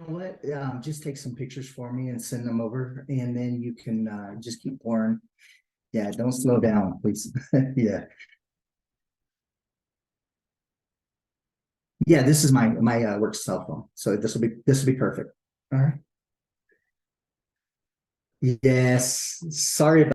know what? Just take some pictures for me and send them over, and then you can just keep pouring. Yeah, don't slow down, please. Yeah, yeah. This is my work cell phone, so this will be perfect. All right. Yes. Sorry about.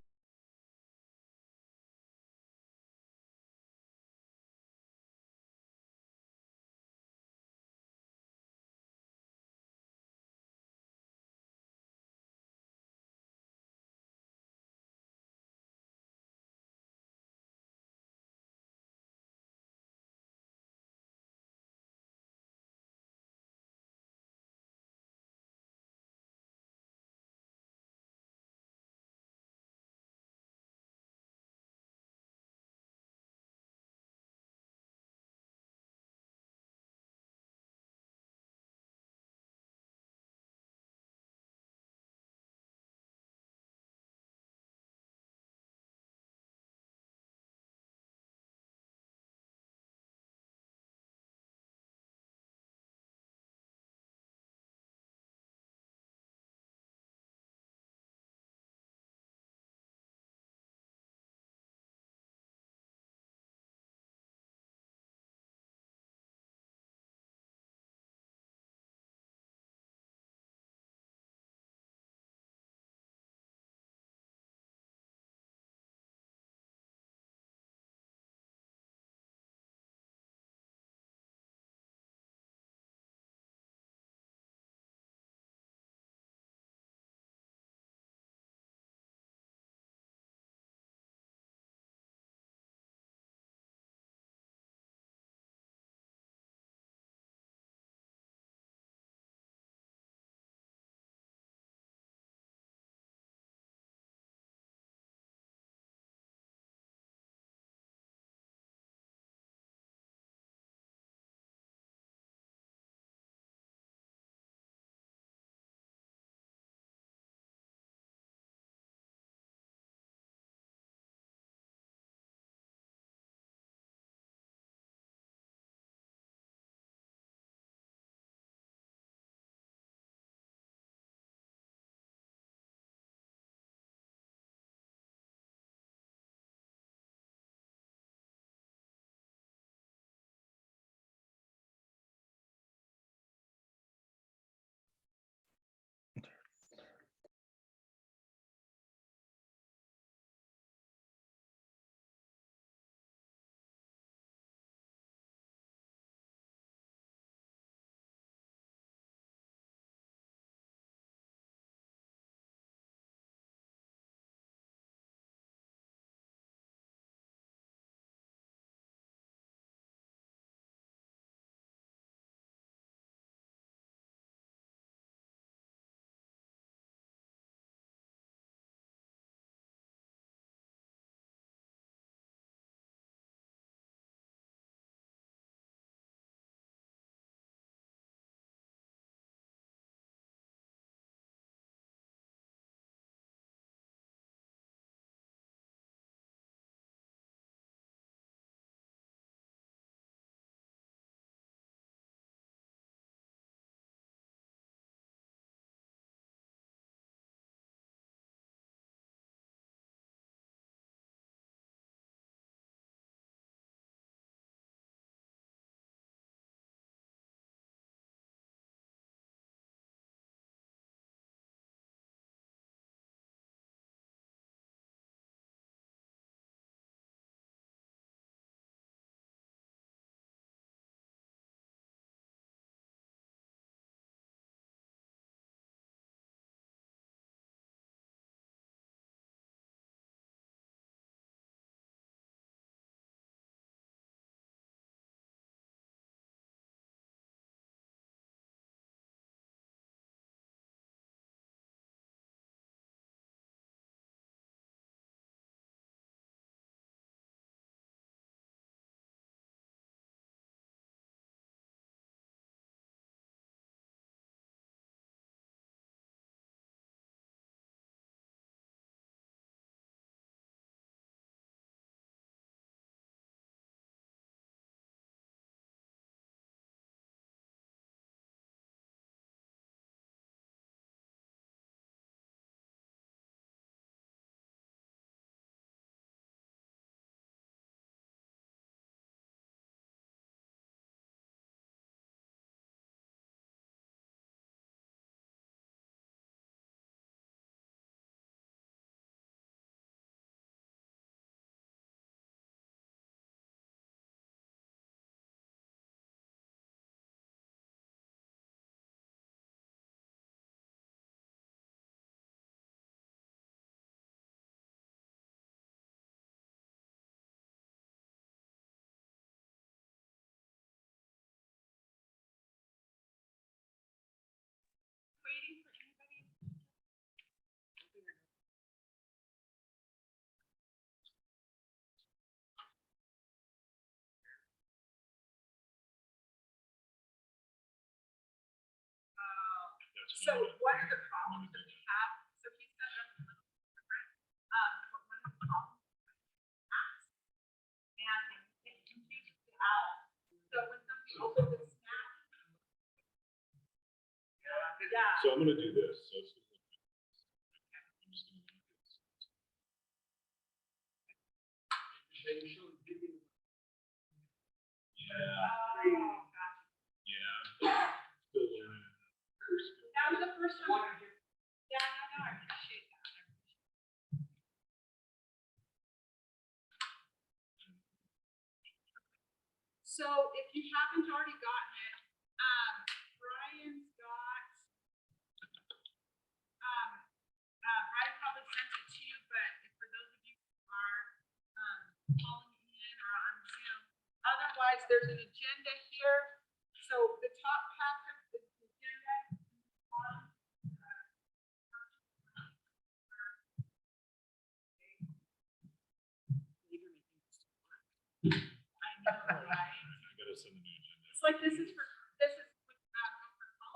So one of the problems that we have, so he set it up a little different, but one of the problems and it confuses the owl. So when somebody opens the snap, yeah. So I'm gonna do this. So it's gonna look like this. I'm just gonna do this. Yeah. Oh, gotcha. Yeah. Still learning. That was the first one. Yeah, no, I appreciate that. So if you haven't already gotten it, Brian's got, Brian probably sent it to you, but for those of you who are calling in or on Zoom, otherwise there's an agenda here. So the top half of the agenda. I know, right? I gotta send a new agenda. It's like this is for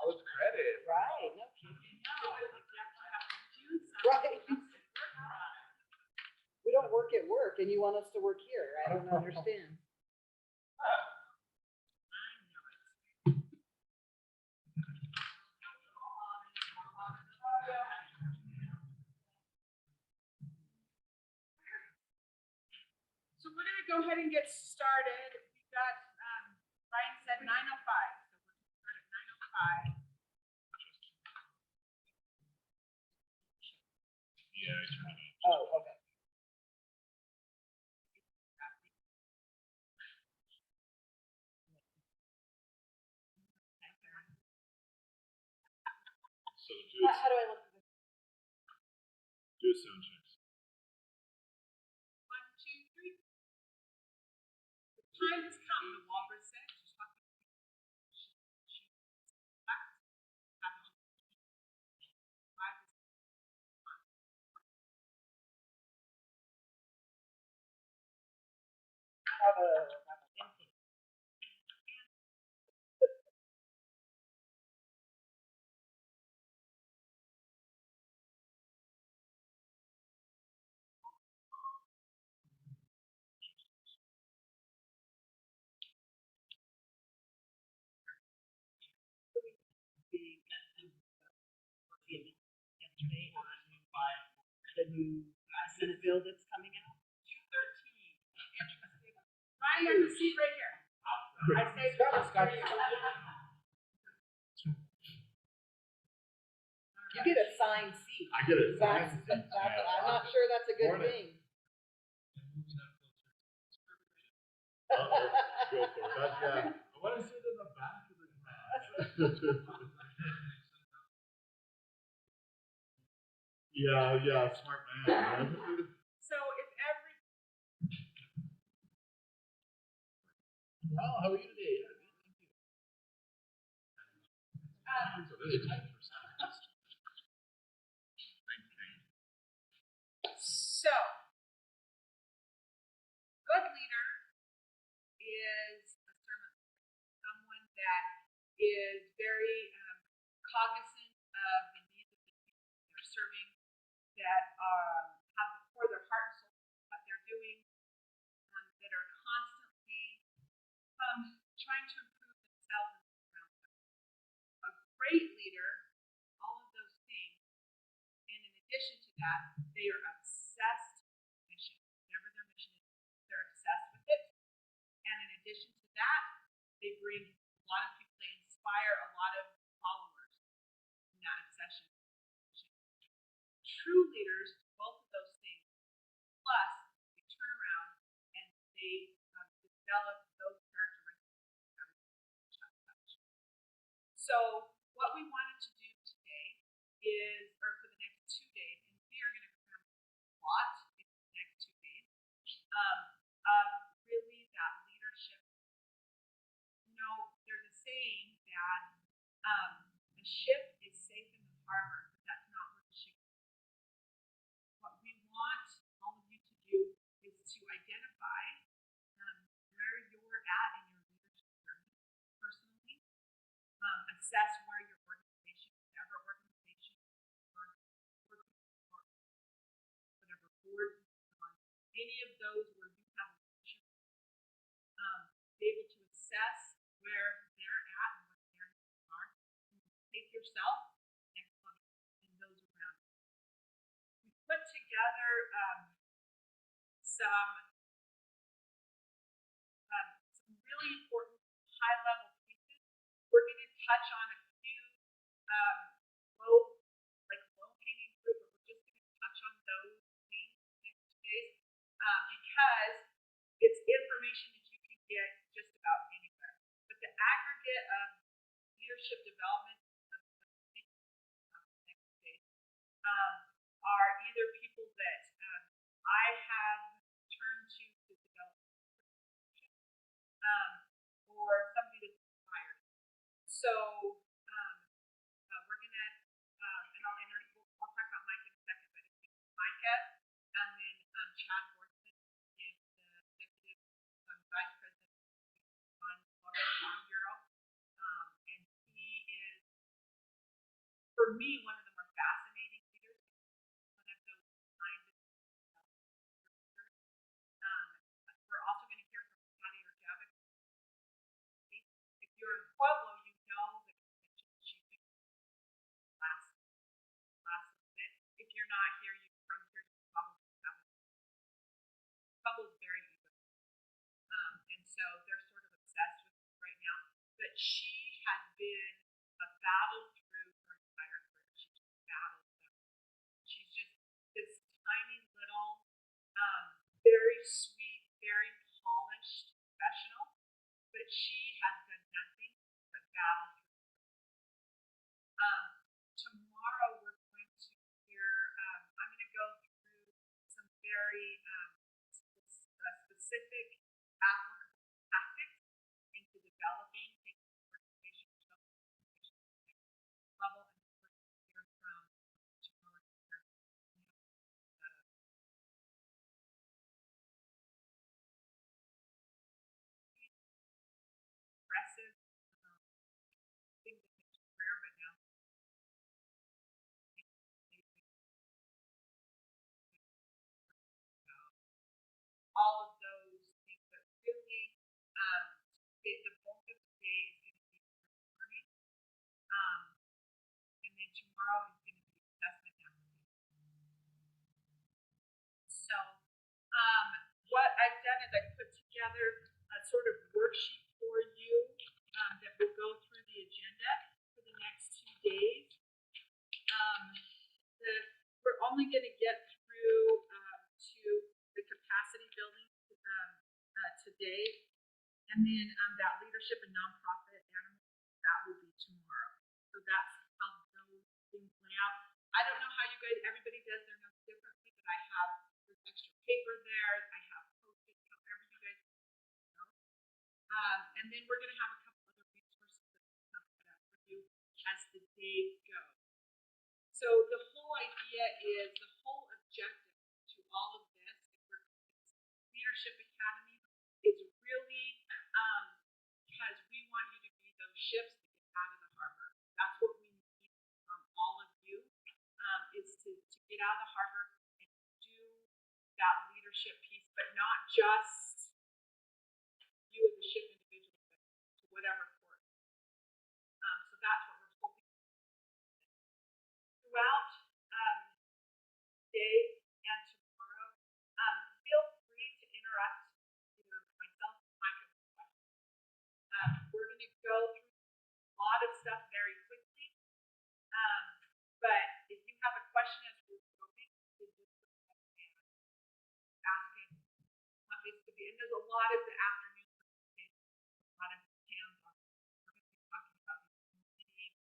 All the credit. Right, no kidding. Right. We don't work at work and you want us to work here. I don't understand. So we're gonna go ahead and get started. We've got, Brian said 9:05, so we're gonna start at 9:05. Yeah, I turned it Oh, okay. on. So How do I look? do a sound check. 1, 2, 3. The time has come, the walrus said. Just talk to Yesterday on the new Senate bill that's coming out. 2:13. Interesting. Brian, there's a seat right here. I saved it just for you. You get a signed seat. I get it. I'm not sure that's a good Morning. thing. Go for it. Gotcha. I want to sit in the back of the class. Yeah, smart man. So if every, Well, how are you today? so, good leader is a servant, someone that is very cognizant of the needs of the people they're serving, that have pour their heart and soul into what they're doing, that are constantly trying to improve themselves and those around them. A great leader, all of those things, and in addition to that, they are obsessed with mission. Whatever their mission is, they're obsessed with it. And in addition to that, they bring a lot of people, they inspire a lot of followers in that obsession. True leaders do both of those things. Plus, they turn around and they develop those characteristics of everything. So, what we wanted to do today is, or for the next 2 days, and we are going to cover a lot in the next 2 days, of really that leadership. You know, there's a saying that the ship is safe in the harbor, but that's not where the ship is. What we want all of you to do is to identify where you're at in your leadership journey personally, assess where your organization, whatever any of those where you have a leadership, be able to assess where they're at and what their needs are. Take yourself next level and those around you. We put together some really important high level pieces. We're going to touch on a few low hanging fruit, but we're just going to touch on those things next days because it's information that you can get just about anywhere. But the aggregate of leadership development next days are either people that I have turned to develop or somebody that's inspired. So we're gonna, I'll talk about Micah in a second, but it's Micah, and then Chad Worthman is the executive vice president on Farm Bureau, and he is, for me, one of the more fascinating leaders. One of those kinds of we're also going to hear from Patty Orjavik. If you're in Pueblo, you know that she's been last bit. If you're not here, you from here, you probably haven't. Pueblo's very eager, and so they're sort of obsessed with it right now. But she has been a battle through her entire career. She just battled them. She's just this tiny little, very sweet, very polished professional, but she has done nothing but battle through. Tomorrow we're going to hear, I'm going to go through some very specific applicable tactics into developing taking organization level, and we're going to hear from tomorrow. Impressive thing that makes rare, but now all of those things, but really the bulk of the day is going to be learning, and then tomorrow is going to be assessment application. So what I've done is I put together a sort of worksheet for you that will go through the agenda for the next 2 days. We're only going to get through to the capacity building today, and then that leadership and nonprofit animal, that will be tomorrow. So that's how those things play out. I don't know how you guys, everybody does their notes differently, but I have this extra paper there. I have posted however you guys know. And then we're going to have a couple other resources that will come up for you as the day goes. So the whole idea is, the whole objective to all of this Leadership Academy is really because we want you to be those ships that get out of the harbor. That's what we need from all of you, is to get out of the harbor and do that leadership piece, but not just you as a ship individually, but to whatever port. So that's what we're hoping throughout today and tomorrow. Feel free to interrupt either myself or Micah with questions. We're going to go through a lot of stuff very quickly, but if you have a question as we're going, you just go ahead and ask it. And there's a lot of the afternoon presentations, a lot of hands-on. We're going to be talking about these community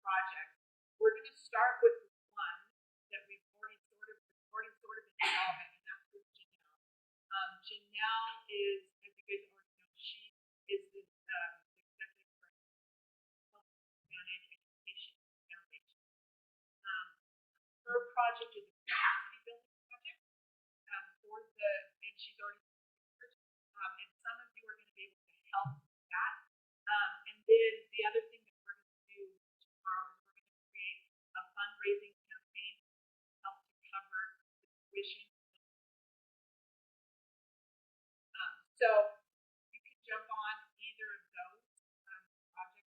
projects. We're going to start with one that we've already sort of in development, and that's with Janelle. Janelle is, as you guys already know, she is the executive director of Managed Education Foundation. Her project is a capacity building project and she's already and some of you are going to be able to help with that. And then the other thing that we're going to do tomorrow is we're going to create a fundraising campaign to help to cover the tuition So you can jump on either of those projects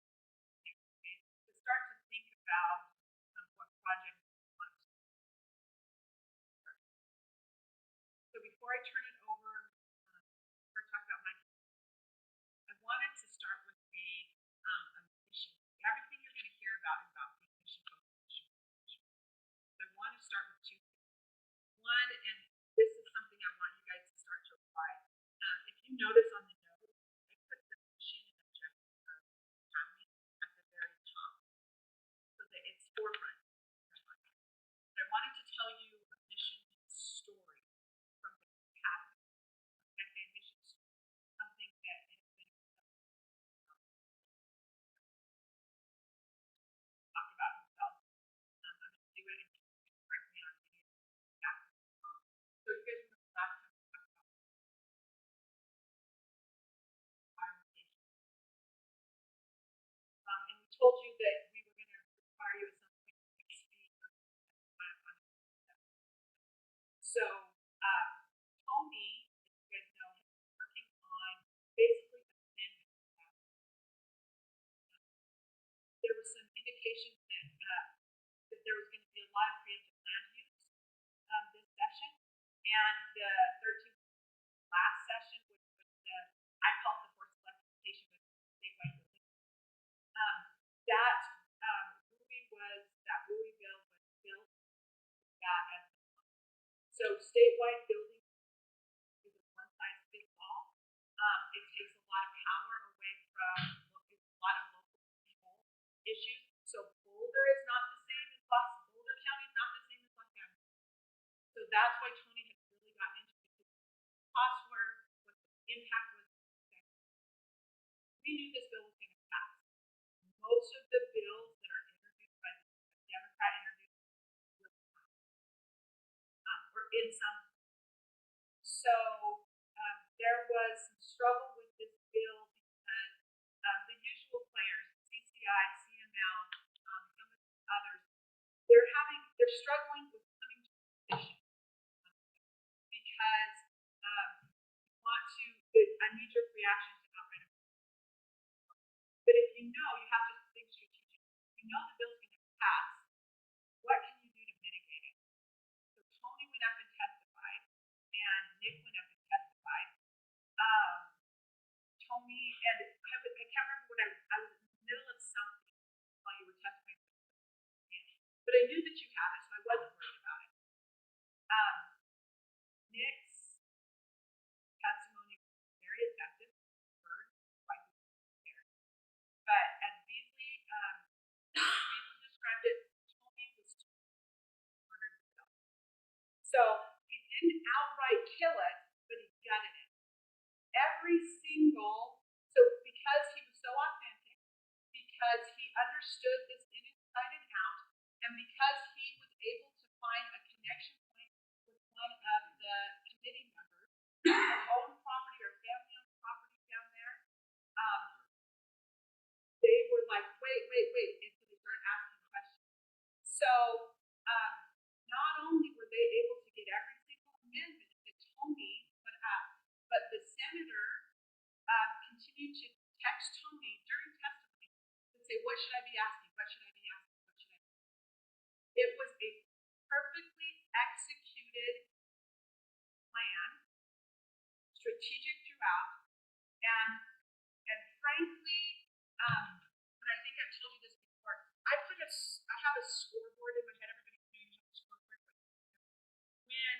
next week to start to think about what projects you want to start. So before I turn it over, or talk about my, I wanted to start with a mission. Everything you're going to hear about is about being mission focused. So I want to start with two things. One, and this is something I want you guys to start to apply. If you notice on the note, I put the mission and objective of the academy at the very top so that it's forefront. But I wanted to tell you a mission story from the academy. When I say mission story, something that has been talk about himself. I'm going to do it and correct me on any exactly wrong. So you guys remember last time we talked about environmentation. And we told you that we were going to require you at some point to make speed on. So Tony, as you guys know, has been working on basically amending that. There was some indications that there was going to be a lot of preemptive land use this session, and the 13th last session, which was I call it the forced electrification of statewide buildings. That Ruby bill was built that as so statewide building is a one size fits all. It takes a lot of power away from a lot of local control issues. So Boulder is not the same as Boulder County is not the same as Los Angeles. So that's why Tony has really gotten into it. Costs were, what the impact was. We knew this bill was going to pass. Most of the bills that are introduced by the Democrat introduced will pass. Or in some. So there was some struggle with this bill because the usual players, CCI, CML, some of the others, they're struggling with coming to a position because a knee-jerk reaction to outright. But if you know, you have to think strategically. If you know the bill's going to pass, what can you do to mitigate it? So Tony went up and testified, and Nick went up and testified. Tony, and I can't remember what I was in the middle of something while you were testifying. But I knew that you had it, so I wasn't worried about it. Nick's testimony was very effective, heard, quite scared. But as Beasley described it, Tony was murdered himself. So he didn't outright kill it, but he gutted it. So because he was so authentic, because he understood this inside and out, and because he was able to find a connection point with one of the committee members who owned property or family-owned property down there, they were like, wait, and so they started asking questions. So not only were they able to get every single amendment that Tony put up, but the senator continued to text Tony during testimony and say, what should I be asking? What should I be asking? What should I be asking? It was a perfectly executed plan, strategic throughout, and frankly, and I think I've told you this before, I have a scoreboard in my head. Everybody can have a scoreboard. When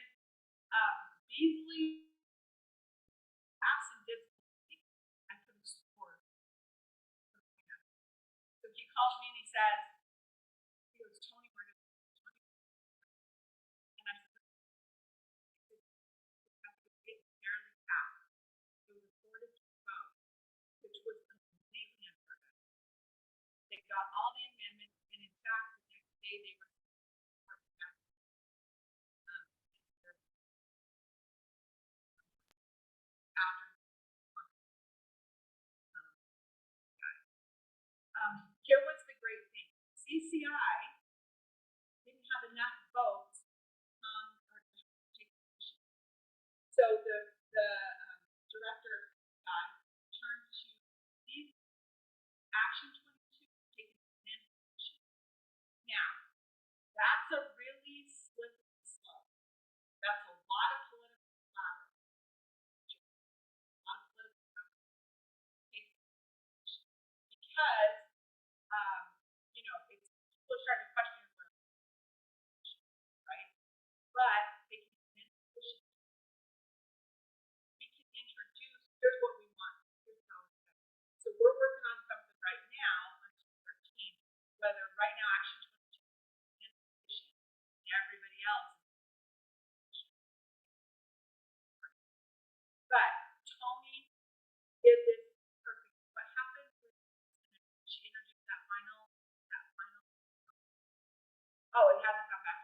Beasley asked and did something, I put a score. So he calls me and he says, Tony, we're going to do 20. And I said, it barely passed. It was 4 to 12, which was completely unheard of. They got all the amendments, and in fact, the next day they were here was the great thing. CCI didn't have enough votes or take position. So the director of lot of political collaboration. A lot of political collaboration. Because, you know, it's people are starting to question where, right? But they can we can introduce, here's what we want, here's how it's done. So we're working on something right now on 213, whether right now Action 22 and everybody else. But Tony did this perfect. What happened with she introduced that final. Oh, it hasn't come back.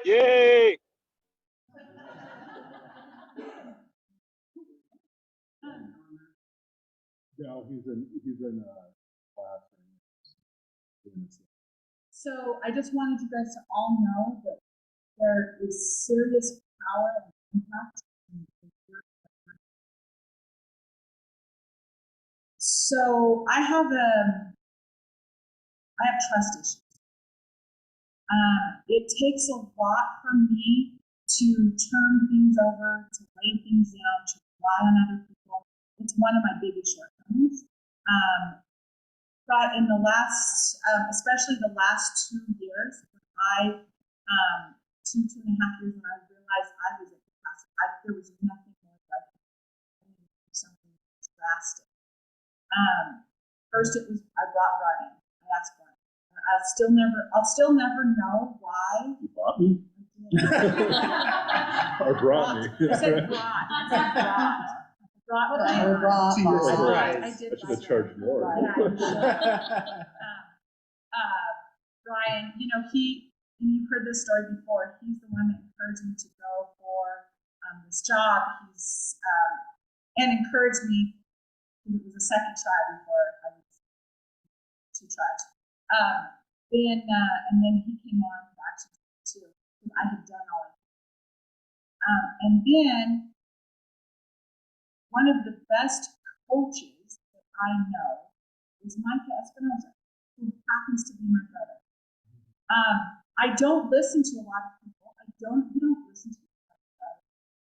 Yay! No, he's in class. So I just wanted you guys to all know that there is serious power and impact. So I have trust issues. It takes a lot for me to turn things over, to lay things down, to rely on other people. It's one of my biggest shortcomings. But in the last, especially the last 2 years, two and a half years when I realized I was at capacity, there was nothing more that I could do something drastic. First it was, I brought Brian. I asked Brian. I'll still never know why. You brought me. Or brought me. I said brought. Brought Brian. Right. I did. I should have charged more. Brian, you know, you've heard this story before. He's the one that encouraged me to go for this job. And encouraged me. It was a second try before I was 2 tries. And then he came on back to 2. I had done all of it. And then one of the best coaches that I know is Micah Espinosa, who happens to be my brother. I don't listen to a lot of people. You don't listen to people,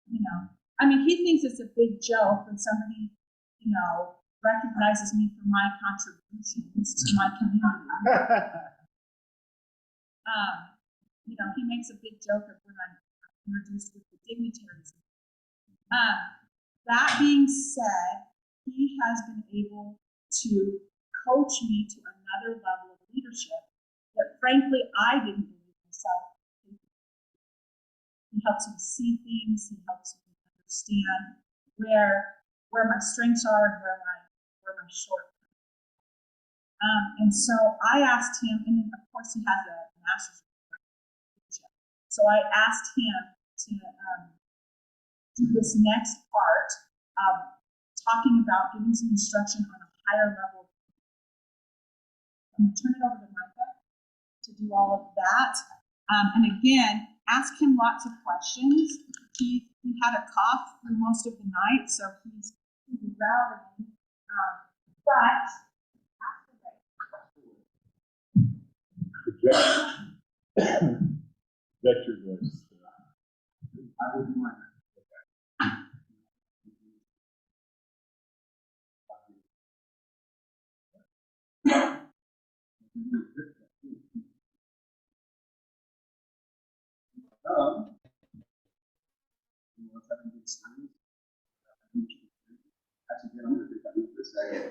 you know. I mean, he thinks it's a big joke when somebody, you know, recognizes me for my contributions to my community. You know, he makes a big joke of when I'm introduced with the dignitaries. That being said, he has been able to coach me to another level of leadership that frankly I didn't believe myself. He helps me see things, he helps me understand where my strengths are and where my shortcomings. And so I asked him, and then of course he has a master's degree. So I asked him to do this next part of talking about giving some instruction on a higher level. I'm going to turn it over to Micah to do all of that. And again, ask him lots of questions. He had a cough through most of the night, so he's rallying. But ask the right Project your voice. I would want.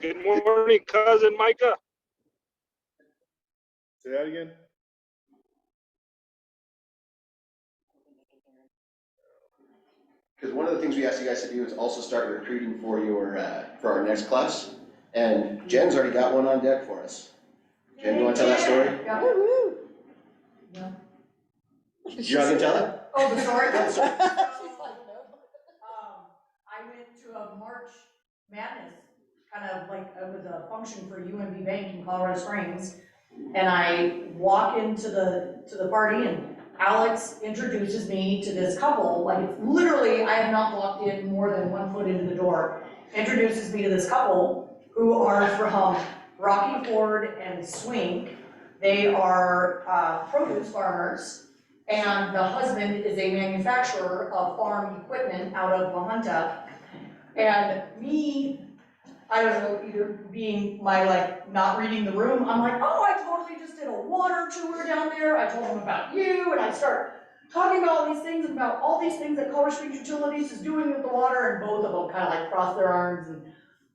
Good morning, cousin Micah. Say that again? Because one of the things we asked you guys to do is also start recruiting for your for our next class. And Jen's already got one on deck for us. Jen, you want to tell that story? You're not gonna tell it? Oh, the story? She's like, I went to a March Madness, kind of like it was a function for UMB Bank in Colorado Springs. And I walk into the party and Alex introduces me to this couple, like it's literally, I have not walked in more than 1 foot into the door, introduces me to this couple who are from Rocky Ford and Swink. They are produce farmers, and the husband is a manufacturer of farm equipment out of La Junta. And me, I don't know, either being my like not reading the room, I'm like, oh, I totally just did a water tour down there. I told them about you, and I start talking about all these things, about all these things that Colorado Springs Utilities is doing with the water, and both of them kind of like cross their arms and,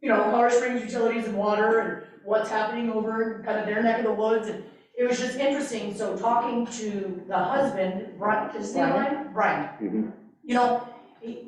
you know, Colorado Springs Utilities and water and what's happening over in kind of their neck of the woods. And it was just interesting. So talking to the husband, Brian, is his name Brian? Brian. Mhm. You know,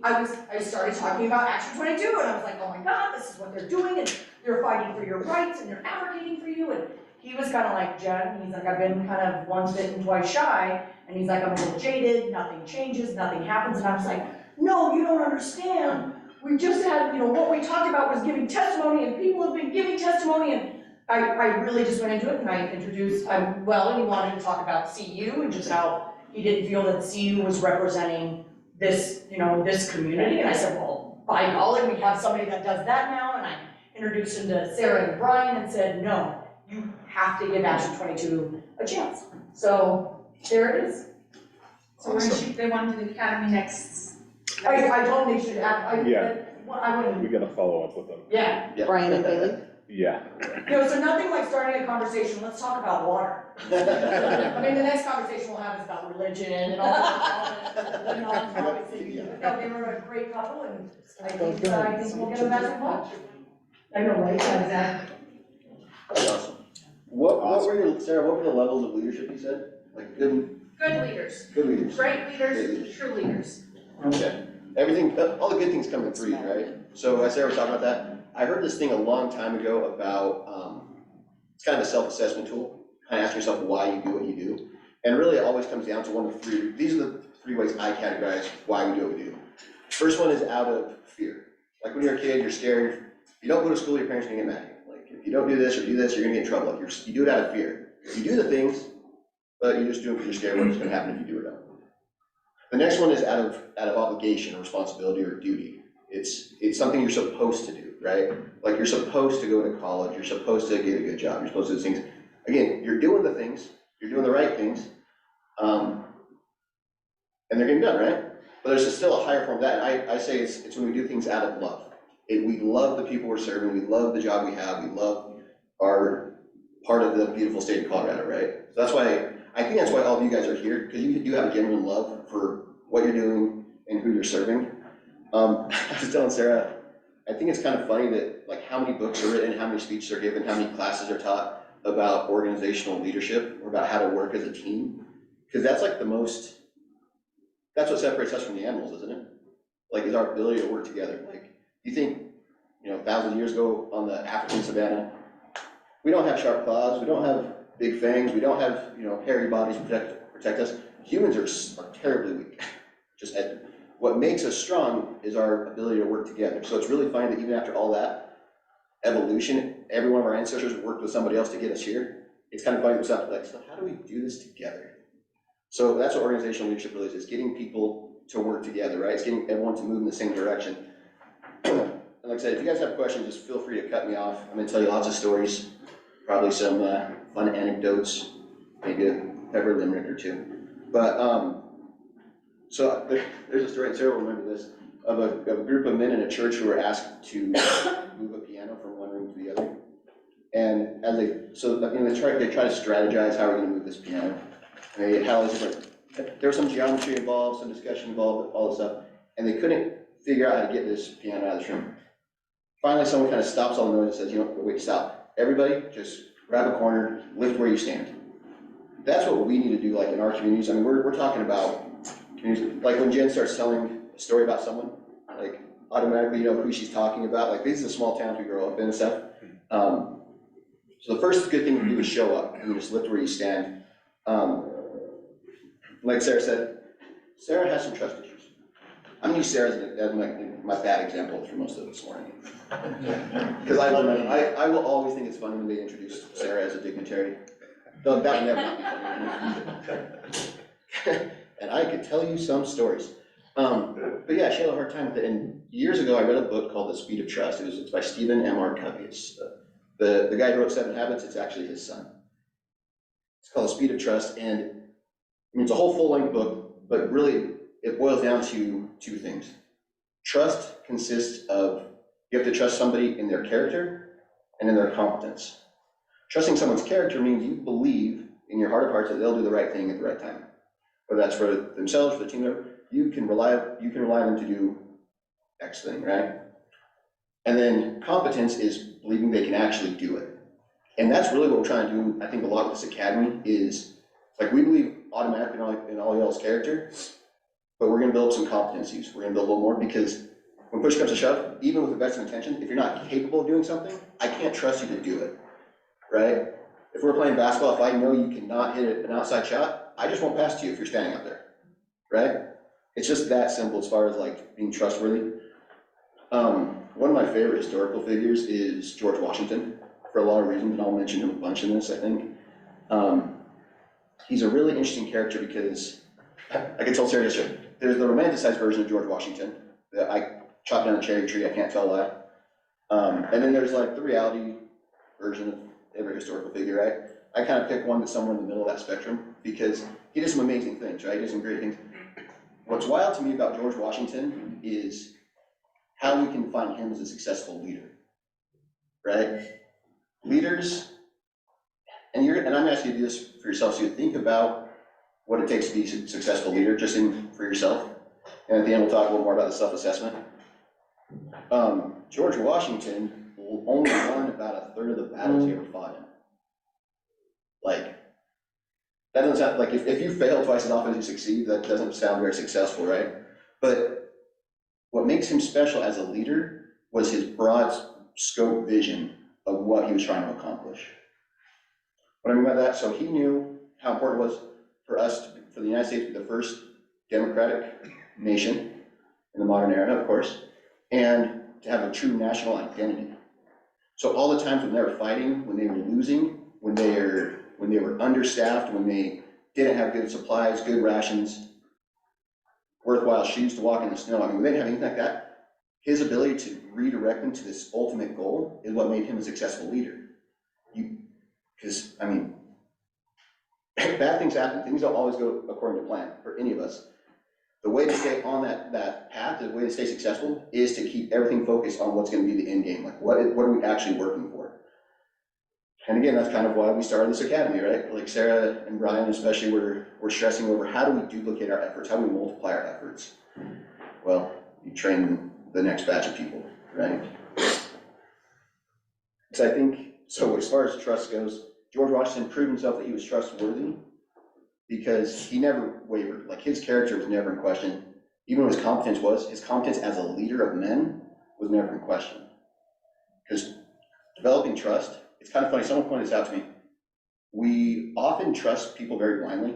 I started talking about Action 22, and I was like, oh my God, this is what they're doing, and they're fighting for your rights, and they're advocating for you. And he was kind of like, Jen, he's like, I've been kind of once bitten, twice shy, and he's like, I'm a little jaded, nothing changes, nothing happens. And I was like, no, you don't understand. We just had, you know, what we talked about was giving testimony, and people have been giving testimony, and I really just went into it, and I introduced, and he wanted to talk about CU, and just how he didn't feel that CU was representing this, you know, this community. And I said, well, by golly, we have somebody that does that now. And I introduced him to Sarah and Brian and said, no, you have to give Action 22 a chance. So there it is. So they want to do the academy next. I told them they should have, Yeah. I wouldn't, We gotta follow up with them. yeah. yeah. Brian and Bailey. Yeah. You know, so nothing like starting a conversation, let's talk about water. I mean, the next conversation we'll have is about religion and all that. And obviously, you know, they were a great couple, and I think we'll get a massive punch. I know, right? Yeah, exactly. That's awesome. What were your, Sarah, what were the levels of leadership you said? Like good Good leaders, leaders? great leaders, true leaders. Okay. Everything, all the good things come in threes, right? So as Sarah was talking about that, I heard this thing a long time ago about, it's kind of a self-assessment tool. Kind of ask yourself why you do what you do. And really it always comes down to one of three, these are the 3 ways I categorize why we do what we do. First one is out of fear. Like when you're a kid, you're scared. You don't go to school, your parents are gonna get mad at you. Like if you don't do this or do this, you're gonna get in trouble. Like you do it out of fear. You do the things, but you just do it because you're scared what's gonna happen if you do it or don't. The next one is out of obligation or responsibility or duty. It's something you're supposed to do, right? Like you're supposed to go to college, you're supposed to get a good job, you're supposed to do things. Again, you're doing the things, you're doing the right things, and they're getting done, right? But there's still a higher form of that, and I say it's when we do things out of love. We love the people we're serving, we love the job we have, we love our part of the beautiful state of Colorado, right? So that's why I think that's why all of you guys are here, because you do have a genuine love for what you're doing and who you're serving. I was telling Sarah, I think it's kind of funny that like how many books are written, how many speeches are given, how many classes are taught about organizational leadership or about how to work as a team. Because that's like that's what separates us from the animals, isn't it? Like is our ability to work together. Like you think, thousands of years ago on the African savannah, we don't have sharp claws, we don't have big fangs, we don't have, hairy bodies protect us. Humans are terribly weak. What makes us strong is our ability to work together. So it's really funny that even after all that evolution, every one of our ancestors worked with somebody else to get us here. It's kind of funny to like, so how do we do this together? So that's what organizational leadership really is getting people to work together, right? It's getting everyone to move in the same direction. And like I said, if you guys have questions, just feel free to cut me off. I'm gonna tell you lots of stories, probably some fun anecdotes, maybe a pepper limerick or two. But so there's a story, and Sarah will remember this, of a group of men in a church who were asked to move a piano from one room to the other. And as they try to strategize how we're gonna move this piano. And they had all these different, there was some geometry involved, some discussion involved, all this stuff, and they couldn't figure out how to get this piano out of this room. Finally, someone kind of stops all the noise and says, wait, stop. Everybody, just grab a corner, lift where you stand. That's what we need to do, like in our communities. I mean, we're talking about communities, like when Jen starts telling a story about someone, like automatically you know who she's talking about. Like these are the small towns we grow up in and stuff. So the first good thing to do is show up and just lift where you stand. Like Sarah said, Sarah has some trust issues. I'm gonna use Sarah as my bad example for most of this morning. Because I will always think it's funny when they introduce Sarah as a dignitary. Though that would never not be funny. And I could tell you some stories. But yeah, she had a hard time with it. And years ago, I read a book called The Speed of Trust. It's by Stephen M. R. Covey. It's, the guy who wrote 7 Habits, it's actually his son. It's called The Speed of Trust. And I mean, it's a whole full-length book, but really it boils down to 2 things. Trust consists of, you have to trust somebody in their character and in their competence. Trusting someone's character means you believe in your heart of hearts that they'll do the right thing at the right time. Whether that's for themselves, for the team, you can rely on them to do X thing, right? And then competence is believing they can actually do it. And that's really what we're trying to do, I think, a lot with this academy is, like, we believe automatically in all y'all's character, but we're gonna build some competencies. We're gonna build a little more because when push comes to shove, even with the best of intentions, if you're not capable of doing something, I can't trust you to do it, right? If we're playing basketball, if I know you cannot hit an outside shot, I just won't pass to you if you're standing up there, right? It's just that simple as far as like being trustworthy. One of my favorite historical figures is George Washington for a lot of reasons, and I'll mention him a bunch in this, I think. He's a really interesting character because I could tell Sarah yesterday, there's the romanticized version of George Washington that I chopped down a cherry tree, I can't tell why. And then there's like the reality version of every historical figure, right? I kind of pick one that's somewhere in the middle of that spectrum because he does some amazing things, right? He does some great things. What's wild to me about George Washington is how we can find him as a successful leader, right? Leaders, and I'm asking you to do this for yourself, so you think about what it takes to be a successful leader, just for yourself. And at the end, we'll talk a little more about the self-assessment. George Washington only won about 1/3 of the battles he ever fought in. Like, that doesn't sound, like, if you fail twice as often as you succeed, that doesn't sound very successful, right? But what makes him special as a leader was his broad scope vision of what he was trying to accomplish. What I mean by that, so he knew how important it was for us, for the United States to be the first democratic nation in the modern era, of course, and to have a true national identity. So all the times when they were fighting, when they were losing, when they were understaffed, when they didn't have good supplies, good rations, worthwhile shoes to walk in the snow, I mean, when they didn't have anything like that, his ability to redirect them to this ultimate goal is what made him a successful leader. Because, I mean, bad things happen. Things don't always go according to plan for any of us. The way to stay on that path, the way to stay successful, is to keep everything focused on what's going to be the end game. Like, what are we actually working for? And again, that's kind of why we started this academy, right? Like Sarah and Brian especially were stressing over how do we duplicate our efforts? How do we multiply our efforts? Well, you train the next batch of people, right? So I think, so as far as trust goes, George Washington proved himself that he was trustworthy because he never wavered. Like his character was never in question. Even what his competence as a leader of men was never in question. Because developing trust, it's kind of funny, someone pointed this out to me. We often trust people very blindly.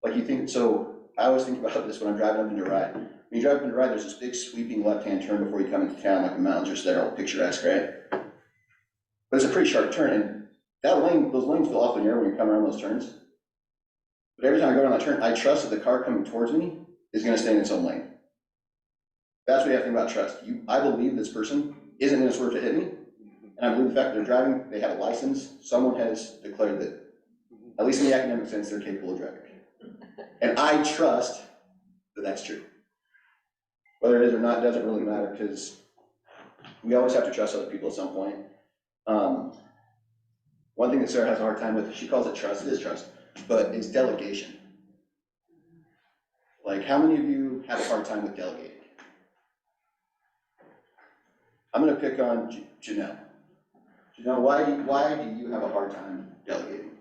Like you think, so I always think about this when I'm driving up into Rye. When you drive up into Rye, there's this big sweeping left-hand turn before you come into town, like the mountains are just there, all picturesque, right? But it's a pretty sharp turn, and that lane, those lanes feel awfully narrow when you come around those turns. But every time I go down that turn, I trust that the car coming towards me is gonna stay in its own lane. That's what you have to think about trust. I believe this person isn't gonna swerve to hit me, and I believe the fact that they're driving, they have a license, someone has declared that, at least in the academic sense, they're capable of driving. And I trust that that's true. Whether it is or not doesn't really matter, because we always have to trust other people at some point. One thing that Sarah has a hard time with, she calls it trust, it is trust, but it's delegation. Like, how many of you have a hard time with delegating? I'm gonna pick on Janelle. Janelle, why do you have a hard time delegating?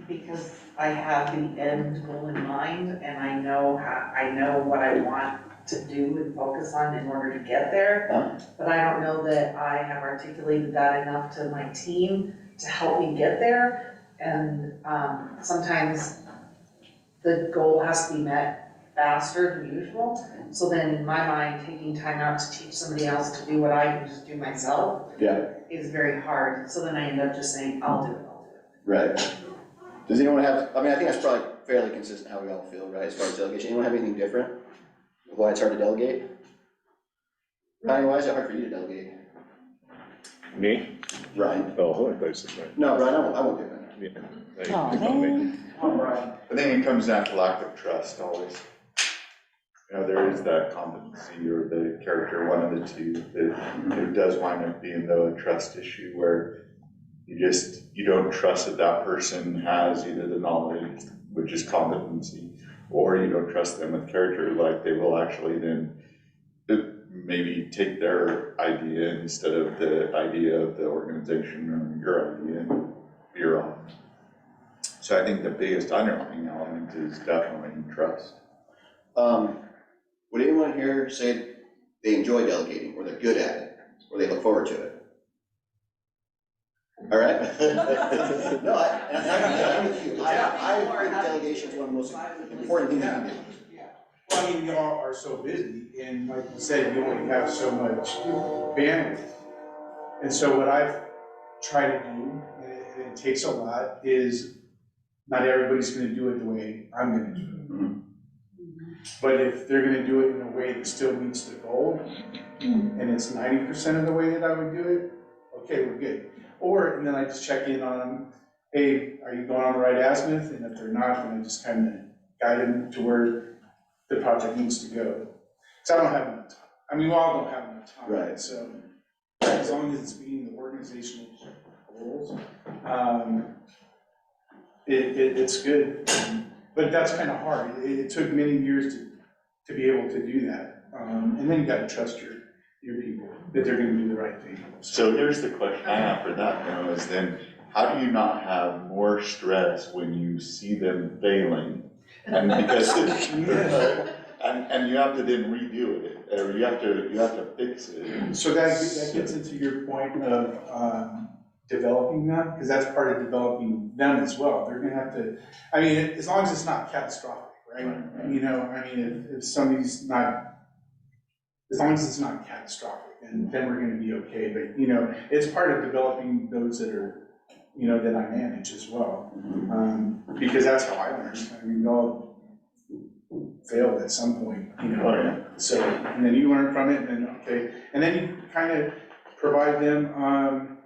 Because I have the end goal in mind and I know what I want to do and focus on in order to get there. But I don't know that I have articulated that enough to my team to help me get there. And sometimes the goal has to be met faster than usual. So then in my mind, taking time out to teach somebody else to do what I can just do myself is very hard. So then I end up just saying, I'll do it. Right. Does anyone have, I mean, I think that's probably fairly consistent how we all feel, right, as far as delegation. Anyone have anything different? Why it's hard to delegate? Ryan, why is it hard for you to delegate? Me? Ryan? Oh, I thought you said that. No, Ryan, I won't do it. Yeah. Hey, pick on me. I think it comes down to lack of trust always. You know, there is that competency or the character, one of the two, that it does wind up being the trust issue where you don't trust that that person has either the knowledge, which is competency, or you don't trust them with character, like they will actually then maybe take their idea instead of the idea of the organization or your idea and you're off. So I think the biggest underlying element is definitely trust. Would anyone here say they enjoy delegating, or they're good at it, or they look forward to it? All right? No, I'm with you. I think delegation is one of the most important things you can do. Well, I mean, we all are so busy, and like you said, you only have so much bandwidth. And so what I've tried to do, and it takes a lot, is not everybody's gonna do it the way I'm gonna do it. Mhm. But if they're gonna do it in a way that still meets the goal, and it's 90% of the way that I would do it, okay, we're good. And then I just check in on them, hey, are you going on the right azimuth? And if they're not, then I just kind of guide them to where the project needs to go. So I don't have enough time. I mean, we all don't have enough time. Right. So as long as it's meeting the organizational goals, it's good. But that's kind of hard. It took many years to be able to do that. And then you got to trust your people that they're going to do the right thing. So here's the question I have for that though, is then how do you not have more stress when you see them failing? And because and you have to then redo it, or you have to fix it. So that gets into your point of developing them, because that's part of developing them as well. They're gonna have to, I mean, as long as it's not catastrophic, right? You know, I mean, if somebody's not, as long as it's not catastrophic, then we're gonna be okay. But, you know, it's part of developing those that are, you know, that I manage as well. Because that's how I learned. I mean, we all failed at some point, you know. Oh, yeah. So, and then you learn from it, and then, okay. And then you kind of provide them,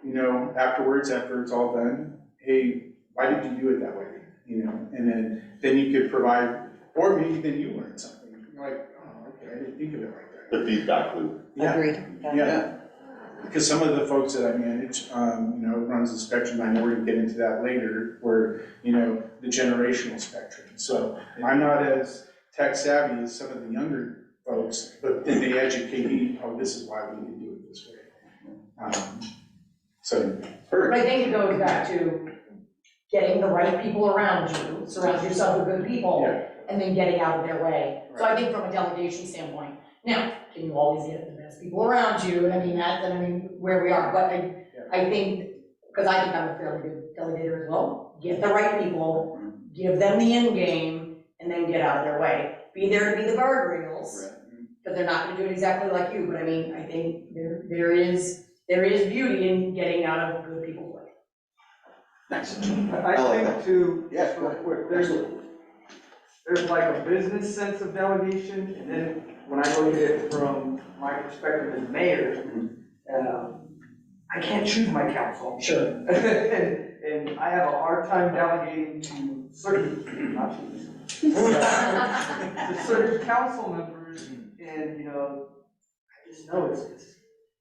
you know, afterwards, after it's all done, hey, why did you do it that way? You know, and then you could provide, or maybe then you learn something. You're like, oh, okay, I didn't think of it like that. The feedback loop. Yeah. Agreed. Yeah. because some of the folks that I manage, you know, runs the spectrum, I know we're gonna get into that later, where, you know, the generational spectrum. So I'm not as tech savvy as some of the younger folks, but then they educate me, oh, this is why we need to do it this way. So. But I think it goes back to getting the right people around you, surround yourself with good people, Yeah. and then getting out of their way. So I think from a delegation standpoint, now, can you always get the best people around you? And I mean, where we are, but I think, because I think I'm a fairly good delegator as well, get the right people, give them the end game, and then get out of their way. Be there to be the guardrails, because they're not gonna do it exactly like you, but I mean, I think there is beauty in getting out of good people's way. Nice. I think too, Yeah, just real cool. quick, there's like a business sense of delegation, and then when I look at it from my perspective as mayor, I can't choose my council. Sure. And I have a hard time delegating to certain, not to certain council members, and, you know, I just know it's,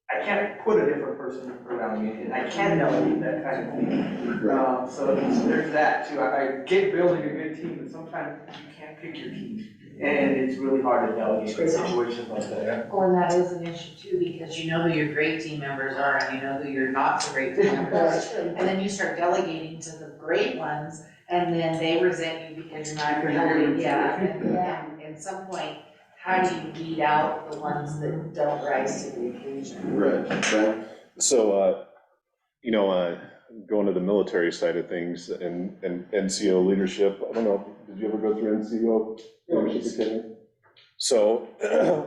I can't put a different person around me, and I can delegate that kind of thing. So there's that too. I get building a good team, but sometimes you can't pick your team, and it's really hard to delegate in situations like that. Or that is an issue too, because you know who your great team members are, and you know who your not so great team members are. And then you start delegating to the great ones, and then they resent you because you're not delegating, and at some point, how do you weed out the ones that don't rise to the occasion? Right. So, you know, going to the military side of things and NCO leadership, I don't know, did you ever go through NCO leadership academy? So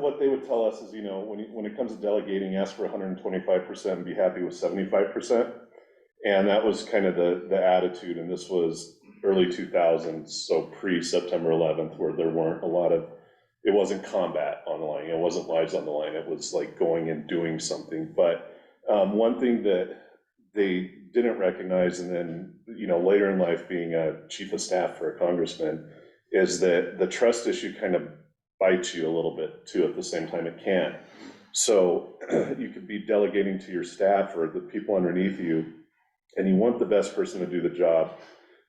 what they would tell us is, you know, when it comes to delegating, ask for 125% and be happy with 75%. And that was kind of the attitude, and this was early 2000s, so pre-September 11th, where there weren't a lot of, it wasn't combat on the line, it wasn't lives on the line, it was like going and doing something. But one thing that they didn't recognize, and then, you know, later in life being a chief of staff for a congressman, is that the trust issue kind of bites you a little bit too at the same time it can. So you could be delegating to your staff or the people underneath you, and you want the best person to do the job,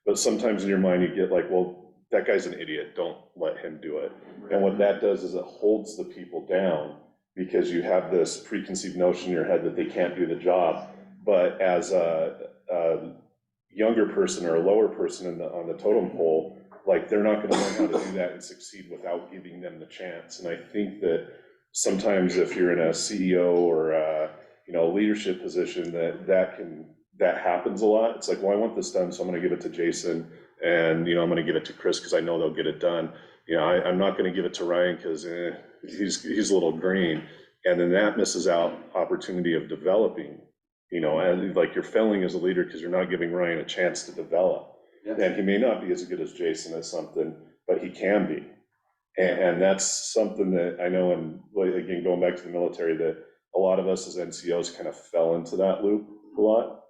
but sometimes in your mind you get like, well, that guy's an idiot, don't let him do it. And what that does is it holds the people down, because you have this preconceived notion in your head that they can't do the job. But as a younger person or a lower person on the totem pole, like, they're not gonna learn how to do that and succeed without giving them the chance. And I think that sometimes if you're in a CEO or you know, a leadership position, that happens a lot. It's like, well, I want this done, so I'm gonna give it to Jason, and, you know, I'm gonna give it to Chris because I know they'll get it done. You know, I'm not gonna give it to Ryan because he's a little green. And then that misses out opportunity of developing, you know, and like you're failing as a leader because you're not giving Ryan a chance to develop. Yep. And he may not be as good as Jason at something, but he can be. And that's something that I know, and again, going back to the military, that a lot of us as NCOs kind of fell into that loop a lot.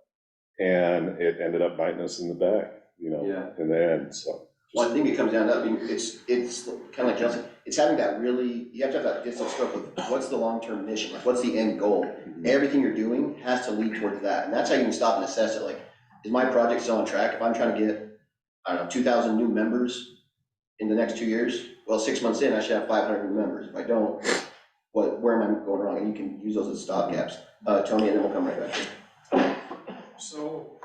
And it ended up biting us in the back, you know, in the end, so. Well, I think it comes down to, I mean, it's kind of like Kelsey, it's having that really, you have to have that distant scope of what's the long-term mission, like what's the end goal? Everything you're doing has to lead towards that, and that's how you can stop and assess it, like, is my project still on track? If I'm trying to get, I don't know, 2,000 new members in the next 2 years, well, 6 months in, I should have 500 new members. If I don't, where am I going wrong? And you can use those as stopgaps. Tony, and then we'll come right back to you. So,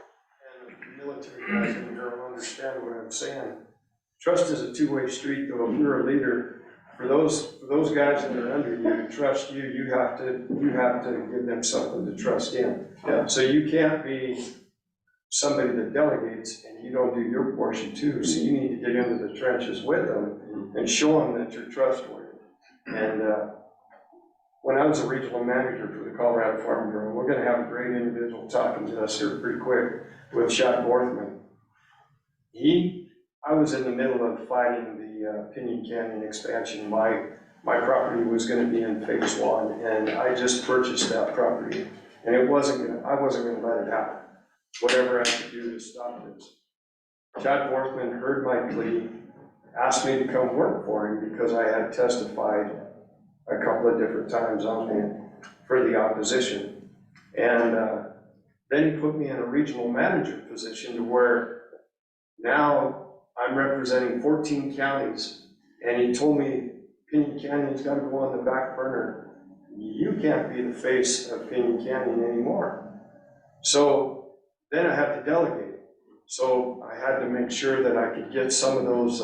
and the military guys in here will understand what I'm saying. Trust is a two-way street, though. If you're a leader, for those guys that are under you to trust you, you have to give them something to trust in. Yeah. So you can't be somebody that delegates and you don't do your portion too. So you need to get into the trenches with them and show them that you're trustworthy. And when I was a regional manager for the Colorado Farm Bureau, we're going to have a great individual talking to us here pretty quick with Shot Borthman. I was in the middle of fighting the Pinyon Canyon expansion. My property was going to be in phase 1, and I just purchased that property, and I wasn't going to let it happen. Whatever I could do to stop this. Chad Borthman heard my plea, asked me to come work for him because I had testified a couple of different times for the opposition. And then he put me in a regional manager position to where now I'm representing 14 counties. And he told me, Pinion Canyon's gotta go on the back burner. You can't be the face of Pinion Canyon anymore. So then I had to delegate. So I had to make sure that I could get some of those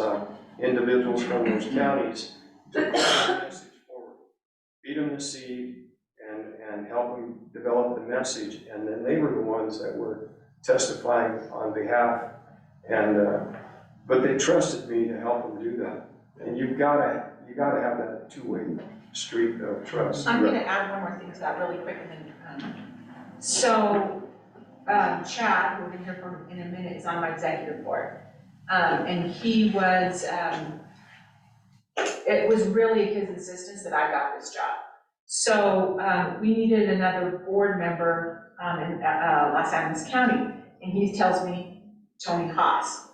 individuals from those counties to put the message forward, feed them the seed, and help them develop the message. And then they were the ones that were testifying on behalf. And but they trusted me to help them do that. And you gotta have that two-way street of trust. I'm gonna add one more thing to that really quick, and then, Chad, who we're gonna hear from in a minute, is on my executive board. And he was, it was really his insistence that I got this job. So, we needed another board member, in, Los Angeles County, and he tells me Tony Haas.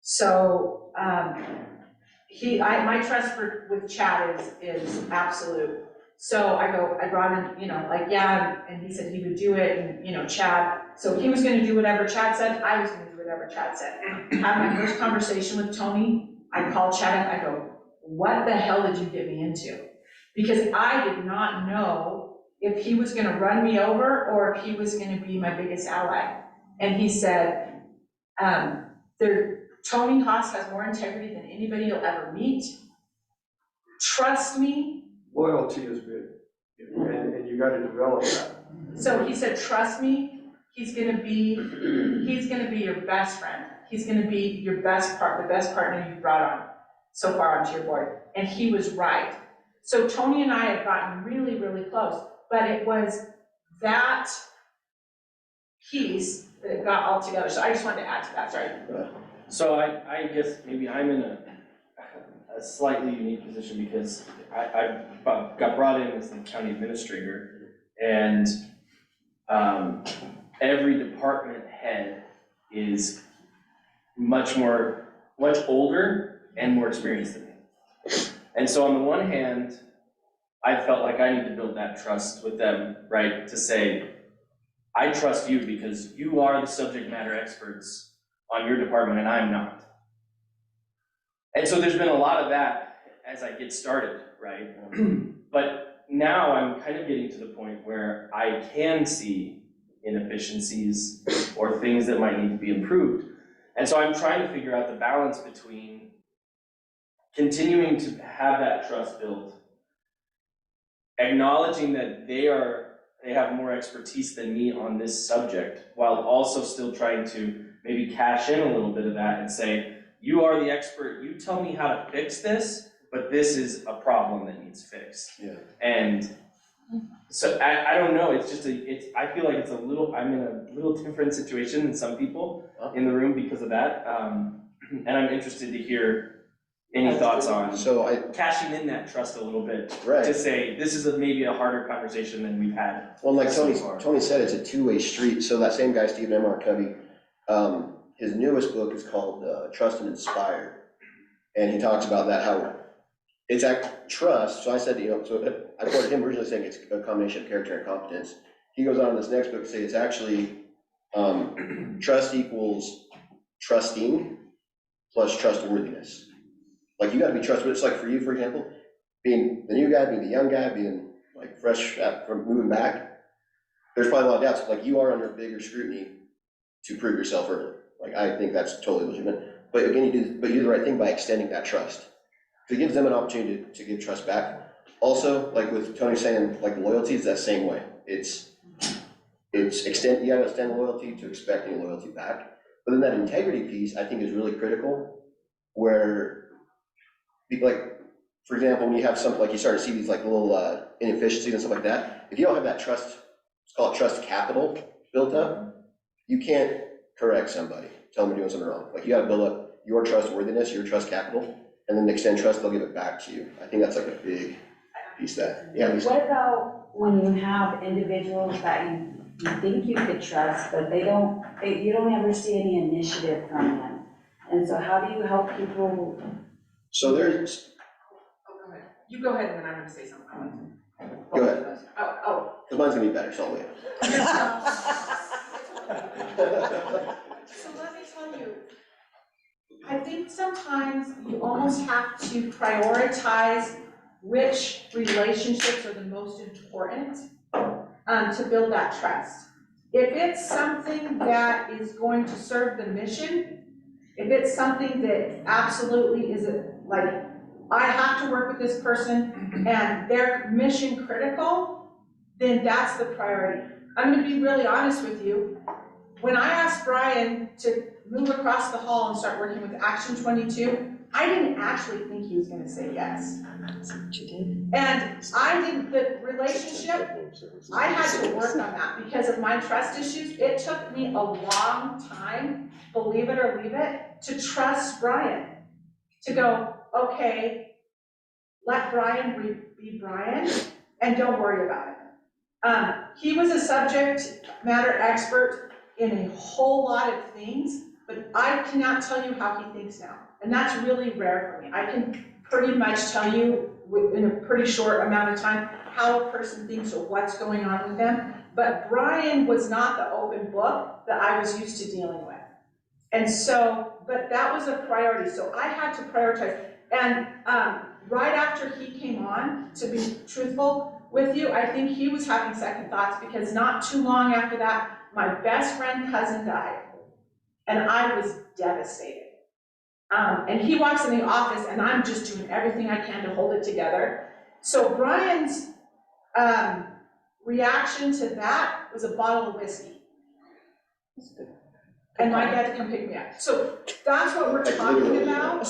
So, my trust with Chad is absolute. So I brought in, and he said he would do it, and, Chad, so he was gonna do whatever Chad said, I was gonna do whatever Chad said. Had my first conversation with Tony, I called Chad up, I go, what the hell did you get me into? Because I did not know if he was gonna run me over or if he was gonna be my biggest ally. And he said, Tony Haas has more integrity than anybody you'll ever meet. Trust me. Loyalty is big, and you gotta develop that. So he said, trust me, he's gonna be your best friend. He's gonna be your the best partner you've brought on so far onto your board. And he was right. So Tony and I had gotten really, really close, but it was that piece that it got all together. So I just wanted to add to that, sorry. So I guess maybe I'm in a slightly unique position because I got brought in as the county administrator, and every department head is much older and more experienced than me. And so on the one hand, I felt like I need to build that trust with them, right? To say, I trust you because you are the subject matter experts on your department and I'm not. And so there's been a lot of that as I get started, right? But now I'm kind of getting to the point where I can see inefficiencies or things that might need to be improved. And so I'm trying to figure out the balance between continuing to have that trust built, acknowledging that they have more expertise than me on this subject, while also still trying to maybe cash in a little bit of that and say, you are the expert, you tell me how to fix this, but this is a problem that needs fixed. Yeah. And so I don't know, it's just I feel like I'm in a little different situation than some people in the room because of that. And I'm interested to hear any thoughts on cashing in that trust a little bit, to say, this is maybe a harder conversation than we've had. Well, like Tony said, it's a two-way street. So that same guy, Stephen M. R. Covey, his newest book is called Trust and Inspire. And he talks about that, how it's trust. So I said, so I quoted him originally saying it's a combination of character and competence. He goes on in this next book to say it's actually trust equals trusting plus trustworthiness. Like, you gotta be trustworthy. It's like for you, for example, being the new guy, being the young guy, being like fresh from moving back, there's probably a lot of doubts. Like, you are under bigger scrutiny to prove yourself early. Like, I think that's totally legitimate. But again, you do the right thing by extending that trust. It gives them an opportunity to give trust back. Also, like with Tony saying, like loyalty is that same way. You gotta extend loyalty to expecting loyalty back. But then that integrity piece, I think, is really critical, where people, like, for example, when you have something like you start to see these like little inefficiencies and stuff like that, if you don't have that trust, let's call it trust capital built up, you can't correct somebody, tell them you're doing something wrong. Like, you gotta build up your trustworthiness, your trust capital, and then extend trust, they'll give it back to you. I think that's like a big piece of that. Yeah, Lisa? What about when you have individuals that you think you could trust, but you don't ever see any initiative from them? And so how do you help people? So there's. Oh, go ahead. You go ahead, and then I'm gonna say something. Go ahead. Cause mine's gonna be better, so I'll wait. So let me tell you, I think sometimes you almost have to prioritize which relationships are the most important to build that trust. If it's something that is going to serve the mission, if it's something that absolutely isn't like, I have to work with this person and they're mission critical, then that's the priority. I'm gonna be really honest with you. When I asked Brian to move across the hall and start working with Action 22, I didn't actually think he was gonna say yes. And I didn't, the relationship, I had to work on that because of my trust issues. It took me a long time, believe it or leave it, to trust Brian. To go, okay, let Brian be Brian and don't worry about it. He was a subject matter expert in a whole lot of things, but I cannot tell you how he thinks now. And that's really rare for me. I can pretty much tell you in a pretty short amount of time how a person thinks or what's going on with them. But Brian was not the open book that I was used to dealing with. And so, but that was a priority. So I had to prioritize. And right after he came on, to be truthful with you, I think he was having second thoughts because not too long after that, my best friend cousin died. And I was devastated. And he walks in the office and I'm just doing everything I can to hold it together. So Brian's reaction to that was a bottle of whiskey. And Mike had to come pick me up. So that's what we're talking about.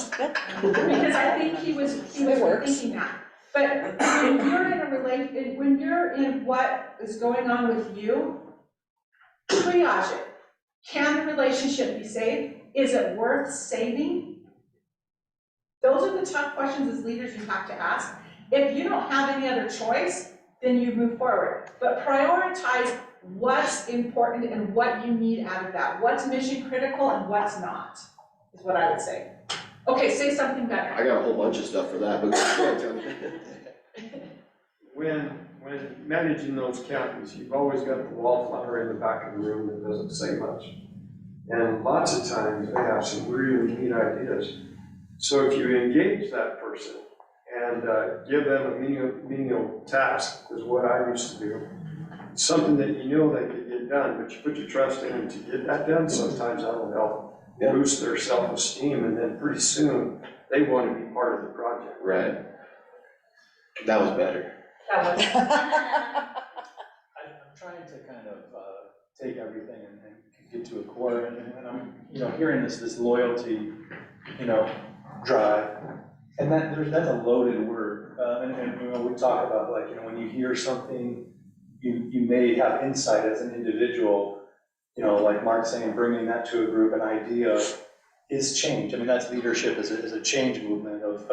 Because I think he was thinking that. But when you're in a when you're in what is going on with you, triage it. Can the relationship be saved? Is it worth saving? Those are the tough questions as leaders you have to ask. If you don't have any other choice, then you move forward. But prioritize what's important and what you need out of that. What's mission critical and what's not, is what I would say. Okay, say something better. I got a whole bunch of stuff for that, but go ahead, Tony. When managing those counties, you've always got the wallflower in the back of the room that doesn't say much. And lots of times they have some really neat ideas. So if you engage that person and give them a menial task, is what I used to do, something that you know they could get done, but you put your trust in them to get that done, sometimes that'll help boost their self-esteem, and then pretty soon they want to be part of the project. Right. That was better. That was. I'm trying to kind of take everything and get to a core, and I'm, hearing this loyalty, drive, and that's a loaded word, and we talk about, like, when you hear something, you may have insight as an individual, like Mark's saying, bringing that to a group, an idea is change. I mean, that's leadership is a change movement of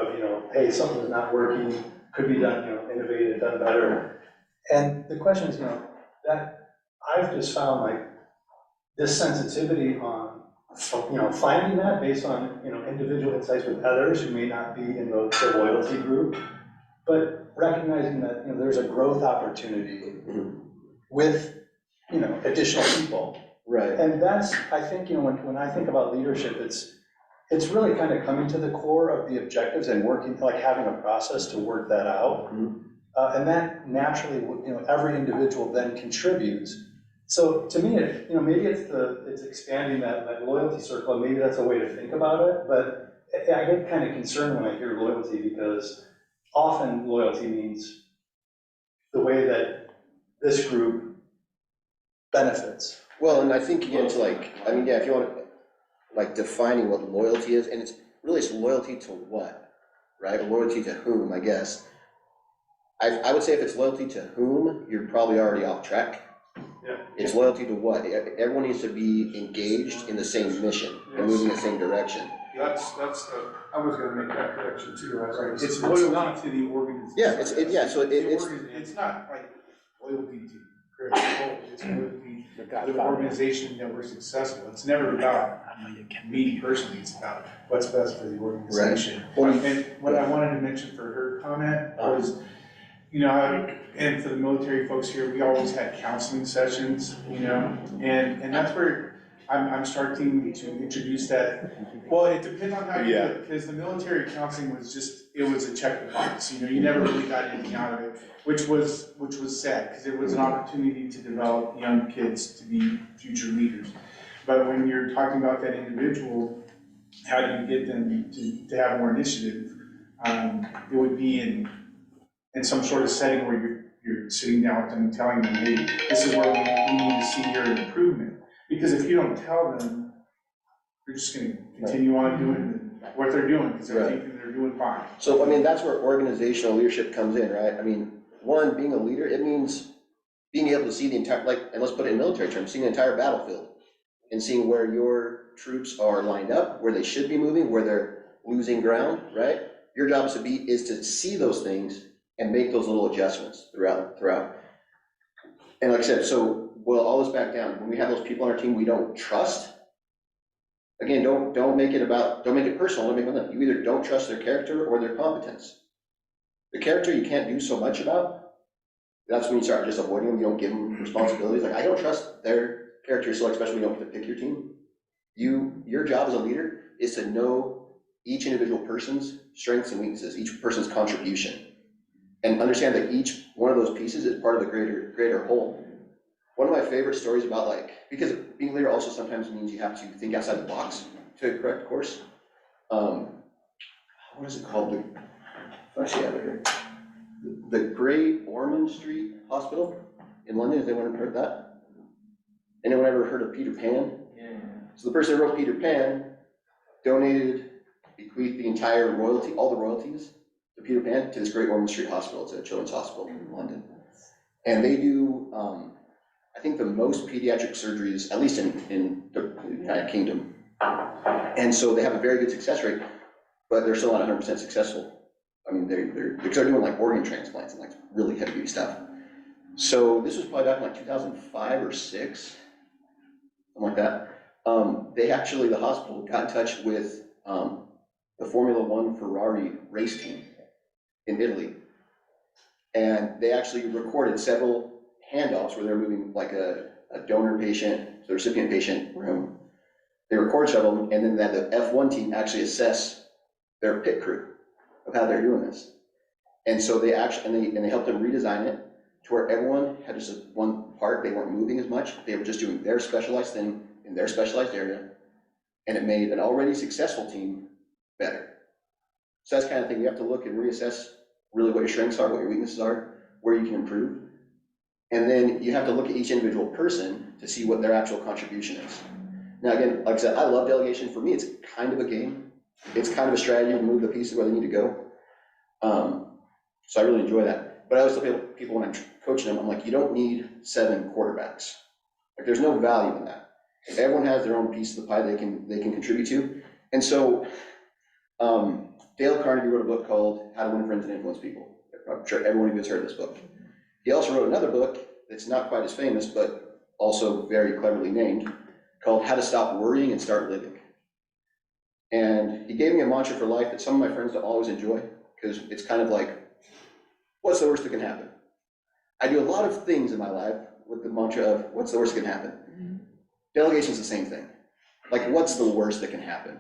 hey, something is not working, could be done, innovated, done better. And the question is, that I've just found, like, this sensitivity on, finding that based on, individual insights with others who may not be in the loyalty group, but recognizing that, there's a growth opportunity with, additional people. Right. And that's, I think, when I think about leadership, it's really kind of coming to the core of the objectives and working, like having a process to work that out. And that naturally, every individual then contributes. So to me, maybe it's expanding that loyalty circle, and maybe that's a way to think about it, but I get kind of concerned when I hear loyalty, because often loyalty means the way that this group benefits. Well, and I think again, it's like, if you want to, like, defining what loyalty is, and it's loyalty to what, right? Or loyalty to whom, I guess. I would say if it's loyalty to whom, you're probably already off track. Yeah. It's loyalty to what? Everyone needs to be engaged in the same mission and moving in the same direction. I was gonna make that correction too. It's loyalty to the organization. Yeah, It's not like loyalty to critical, it's loyalty to the organization that we're successful. It's never about me personally, it's about what's best for the organization. Right. And what I wanted to mention for her comment was, you know, and for the military folks here, we always had counseling sessions, you know, and that's where I'm starting to introduce that. Well, it depends on how you do it, because the military counseling was just, it was a check the box, you know, you never really got anything out of it, which was sad, because it was an opportunity to develop young kids to be future leaders. But when you're talking about that individual, how do you get them to have more initiative? It would be in some sort of setting where you're sitting down with them and telling them, hey, this is where we need to see your improvement. Because if you don't tell them, they're just gonna continue on doing what they're doing, because they're thinking they're doing fine. So, I mean, that's where organizational leadership comes in, right? I mean, one, being a leader, it means being able to see the entire, like, and let's put it in military terms, seeing the entire battlefield and seeing where your troops are lined up, where they should be moving, where they're losing ground, right? Your job is to see those things and make those little adjustments throughout. And like I said, so boil all this back down. When we have those people on our team we don't trust, again, don't make it personal, don't make it about them. You either don't trust their character or their competence. The character you can't do so much about. That's when you start just avoiding them, you don't give them responsibilities. Like, I don't trust their character, so especially when you don't get to pick your team. Your job as a leader is to know each individual person's strengths and weaknesses, each person's contribution, and understand that each one of those pieces is part of the greater whole. One of my favorite stories about, like, because being a leader also sometimes means you have to think outside the box to correct course. What is it called? Actually, I have it here. The Great Ormond Street Hospital in London. Has anyone ever heard that? Anyone ever heard of Peter Pan? Yeah. So the person who wrote Peter Pan bequeathed the entire royalty, all the royalties to Peter Pan to this Great Ormond Street Hospital. It's a children's hospital in London. And they do, I think, the most pediatric surgeries, at least in the United Kingdom. And so they have a very good success rate, but they're still not 100% successful. I mean, because they're doing like organ transplants and like really heavy duty stuff. So this was probably back in like 2005 or 6, something like that. The hospital got in touch with the Formula One Ferrari race team in Italy. And they actually recorded several handoffs where they're moving like a donor patient, the recipient patient room. They recorded several of them, and then they had the F1 team actually assess their pit crew of how they're doing this. And so they helped them redesign it to where everyone had just one part. They weren't moving as much. They were just doing their specialized thing in their specialized area. And it made an already successful team better. So that's the kind of thing you have to look and reassess really what your strengths are, what your weaknesses are, where you can improve. And then you have to look at each individual person to see what their actual contribution is. Now, again, like I said, I love delegation. For me, it's kind of a game. It's kind of a strategy to move the pieces where they need to go. So I really enjoy that. But I always tell people when I'm coaching them, I'm like, you don't need 7 quarterbacks. Like, there's no value in that. If everyone has their own piece of the pie they can contribute to. And so Dale Carnegie wrote a book called How to Win Friends and Influence People. I'm sure everyone of you has heard of this book. He also wrote another book that's not quite as famous, but also very cleverly named, called How to Stop Worrying and Start Living. And he gave me a mantra for life that some of my friends don't always enjoy, because it's kind of like, what's the worst that can happen? I do a lot of things in my life with the mantra of, what's the worst that can happen? Mm-hmm. Delegation is the same thing. Like, what's the worst that can happen?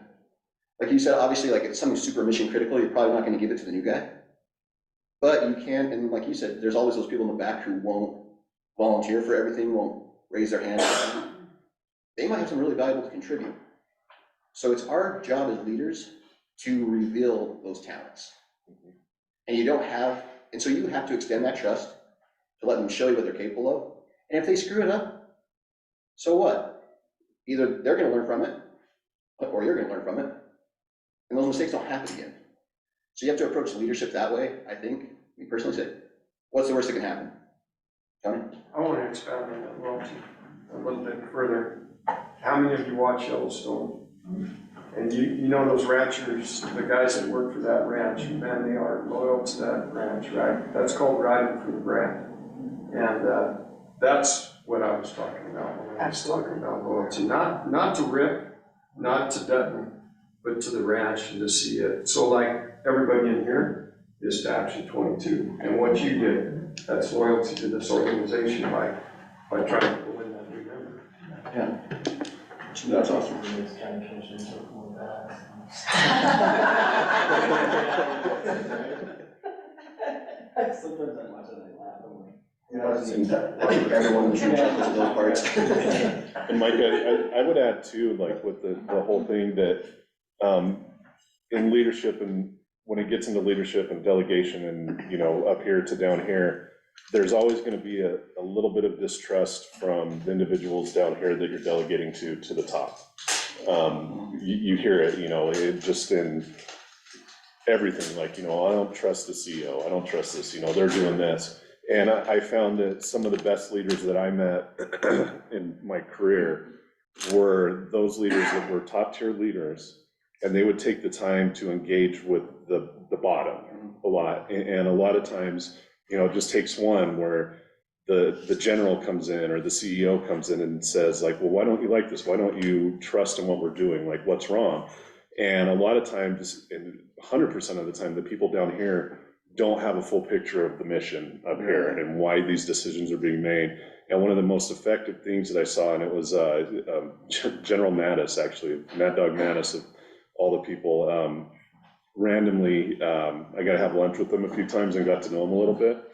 Like you said, obviously, like, if it's something super mission critical, you're probably not going to give it to the new guy. But you can, and like you said, there's always those people in the back who won't volunteer for everything, won't raise their hand. They might have something really valuable to contribute. So it's our job as leaders to reveal those talents. And so you have to extend that trust to let them show you what they're capable of. And if they screw it up, so what? Either they're going to learn from it, or you're going to learn from it. And those mistakes don't happen again. So you have to approach leadership that way, I think. Me personally say, what's the worst that can happen? Tony? I want to expand on that loyalty a little bit further. How many of you watch Yellowstone? And you know those ranchers, the guys that work for that ranch, man, they are loyal to that ranch, right? That's called riding for the brand. And that's what I was talking about when I was talking about loyalty. Not to Rick, not to Dutton, but to the ranch and to see it. So like everybody in here, is to action 22. And what you did, that's loyalty to this organization by trying to pull in that new member. Yeah. That's awesome. Sometimes I watch it and I laugh, I'm like. I think everyone should check those parts. And Mike, I would add too, like with the whole thing that, in leadership and when it gets into leadership and delegation and, you know, up here to down here, there's always gonna be a little bit of distrust from the individuals down here that you're delegating to the top. You hear it, you know, it just in everything, like, you know, I don't trust the CEO, I don't trust this, you know, they're doing this. And I found that some of the best leaders that I met in my career were those leaders that were top tier leaders, and they would take the time to engage with the bottom a lot. And a lot of times, you know, it just takes one where the general comes in or the CEO comes in and says like, well, why don't you like this? Why don't you trust in what we're doing? Like, what's wrong? And a lot of times, and 100% of the time, the people down here don't have a full picture of the mission up here and why these decisions are being made. And one of the most effective things that I saw, and it was General Mattis, actually, Mad Dog Mattis, of all the people, randomly, I got to have lunch with him a few times and got to know him a little bit.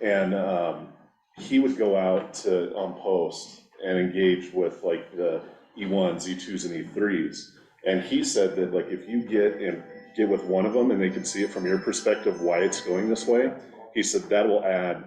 And he would go out on post and engage with like the E1s, E2s, and E3s. And he said that like if you get with one of them and they can see it from your perspective why it's going this way, he said that will add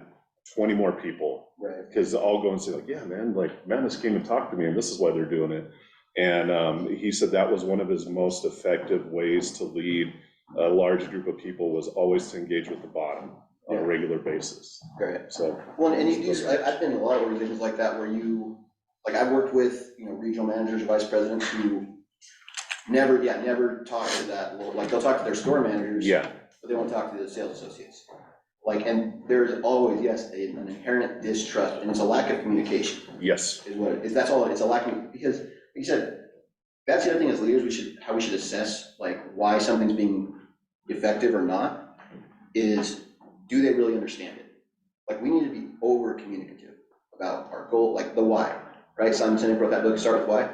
20 more people. Right. Because I'll go and say like, yeah, man, like Mattis came and talked to me and this is why they're doing it. And he said that was one of his most effective ways to lead a large group of people, was always to engage with the bottom on a regular basis. Right. So. Well, and you do, I've been in a lot of organizations like that where you, like I've worked with, you know, regional managers, vice presidents who never talk to that, like they'll talk to their store managers. Yeah. But they won't talk to the sales associates. Like, and there's always, yes, an inherent distrust, and it's a lack of communication. Yes. Is what it is. That's all, it's a lack of, because, like you said, that's the other thing as leaders, how we should assess, like, why something's being effective or not, is, do they really understand it? Like, we need to be over communicative about our goal, like the why, right? Simon Sinek wrote that book, Start With Why.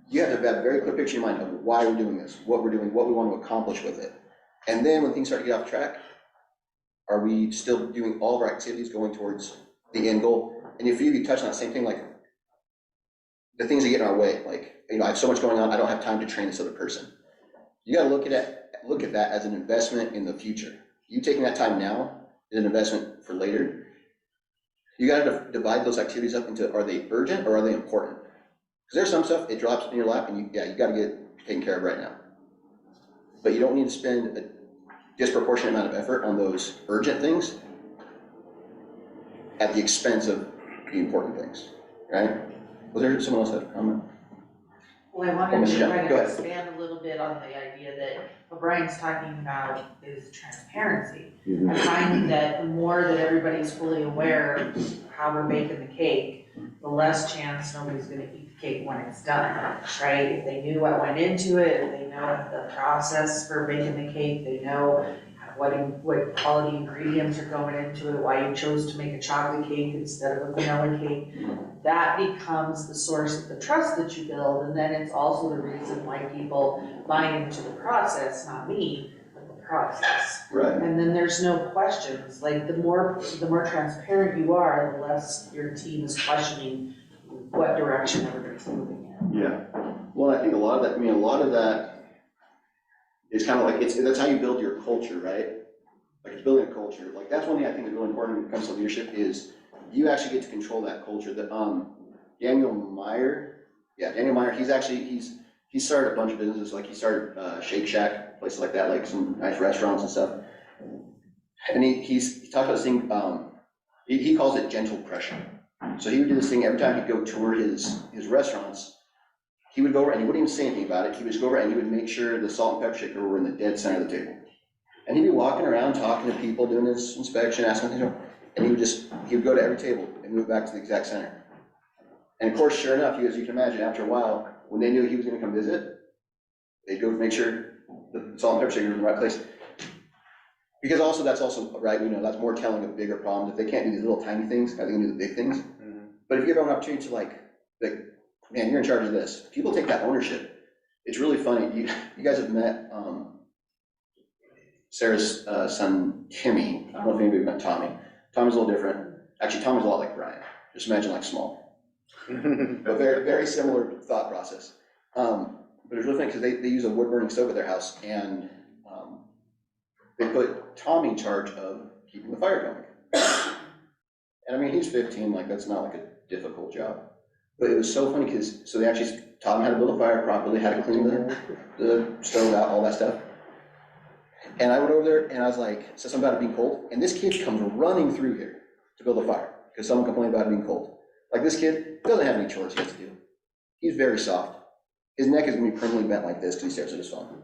You have to have a very clear picture in your mind of why we're doing this, what we're doing, what we want to accomplish with it. And then when things start to get off track, are we still doing all of our activities going towards the end goal? And if you touch on that same thing, like the things that get in our way, like, you know, I have so much going on, I don't have time to train this other person. You gotta look at that as an investment in the future. You taking that time now is an investment for later. You gotta divide those activities up into, are they urgent or are they important? Because there's some stuff, it drops in your lap and you gotta get taken care of right now. But you don't need to spend a disproportionate amount of effort on those urgent things at the expense of the important things, right? Was there someone else that had a comment? Well, I wanted to Go kind ahead. of expand a little bit on the idea that what Brian's talking about is transparency. I find that the more that everybody's fully aware of how we're baking the cake, the less chance nobody's gonna eat the cake when it's done, right? If they knew what went into it, if they know the process for baking the cake, they know what quality ingredients are going into it, why you chose to make a chocolate cake instead of a vanilla cake, that becomes the source of the trust that you build, and then it's also the reason why people buy into the process, not me, but the process. Right. And then there's no questions, like the more transparent you are, the less your team is questioning what direction everybody's moving in. Yeah. Well, I think a lot of that is kind of like, that's how you build your culture, right? Like it's building a culture. Like that's one thing I think is really important when it comes to leadership is you actually get to control that culture. That Daniel Meyer, he started a bunch of businesses. Like he started Shake Shack, places like that, like some nice restaurants and stuff. And he talked about this thing, he calls it gentle pressure. So he would do this thing every time he'd go tour his restaurants. He would go over and he wouldn't even say anything about it. He would just go over and he would make sure the salt and pepper shaker were in the dead center of the table. And he'd be walking around talking to people, doing his inspection, asking things, and he would go to every table and move back to the exact center. And of course, sure enough, as you can imagine, after a while, when they knew he was gonna come visit, they'd go make sure the salt and pepper shaker was in the right place. Because also, that's also, right, you know, that's more telling of bigger problems. If they can't do these little tiny things, I think they can do the big things. But if you have an opportunity to like, man, you're in charge of this, people take that ownership. It's really funny. You guys have met Sarah's son, Timmy. I don't know if anybody met Tommy. Tommy's a little different. Actually, Tommy's a lot like Brian. Just imagine like small. But very, very similar thought process. But it's really funny because they use a wood burning stove at their house, and they put Tommy in charge of keeping the fire going. And I mean, he's 15, like that's not like a difficult job. But it was so funny because, so they actually taught him how to build a fire properly, how to clean the stove out, all that stuff. And I went over there and I was like, said something about it being cold. And this kid comes running through here to build a fire because someone complained about it being cold. Like this kid doesn't have any chores he has to do. He's very soft. His neck is gonna be permanently bent like this because he stares at his phone.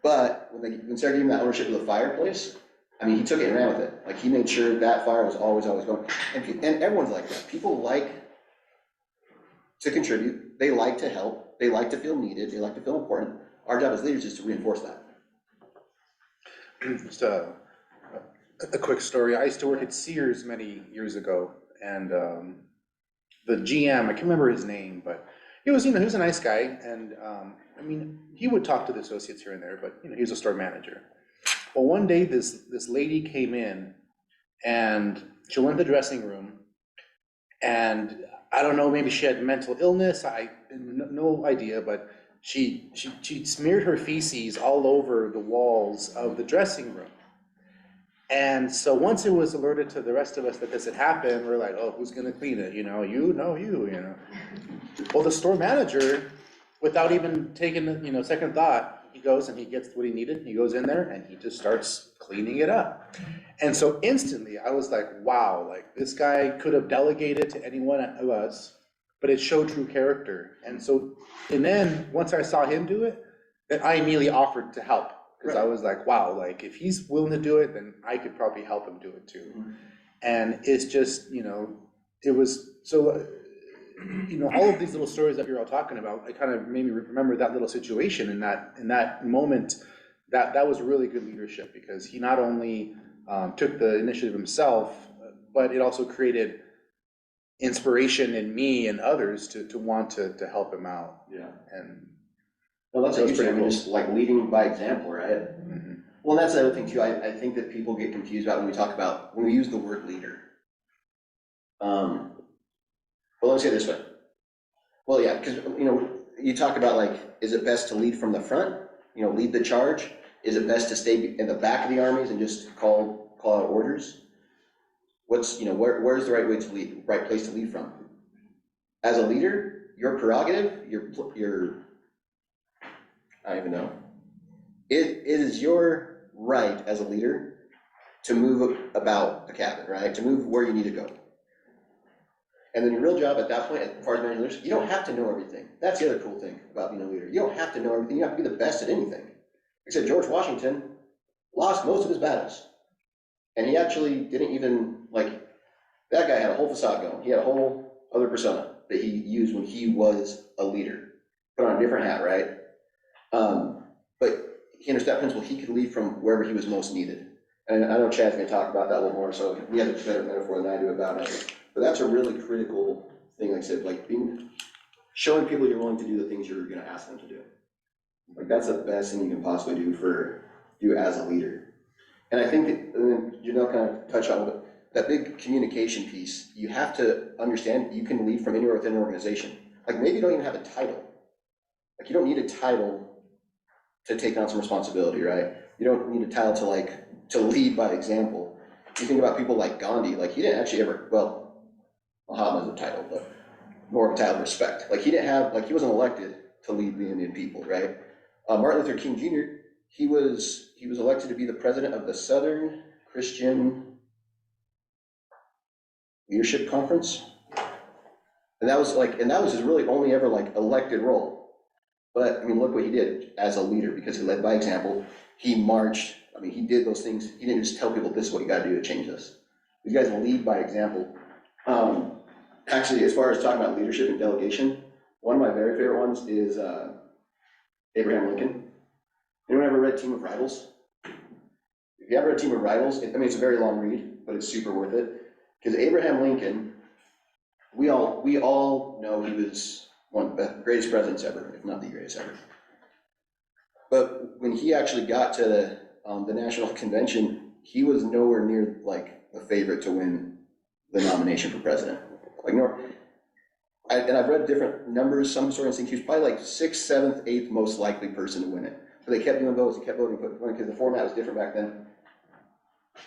But when Sarah gave him that ownership of the fireplace, I mean, he took it and ran with it. Like he made sure that fire was always going. And everyone's like that. People like to contribute. They like to help. They like to feel needed. They like to feel important. Our job as leaders is to reinforce that. Just a quick story. I used to work at Sears many years ago, and the GM, I can't remember his name, but he was a nice guy, and I mean, he would talk to the associates here and there, but he was a store manager. Well, one day this lady came in, and she went to the dressing room, and I don't know, maybe she had mental illness. I no idea, but she smeared her feces all over the walls of the dressing room. And so once it was alerted to the rest of us that this had happened, we're like, oh, who's gonna clean it? You. Well, the store manager, without even taking second thought, he goes and he gets what he needed. He goes in there and he just starts cleaning it up. And so instantly I was like, wow, like this guy could have delegated to any one of us, but it showed true character. And then once I saw him do it, then I immediately offered to help. Because I was like, wow, like if he's willing to do it, then I could probably help him do it too. Mm-hmm. And it's just, it was so, all of these little stories that you're all talking about, it kind of made me remember that little situation in that moment. That was really good leadership, because he not only took the initiative himself, but it also created inspiration in me and others to want to help him out. Yeah. And well, that's that was pretty pretty cool. Just like leading by example, right? Mm-hmm. Well, that's the other thing too. I think that people get confused about when we use the word leader. Well, let me say it this way. Well, yeah, because you talk about like, is it best to lead from the front? Lead the charge. Is it best to stay in the back of the armies and just call out orders? Where's the right way to lead? Right place to lead from? As a leader, your prerogative, your I don't even know. It is your right as a leader to move about the cabin, right? To move where you need to go. And then your real job at that point, as far as managing leaders, you don't have to know everything. That's the other cool thing about being a leader. You don't have to know everything. You have to be the best at anything. Except George Washington lost most of his battles. And he actually didn't even, that guy had a whole facade going. He had a whole other persona that he used when he was a leader. Put on a different hat, right? But he understood that principle. He could lead from wherever he was most needed. And I know Chad's gonna talk about that a little more, so he has a better metaphor than I do about it. But that's a really critical thing, like I said, showing people you're willing to do the things you're gonna ask them to do. That's the best thing you can possibly do for you as a leader. And I think that, and then Janelle kind of touched on it, that big communication piece, you have to understand you can lead from anywhere within an organization. Maybe you don't even have a title. You don't need a title to take on some responsibility, right? You don't need a title to lead by example. You think about people like Gandhi, he didn't actually ever, Muhammad is a title, but more of a title of respect. He didn't have, he wasn't elected to lead the Indian people, right? Martin Luther King Jr., he was elected to be the president of the Southern Christian Leadership Conference. And that was his really only ever elected role. But look what he did as a leader, because he led by example. He marched. He did those things. He didn't just tell people this is what you got to do to change this. These guys lead by example. Actually, as far as talking about leadership and delegation, one of my very favorite ones is Abraham Lincoln. Anyone ever read Team of Rivals? if you ever read Team of Rivals, I mean, it's a very long read, but it's super worth it. Because Abraham Lincoln, we all know he was one of the greatest presidents ever, if not the greatest ever. But when he actually got to the National Convention, he was nowhere near like a favorite to win the nomination for president. Like, and I've read different numbers. Some historians think he was probably like 6th, 7th, 8th most likely person to win it. But they kept doing votes, they kept voting, because the format was different back then.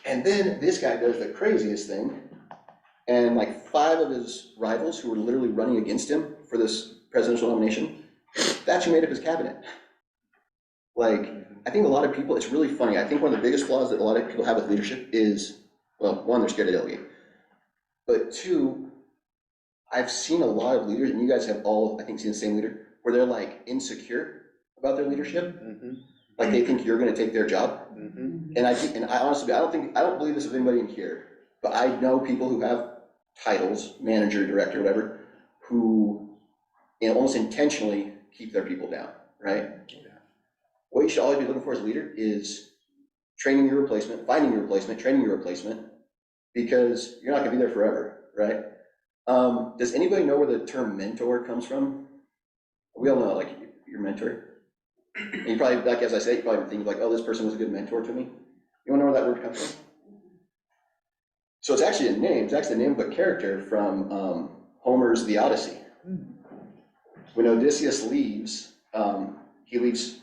And then this guy does the craziest thing, and like 5 of his rivals who were literally running against him for this presidential nomination, that's who made up his cabinet. Like, I think a lot of people, it's really funny. I think one of the biggest flaws that a lot of people have with leadership is, well, 1, they're scared to delegate. But 2, I've seen a lot of leaders, and you guys have all, I think, seen the same leader, where they're like insecure about their leadership. Like they think you're gonna take their job. And I honestly, I don't believe this of anybody in here, but I know people who have titles, manager, director, whatever, who almost intentionally keep their people down, right? What you should always be looking for as a leader is training your replacement, finding your replacement, training your replacement, because you're not gonna be there forever, right? Does anybody know where the term mentor comes from? We all know, like, your mentor. And you probably, like as I said, you probably think like, oh, this person was a good mentor to me. You wanna know where that word comes from? So it's actually a name, it's actually the name of a character from Homer's The Odyssey. When Odysseus leaves, he leaves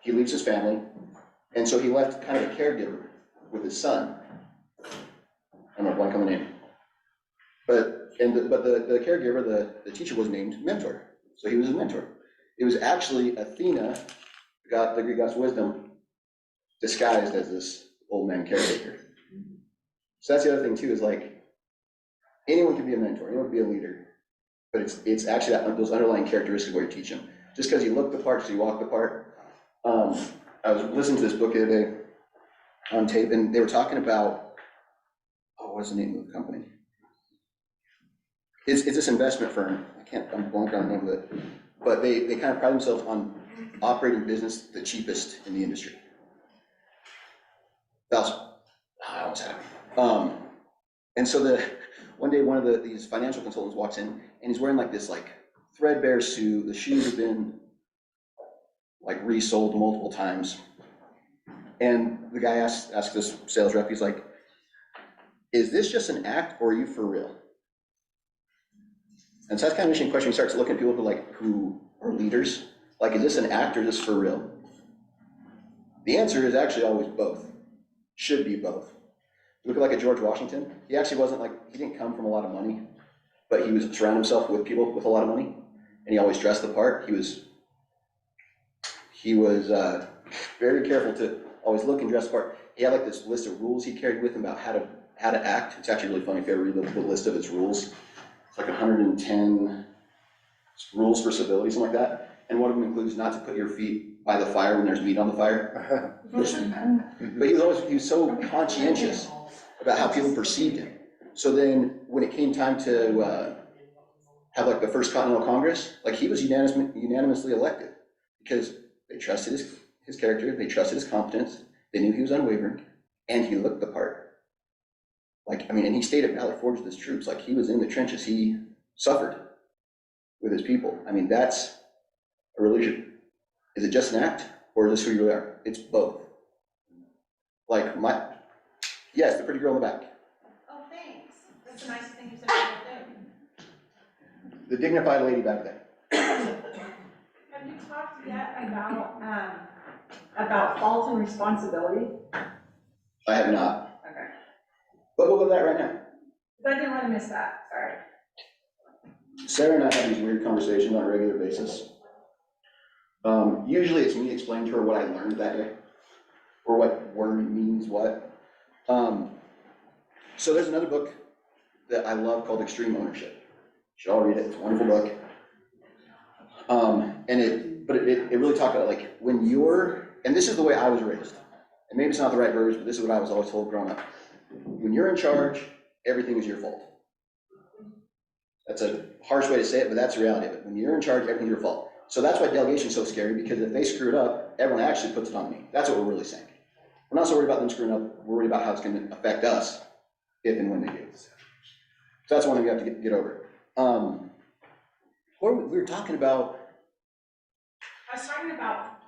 his family, and so he left kind of a caregiver with his son. I'm not blank on the name. But the caregiver, the teacher was named Mentor, so he was his mentor. It was actually Athena, the Greek goddess wisdom, disguised as this old man caretaker. So that's the other thing too, is like, anyone can be a mentor, anyone can be a leader, but it's actually those underlying characteristics where you teach them. Just because you look the part, because you walk the part. I was listening to this book the other day on tape, and they were talking about, what's the name of the company? It's this investment firm. I'm blanking on the name of it, but they kind of pride themselves on operating business the cheapest in the industry. I almost had it. And so one day one of these financial consultants walks in, and he's wearing like this like threadbare suit. The shoes have been like resold multiple times. And the guy asks this sales rep, he's like, is this just an act or are you for real? And so that's kind of an interesting question. He starts looking at people who are leaders. Like, is this an act or is this for real? The answer is actually always both. Should be both. Look at like a George Washington. He actually wasn't like, he didn't come from a lot of money, but he was surrounding himself with people with a lot of money, and he always dressed the part. He was very careful to always look and dress the part. He had like this list of rules he carried with him about how to act. It's actually really funny if you ever read the list of his rules. It's like 110 rules for civility, something like that. And one of them includes not to put your feet by the fire when there's meat on the fire. But he was so conscientious about how people perceived him. So then when it came time to have like the first Continental Congress, like he was unanimously elected because they trusted his character, they trusted his competence, they knew he was unwavering, and he looked the part. Like, I mean, and he stayed at Valley Forge with his troops, like he was in the trenches, he suffered with his people. I mean, that's a religion. Is it just an act, or is this who you really are? It's both. Like yes, the pretty girl in the back. Oh, thanks. That's the nicest thing you said all day. The dignified lady back there. Have you talked yet about fault and responsibility? I have not. Okay. But we'll go to that right now. I didn't want to miss that, sorry. Sarah and I have these weird conversations on a regular basis. Usually it's me explaining to her what I learned that day, or what word means what. So there's another book that I love called Extreme Ownership. You should all read it, it's a wonderful book. And it really talked about like when you're, and this is the way I was raised, and maybe it's not the right version, but this is what I was always told growing up. When you're in charge, everything is your fault. That's a harsh way to say it, but that's the reality of it. When you're in charge, everything's your fault. So that's why delegation is so scary, because if they screw it up, everyone actually puts it on me. That's what we're really saying. we're not so worried about them screwing up, we're worried about how it's gonna affect us if and when they do. So that's one thing we have to get over. We were talking about. I was talking about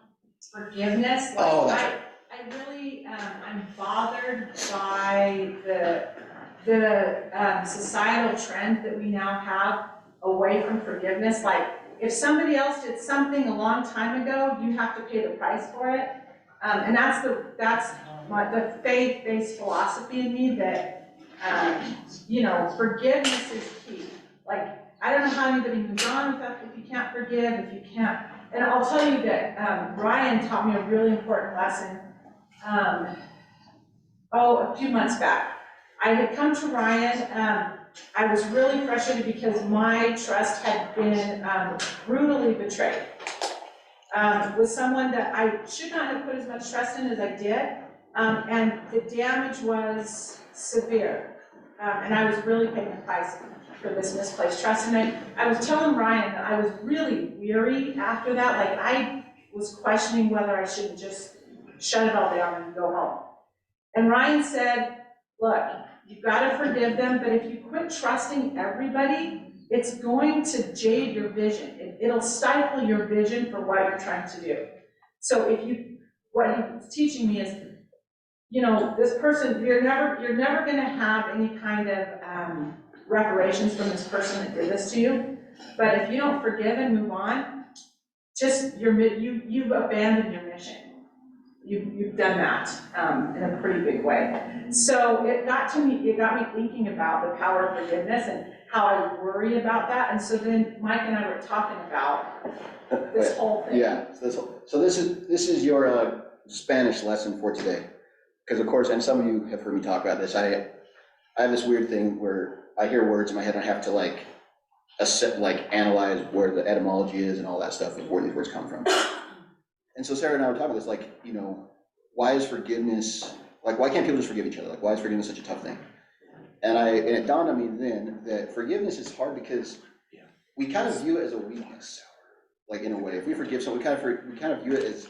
forgiveness, like, Oh, that's I really, I'm bothered by the societal trend that we now have away from forgiveness. Like, if somebody else did something a long time ago, you have to pay the price for it. And that's the faith-based philosophy in me that, you know, forgiveness is key. Like, I don't know how anybody moves on if you can't forgive, if you can't. And I'll tell you that Ryan taught me a really important lesson. A few months back. I had come to Ryan. I was really frustrated because my trust had been brutally betrayed with someone that I should not have put as much trust in as I did. And the damage was severe. And I was really paying the price for this misplaced trust. And I was telling Ryan that I was really weary after that. Like, I was questioning whether I should just shut it all down and go home. And Ryan said, look, you've got to forgive them, but if you quit trusting everybody, it's going to jade your vision. It'll stifle your vision for what you're trying to do. So what he was teaching me is, you know, this person, you're never going to have any kind of reparations from this person that did this to you. But if you don't forgive and move on, just you've abandoned your mission. You've done that in a pretty big way. So it got me thinking about the power of forgiveness and how I worry about that. And so then Mike and I were talking about this whole thing. Yeah, so this is your Spanish lesson for today. Because of course, and some of you have heard me talk about this, I have this weird thing where I hear words in my head and I have to analyze where the etymology is and all that stuff, and where these words come from. And so Sarah and I were talking about this, like, you know, why is forgiveness, like, why can't people just forgive each other? Like, why is forgiveness such a tough thing? And it dawned on me then that forgiveness is hard because we kind of view it as a weakness, like, in a way. If we forgive someone, we kind of view it as,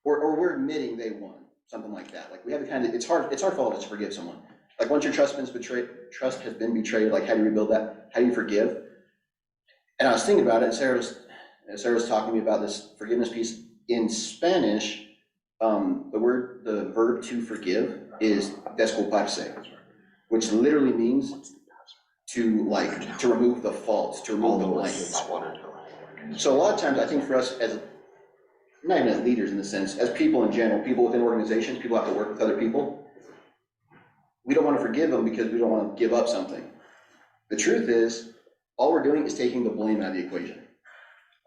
or we're admitting they won, something like that. Like, we have it's hard for all of us to forgive someone. Like, once your trust has been betrayed, like, how do you rebuild that? How do you forgive? And I was thinking about it, and Sarah was talking to me about this forgiveness piece. In Spanish, the verb to forgive is desculparse, which literally means to remove the fault, to remove the blame. So a lot of times, I think for us as, not even as leaders in the sense, as people in general, people within organizations, people have to work with other people, we don't want to forgive them because we don't want to give up something. The truth is, all we're doing is taking the blame out of the equation.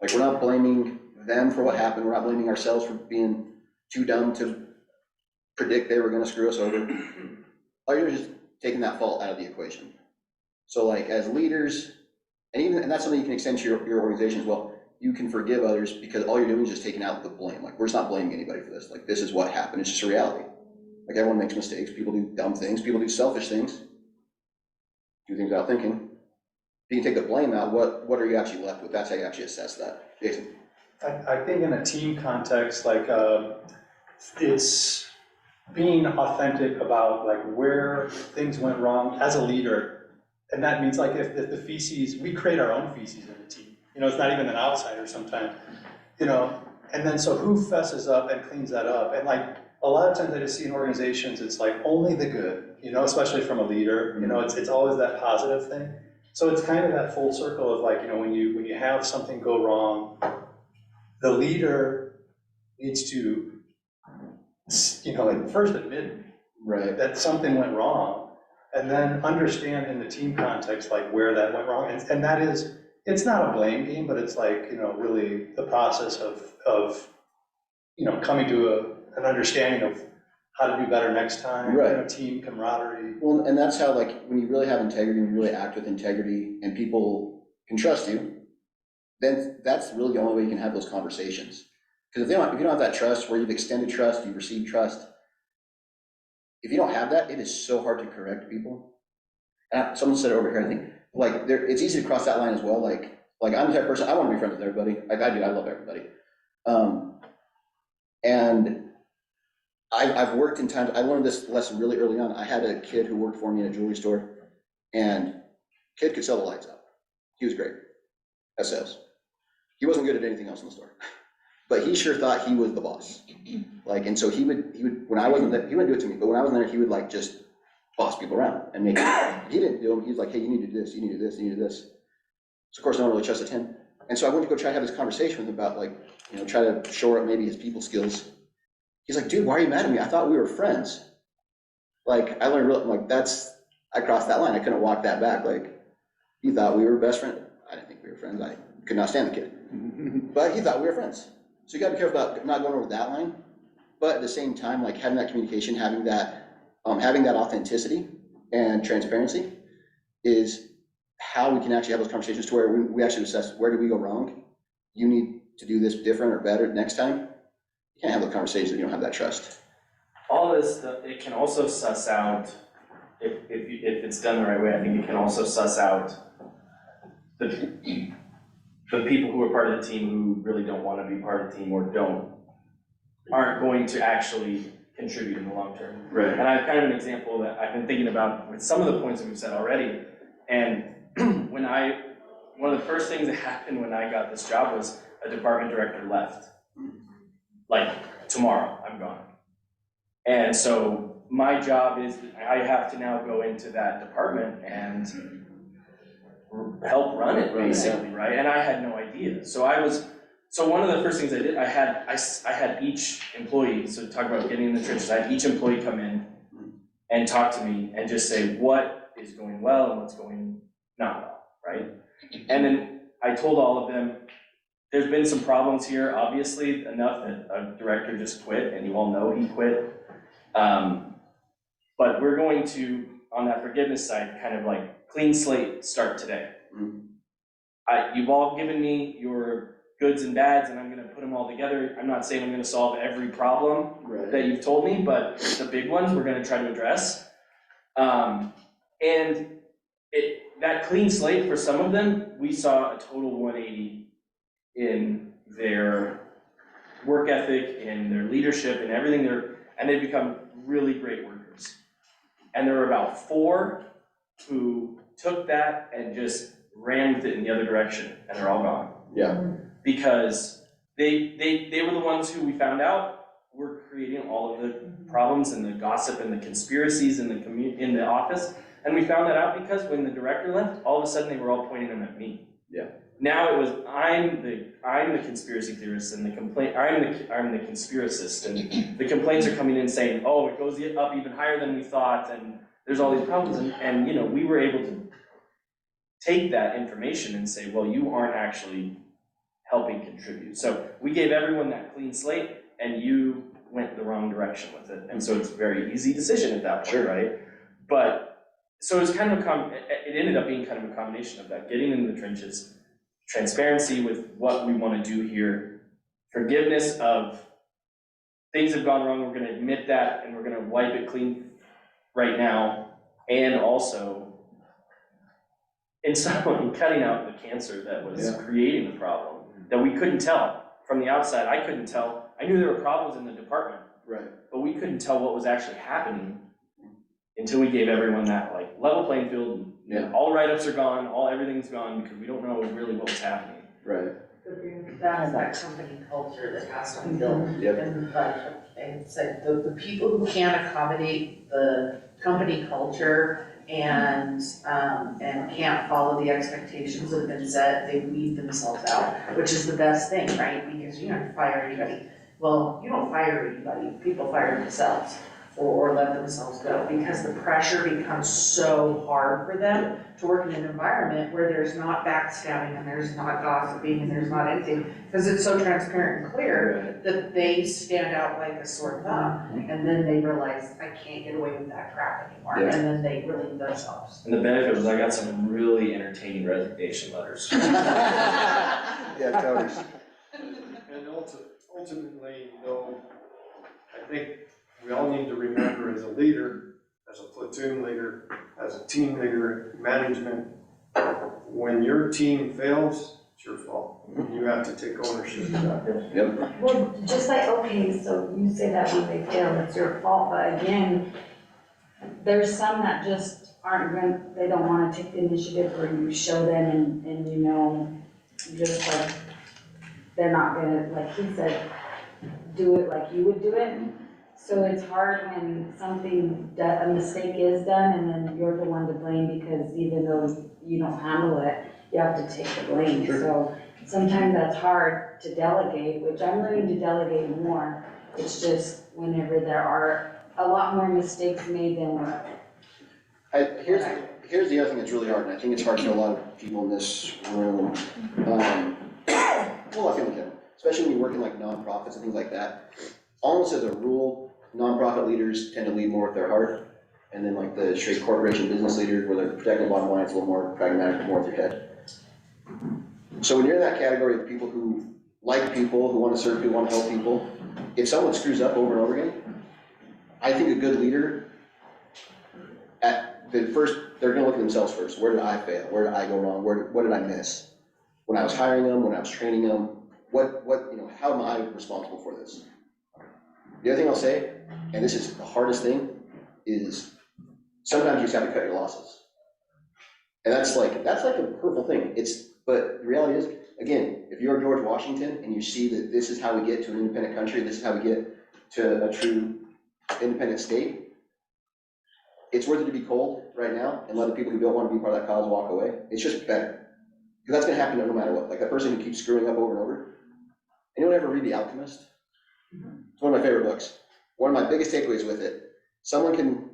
Like, we're not blaming them for what happened. We're not blaming ourselves for being too dumb to predict they were going to screw us over. All you're just taking that fault out of the equation. So, like, as leaders, and that's something you can extend to your organization as well. You can forgive others because all you're doing is just taking out the blame. Like, we're just not blaming anybody for this. Like, this is what happened. It's just a reality. Like, everyone makes mistakes. People do dumb things. People do selfish things. Do things without thinking. If you can take the blame out, what are you actually left with? That's how you actually assess that. Jason? I think in a team context, like, it's being authentic about, like, where things went wrong as a leader. And that means, like, if the feces, we create our own feces in the team. You know, it's not even an outsider sometimes, you know. And then so who fesses up and cleans that up? And, like, a lot of times I just see in organizations, it's like only the good, you know, especially from a leader. You know, it's always that positive thing. So it's kind of that full circle of, like, you know, when you have something go wrong, the leader needs to, you know, first admit that something went wrong, and then understand in the team context, like, where that went wrong. And that is, it's not a blame game, but it's like, you know, really the process of you know, coming to an understanding of how to do better next time, you know, team camaraderie. Well, and that's how, like, when you really have integrity, when you really act with integrity, and people can trust you, then that's really the only way you can have those conversations. Because if you don't have that trust, where you've extended trust, you've received trust, if you don't have that, it is so hard to correct people. And someone said it over here, I think, like, it's easy to cross that line as well. Like I'm the type of person, I want to be friends with everybody. I love everybody. And I've worked in times, I learned this lesson really early on. I had a kid who worked for me in a jewelry store, and kid could sell the lights out. He was great at sales. He wasn't good at anything else in the store, but he sure thought he was the boss. Like, and so he would, when I wasn't there, he wouldn't do it to me, but when I wasn't there, he would like just boss people around and make it. He didn't do them. He was like, hey, you need to do this, you need to do this, you need to do this. So of course, no one really trusted him. And so I went to go try to have this conversation with him about like, you know, try to shore up maybe his people skills. He's like, dude, why are you mad at me? I thought we were friends. Like, I learned real, like, I crossed that line. I couldn't walk that back. Like, he thought we were best friends. I didn't think we were friends. I could not stand the kid. But he thought we were friends. So you gotta be careful about not going over that line. But at the same time, like having that communication, having that authenticity and transparency is how we can actually have those conversations to where we actually assess, where did we go wrong? You need to do this different or better next time. You can't have the conversations if you don't have that trust. All this stuff, it can also suss out, if it's done the right way, I think it can also suss out the people who are part of the team who really don't want to be part of the team or aren't going to actually contribute in the long term. Right. And I have kind of an example that I've been thinking about with some of the points that we've said already. And one of the first things that happened when I got this job was a department director left. Like, tomorrow, I'm gone. And so my job is, I have to now go into that department and help run it, basically, right? And I had no idea. So one of the first things I did, I had each employee, so talk about getting in the trenches, I had each employee come in and talk to me and just say what is going well and what's going not well, right? And then I told all of them, there's been some problems here, obviously, enough that a director just quit, and you all know he quit. But we're going to, on that forgiveness side, kind of like clean slate start today. You've all given me your goods and bads, and I'm gonna put them all together. I'm not saying I'm gonna solve every problem that you've told me, but the big ones we're gonna try to address. And that clean slate, for some of them, we saw a total 180 in their work ethic, in their leadership, and everything and they've become really great workers. And there were about 4 who took that and just ran with it in the other direction, and they're all gone. Yeah. Because they were the ones who we found out were creating all of the problems and the gossip and the conspiracies in the office. And we found that out because when the director left, all of a sudden they were all pointing them at me. Yeah. Now it was I'm the conspiracy theorist and I'm the conspiracist, and the complaints are coming in saying, oh, it goes up even higher than we thought, and there's all these problems, and you know, we were able to take that information and say, well, you aren't actually helping contribute. So we gave everyone that clean slate, and you went the wrong direction with it, and so it's a very easy decision at that point, right? But so it was kind of it ended up being kind of a combination of that, getting into the trenches, transparency with what we want to do here, forgiveness of things have gone wrong, we're going to admit that, and we're going to wipe it clean right now, and also in cutting out the cancer that was creating the problem, that we couldn't tell. From the outside, I couldn't tell. I knew there were problems in the department, but we couldn't tell what was actually happening until we gave everyone that like level playing field. All write-ups are gone, everything's gone, because we don't know really what was happening. Right. That's that company culture that has to be built. And like, and said, the people who can't accommodate the company culture and can't follow the expectations that have been set, they weed themselves out, which is the best thing, right? Because you don't fire anybody. Well, you don't fire anybody, people fire themselves. Or let themselves go, because the pressure becomes so hard for them to work in an environment where there's not backstabbing and there's not gossiping and there's not anything, because it's so transparent and clear that they stand out like a sore thumb, and then they realize, I can't get away with that crap anymore, and then they relieve themselves. And the benefit was I got some really entertaining resignation letters. Yeah, totally. And ultimately, though, I think we all need to remember as a leader, as a platoon leader, as a team leader, management, when your team fails, It's your fault. You have to take ownership of that. Yep. Well, just like, okay, so you say that when they fail, it's your fault, but again, there's some that just aren't going, they don't wanna take the initiative, or you show them and you know, just like, they're not gonna, like he said, do it like you would do it. So it's hard when something, a mistake is done, and then you're the one to blame, because even though you don't handle it, you have to take the blame. So sometimes that's hard to delegate, which I'm learning to delegate more. It's just whenever there are a lot more mistakes made than what. Here's the other thing that's really hard, and I think it's hard for a lot of people in this room. Well, I feel like, especially when you work in like nonprofits and things like that. Almost as a rule, nonprofit leaders tend to lead more with their heart, and then like the straight corporation business leaders, where they're protecting the bottom line, it's a little more pragmatic, more with your head. So when you're in that category of people who like people, who want to serve people, want to help people, if someone screws up over and over again, I think a good leader, at the first, they're gonna look at themselves first. Where did I fail? Where did I go wrong? What did I miss? When I was hiring them, when I was training them, how am I responsible for this? The other thing I'll say, and this is the hardest thing, is sometimes you just have to cut your losses. And that's like a hurtful thing. But the reality is, again, if you're George Washington and you see that this is how we get to an independent country, this is how we get to a true independent state, it's worth it to be cold right now and let the people who don't want to be part of that cause walk away. It's just better. Because that's gonna happen no matter what. Like that person who keeps screwing up over and over. Anyone ever read The Alchemist? It's one of my favorite books. One of my biggest takeaways with it, someone can,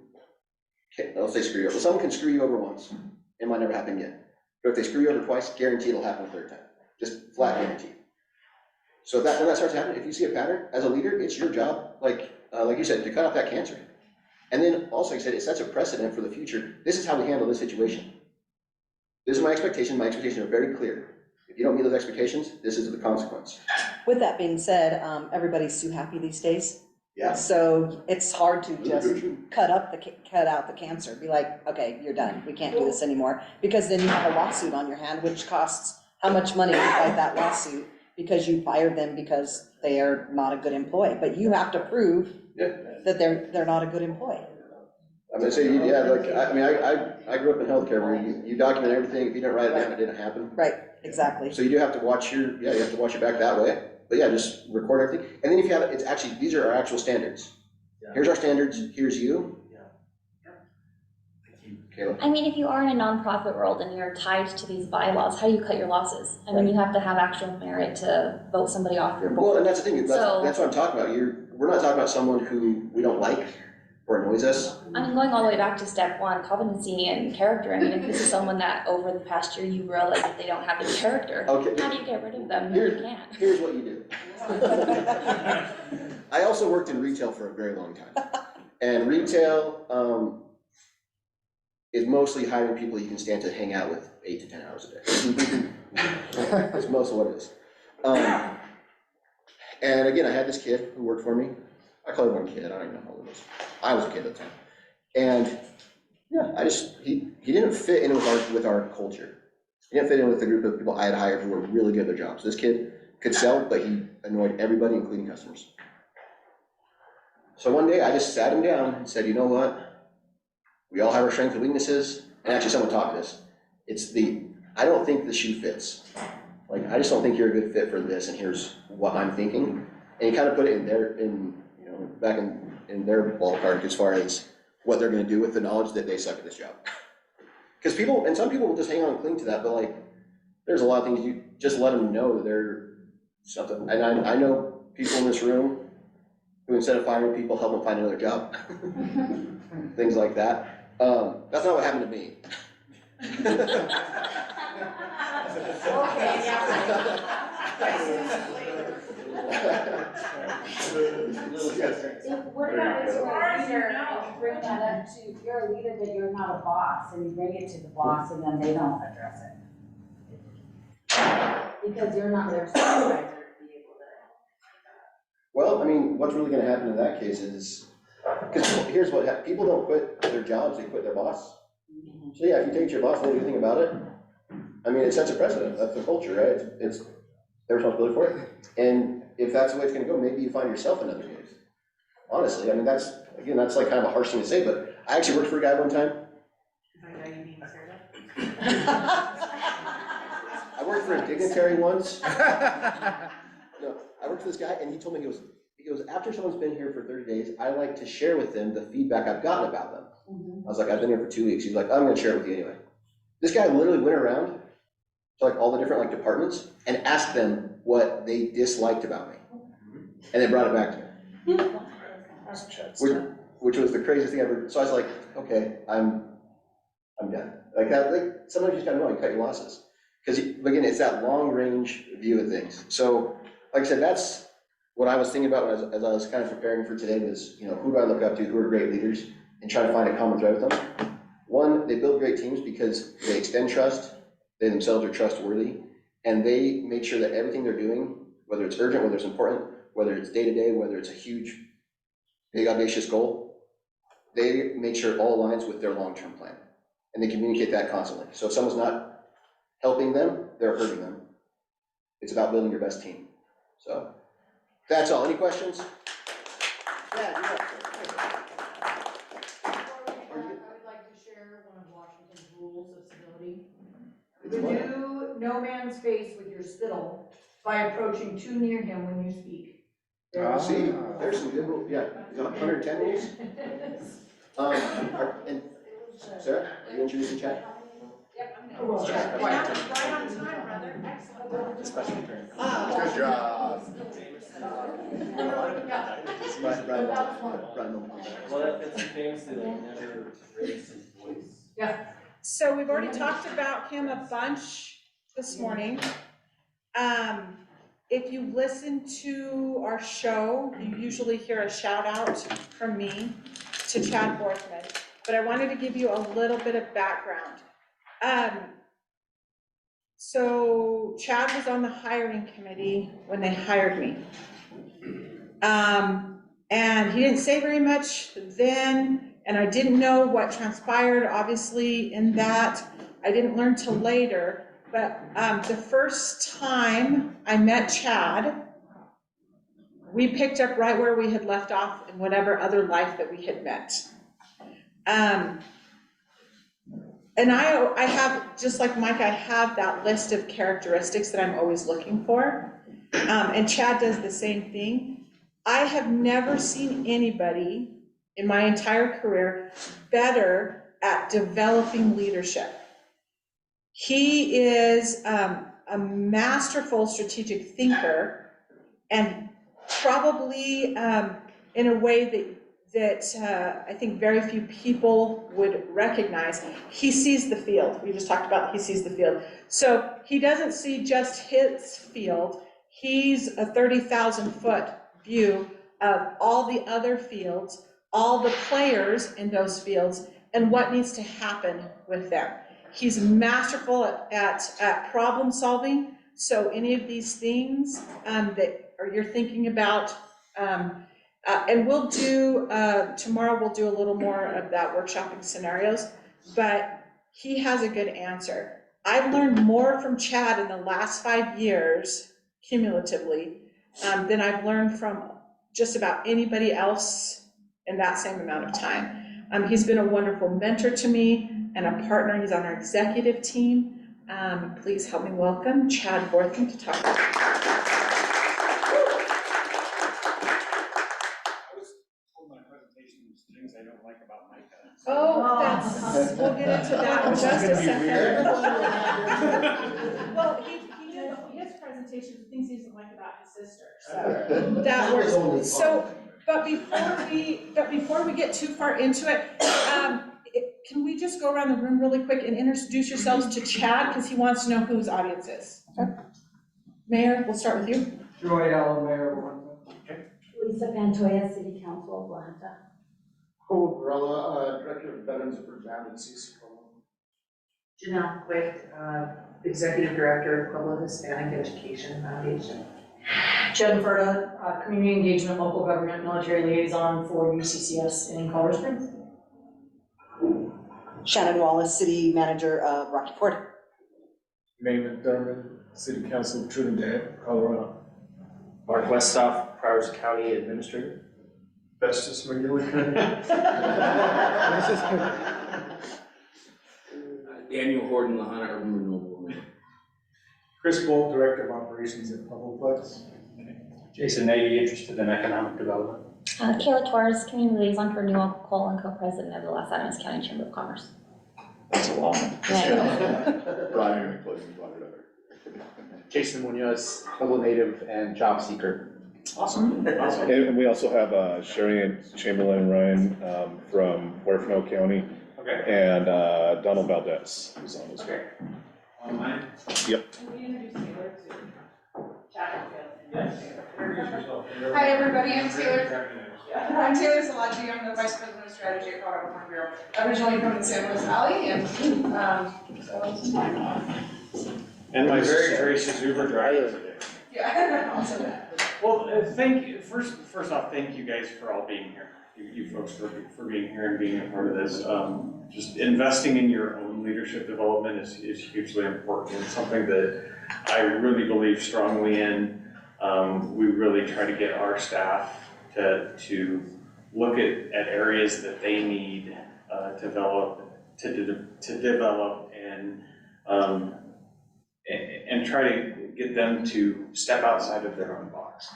I'll say screw you over, but someone can screw you over once. It might never happen again. But if they screw you over twice, guarantee it'll happen a third time. Just flat guarantee. So when that starts happening, if you see a pattern, as a leader, it's your job, like you said, to cut off that cancer. And then also you said, it sets a precedent for the future. This is how we handle this situation. This is my expectation. My expectations are very clear. If you don't meet those expectations, this is the consequence. With that being said, everybody's too happy these days. Yeah. So it's hard to just cut out the cancer, be like, okay, you're done, we can't do this anymore. Because then you have a lawsuit on your hand, which costs how much money to fight that lawsuit because you fired them because they are not a good employee. But you have to prove that they're not a good employee. I'm gonna say, I grew up in healthcare where you document everything. If you didn't write it down, it didn't happen. Right, exactly. So you do have to watch you have to watch your back that way. But yeah, just record everything. And then if you have, it's actually, these are our actual standards. Here's our standards, here's you. Caleb. I mean, if you are in a nonprofit world and you're tied to these bylaws, how do you cut your losses? I mean, you have to have actual merit to vote somebody off your board. Well, and that's the thing, that's what I'm talking about. We're not talking about someone who we don't like or annoys us. I mean, going all the way back to step one, competency and character. I mean, if this is someone that over the past year you realize that they don't have the character, how do you get rid of them? You can't. Here's what you do. I also worked in retail for a very long time. And retail is mostly hiring people you can stand to hang out with 8 to 10 hours a day. That's most of what it is. And again, I had this kid who worked for me. I call him one kid, I don't even know how old he was. I was a kid at the time. And yeah, he didn't fit in with our culture. He didn't fit in with the group of people I had hired who were really good at their jobs. This kid could sell, but he annoyed everybody, including customers. So one day I just sat him down and said, you know what? We all have our strengths and weaknesses. And actually someone taught me this. I don't think the shoe fits. Like, I just don't think you're a good fit for this, and here's what I'm thinking. And you kind of put it back in their ballpark as far as what they're gonna do with the knowledge that they suck at this job. Because some people will just hang on and cling to that, but like, there's a lot of things you just let them know that they're something. And I know people in this room who, instead of firing people, help them find another job. Things like that. That's not what happened to me. What about this right here, if you bring that up to, you're a leader, but you're not a boss, and you bring it to the boss, and then they don't address it? Because you're not their supervisor to be able to. Well, I mean, what's really gonna happen in that case is, because here's what people don't quit their jobs, they quit their boss. So yeah, if you take your boss, don't do anything about it, I mean, it sets a precedent, that's the culture, right? It's their responsibility for it. And if that's the way it's gonna go, maybe you find yourself in other gigs. Honestly, I mean, that's like kind of a harsh thing to say, but I actually worked for a guy one time. I worked for a dignitary once. No, I worked for this guy and he told me, he goes, after someone's been here for 30 days, I like to share with them the feedback I've gotten about them. I was like, I've been here for 2 weeks. He's like, I'm gonna share it with you anyway. This guy literally went around to like all the different like departments and asked them what they disliked about me. And they brought it back to me. Which was the craziest thing ever. So I was like, okay, I'm done. Like that, like sometimes you just gotta know, you cut your losses. Because again, it's that long range view of things. So like I said, that's what I was thinking about as I was kind of preparing for today was, you know, who do I look up to, who are great leaders, and try to find a common thread with them. One, they build great teams because they extend trust, they themselves are trustworthy, and they make sure that everything they're doing, whether it's urgent, whether it's important, whether it's day-to-day, whether it's a huge, big, audacious goal, they make sure it all aligns with their long-term plan. And they communicate that constantly. So if someone's not helping them, they're hurting them. It's about building your best team. So that's all. Any questions? Yeah, I would like to share one of Washington's rules of civility. Renew no man's face with your spittle by approaching too near him when you speak. See, there's some good rules. Yeah, 110 days. And Sarah, are you introducing Chad? Yep, I'm Oh, well, Chad. right on time, brother. Excellent. Especially during. Good job. Well, that fits the famously like never raised his voice. Yeah. So we've already talked about him a bunch this morning. If you listen to our show, you usually hear a shout out from me to Chad Borthman, but I wanted to give you a little bit of background. So Chad was on the hiring committee when they hired me. And he didn't say very much then, and I didn't know what transpired, obviously, in that. I didn't learn till later, but the first time I met Chad, we picked up right where we had left off in whatever other life that we had met. And I have, just like Mike, I have that list of characteristics that I'm always looking for. And Chad does the same thing. I have never seen anybody in my entire career better at developing leadership. He is a masterful strategic thinker, and probably in a way that I think very few people would recognize. He sees the field. We just talked about he sees the field. So he doesn't see just his field. He's a 30,000-foot view of all the other fields, all the players in those fields, and what needs to happen with them. He's masterful at problem solving. So any of these things that you're thinking about, and we'll do, tomorrow we'll do a little more of that workshopping scenarios, but he has a good answer. I've learned more from Chad in the last 5 years, cumulatively, than I've learned from just about anybody else in that same amount of time. He's been a wonderful mentor to me and a partner. He's on our executive team. Please help me welcome Chad Borthman to talk about it. Things I don't like about Micah. Oh, we'll get into that in just a second. Well, he did his presentation, the things he doesn't like about his sister, so that works. So, but before we get too far into it, can we just go around the room really quick and introduce yourselves to Chad, because he wants to know who his audience is. Okay. Mayor, we'll start with you. Joy Allen, Mayor of Orinda. Lisa Pantoya, City Council of Oaxaca. Cole Varela, Director of Veterans Program at CCCO. Janelle Quick, Executive Director of Pueblo Hispanic Education Foundation. Jen Ferda, Community Engagement, Local Government, Military Liaison for UCCS in Colorado Springs. Shannon Wallace, City Manager of Rocky Ford. May McDermott, City Council of Trinidad, Colorado. Mark Westhoff, Prowers County Administrator. Festus McGillicuddy. Daniel Horton, Lahana Urban Renewable. Chris Bolt, Director of Operations at Publiplex. Jason Nagy, interested in economic development. Kayla Torres, Community Liaison for New York Coal and Co-President of the Los Alamos County Chamber of Commerce. That's a long one. Yeah. Brian, any closing thought or whatever? Jason Munoz, Pueblo native and job seeker. Awesome. And we also have Sherry Chamberlain Ryan from Huerfano County. Okay. And Donald Valdez is on as well. Online? Yep. Can we introduce Taylor to chat? Yes. Introduce yourself. Hi, everybody, I'm Taylor. I'm Taylor Salachi, I'm the Vice President of Strategy at Colorado Farm Bureau. Originally from the San Luis Valley, and, And my very gracious Uber driver. yeah, also. Well, first off, thank you guys for all being here. You folks for being here and being a part of this. Just investing in your own leadership development is hugely important. It's something that I really believe strongly in. We really try to get our staff to look at areas that they need to develop and try to get them to step outside of their own box.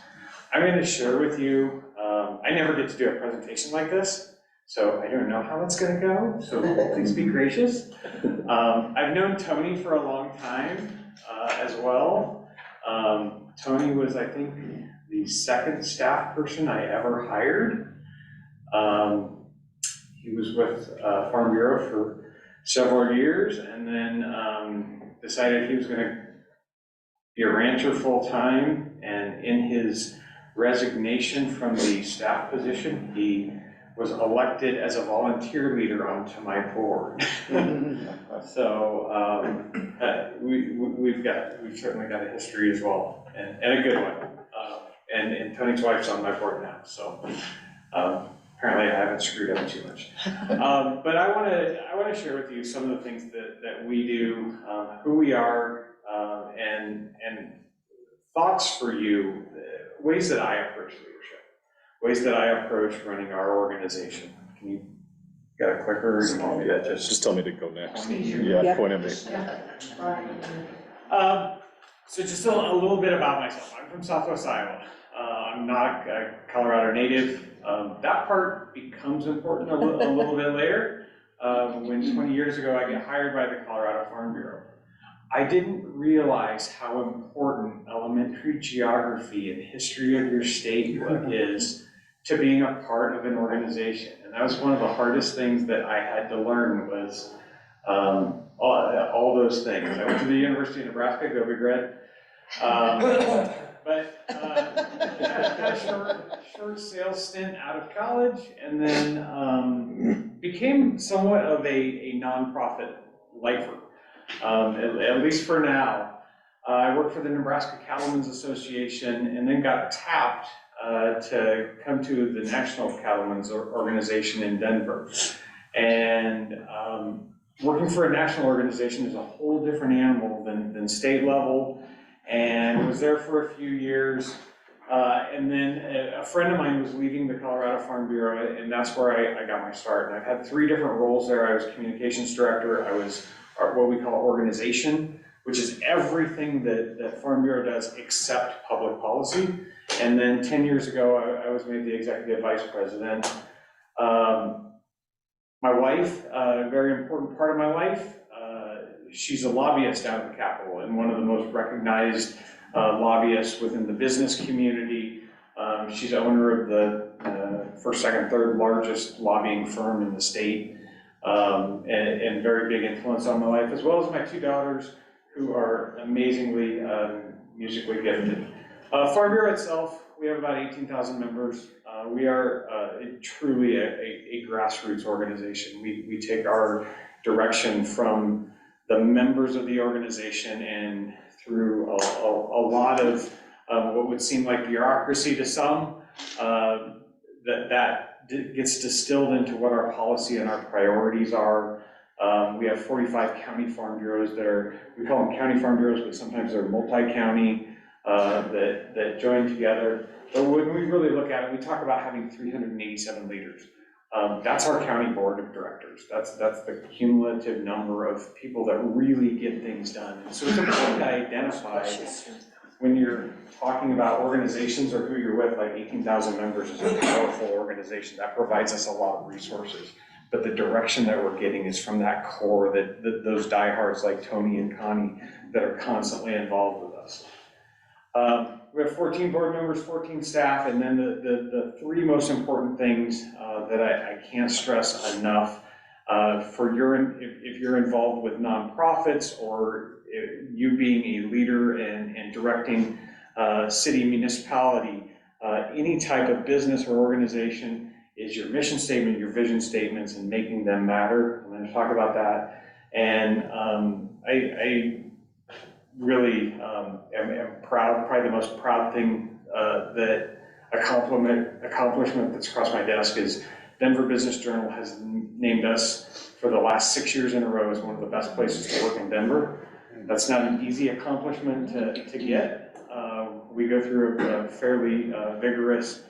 I'm going to share with you, I never get to do a presentation like this, so I don't know how it's going to go, so please be gracious. I've known Tony for a long time as well. Tony was, I think, the second staff person I ever hired. He was with Farm Bureau for several years and then decided he was going to be a rancher full-time, and in his resignation from the staff position, he was elected as a volunteer leader onto my board. So we've certainly got a history as well, and a good one. And Tony's wife's on my board now, so apparently I haven't screwed up too much. But I want to share with you some of the things that we do, who we are, and thoughts for you, ways that I approach leadership, ways that I approach running our organization. Can you got a clicker? Or you want me to Just tell me to go next. Yeah. Yeah, point at me. So just a little bit about myself. I'm from Southwest Iowa. I'm not a Colorado native. That part becomes important a little bit later. When 20 years ago I got hired by the Colorado Farm Bureau, I didn't realize how important elementary geography and history of your state is to being a part of an organization. And that was one of the hardest things that I had to learn was all those things. I went to the University of Nebraska, go Big Red. But had a short sales stint out of college, and then became somewhat of a nonprofit lifer, at least for now. I worked for the Nebraska Cattlemen's Association, and then got tapped to come to the National Cattlemen's Organization in Denver. And working for a national organization is a whole different animal than state level. And was there for a few years. And then a friend of mine was leaving the Colorado Farm Bureau, and that's where I got my start. And I've had 3 different roles there. I was communications director. I was what we call organization, which is everything that Farm Bureau does except public policy. And then 10 years ago, I was made the executive vice president. My wife, a very important part of my life, she's a lobbyist down at the Capitol and one of the most recognized lobbyists within the business community. She's owner of the first, second, third largest lobbying firm in the state, and very big influence on my life, as well as my 2 daughters who are amazingly musically gifted. Farm Bureau itself, we have about 18,000 members. We are truly a grassroots organization. We take our direction from the members of the organization and through a lot of what would seem like bureaucracy to some, that gets distilled into what our policy and our priorities are. We have 45 county farm bureaus that are, we call them county farm bureaus, but sometimes they're multi-county that join together. But when we really look at it, we talk about having 387 leaders. That's our county board of directors. That's the cumulative number of people that really get things done. And so it's important to identify when you're talking about organizations or who you're with, like 18,000 members is a powerful organization that provides us a lot of resources. But the direction that we're getting is from that core, those diehards like Tony and Connie that are constantly involved with us. We have 14 board members, 14 staff, and then the three most important things that I can't stress enough if you're involved with nonprofits or you being a leader and directing city, municipality, any type of business or organization, is your mission statement, your vision statements, and making them matter. I'm going to talk about that. And I really am proud, probably the most proud thing that accomplishment that's across my desk is Denver Business Journal has named us for the last 6 years in a row as one of the best places to work in Denver. That's not an easy accomplishment to get. We go through a fairly vigorous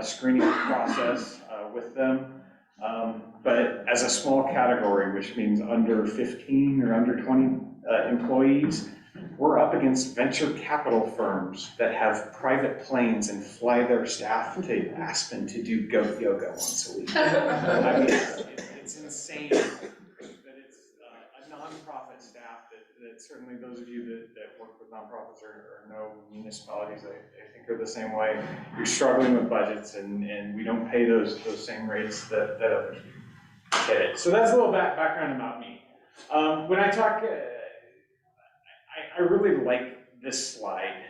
screening process with them. But as a small category, which means under 15 or under 20 employees, we're up against venture capital firms that have private planes and fly their staff to Aspen to do goat yoga once a week. I mean, it's insane that it's a nonprofit staff that certainly those of you that work with nonprofits or know municipalities, I think are the same way. You're struggling with budgets and we don't pay those same rates that others get it. So that's a little background about me. When I talk, I really like this slide,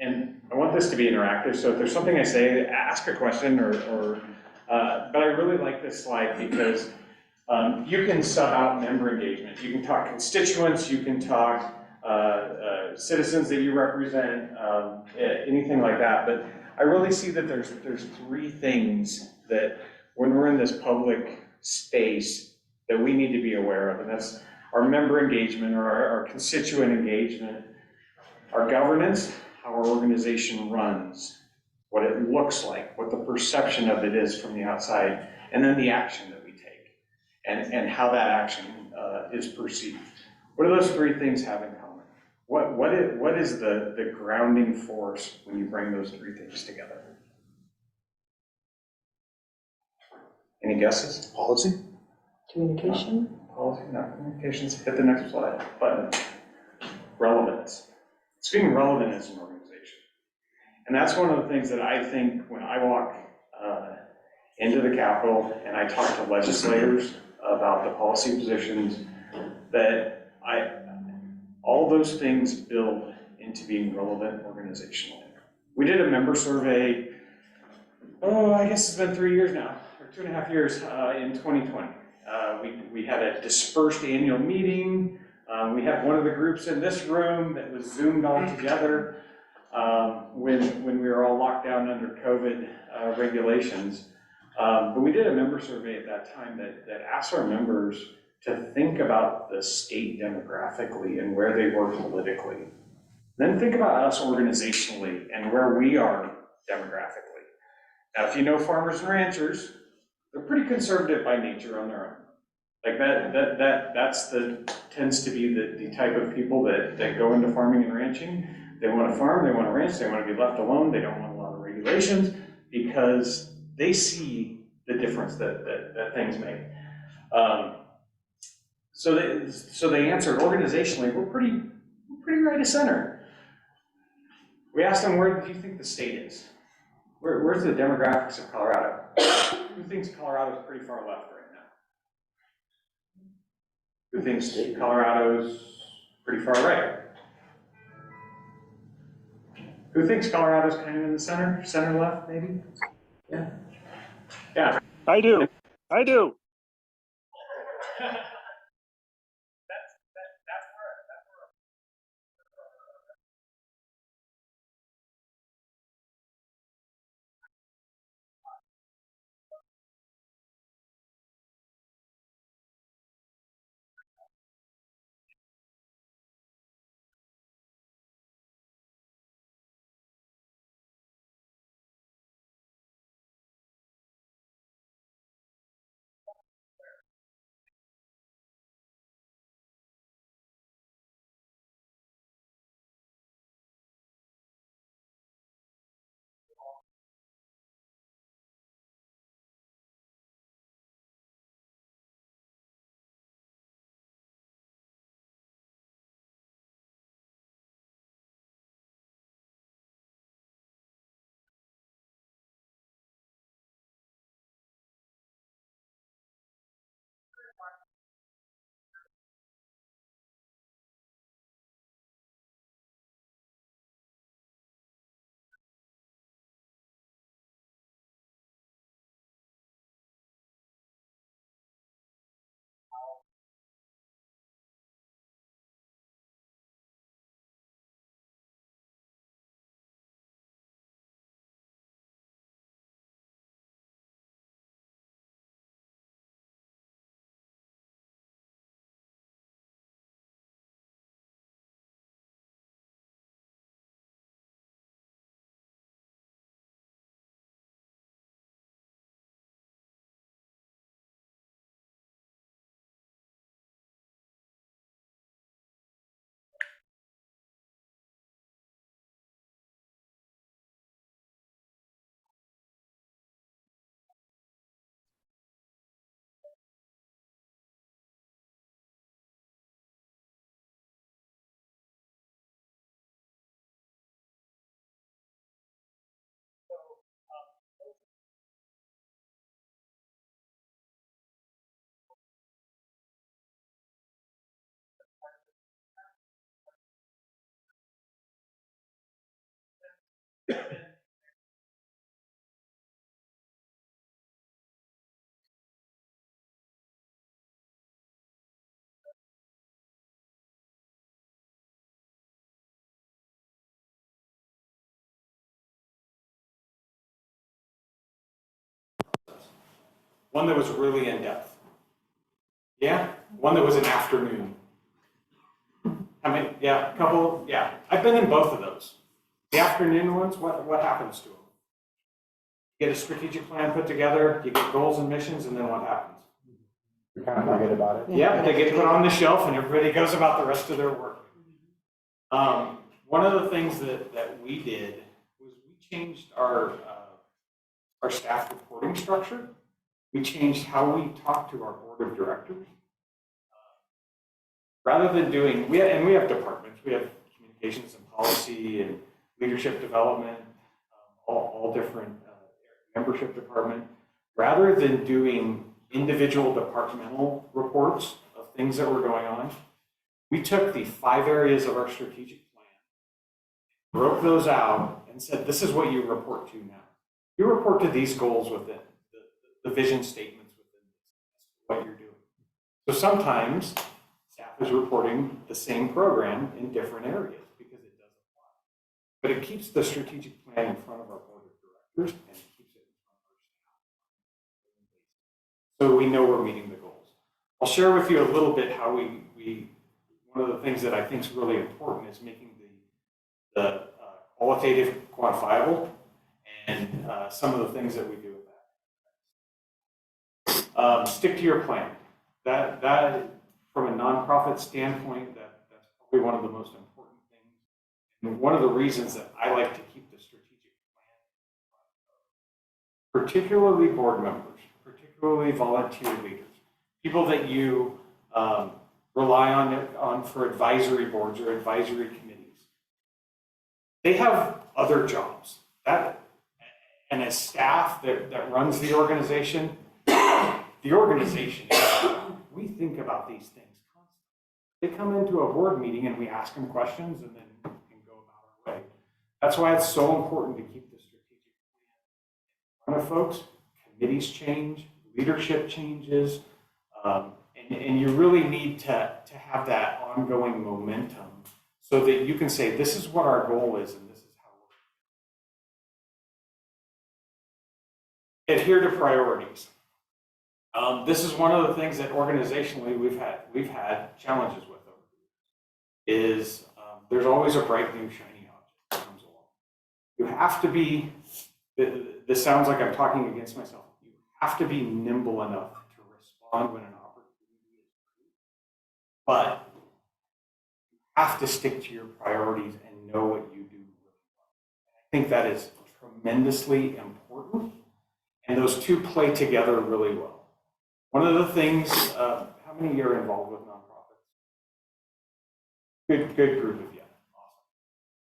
and I want this to be interactive, so if there's something I say, ask a question but I really like this slide because you can sub out member engagement. You can talk constituents, you can talk citizens that you represent, anything like that, but I really see that there's three things that when we're in this public space that we need to be aware of, and that's our member engagement or our constituent engagement, our governance, how our organization runs, what it looks like, what the perception of it is from the outside, and then the action that we take, and how that action is perceived. What do those three things have in common? What is the grounding force when you bring those three things together? Any guesses? Policy? Communication? Policy, no, communications, hit the next slide, button. Relevance. It's being relevant as an organization. And that's one of the things that I think when I walk into the Capitol and I talk to legislators about the policy positions, that all those things build into being relevant organizationally. We did a member survey, I guess it's been 3 years now, or 2.5 years in 2020. We had a dispersed annual meeting. We had one of the groups in this room that was Zoomed all together when we were all locked down under COVID regulations. But we did a member survey at that time that asked our members to think about the state demographically and where they were politically. Then think about us organizationally and where we are demographically. Now, if you know farmers and ranchers, they're pretty conservative by nature on their own. Like that's tends to be the type of people that go into farming and ranching. They want to farm, they want to ranch, they want to be left alone, they don't want a lot of regulations because they see the difference that things make. So they answered organizationally, we're pretty right of center. We asked them, where do you think the state is? Where's the demographics of Colorado? Who thinks Colorado is pretty far left right now? Who thinks Colorado's pretty far right? Who thinks Colorado's kind of in the center left, maybe? Yeah. Yeah. I do. One that was really in-depth. Yeah, one that was an afternoon. I mean, yeah, a couple, yeah. I've been in both of those. The afternoon ones, what happens to them? You get a strategic plan put together, you get goals and missions, and then what happens? You kind of forget about it. Yeah, they get put on the shelf and everybody goes about the rest of their work. One of the things that we did was we changed our staff reporting structure. We changed how we talk to our board of directors. Rather than doing, we have departments, we have communications and policy and leadership development, all different membership department. Rather than doing individual departmental reports of things that were going on, we took the 5 areas of our strategic plan, broke those out, and said, this is what you report to now. You report to these goals within, the vision statements within this, what you're doing. So sometimes staff is reporting the same program in different areas because it does apply. But it keeps the strategic plan in front of our board of directors and it keeps it in front of our staff. So we know we're meeting the goals. I'll share with you a little bit how we one of the things that I think is really important is making the qualitative quantifiable and some of the things that we do with that. Stick to your plan. That from a nonprofit standpoint, that's probably one of the most important things. And one of the reasons that I like to keep the strategic plan, particularly board members, particularly volunteer leaders, people that you rely on for advisory boards or advisory committees. They have other jobs. And as staff that runs the organization, we think about these things constantly. They come into a board meeting and we ask them questions and then can go about our way. That's why it's so important to keep the strategic plan in front of folks. Committees change, leadership changes, and you really need to have that ongoing momentum so that you can say, this is what our goal is and this is how we're adhere to priorities. This is one of the things that organizationally we've had challenges with over the years, is there's always a bright new shiny object that comes along. You have to be, this sounds like I'm talking against myself, you have to be nimble enough to respond when an opportunity is presented, but you have to stick to your priorities and know what you do really well. I think that is tremendously important, and those two play together really well. One of the things, how many of you are involved with nonprofits? Good group of you. Awesome.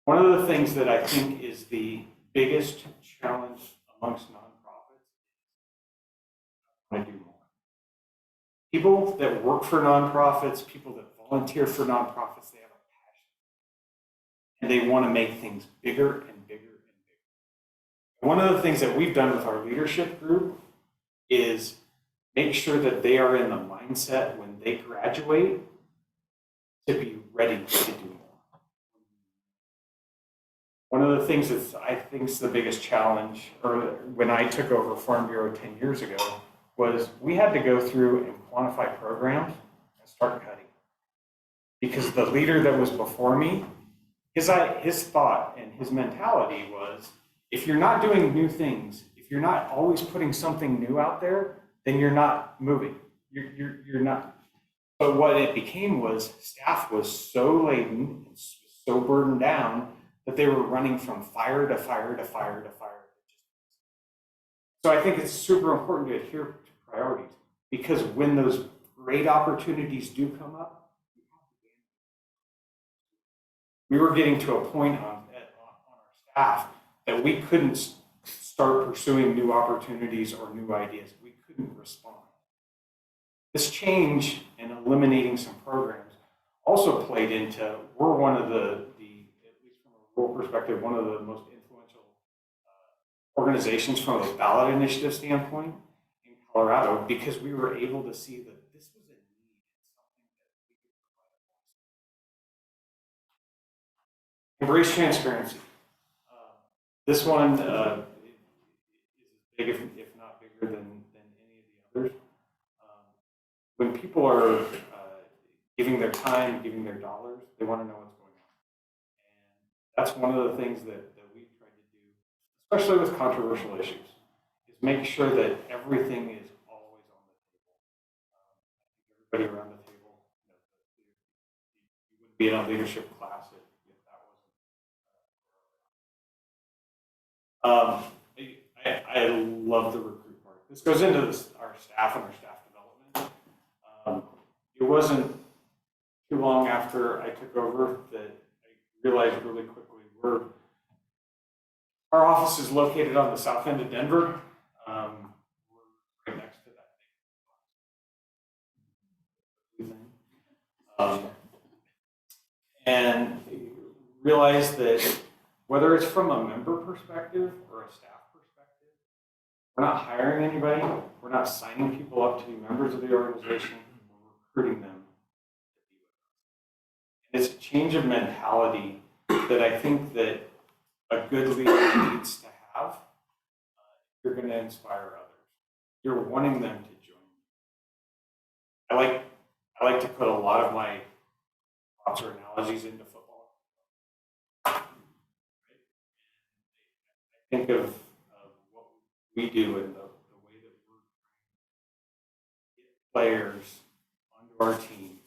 One of the things that I think is the biggest challenge amongst nonprofits is I want to do more. people that work for nonprofits, people that volunteer for nonprofits, they have a passion. And they want to make things bigger and bigger and bigger. One of the things that we've done with our leadership group is make sure that they are in the mindset when they graduate to be ready to do more. One of the things that I think is the biggest challenge, or when I took over Farm Bureau 10 years ago, was we had to go through and quantify programs and start cutting. Because the leader that was before me, his thought and his mentality was, if you're not doing new things, if you're not always putting something new out there, then you're not moving. You're not. But what it became was staff was so laden and so burdened down that they were running from fire to fire to fire to fire. So I think it's super important to adhere to priorities, because when those great opportunities do come up, we were getting to a point on our staff that we couldn't start pursuing new opportunities or new ideas. We couldn't respond. This change and eliminating some programs also played into, we're one of the at least from a rural perspective, one of the most influential organizations from a ballot initiative standpoint in Colorado, because we were able to see that this was a need and something that we could provide. Embrace transparency. This one is as big, if not bigger, than any of the others. When people are giving their time, giving their dollars, they want to know what's going on. And that's one of the things that we've tried to do, especially with controversial issues, is make sure that everything is always on the table. Everybody around the table, you wouldn't be in a leadership class if that wasn't. I love the recruit part. This goes into our staff and our staff development. It wasn't too long after I took over that I realized really quickly our office is located on the south end of Denver. We're right next to that. And realized that whether it's from a member perspective or a staff perspective, we're not hiring anybody. We're not signing people up to be members of the organization. We're recruiting them to be with us. And it's a change of mentality that I think that a good leader needs to have. You're going to inspire others. You're wanting them to join you. I like to put a lot of my thoughts or analogies into football. Right? I think of what we do and the way that we're trying to get players onto our team.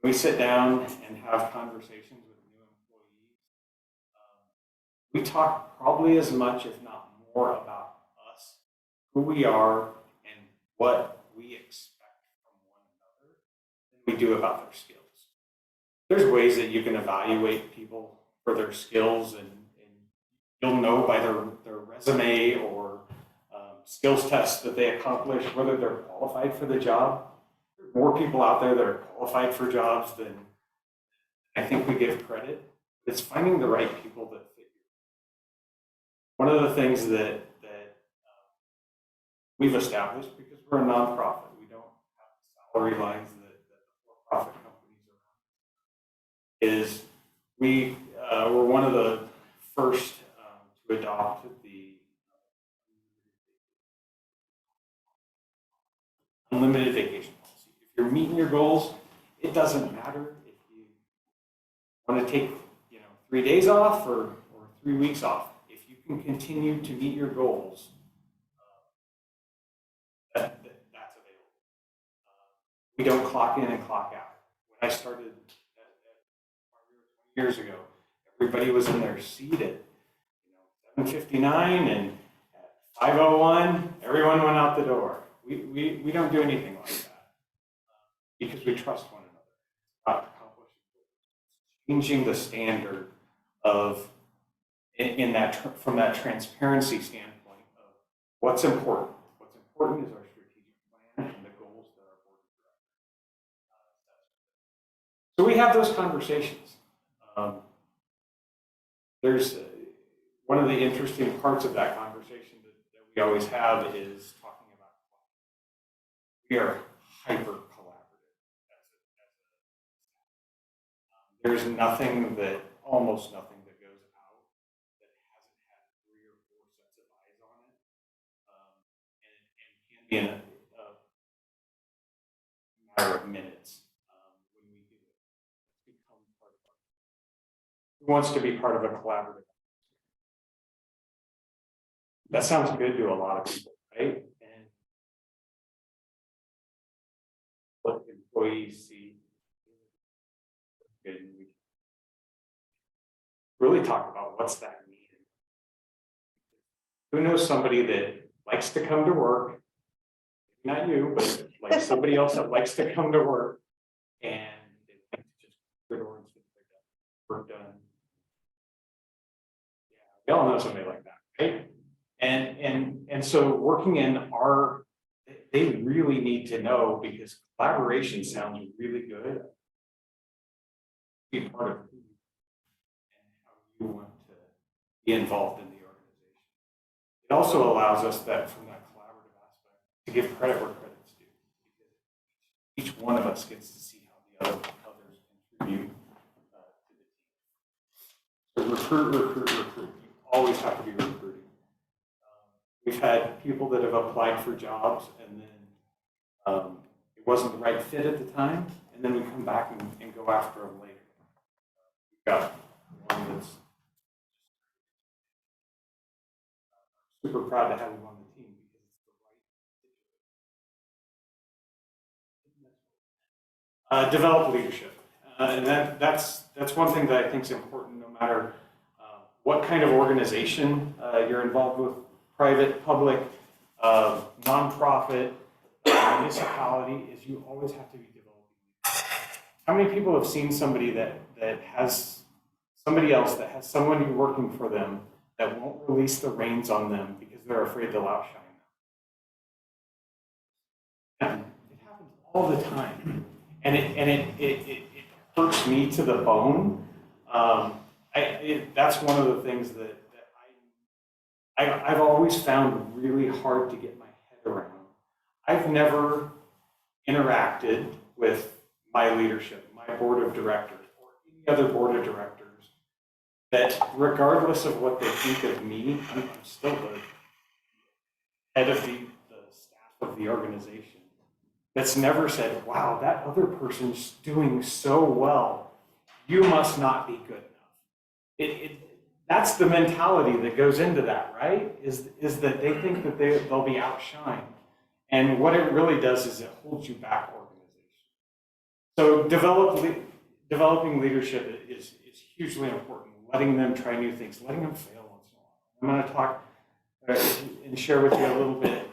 When we sit down and have conversations with new employees, we talk probably as much, if not more, about us, who we are, and what we expect from one another than we do about their skills. There's ways that you can evaluate people for their skills, and you'll know by their resume or skills tests that they accomplish whether they're qualified for the job. There's more people out there that are qualified for jobs than I think we give credit. It's finding the right people that fit you. One of the things that we've established, because we're a nonprofit, we don't have the salary lines that the for-profit companies are on, is we were one of the first to adopt the unlimited vacation policy. If you're meeting your goals, it doesn't matter if you want to take 3 days off or 3 weeks off. If you can continue to meet your goals, that's available. We don't clock in and clock out. When I started at 20 years ago, everybody was in their seat at 7:59, and at 5:01, everyone went out the door. We don't do anything like that because we trust one another. It's about accomplishing goals. Changing the standard of from that transparency standpoint of what's important. What's important is our strategic plan. So we have those conversations. There's one of the interesting parts of that conversation that we always have is talking about we are hyper collaborative there's nothing that, almost nothing that goes out that hasn't had 3 or 4 sets of eyes on it. And can be in a matter of minutes when we do it. It's become part of our. Who wants to be part of a collaborative? That sounds good to a lot of people, right? And what employees see. Good. We really talk about what's that mean. Who knows somebody that likes to come to work? Not you, but like somebody else that likes to come to work and they like to just good or work done. Yeah, we all know somebody like that, right? And so working in our, they really need to know because collaboration sounds really good. Be part of who and how you want to be involved in the organization. It also allows us that from that collaborative aspect to give credit where credit's due. Because each one of us gets to see how the others contribute to the team. So recruit. You always have to be recruiting. We've had people that have applied for jobs and then it wasn't the right fit at the time, and then we come back and go after them later. We've got one that's super proud to have him on the team because it's the right. Develop leadership, and that's one thing that I think is important no matter what kind of organization you're involved with. Private, public, nonprofit, municipality, is you always have to be developing. How many people have seen somebody that has somebody else that has someone working for them that won't release the reins on them because they're afraid they'll outshine them? It happens all the time, and it hurts me to the bone. That's one of the things that I've always found really hard to get my head around. I've never interacted with my leadership, my board of directors, or any other board of directors, that regardless of what they think of me, I'm still the head of the staff of the organization, that's never said, wow, that other person's doing so well, you must not be good enough. That's the mentality that goes into that, right? Is that they think that they'll be outshined. And what it really does is it holds you back, organization. So developing leadership is hugely important. Letting them try new things, letting them fail once in a while. I'm going to talk and share with you a little bit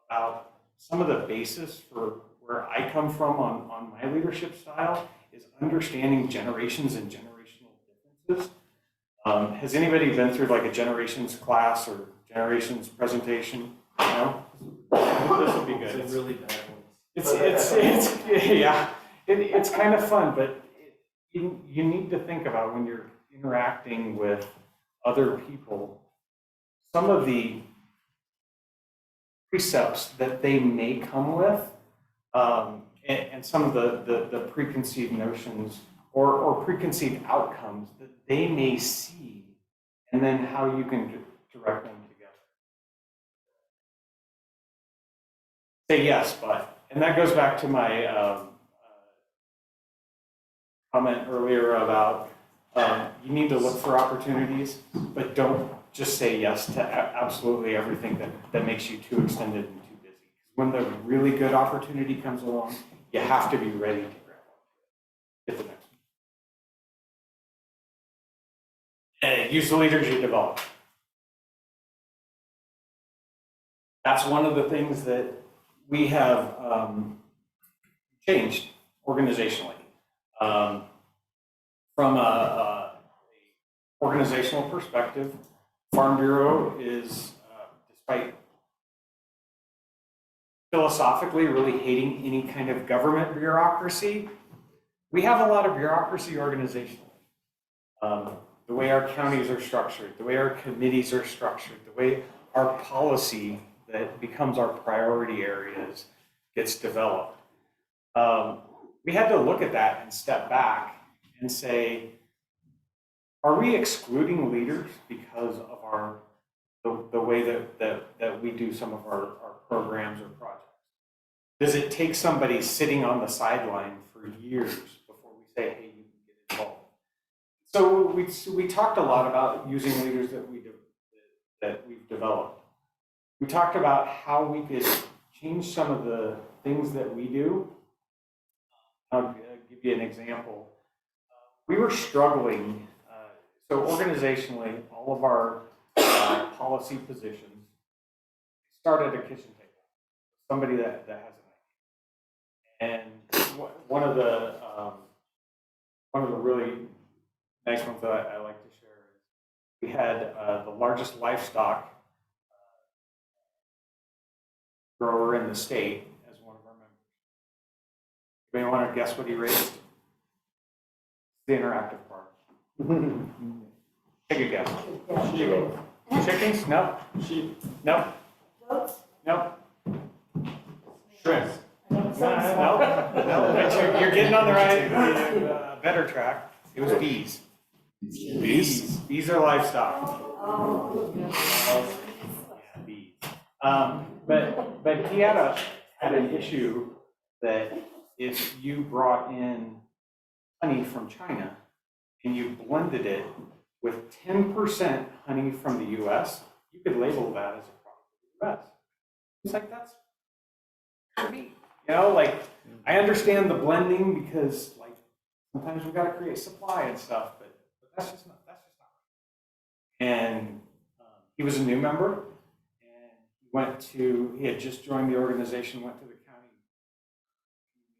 about some of the basis for where I come from on my leadership style is understanding generations and generational differences. Has anybody been through like a generations class or generations presentation? No? This will be good. It's a really bad one. It's kind of fun, but you need to think about when you're interacting with other people, some of the precepts that they may come with, and some of the preconceived notions or preconceived outcomes that they may see, and then how you can direct them together. Say yes, but, and that goes back to my comment earlier about you need to look for opportunities, but don't just say yes to absolutely everything that makes you too extended and too busy. When the really good opportunity comes along, you have to be ready to grab one. Get the next one. Use the leaders you develop. That's one of the things that we have changed organizationally. From a organizational perspective, Farm Bureau is, despite philosophically really hating any kind of government bureaucracy, we have a lot of bureaucracy organizationally. The way our counties are structured, the way our committees are structured, the way our policy that becomes our priority areas gets developed. We had to look at that and step back and say, are we excluding leaders because of the way that we do some of our programs or projects? Does it take somebody sitting on the sideline for years before we say, hey, you can get involved? So we talked a lot about using leaders that we've developed. We talked about how we could change some of the things that we do. I'll give you an example. We were struggling, so organizationally, all of our policy positions start at a kitchen table. Somebody that has an idea. And one of the really nice ones that I like to share is we had the largest livestock grower in the state as one of our members. Anybody want to guess what he raised? The interactive part. Take a guess. Chickens? No. Sheep? No. No. Shrimp? No. You're getting on the right, better track. It was bees. Bees? Bees are livestock. Yeah, bees. But he had an issue that if you brought in honey from China and you blended it with 10% honey from the US, you could label that as a product of the US. It's like, that's for me. You know, like, I understand the blending because, like, sometimes we've got to create supply and stuff, but that's just not right. And he was a new member, and he had just joined the organization, went to the county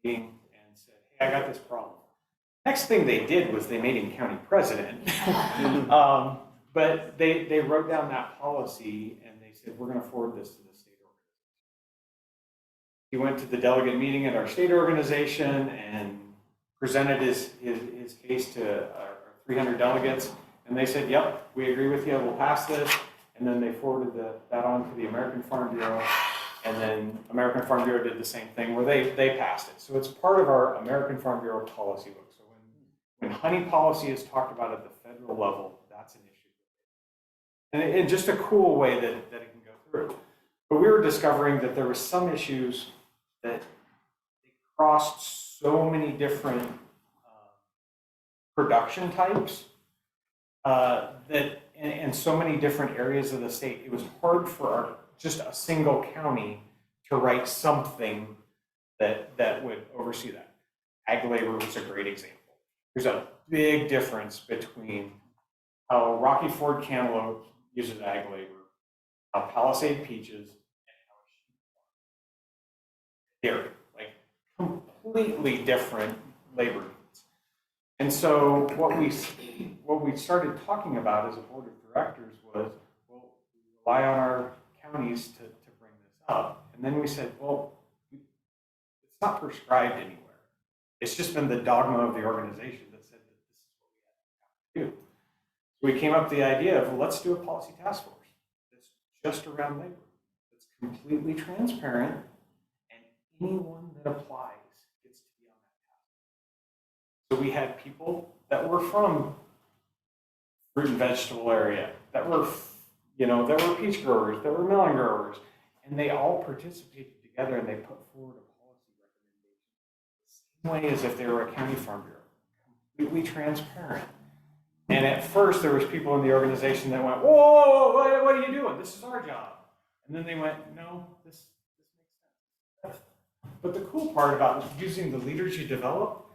meeting and said, hey, I got this problem. Next thing they did was they made him county president. But they wrote down that policy and they said, we're going to forward this to the state organization. He went to the delegate meeting at our state organization and presented his case to our 300 delegates. And they said, yep, we agree with you, we'll pass this. And then they forwarded that on to the American Farm Bureau. And then American Farm Bureau did the same thing where they passed it. So it's part of our American Farm Bureau policy book. So when honey policy is talked about at the federal level, that's an issue. And just a cool way that it can go through. But we were discovering that there were some issues that crossed so many different production types and so many different areas of the state. It was hard for just a single county to write something that would oversee that. Ag labor was a great example. There's a big difference between how Rocky Ford Cantaloupe uses ag labor, how Palisade Peaches, and how dairy, like completely different labor needs. And so what we started talking about as a board of directors was, well, we rely on our counties to bring this up. And then we said, well, it's not prescribed anywhere. It's just been the dogma of the organization that said that this is what we have to do. So we came up with the idea of, well, let's do a policy task force that's just around labor, that's completely transparent, and anyone that applies gets to be on that task. So we had people that were from fruit and vegetable area, that were peach growers, that were melon growers, and they all participated together and they put forward a policy recommendation the same way as if they were a county farm bureau, completely transparent. And at first there was people in the organization that went, whoa, what are you doing? This is our job. And then they went, no, this makes sense. But the cool part about using the leaders you develop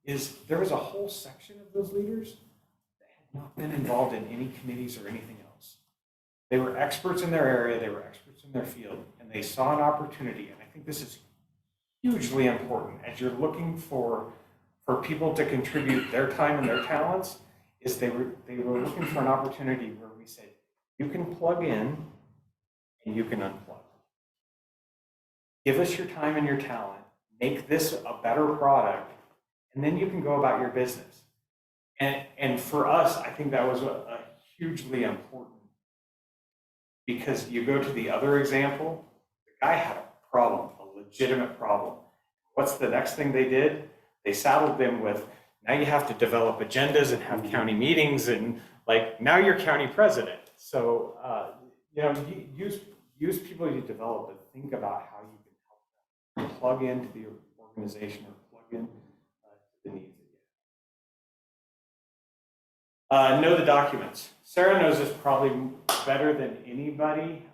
is there was a whole section of those leaders that had not been involved in any committees or anything else. They were experts in their area, they were experts in their field, and they saw an opportunity. And I think this is hugely important as you're looking for people to contribute their time and their talents, is they were looking for an opportunity where we said, you can plug in and you can unplug. Give us your time and your talent, make this a better product, and then you can go about your business. And for us, I think that was a hugely important, because you go to the other example, the guy had a problem, a legitimate problem. What's the next thing they did? They saddled them with, now you have to develop agendas and have county meetings, and like, now you're county president. So, you know, use people you develop, but think about how you can help them plug into the organization or plug in to the needs. Know the documents. Sarah knows this probably better than anybody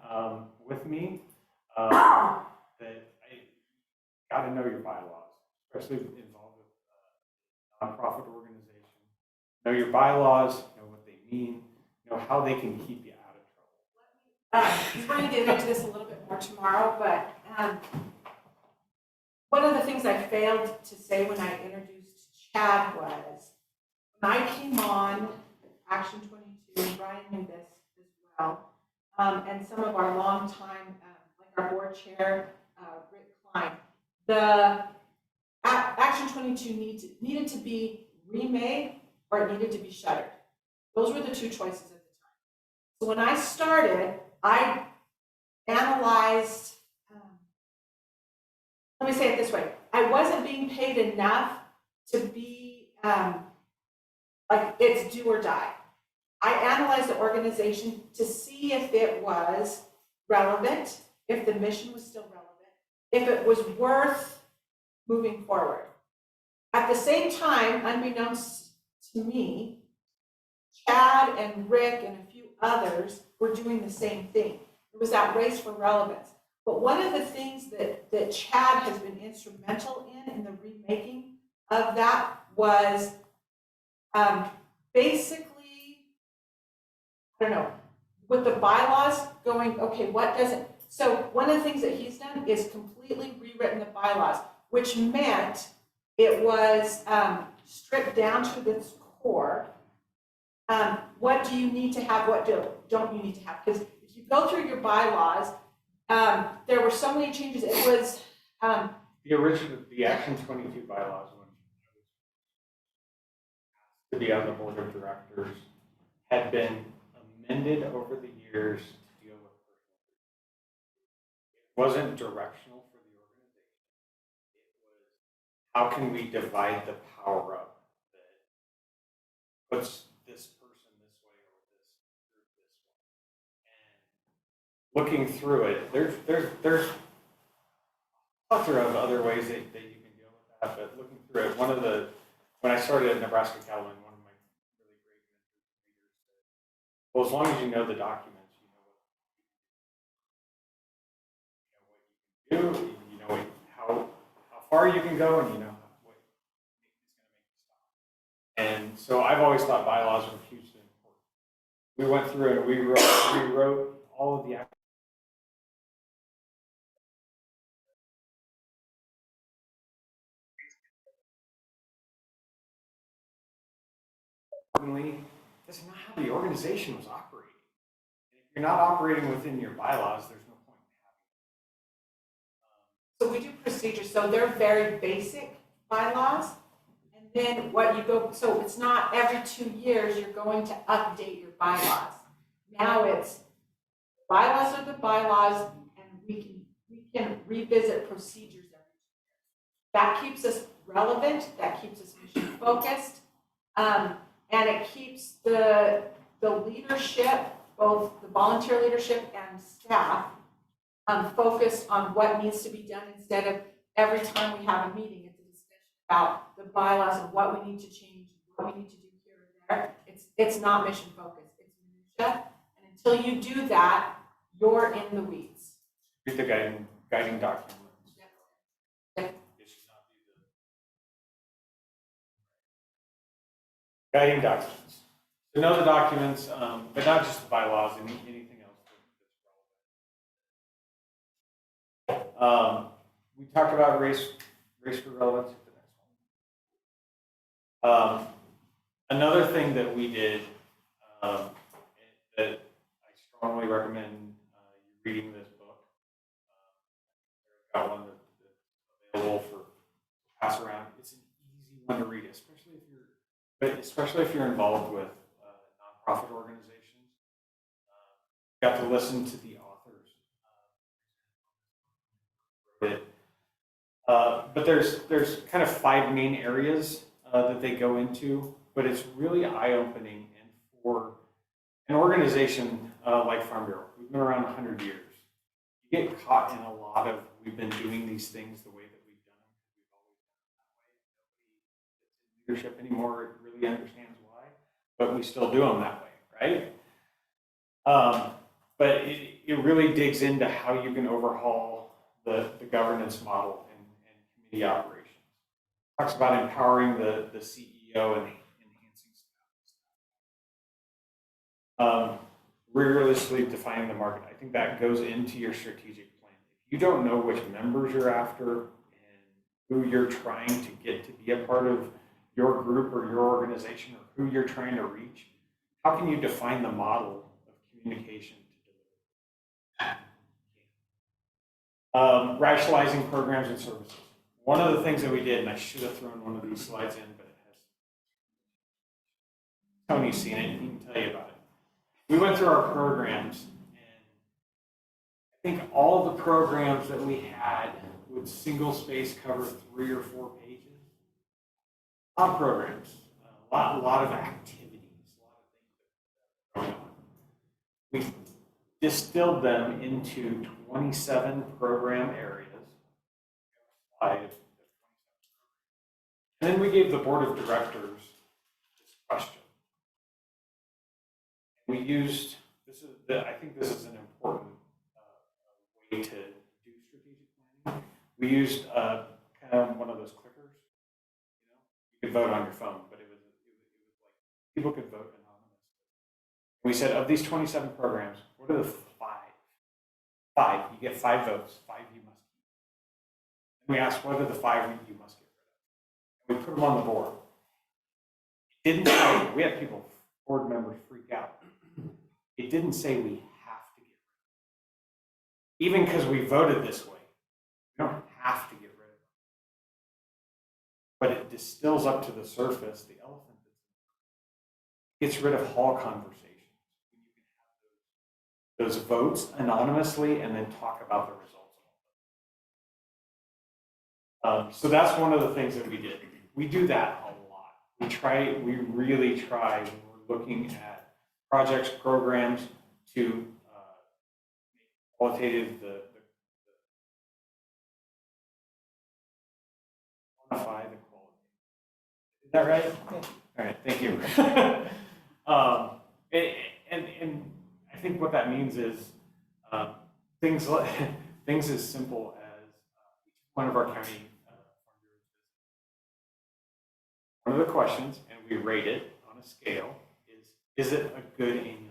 with me, that I gotta know your bylaws, especially involved with nonprofit organization. Know your bylaws, know what they mean, know how they can keep you out of trouble. We're going to get into this a little bit more tomorrow, but one of the things I failed to say when I introduced Chad was, when I came on Action 22, and Brian knew this as well, and some of our longtime, like our board chair, Rick Klein, the Action 22 needed to be remade or it needed to be shuttered. Those were the two choices at the time. So when I started, I analyzed, let me say it this way, I wasn't being paid enough to be like it's do or die. I analyzed the organization to see if it was relevant, if the mission was still relevant, if it was worth moving forward. At the same time, unbeknownst to me, Chad and Rick and a few others were doing the same thing. It was that race for relevance. But one of the things that Chad has been instrumental in the remaking of that was basically, I don't know, with the bylaws going, okay, what does it, so one of the things that he's done is completely rewritten the bylaws, which meant it was stripped down to its core. What do you need to have, what don't you need to have? Because if you go through your bylaws, there were so many changes, it was. The Action 22 bylaws, to be on the board of directors, had been amended over the years to deal with personal grievances. It wasn't directional for the organization. It was, how can we divide the power up that puts this person this way or this group this way? And looking through it, there's a plethora of other ways that you can deal with that, but looking through it, when I started at Nebraska Cattlemen, one of my really great mentors and leaders said, well, as long as you know the documents, you know what you can do, you know how far you can go, and you know what is going to make you stop. And so I've always thought bylaws were hugely important. We went through and we rewrote all of the importantly, that's not how the organization was operating. And if you're not operating within your bylaws, there's no point in having them. So we do procedures, so they're very basic bylaws. And then what you go, so it's not every 2 years you're going to update your bylaws. Now it's, bylaws are the bylaws, and we can revisit procedures every 2 years. That keeps us relevant, that keeps us mission focused. And it keeps the leadership, both the volunteer leadership and staff, focused on what needs to be done instead of every time we have a meeting, it's a discussion about the bylaws and what we need to change, what we need to do here and there. It's not mission focused, it's minutia. And until you do that, you're in the weeds. Read the guiding documents. Guiding documents. To know the documents, but not just the bylaws, anything else that's relevant. We talked about race for relevance. Another thing that we did that I strongly recommend you reading this book. I've got one that's available for pass around. It's an easy fun to read, especially if you're involved with nonprofit organizations. Got to listen to the authors. But there's kind of 5 main areas that they go into, but it's really eye-opening. And for an organization like Farm Bureau, we've been around 100 years. You get caught in a lot of, we've been doing these things the way that we've done them, because we've always done them that way. Nobody that's in leadership anymore really understands why, but we still do them that way, right? But it really digs into how you can overhaul the governance model and committee operations. It talks about empowering the CEO and enhancing staff. Rigorously defining the market. I think that goes into your strategic plan. If you don't know which members you're after and who you're trying to get to be a part of your group or your organization, or who you're trying to reach, how can you define the model of communication to deliver? Rationalizing programs and services. One of the things that we did, and I should have thrown one of these slides in, but it has, Tony's seen it, he can tell you about it. We went through our programs, and I think all the programs that we had would single space cover 3 or 4 pages. A lot of programs, a lot of activities, a lot of things that were going on. We distilled them into 27 program areas. And then we gave the board of directors this question. We used, I think this is an important way to do strategic planning. We used kind of one of those clickers. You could vote on your phone, but it was like people could vote anonymously. We said, of these 27 programs, what are the 5? You get 5 votes, 5 you must keep. And we asked, what are the 5 you must get rid of? And we put them on the board. It didn't say, we had people, board members freak out. It didn't say we have to get rid of it. Even because we voted this way, we don't have to get rid of it. But it distills up to the surface the elephant that's in the room. It gets rid of hall conversations. You can have those votes anonymously and then talk about the results. So that's one of the things that we did. We do that a lot. We really try when we're looking at projects, programs to make qualitative quantify the quality. Is that right? Yeah. All right, thank you. And I think what that means is things as simple as one of our county one of the questions, and we rate it on a scale, is it a good annual meeting?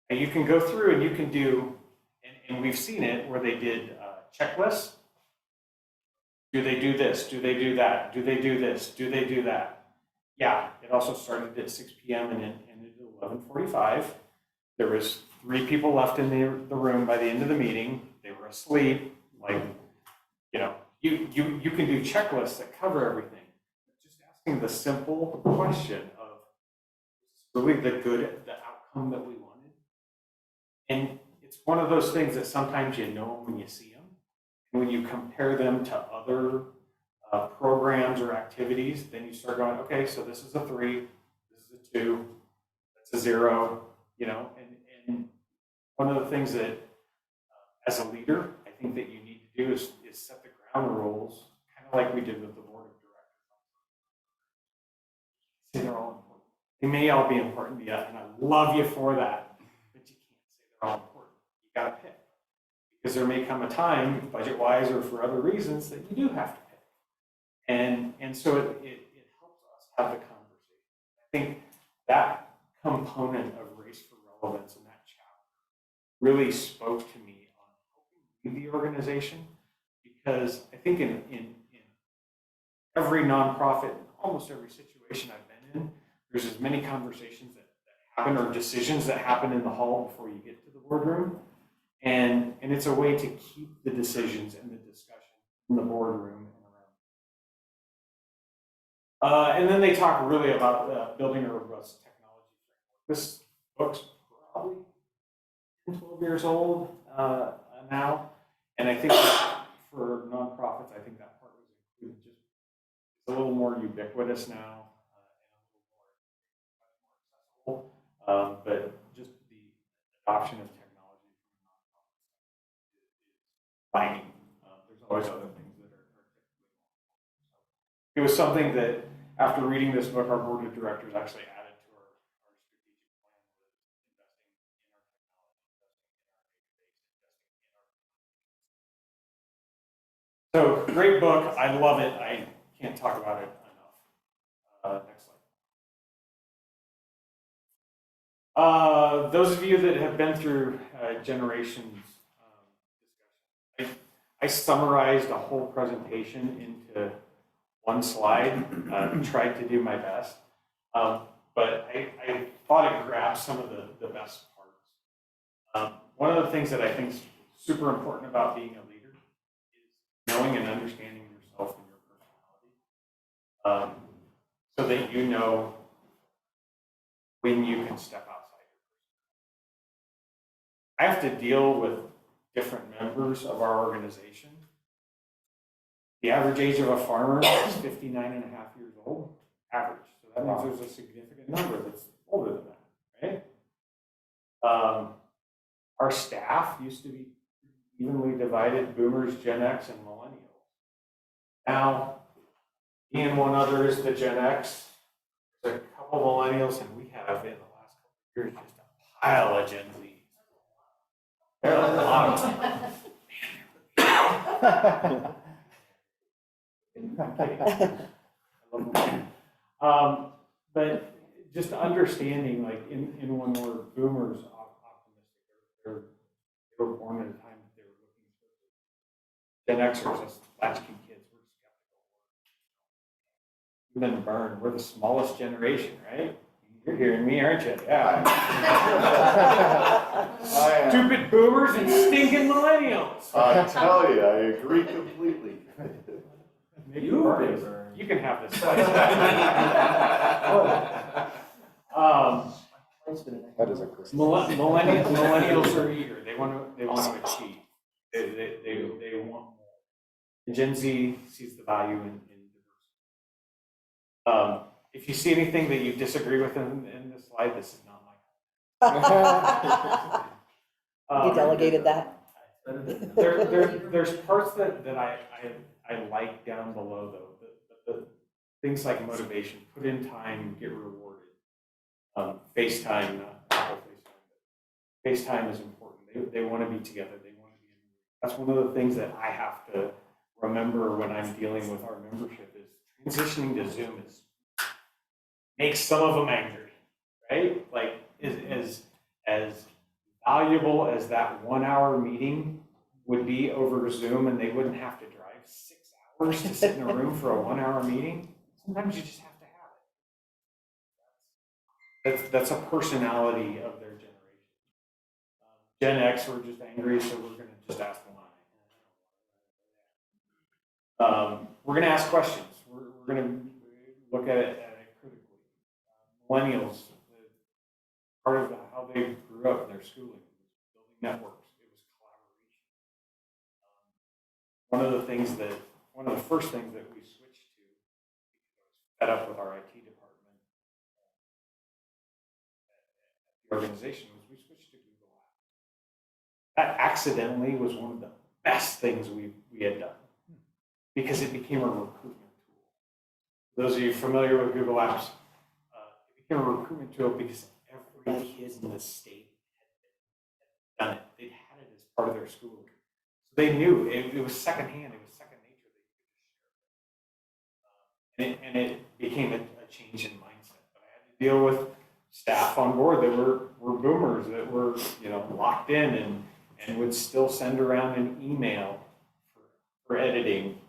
And you can go through and you can do, and we've seen it where they did checklists. Do they do this? Do they do that? Do they do this? Do they do that? Yeah, it also started at 6 p.m. and ended at 11:45. There was 3 people left in the room by the end of the meeting. They were asleep. Like, you can do checklists that cover everything. Just asking the simple question of, really the outcome that we wanted. And it's one of those things that sometimes you know when you see them. And when you compare them to other programs or activities, then you start going, okay, so this is a 3, this is a 2, that's a 0, and one of the things that, as a leader, I think that you need to do is set the ground rules, kind of like we did with the board of directors. Say they're all important. They may all be important to you, and I love you for that, but you can't say they're all important. You got to pick. Because there may come a time, budget-wise or for other reasons, that you do have to pick. And so it helps us have the conversation. I think that component of Race for Relevance in that chapter really spoke to me on helping lead the organization, because I think in every nonprofit, almost every situation I've been in, there's as many conversations that happen or decisions that happen in the hall before you get to the boardroom. And it's a way to keep the decisions and the discussion in the boardroom And then they talk really about building a robust technology framework. This book's probably 12 years old now, and I think that for nonprofits, I think that part was included. Just it's a little more ubiquitous now and a little more accessible. But just the adoption of technology from nonprofits is finding. There's always other things that are typically more important. So it was something that after reading this book, our board of directors actually added to our strategic plan was investing in our technology, investing in our database, investing in our So great book. I love it. I can't talk about it enough. Next slide. Those of you that have been through Generations discussion, I summarized a whole presentation into one slide. Tried to do my best, but I thought it grabbed some of the best parts. One of the things that I think is super important about being a leader is knowing and understanding yourself and your personality, so that you know when you can step outside your personality. I have to deal with different members of our organization. The average age of a farmer is 59 and a half years old, average. So that means there's a significant number that's older than that, right? Our staff used to be evenly divided, boomers, Gen X, and millennials. Now, me and one other is the Gen X. There's a couple millennials, and we have, in the last couple of years, just a pile of Gen Z. There are a lot of them. But just understanding, like in when we're boomers optimistic, they were born at a time that they were looking for Gen Xers as latchkey kids. We're skeptical. We've been burned. We're the smallest generation, right? You're hearing me, aren't you? Yeah. Stupid boomers and stinking millennials. I tell you, I agree completely. You can have this. Millennials are eager. They want to achieve. They want more. And Gen Z sees the value in diversity. If you see anything that you disagree with in this slide, this is not my You delegated that? There's parts that I like down below though. The things like motivation, put in time, get rewarded. FaceTime, not Apple FaceTime, but FaceTime is important. They want to be together. They want to be in. That's one of the things that I have to remember when I'm dealing with our membership is transitioning to Zoom makes some of them angry, right? Like as valuable as that 1 hour meeting would be over Zoom, and they wouldn't have to drive 6 hours to sit in a room for a 1 hour meeting. Sometimes you just have to have it. That's a personality of their generation. Gen X, we're just angry, so we're going to just ask why. We're going to ask questions. We're going to look at it critically. Millennials, part of how they grew up in their schooling was building networks. It was collaboration. One of the first things that we switched to, because I was fed up with our IT department at the organization, was we switched to Google Apps. That accidentally was one of the best things we had done, because it became a recruitment tool. For those of you familiar with Google Apps, it became a recruitment tool because every kid in the state had done it. They'd had it as part of their schooling. So they knew it was secondhand, it was second nature that you could just share. And it became a change in mindset. But I had to deal with staff on board that were boomers, that were locked in and would still send around an email for editing.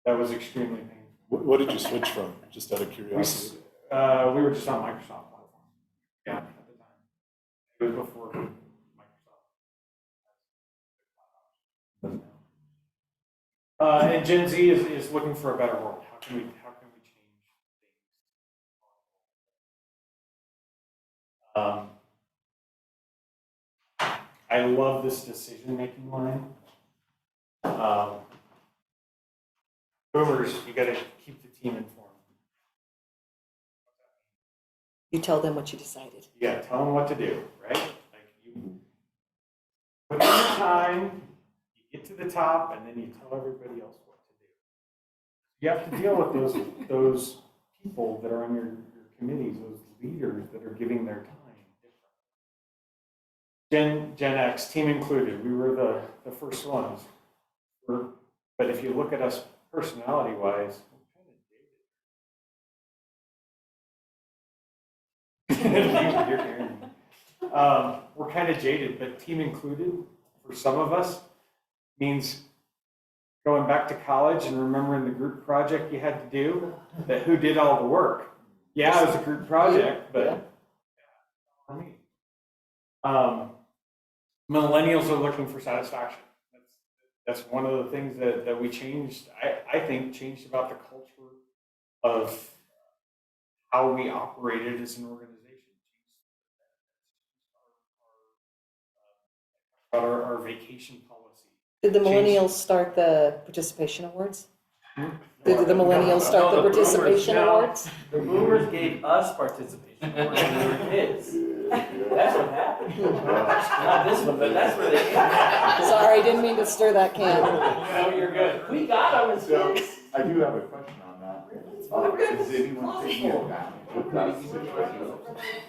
That was extremely painful. What did you switch from, just out of curiosity? We were just on Microsoft platform. Yeah, at the time. It was before Microsoft. And Gen Z is looking for a better world. How can we change I love this decision-making line. Boomers, you gotta keep the team informed. You tell them what you decided. You gotta tell them what to do, right? Like you put in the time, you get to the top, and then you tell everybody else what to do. You have to deal with those people that are on your committees, those leaders that are giving their time. Gen X, team included, we were the first ones. But if you look at us personality-wise, we're kind of jaded, but team included, for some of us, means going back to college and remembering the group project you had to do, that who did all the work. Yeah, it was a group project, but for me. Millennials are looking for satisfaction. That's one of the things that we changed, I think, changed about the culture of how we operated as an organization. About our vacation policy. Did the millennials start the participation awards? Did the millennials start the participation awards? The boomers gave us participation awards when we were kids. That's what happened. Not this one, but that's where they came from. Sorry, didn't mean to stir that can. No, you're good. We got them as kids. I do have a question on that. Is anyone taking advantage of that situation?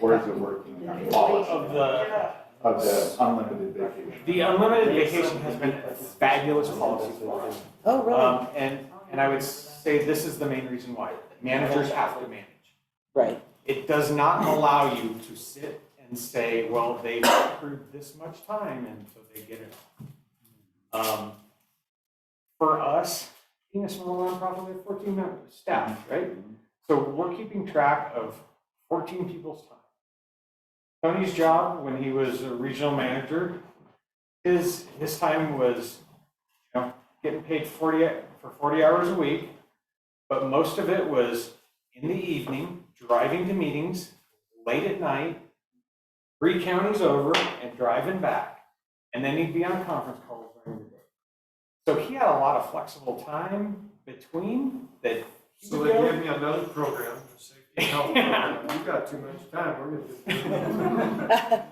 Or is it working on policy? Of the unlimited vacation? The unlimited vacation has been a fabulous policy for us. Oh, really? And I would say this is the main reason why. Managers have to manage. Right. It does not allow you to sit and say, well, they've accrued this much time and so they get it. For us, being a small nonprofit, we have 14 members, staff, right? So we're keeping track of 14 people's time. Tony's job when he was a regional manager, his time was, getting paid for 40 hours a week, but most of it was in the evening, driving to meetings, late at night, 3 counties over, and driving back. And then he'd be on conference calls during the day. So he had a lot of flexible time between that. So they gave me another program, the safety and health program. You got too much time, we're gonna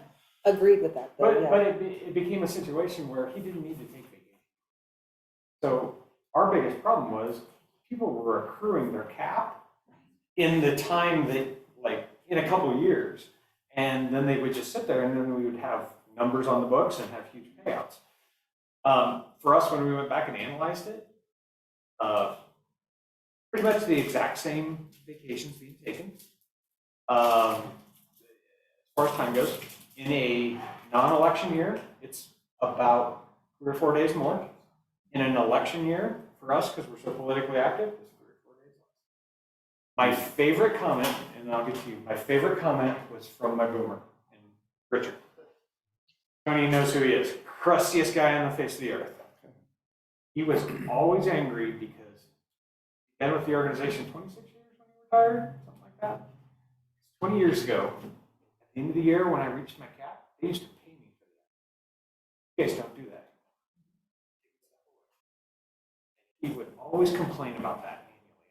Agreed with that, though, yeah. But it became a situation where he didn't need to take vacation. So our biggest problem was people were accruing their cap in the time that, like, in a couple of years. And then they would just sit there and then we would have numbers on the books and have huge payouts. For us, when we went back and analyzed it, pretty much the exact same vacations being taken. As far as time goes, in a non-election year, it's about 3 or 4 days more. In an election year, for us, because we're so politically active, it's 3 or 4 days less. My favorite comment, and I'll get to you, my favorite comment was from my boomer, and Richard. Tony knows who he is, crustiest guy on the face of the earth. He was always angry because he'd been with the organization 26 years when he retired, something like that. 20 years ago, at the end of the year when I reached my cap, they used to pay me for that. You guys don't do that. He would always complain about that annually.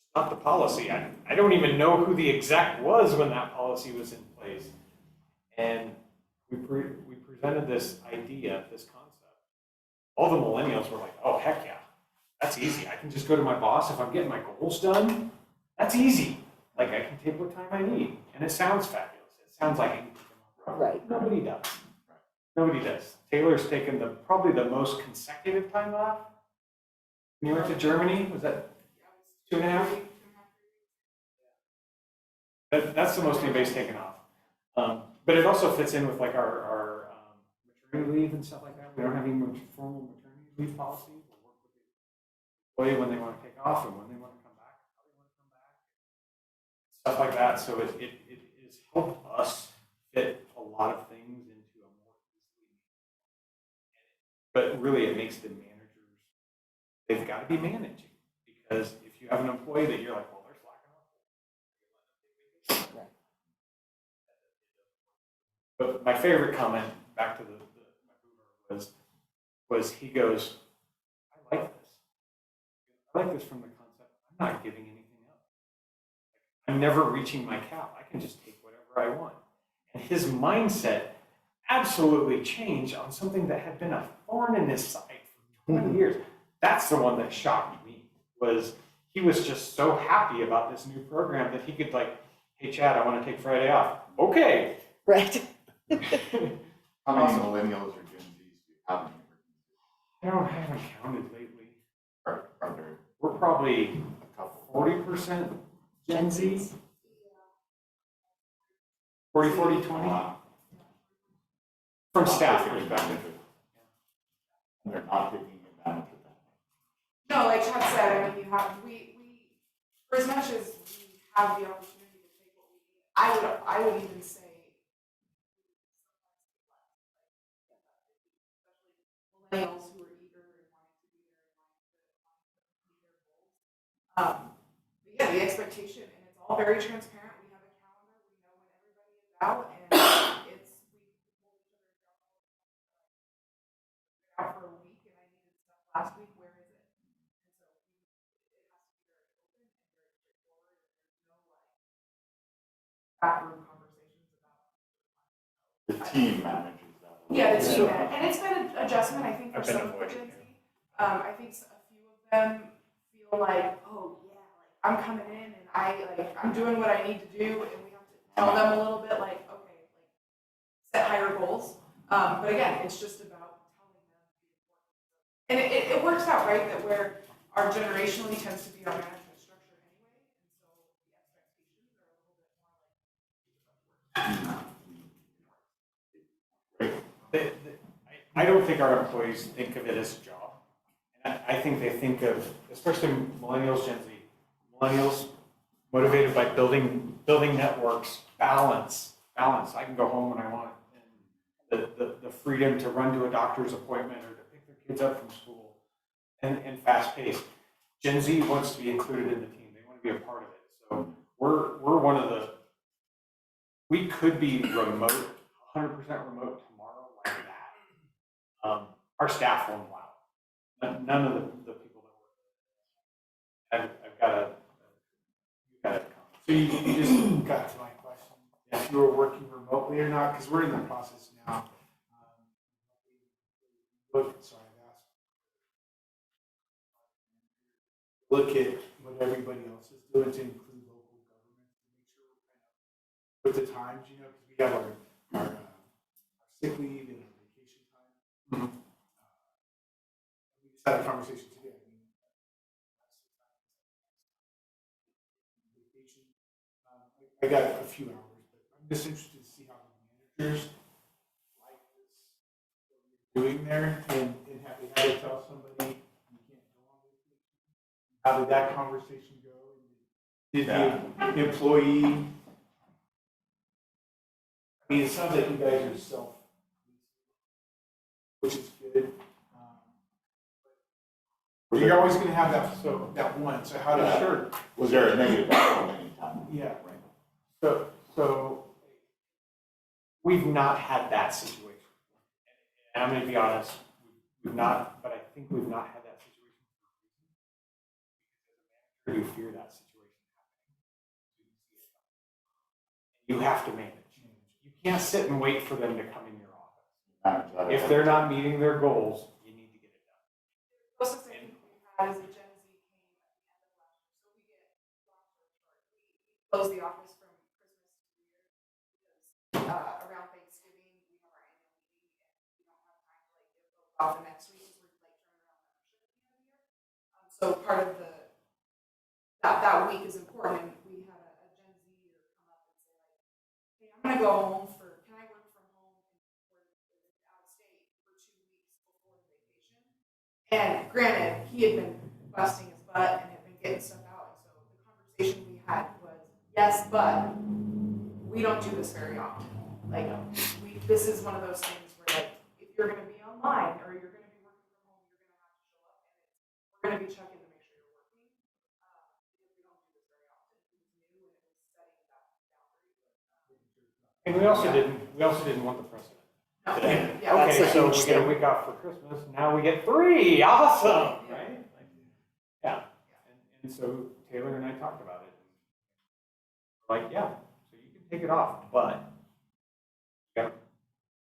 It's not the policy. I don't even know who the exec was when that policy was in place. And we presented this idea, this concept. All the millennials were like, oh, heck yeah, that's easy. I can just go to my boss if I'm getting my goals done. That's easy. Like, I can take what time I need. And it sounds fabulous. It sounds like I can take them off. Right. Nobody does. Nobody does. Taylor's taken probably the most consecutive time off. When you went to Germany, was that 2.5 weeks? That's the most anybody's taken off. But it also fits in with like our maternity leave and stuff like that. We don't have any formal maternity leave policy. We'll work with the employee when they want to take off and when they want to come back, how they want to come back, stuff like that. So it has helped us fit a lot of things into a more easily. But really, it makes the managers, they've got to be managing, because if you have an employee that you're like, well, they're slacking off, But my favorite comment, back to my boomer, was he goes, I like this. I like this from the concept, I'm not giving anything up. I'm never reaching my cap, I can just take whatever I want. And his mindset absolutely changed on something that had been a thorn in his side for 20 years. That's the one that shocked me, was he was just so happy about this new program that he could like, hey Chad, I want to take Friday off. Okay. Right. How many millennials or Gen Zs do you have in your I haven't counted lately. Are there? We're probably 40% Gen Z. 40, 20? From staff perspective. They're not taking advantage of that. No, like Chad said, I mean, we, for as much as we have the opportunity to take what we need, I would even say, millennials who are eager and wanting to be there and wanting to meet their goals. But yeah, the expectation, and it's all very transparent. We have a calendar, we know when everybody is out, and we hold each other out for a week, and I needed stuff last week. Where is it? And so it has to be very open and very straightforward, and there's no like backroom conversations about. The team manages that. Yeah, the team, and it's been an adjustment, I think, for some of the Gen Z. I think a few of them feel like, oh yeah, like I'm coming in and I'm doing what I need to do, and we have to tell them a little bit like, okay, like set higher goals. But again, it's just about telling them the importance of, and it works out, right, that where our generationally tends to be our management structure anyway, and so the expectations are a little bit more like. I don't think our employees think of it as a job. And I think they think of, especially millennials, Gen Z, millennials motivated by building networks, balance. I can go home when I want. And the freedom to run to a doctor's appointment or to pick their kids up from school and fast paced. Gen Z wants to be included in the team. They want to be a part of it. So we're one of the, we could be remote, 100% remote tomorrow like that. Our staff won't allow it. None of the people that work. I've got a So you just got to my question, if you were working remotely or not, because we're in the process now. Look at what everybody else is doing to include local government, to make sure we're kind of with the times, because we have our sick leave and our vacation time. We just had a conversation today. I got a few hours, but I'm just interested to see how the managers like this, what we're doing there, and have they had to tell somebody you can't go on vacation? How did that conversation go? Did the employee, I mean, it sounds like you guys are self, which is good. But you're always gonna have that one, so how to, sure. Was there a negative outcome anytime? Yeah. Right. So we've not had that situation. And I'm gonna be honest, we've not, but I think we've not had that situation for a reason. Because as a manager, you fear that situation happening. You have to make it change. You can't sit and wait for them to come in your office. If they're not meeting their goals, you need to get it done. Closest thing we had as a Gen Z came at the end of last year, so we get we close the office from Christmas to New Year because around Thanksgiving we have our annual meeting and we don't have time to like give folks off the next week because we're like turning around membership at the end of the year. So part of that week is important. And we had a Gen Zer come up and say like, hey, I'm gonna go home can I work from home out of state for 2 weeks before the vacation? And granted, he had been busting his butt and had been getting stuff out, and so the conversation we had was, yes, but we don't do this very often. Like, this is one of those things where like, if you're gonna be online or you're gonna be working from home, you're gonna have to show up, and we're gonna be checking to make sure you're working. Because we don't do this very often. It was new and it was setting that boundary. And we also didn't want the precedent. Yeah, that's Okay, a so huge we get a thing. week off for Christmas, now we get 3, awesome, right? Like, yeah, and so Taylor and I talked about it. Like, yeah, so you can take it off, but. Yeah.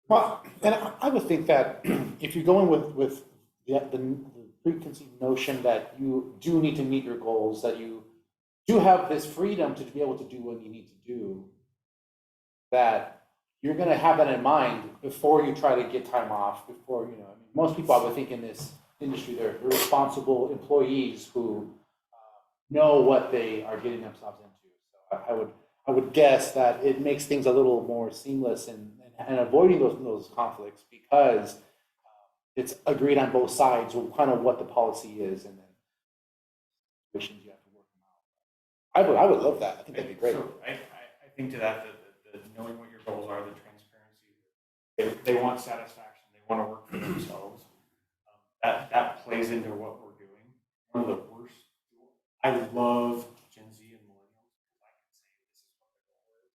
Well, and I would think that if you're going with the preconceived notion that you do need to meet your goals, that you do have this freedom to be able to do what you need to do, that you're gonna have that in mind before you try to get time off, before, you know, I mean, most people I would think in this industry, they're responsible employees who know what they are getting themselves into. So I would guess that it makes things a little more seamless and avoiding those conflicts because it's agreed on both sides, kind of what the policy is, and then situations you have to work them out. I would love that. I think that'd be great. So I think to that, the knowing what your goals are, the transparency, they want satisfaction, they want to work for themselves. That plays into what we're doing. One of the worst, I love Gen Z and millennials because I can say this is what the goal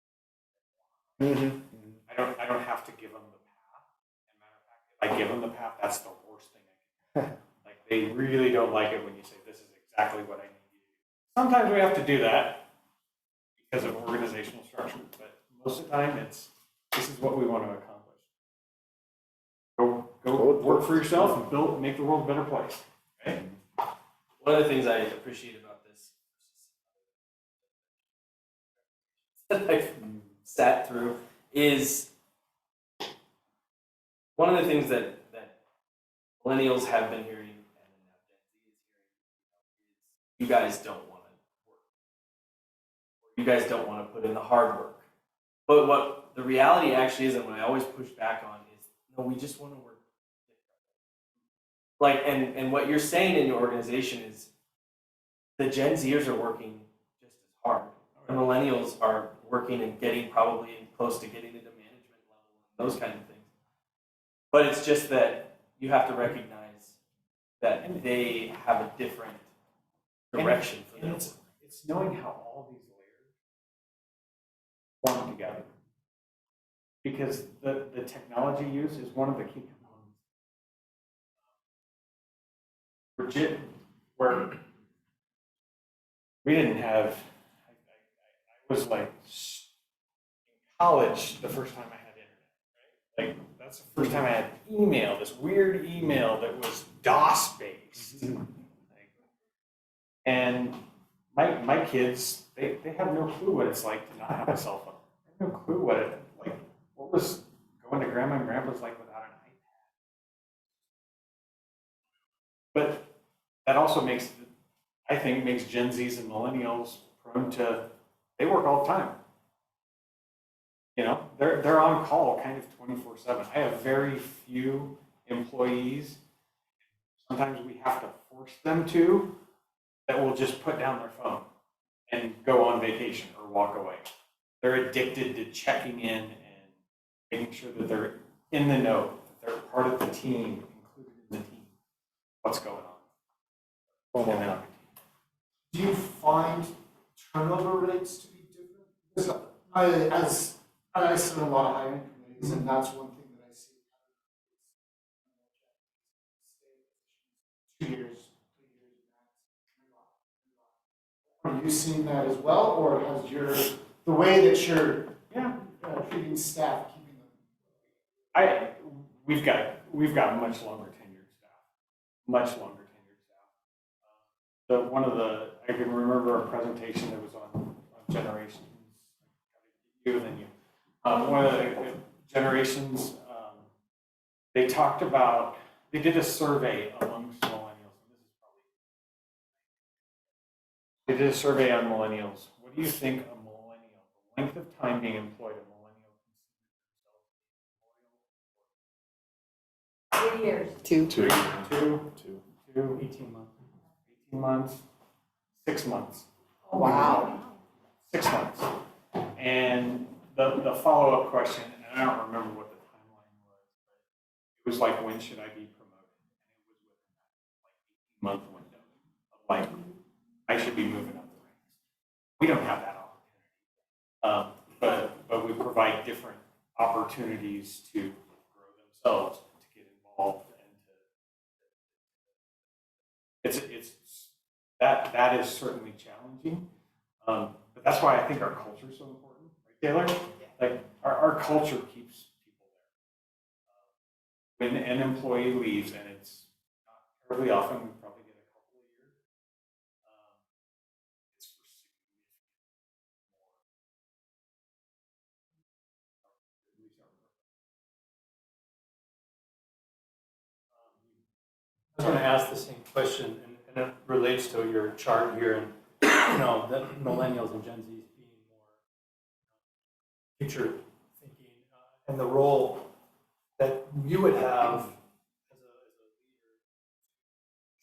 is. I don't have to give them the path. As a matter of fact, if I give them the path, that's the worst thing I can do. Like, they really don't like it when you say, this is exactly what I need you to do. Sometimes we have to do that because of organizational structure, but most of the time this is what we want to accomplish. Go work for yourself and make the world a better place. Okay? One of the things I appreciate about this that I've sat through is one of the things that millennials have been hearing, and now Gen Z is hearing, is you guys don't want to work. You guys don't want to put in the hard work. But what the reality actually is, and what I always push back on, is no, we just want to work. Like, and what you're saying in your organization is the Gen Zers are working just as hard. The millennials are working and getting probably close to getting into management level, those kind of things. But it's just that you have to recognize that they have a different direction for them. It's knowing how all these layers form together. Because the technology use is one of the key components. Where we didn't have, I was like in college the first time I had internet, right? Like, that's the first time I had email, this weird email that was DOS based. And my kids, they have no clue what it's like to not have a cell phone. They have no clue what was going to grandma and grandpa's like without an iPad. But that also makes Gen Zs and millennials prone to, they work all the time. You know, they're on call kind of 24/7. I have very few employees, sometimes we have to force them to, that will just put down their phone and go on vacation or walk away. They're addicted to checking in and making sure that they're in the know, that they're part of the team, included in the team. What's going on? Do you find turnover rates to be different? Because I sit in a lot of hiring committees, and that's one thing that I see. 2 years, 3 years max. Are you seeing that as well, or has the way that you're treating staff, keeping them? We've got much longer tenured staff, much longer. I can remember a presentation that was on generations, you and then you. One of the generations, they talked about, they did a survey amongst millennials. They did a survey on millennials. What do you think a millennial, the length of time being employed a millennial considers themselves 3 years. Two. 18 months. 18 months, 6 months. Wow. 6 months. And the follow-up question, and I don't remember what the timeline was, but it was like, when should I be promoted? And it was within that 18-month window of like, I should be moving up the ranks. We don't have that opportunity. but we provide different opportunities to grow themselves, to get involved, and that is certainly challenging. But that's why I think our culture is so important, right, Taylor? Like our culture keeps people there. When an employee leaves, and it's not terribly often, we probably get a couple of years, it's for significantly I was gonna ask the same question, and it relates to your chart here, and, you know, the millennials and Gen Zs being more future thinking, and the role that you would have as a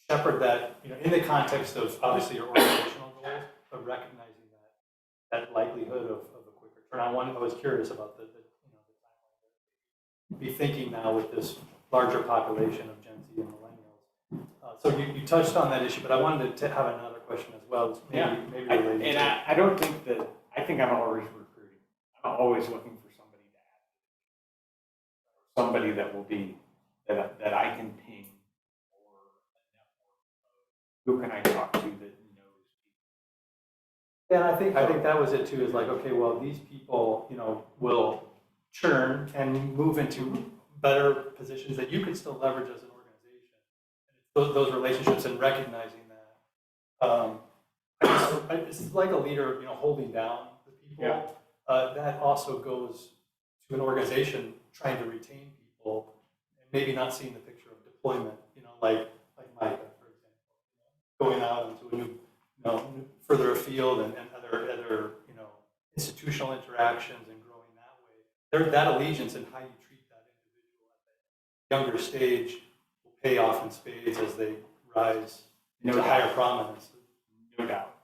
leader, shepherd that, you know, in the context of obviously your organizational goals, but recognizing that likelihood of a quicker turn. I was curious about the you know, the timeline. Be thinking now with this larger population of Gen Z and millennials. So you touched on that issue, but I wanted to have another question as well. Maybe related to I don't think that, I think I'm always recruiting. I'm always looking for somebody to add. Somebody that will be, that I can ping, or a network of who can I talk to that knows people. Yeah, and I think that was it too, is like, okay, well, these people, you know, will churn and move into better positions that you could still leverage as an those relationships, and recognizing that it's like a leader, you know, holding down the people. Yeah. That also goes to an organization trying to retain people, and maybe not seeing the picture of deployment. You know, like Micah, for example, going out into a new, you know, further afield, and other you know, institutional interactions, and growing that way. That allegiance and how you treat that individual at that younger stage pay off in spades as they rise into higher prominence. No doubt.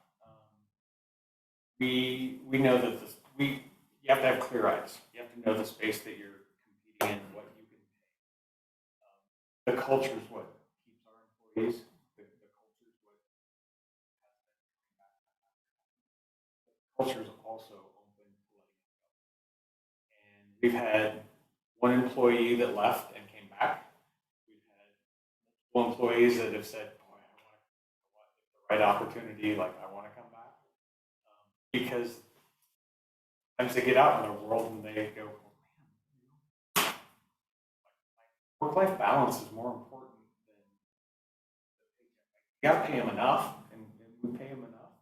We know that you have to have clear eyes. You have to know the space that you're competing in, what you can pay. The culture is what keeps our employees. The culture is what has been coming back. The culture is also open to letting it go. And we've had one employee that left and came back. Employees that have said, boy, I want the right opportunity, like I want to come back. Because sometimes they get out in the world and they go, oh, man, work-life balance is more important than the paycheck. You got to pay them enough, and we pay them enough,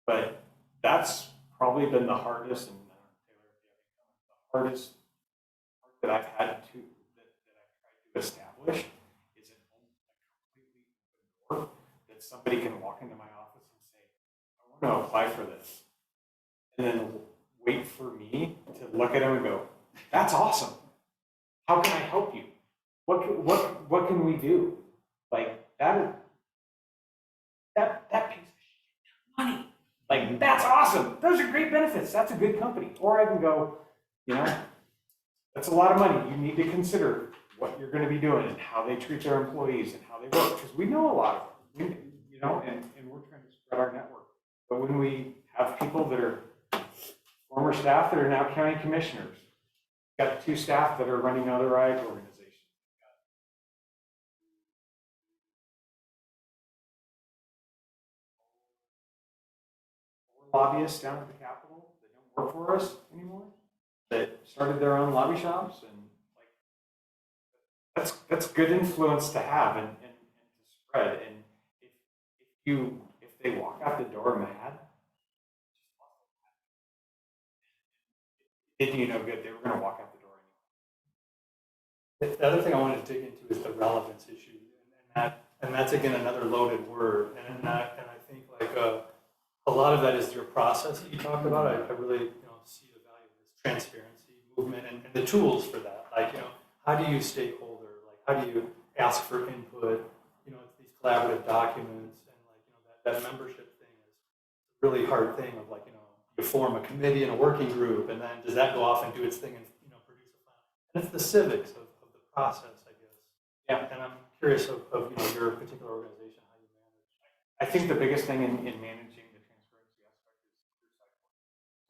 but that's probably been the hardest, and the hardest part that I've had to establish is a completely open door that somebody can walk into my office and say, I want to apply for this, and then wait for me to look at them and go, that's awesome. How can I help you? What can we do? Like that pays money. Like that's awesome. Those are great benefits. That's a good company. Or I can go, you know, that's a lot of money. You need to consider what you're going to be doing and how they treat their employees and how they work, because we know a lot of them, you know, and we're trying to spread our network. But when we have people that are former staff that are now county commissioners, we've got 2 staff that are running other ag organizations. We've got 4 lobbyists down at the Capitol that don't work for us anymore, that started their own lobby shops, and that's good influence to have and to spread. And if they walk out the door mad, it did you no good. They were going to walk out the door anyway. The other thing I wanted to dig into is the relevance issue, and that's again another loaded word. And I think like a lot of that is your process that you talked about. I really see the value of this transparency movement and the tools for that. Like how do you stakeholder? How do you ask for input? You know, it's these collaborative documents, and that membership thing is a really hard thing of you form a committee and a working group, and then does that go off and do its thing and produce a plan? And it's the civics of the process, I guess. Yeah. And I'm curious of your particular organization, how you manage. I think the biggest thing in managing the transparency aspect is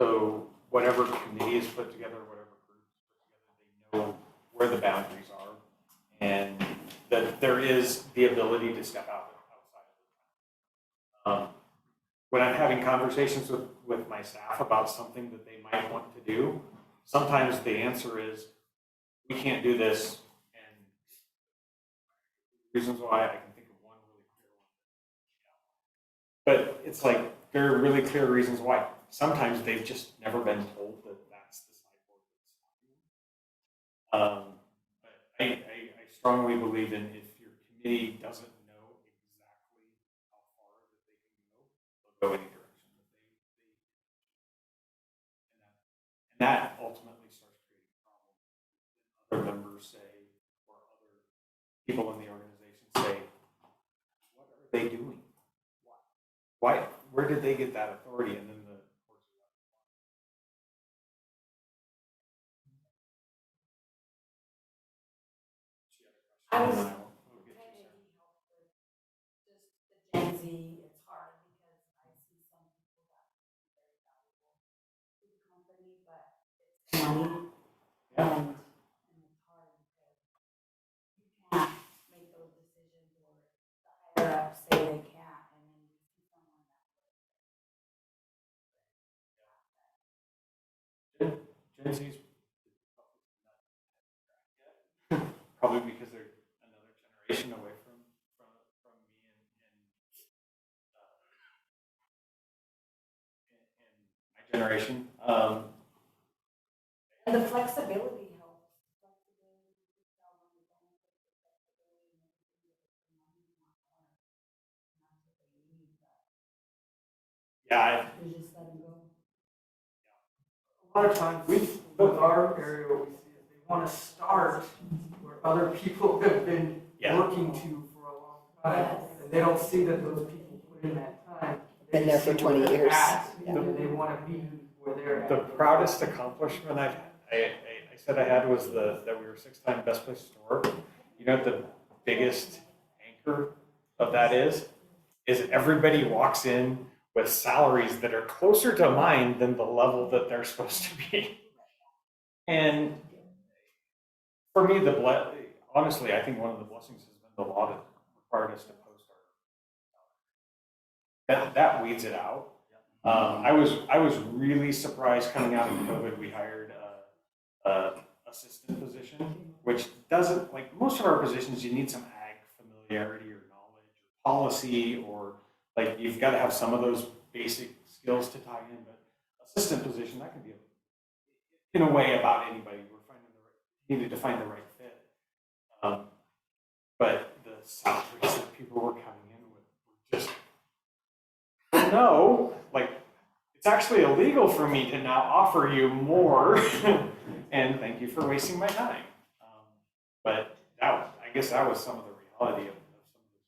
So whatever committee is put together, whatever group is put together, they know where the boundaries are, and that there is the ability to step outside of it. When I'm having conversations with my staff about something that they might want to do, sometimes the answer is, we can't do this, and reasons why, I can think of one really clear one. But it's like, there are really clear reasons why. Sometimes they've just never been told that that's the sidewalk that's happening. But I strongly believe in, if your committee doesn't know exactly how far that they can go, they'll go any direction that and that ultimately starts creating problems. Other members say, or other people in the organization say, what are they doing? Why? Where did they get that authority? And then the I was kind of just the Gen Z, it's hard because I see some people that are very valuable to the company, but it's money. And it's hard because you can't make those decisions, or the higher ups say they can't, and then you see someone that Gen Z's probably because they're another generation away from me and my generation. and the flexibility helps. Yeah, You just let them go. A lot of times, with our area, what we see is they want to start where other people have been working to for a long time. And they don't see that those people put in that time. Been there for 20 years. And they want to be where they're at. the proudest accomplishment I said I had was that we were 6-time best place to work. You know what the biggest anchor of that is everybody walks in with salaries that are closer to mine than the level that they're supposed to be. And for me, honestly, I think one of the blessings has been the law that required us to post our. That weeds it out. I was really surprised coming out of COVID. We hired a assistant position, which doesn't, like most of our positions, you need some ag familiarity or knowledge or policy, or like you've got to have some of those basic skills to tie in. But assistant position, that can be in a way about anybody. Needed to find the right fit. But the salaries that people were coming in with were just, no, like, it's actually illegal for me to now offer you more, and thank you for wasting my time. But I guess that was some of the reality of some of those positions.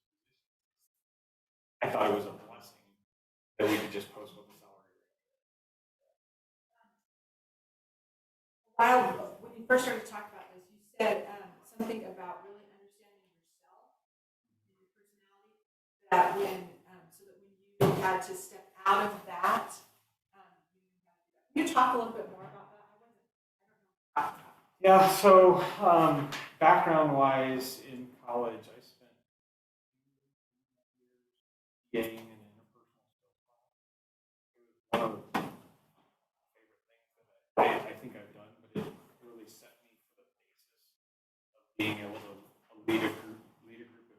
I thought it was a blessing that we could just post what the salary rate. When you first started to talk about this, you said something about really understanding yourself and your personality. That when so that when you had to step out of that, can you talk a little bit more about that? I don't know. Yeah. So background-wise, in college, I spent getting an interpersonal skills class. It was one of the favorite things that I think I've done, but it really set me for the basis of being able to lead a group of different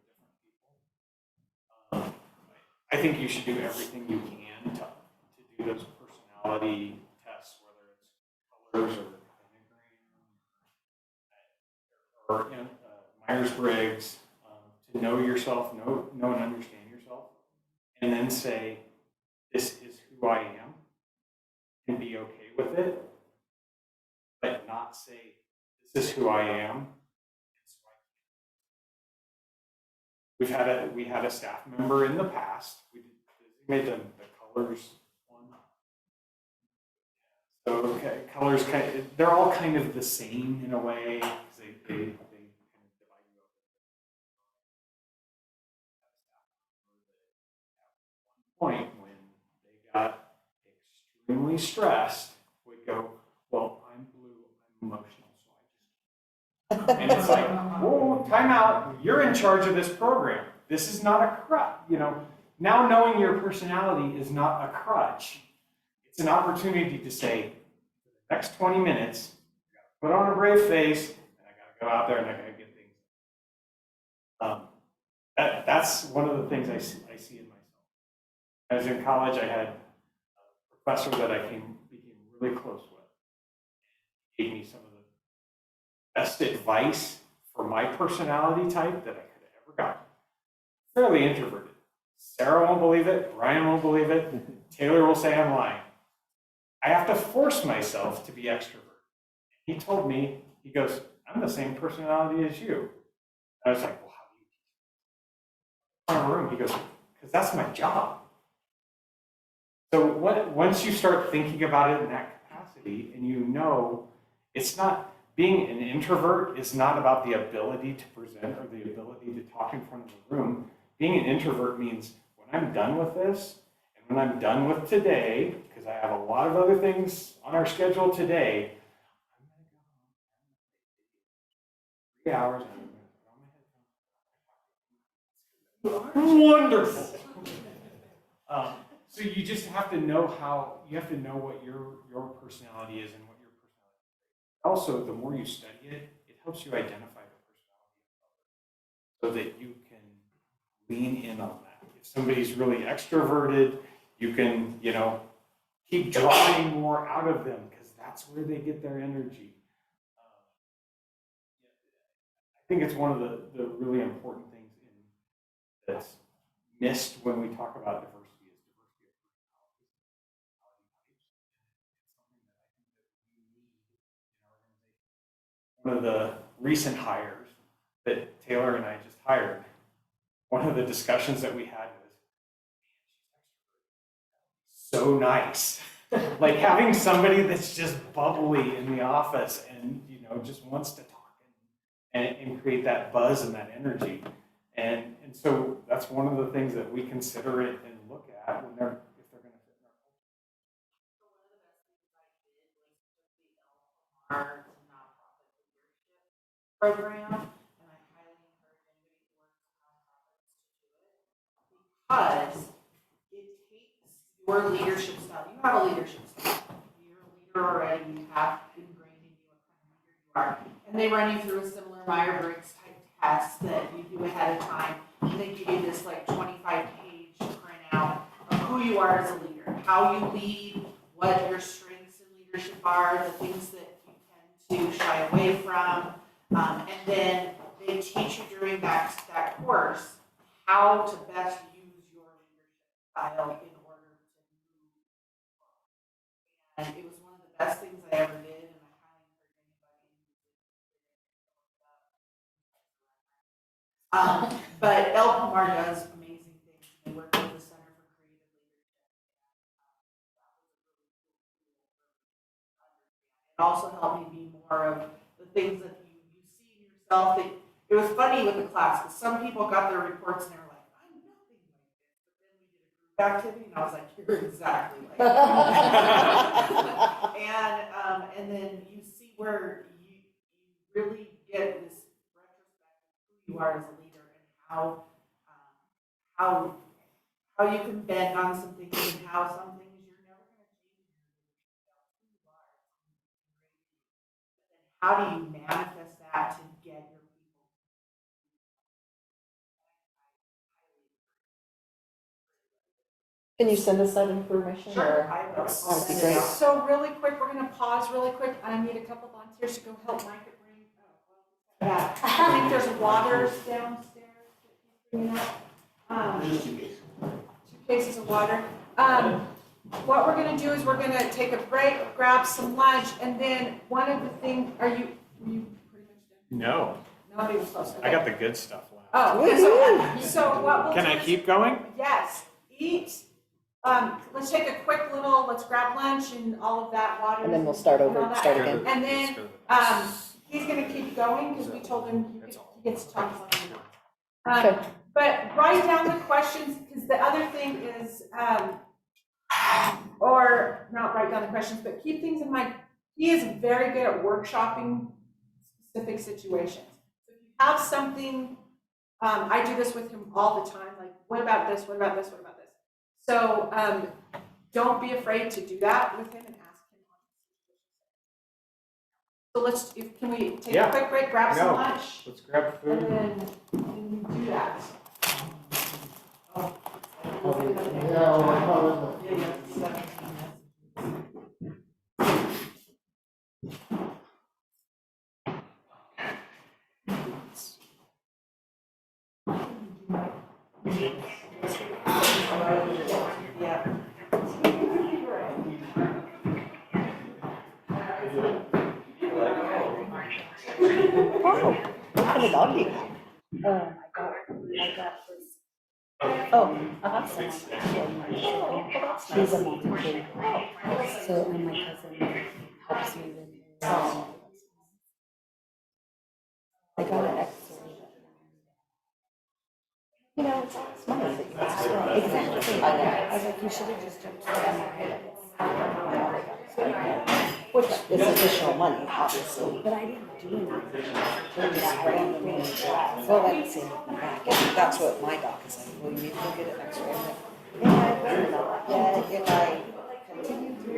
people. I think you should do everything you can to do those personality tests, whether it's colors or or Myers-Briggs, to know yourself, know and understand yourself, and then say, this is who I am, and be okay with it, but not say, this is who I am. We had a staff member in the past, we made them the colors one. So okay, colors they're all kind of the same in a way, because they kind of divide you up. At one point when they got extremely stressed would go, well, I'm blue, I'm emotional, so I just. And it's like, whoa, time out, you're in charge of this program. This is not a crutch, you know. Now knowing your personality is not a crutch. It's an opportunity to say, next 20 minutes, I gotta put on a brave face, and I gotta go out there and I gotta get things. That's one of the things I see in myself. I was in college, I had a professor that I became really close with. He gave me some of the best advice for my personality type that I could have ever gotten. Fairly introverted. Sarah won't believe it, Ryan won't believe it, Taylor will say I'm lying. I have to force myself to be extrovert. He told me, he goes, I'm the same personality as you. I was like, well, how do you teach? In a room, he goes, because that's my job. So once you start thinking about it in that capacity, and you know, it's not, being an introvert is not about the ability to present or the ability to talk in front of the room. Being an introvert means when I'm done with this, and when I'm done with today, because I have a lot of other things on our schedule today, I'm gonna go home, 3 hours, wonderful. So you just have to know what your personality is and what your personality is. Also, the more you study it, it helps you identify the personality of others so that you can lean in on that. If somebody's really extroverted, you can, keep drawing more out of them because that's where they get their energy. I think it's one of the really important things that's missed when we talk about diversity is diversity of personality types. It's something that I think that we need in our organization. One of the recent hires that Taylor and I just hired, one of the discussions that we had was, so nice. Like having somebody that's just bubbly in the office and just wants to talk and create that buzz and that energy. And so that's one of the things that we consider it and look at if they're going to fit in our culture. Our nonprofit leadership program, and I highly encourage anybody who works in nonprofits to do it because it takes your leadership style. You have a leadership style. You're a leader already. You have ingrained in you what kind of leader you are, and they run you through a similar Myers-Briggs type test that you do ahead of time. And they give you this like 25-page printout of who you are as a leader, how you lead, what your strengths in leadership are, the things that you tend to shy away from, and then they teach you during that course how to best use your leadership style in order to move forward. And it was one of the best things I ever did, and I highly encourage anybody. But El Pomar does amazing things. They work with the Center for Creative Leadership. It also helped me be more of the things that you see in yourself. It was funny with the class because some people got their reports and they were like, I'm nothing like this. But then we did a group activity and I was like, you're exactly like that. And then you see where you really get this retrospect of who you are as a leader and how you can bend on some things and how some things you're never going to change. How do you manifest that to get your people? Can you send us that information? Sure, Or? I will. That'd be great. So really quick, we're going to pause really quick. I need a couple volunteers to go help Micah bring. Yeah, I think there's waters downstairs that he's bringing up. 2 cases of water. What we're gonna do is we're gonna take a break, grab some lunch, and then one of the things, were you pretty much done? No, Not even close. I got the good stuff left. Oh, so what we'll Can do I is- keep going? Yes, eat. Let's take a quick little, let's grab lunch and all of that, water. And then we'll start over, and all that. start again. And then, he's gonna keep going, because we told him he gets to talk as long as he wants. But write down the questions, because the other thing is, or not write down the questions, but keep things in mind. He is very good at workshopping specific situations. If you have something, I do this with him all the time, like, what about this, what about this, what about this? So don't be afraid to do that with him and ask him. So can we take a quick break, grab some lunch? Let's grab food. And then we do that. Oh, what kind of dog do you have? I got this. Oh, He's a multi-kid. So, and my cousin helps me with his. I got an X-ray. You know, it's all this money that you ask for. Exactly. I was like, you should have just jumped to the MRI. Which is additional money, obviously. But I didn't do anything. Well, that's it, back. And that's what my doc is like, well, you need to go get an x-ray. I'm like, yeah, I've done it all. Yeah, if I continue to.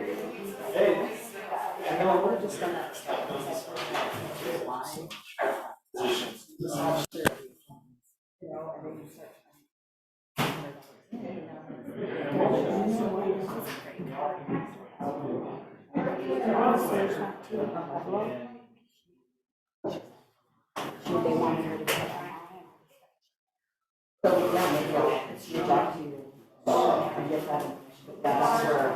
No, I would have just done that stuff. You know, and then you start. They wanted her to go. So, yeah, maybe I'll talk to you. I get that. That's where.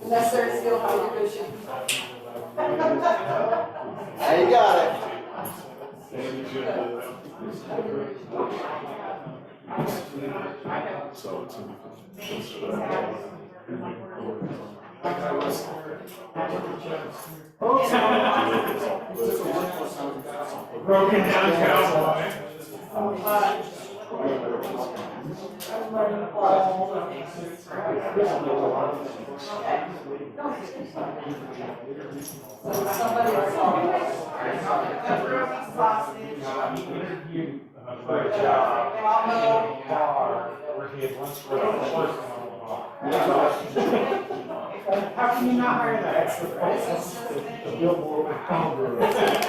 Unless there's still how you cushion. Now you got it. Broken down cowboy. How can you not hire that? That's the process. The billboard with Congress.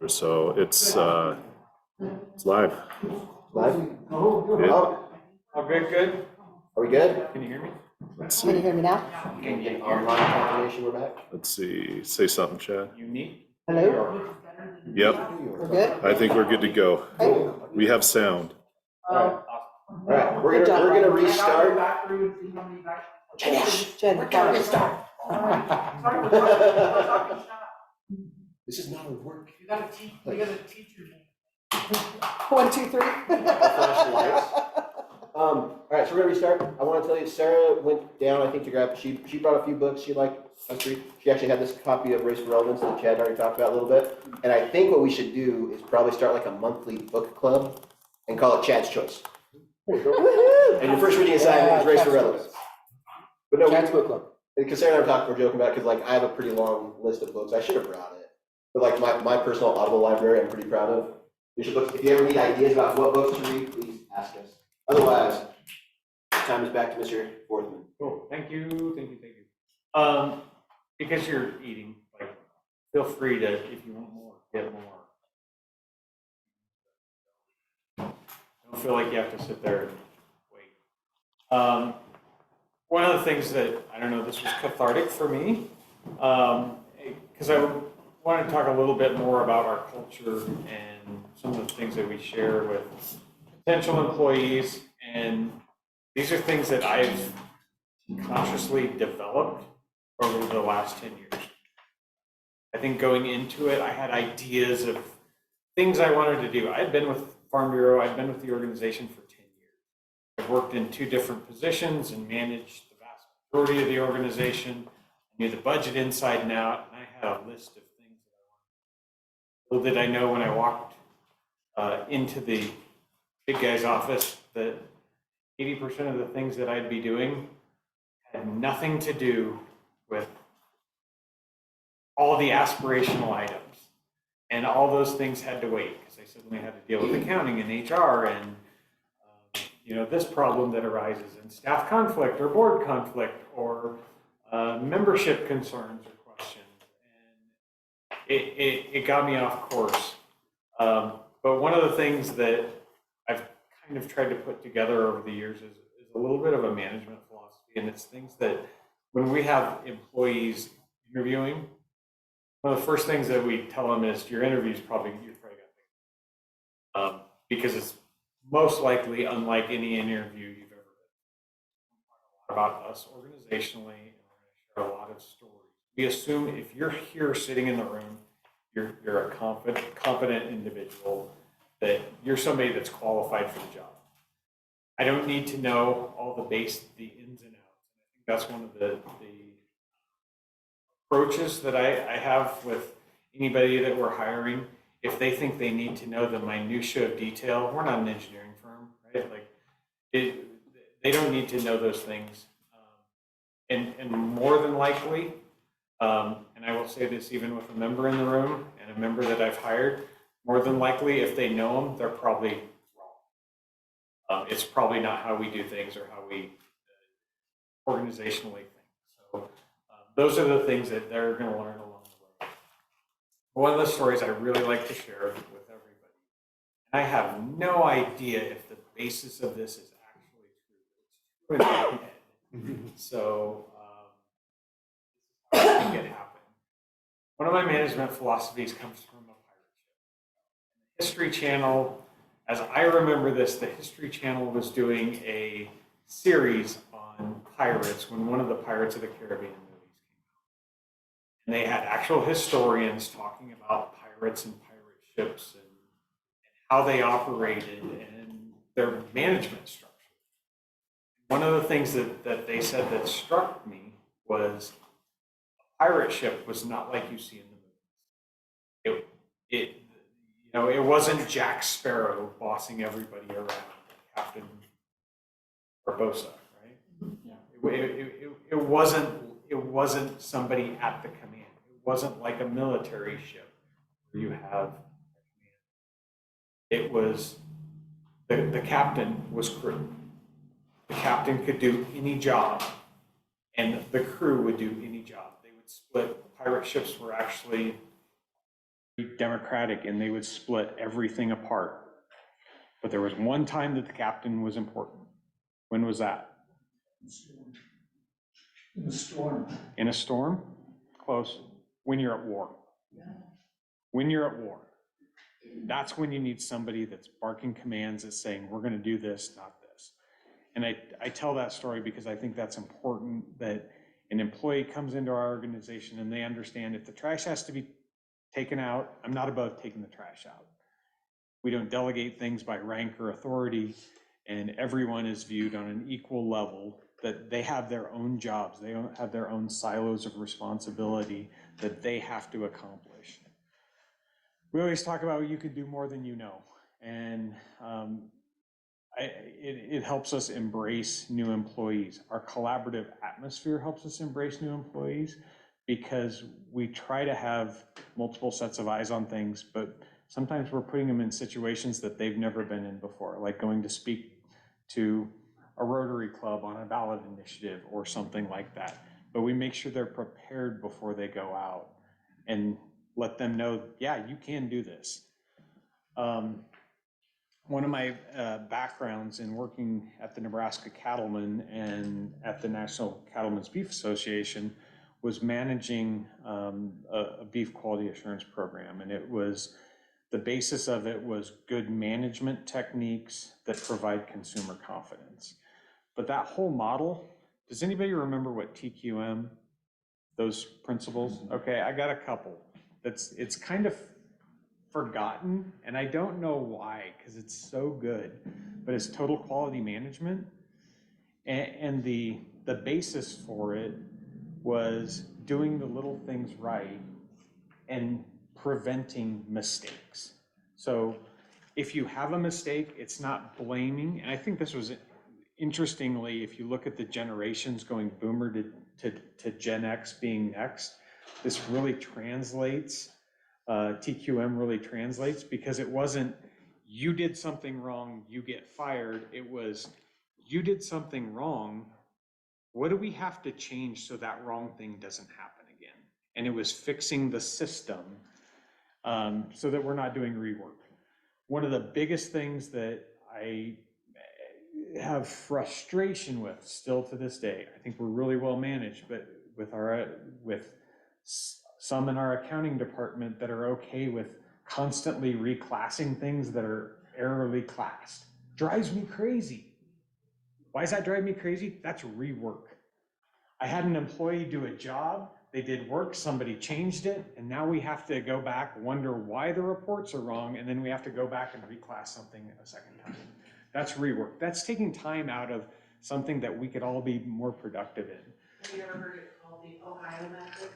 So it's live. Live? Good. All good? Are we good? Can you hear me? Let's Can you see. hear me now? Can you get online confirmation we're back? Let's see. Say something, Chad. Unique? Hello? Yep. We're good? I think we're good to go. We have sound. All right, we're gonna restart. Jen, restart. This is not a work. You gotta teach your name. 1, 2, 3. Flash the lights. All right, so we're gonna restart. I wanna tell you, Sarah went down, I think, to grab, she brought a few books she liked. She actually had this copy of Race for Relevance that Chad already talked about a little bit. And I think what we should do is probably start like a monthly book club and call it Chad's Choice. And your first reading assignment is Race for Relevance. But no, Chad's Book Club. Because Sarah and I were joking about it, because like I have a pretty long list of books. I should have brought it. But like my personal Audible library, I'm pretty proud of. You should look, if you ever need ideas about what books to read, please ask us. Otherwise, time is back to Mr. Forthman. Cool, thank you. Because you're eating, like, feel free to, if you want more, get more. Don't feel like you have to sit there and wait. One of the things that, I don't know, this was cathartic for me, because I wanted to talk a little bit more about our culture and some of the things that we share with potential employees. And these are things that I've consciously developed over the last 10 years. I think going into it, I had ideas of things I wanted to do. I had been with Farm Bureau, I'd been with the organization for 10 years. I've worked in 2 different positions and managed the vast majority of the organization. I knew the budget inside and out, and I had a list of things that I wanted. Little did I know when I walked into the big guy's office that 80% of the things that I'd be doing had nothing to do with all the aspirational items. And all those things had to wait because I suddenly had to deal with accounting and HR and this problem that arises in staff conflict or board conflict or membership concerns or questions. And it got me off course. But one of the things that I've kind of tried to put together over the years is a little bit of a management philosophy, and it's things that when we have employees interviewing, one of the first things that we tell them is you're probably gonna think, because it's most likely unlike any interview you've ever been. A lot about us organizationally, and we're gonna share a lot of stories. We assume if you're here sitting in the room, you're a competent individual, that you're somebody that's qualified for the job. I don't need to know all the ins and outs. I think that's one of the approaches that I have with anybody that we're hiring. If they think they need to know the minutia of detail, we're not an engineering firm, right? Like, they don't need to know those things. And more than likely, and I will say this even with a member in the room and a member that I've hired, more than likely, if they know them, they're probably wrong. It's probably not how we do things or how we organizationally think. So those are the things that they're going to learn along the way. One of the stories I really like to share with everybody, and I have no idea if the basis of this is actually true, but it's true in my head. So this is how I think it happened. One of my management philosophies comes from a pirate ship. The History Channel, as I remember this, the History Channel was doing a series on pirates when one of the Pirates of the Caribbean movies came out. And they had actual historians talking about pirates and pirate ships and how they operated and their management structure. One of the things that they said that struck me was a pirate ship was not like you see in the movies. It wasn't Jack Sparrow bossing everybody around, Captain Barbossa, right? It wasn't somebody at the command. It wasn't like a military ship where you have a command. It was the captain was crew. The captain could do any job, and the crew would do any job. They would split. Pirate ships were actually democratic, and they would split everything apart. But there was one time that the captain was important. When was that? In a storm. In a storm? Close. When you're at war. When you're at war. That's when you need somebody that's barking commands, that's saying, we're going to do this, not this. And I tell that story because I think that's important, that an employee comes into our organization and they understand if the trash has to be taken out, I'm not above taking the trash out. We don't delegate things by rank or authority, and everyone is viewed on an equal level, that they have their own jobs, they have their own silos of responsibility that they have to accomplish. We always talk about you could do more than you know, and it helps us embrace new employees. Our collaborative atmosphere helps us embrace new employees, because we try to have multiple sets of eyes on things, but sometimes we're putting them in situations that they've never been in before, like going to speak to a Rotary Club on a ballot initiative or something like that. But we make sure they're prepared before they go out and let them know, yeah, you can do this. One of my backgrounds in working at the Nebraska Cattlemen and at the National Cattlemen's Beef Association was managing a beef quality assurance program. And the basis of it was good management techniques that provide consumer confidence. But that whole model, does anybody remember what TQM, those principles? Okay, I got a couple. It's kind of forgotten, and I don't know why, because it's so good, but it's total quality management. And the basis for it was doing the little things right and preventing mistakes. So if you have a mistake, it's not blaming. And I think this was, interestingly, if you look at the generations going boomer to Gen X being next, this really translates, TQM really translates, because it wasn't you did something wrong, you get fired. It was, you did something wrong. What do we have to change so that wrong thing doesn't happen again? And it was fixing the system so that we're not doing rework. One of the biggest things that I have frustration with still to this day, I think we're really well managed, but with some in our accounting department that are okay with constantly reclassing things that are errorly classed, drives me crazy. Why does that drive me crazy? That's rework. I had an employee do a job, they did work, somebody changed it, and now we have to go back, wonder why the reports are wrong, and then we have to go back and reclass something a second time. That's rework. That's taking time out of something that we could all be more productive in. Have you ever heard it called the Ohio method?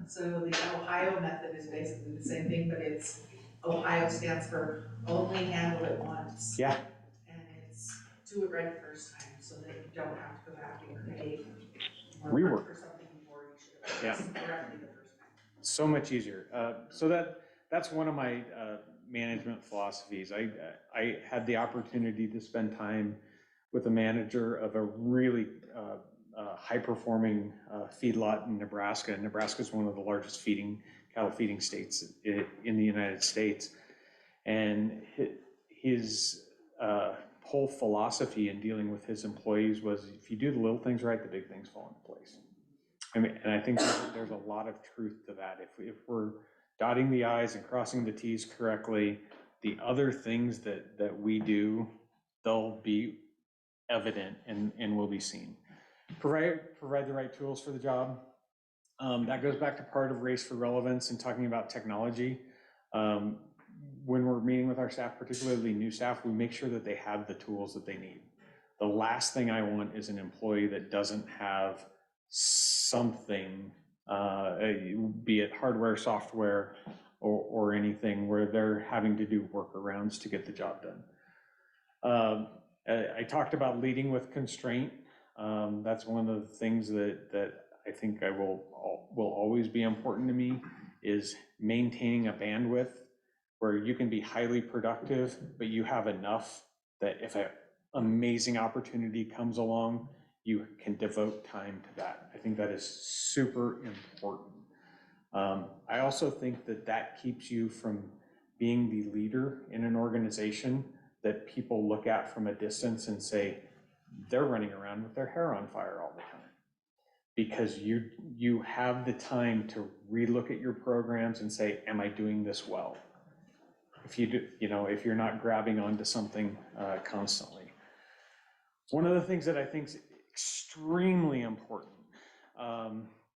So the Ohio method is basically the same thing, but it's, Ohio stands for only handle it once. Yeah. And it's do it right the first time, so that you don't have to go back and create more Rework. work for something you've already should have done correctly the first time. So much easier. So that's one of my management philosophies. I had the opportunity to spend time with a manager of a really high-performing feedlot in Nebraska. Nebraska is one of the largest cattle feeding states in the United States. And his whole philosophy in dealing with his employees was, if you do the little things right, the big things fall into place. And I think there's a lot of truth to that. If we're dotting the I's and crossing the T's correctly, the other things that we do, they'll be evident and will be seen. Provide the right tools for the job. That goes back to part of Race for Relevance and talking about technology. When we're meeting with our staff, particularly new staff, we make sure that they have the tools that they need. The last thing I want is an employee that doesn't have something, be it hardware, software, or anything where they're having to do workarounds to get the job done. I talked about leading with constraint. That's one of the things that I think will always be important to me, is maintaining a bandwidth where you can be highly productive, but you have enough that if an amazing opportunity comes along, you can devote time to that. I think that is super important. I also think that keeps you from being the leader in an organization that people look at from a distance and say, they're running around with their hair on fire all the time. Because you have the time to relook at your programs and say, am I doing this well? If you do, if you're not grabbing onto something constantly. One of the things that I think is extremely important,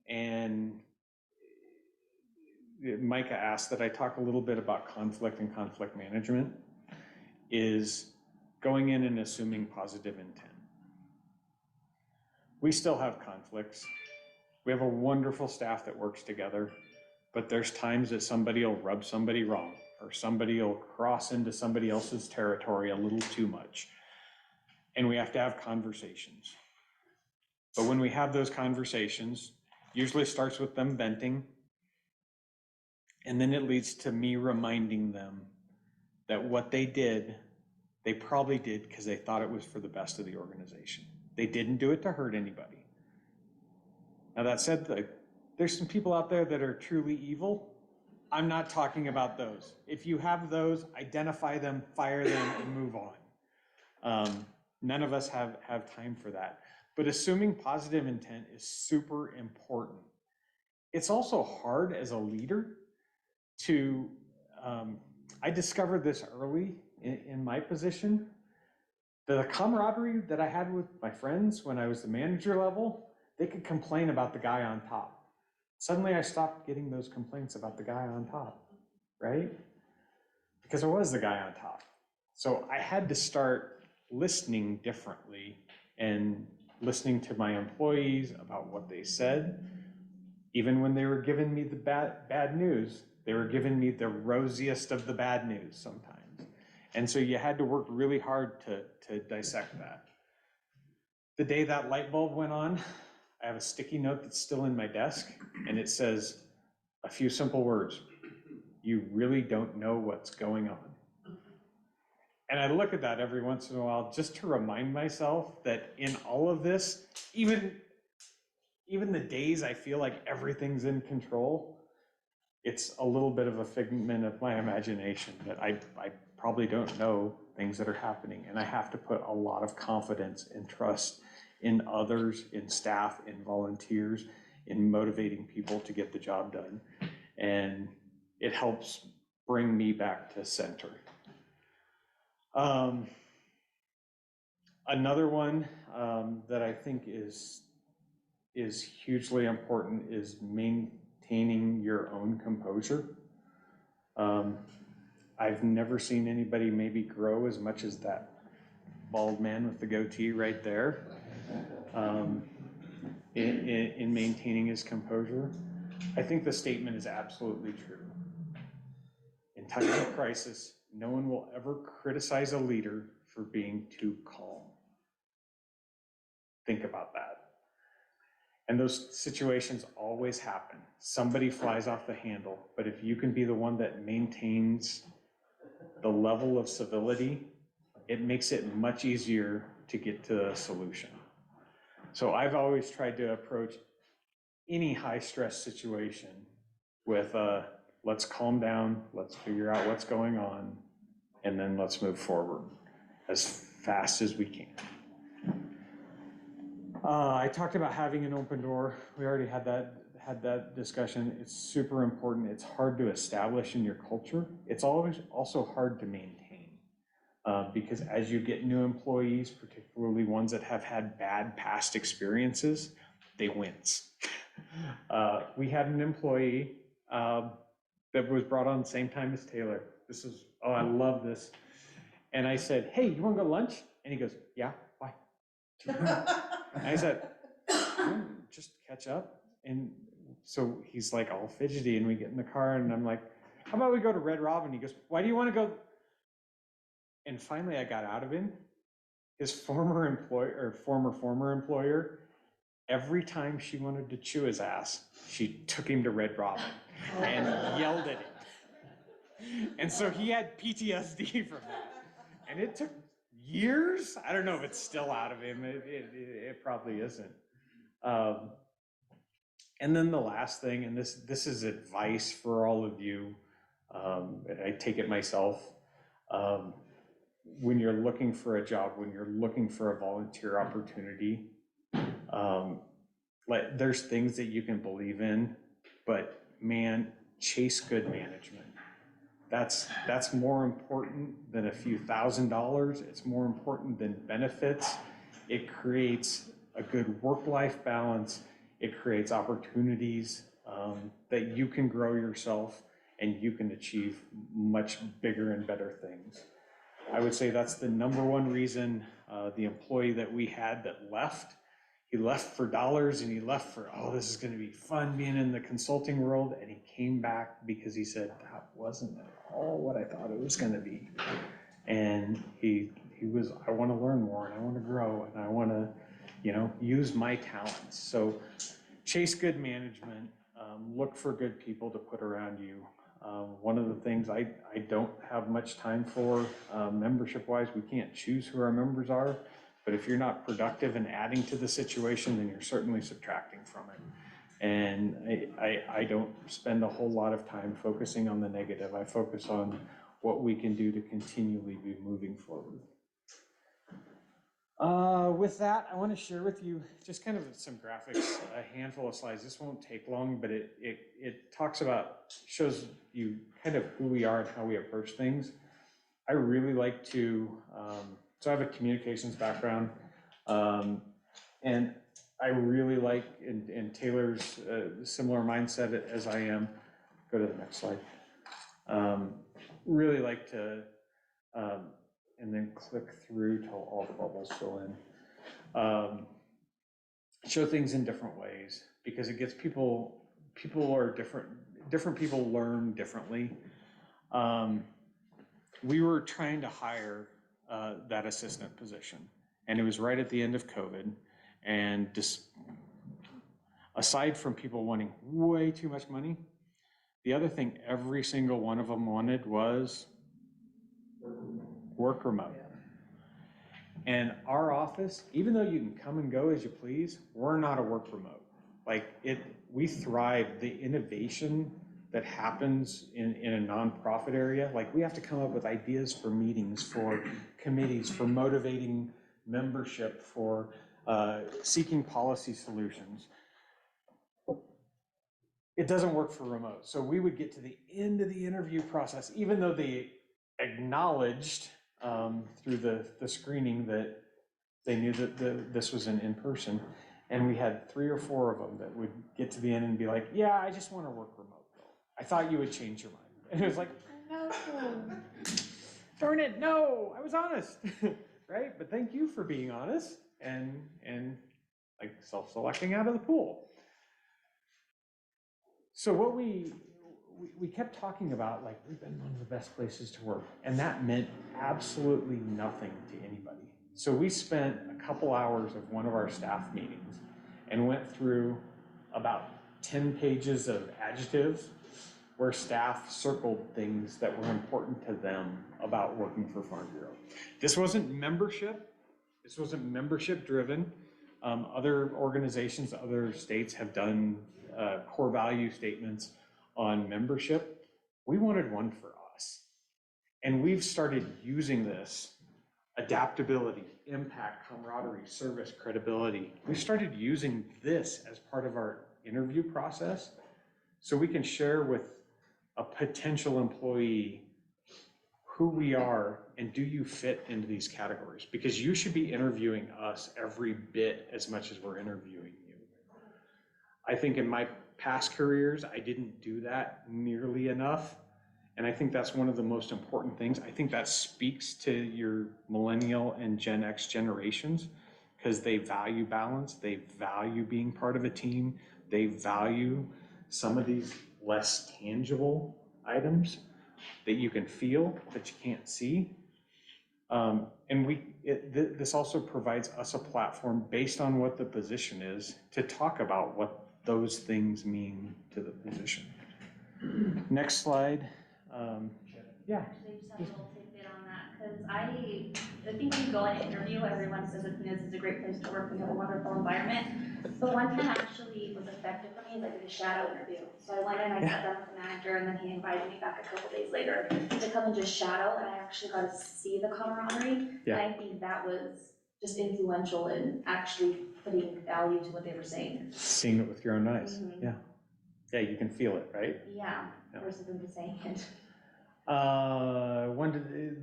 and Micah asked that I talk a little bit about conflict and conflict management, is going in and assuming positive intent. We still have conflicts. We have a wonderful staff that works together, but there's times that somebody will rub somebody wrong, or somebody will cross into somebody else's territory a little too much. And we have to have conversations. But when we have those conversations, usually it starts with them venting, and then it leads to me reminding them that what they did, they probably did because they thought it was for the best of the organization. They didn't do it to hurt anybody. Now that said, there's some people out there that are truly evil. I'm not talking about those. If you have those, identify them, fire them, and move on. None of us have time for that. But assuming positive intent is super important. It's also hard as a leader to, I discovered this early in my position. The camaraderie that I had with my friends when I was the manager level, they could complain about the guy on top. Suddenly I stopped getting those complaints about the guy on top, right? Because I was the guy on top. So I had to start listening differently and listening to my employees about what they said. Even when they were giving me the bad news, they were giving me the rosiest of the bad news sometimes. And so you had to work really hard to dissect that. The day that light bulb went on, I have a sticky note that's still in my desk, and it says a few simple words. You really don't know what's going on. And I look at that every once in a while just to remind myself that in all of this, even the days I feel like everything's in control, it's a little bit of a figment of my imagination that I probably don't know things that are happening. And I have to put a lot of confidence and trust in others, in staff, in volunteers, in motivating people to get the job done. And it helps bring me back to center. Another one that I think is hugely important is maintaining your own composure. I've never seen anybody maybe grow as much as that bald man with the goatee right there in maintaining his composure. I think the statement is absolutely true. In times of crisis, no one will ever criticize a leader for being too calm. Think about that. And those situations always happen. Somebody flies off the handle, but if you can be the one that maintains the level of civility, it makes it much easier to get to a solution. So I've always tried to approach any high stress situation with let's calm down, let's figure out what's going on, and then let's move forward as fast as we can. I talked about having an open door. We already had that discussion. It's super important. It's hard to establish in your culture. It's always also hard to maintain because as you get new employees, particularly ones that have had bad past experiences, they wince. We had an employee that was brought on the same time as Taylor. I love this. And I said, hey, you wanna go to lunch? And he goes, yeah, why? And I said, just catch up. And so he's like all fidgety and we get in the car and I'm like, how about we go to Red Robin? He goes, why do you wanna go? And finally I got out of him. His former employer, every time she wanted to chew his ass, she took him to Red Robin and yelled at him. And so he had PTSD from that. And it took years. I don't know if it's still out of him. It probably isn't. And then the last thing, and this is advice for all of you, and I take it myself, when you're looking for a job, when you're looking for a volunteer opportunity, there's things that you can believe in, but man, chase good management. That's more important than a few $1,000s. It's more important than benefits. It creates a good work-life balance. It creates opportunities that you can grow yourself and you can achieve much bigger and better things. I would say that's the number one reason the employee that we had that left, he left for dollars and he left for, this is going to be fun being in the consulting world. And he came back because he said, that wasn't at all what I thought it was going to be. And he was, I want to learn more and I want to grow and I want to, use my talents. So chase good management, look for good people to put around you. One of the things I don't have much time for membership-wise, we can't choose who our members are, but if you're not productive and adding to the situation, then you're certainly subtracting from it. And I don't spend a whole lot of time focusing on the negative. I focus on what we can do to continually be moving forward. With that, I want to share with you just kind of some graphics, a handful of slides. This won't take long, but it talks about, shows you kind of who we are and how we approach things. I really like to, so I have a communications background, and I really like, and Taylor's similar mindset as I am. Go to the next slide. Really like to, and then click through till all the bubbles fill in. Show things in different ways because it gets people are different people learn differently. We were trying to hire that assistant position and it was right at the end of COVID, and just aside from people wanting way too much money, the other thing every single one of them wanted was work remote. And our office, even though you can come and go as you please, we're not a work remote. We thrive, the innovation that happens in a nonprofit area, we have to come up with ideas for meetings, for committees, for motivating membership, for seeking policy solutions. It doesn't work for remote. So we would get to the end of the interview process, even though they acknowledged through the screening that they knew that this was an in-person. And we had 3 or 4 of them that would get to the end and be like, yeah, I just want to work remote, Bill. I thought you would change your mind. And it was like, no, darn it, no, I was honest, right? But thank you for being honest and self-selecting out of the pool. So what we kept talking about, we've been one of the best places to work, and that meant absolutely nothing to anybody. So we spent a couple hours of one of our staff meetings and went through about 10 pages of adjectives where staff circled things that were important to them about working for Farm Bureau. This wasn't membership. This wasn't membership driven. Other organizations, other states have done core value statements on membership. We wanted one for us. And we've started using this adaptability, impact, camaraderie, service, credibility. We started using this as part of our interview process so we can share with a potential employee who we are and do you fit into these categories? Because you should be interviewing us every bit as much as we're interviewing you. I think in my past careers, I didn't do that nearly enough. And I think that's one of the most important things. I think that speaks to your millennial and Gen X generations because they value balance. They value being part of a team. They value some of these less tangible items that you can feel, but you can't see. And this also provides us a platform based on what the position is to talk about what those things mean to the position. Next slide. Yeah. Actually, just have a little tidbit on that, because I think when you go in an interview, everyone says that this is a great place to work, we have a wonderful environment. But one time actually was effective for me is I did a shadow interview. So I went in, I sat down with the manager, and then he invited me back a couple days later to come and just shadow, and I actually got to see the camaraderie. Yeah. And I think that was just influential in actually putting value to what they were saying. Seeing it with your own eyes. Mhm. Yeah. Yeah, you can feel it, right? Yeah, versus them just saying it.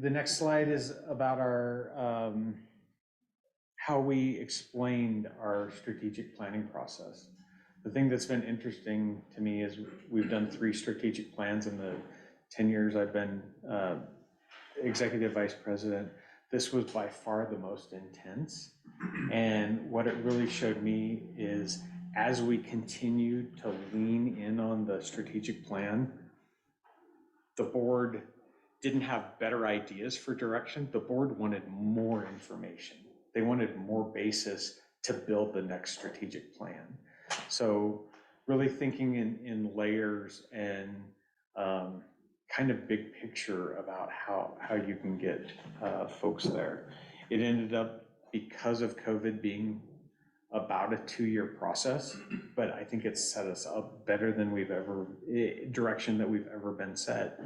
The next slide is about our how we explained our strategic planning process. The thing that's been interesting to me is we've done 3 strategic plans in the 10 years I've been executive vice president. This was by far the most intense. And what it really showed me is as we continued to lean in on the strategic plan, the board didn't have better ideas for direction. The board wanted more information. They wanted more basis to build the next strategic plan. So really thinking in layers and kind of big picture about how you can get folks there. It ended up, because of COVID, being about a 2-year process, but I think it's set us up better than direction that we've ever been set,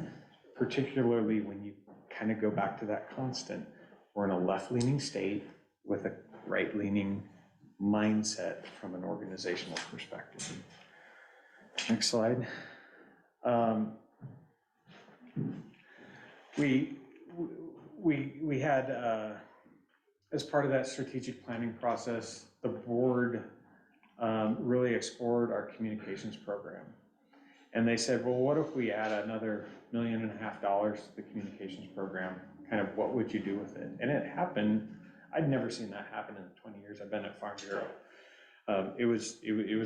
particularly when you kind of go back to that constant. We're in a left-leaning state with a right-leaning mindset from an organizational perspective. Next slide. We had, as part of that strategic planning process, the board really explored our communications program. And they said, well, what if we add another $1.5 million to the communications program? Kind of what would you do with it? And it happened. I'd never seen that happen in the 20 years I've been at Farm Bureau. It was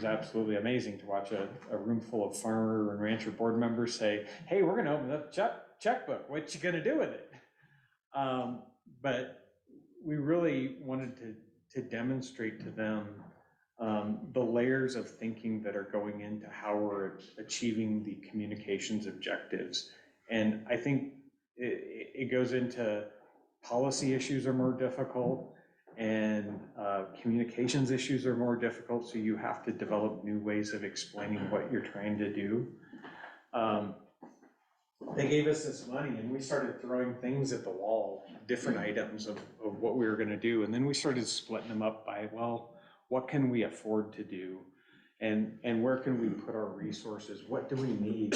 absolutely amazing to watch a room full of farmer and rancher board members say, hey, we're gonna open up checkbook. What you gonna do with it? But we really wanted to demonstrate to them the layers of thinking that are going into how we're achieving the communications objectives. And I think it goes into policy issues are more difficult, and communications issues are more difficult, so you have to develop new ways of explaining what you're trying to do. They gave us this money and we started throwing things at the wall, different items of what we were gonna do, and then we started splitting them up by, well, what can we afford to do? And where can we put our resources? What do we need?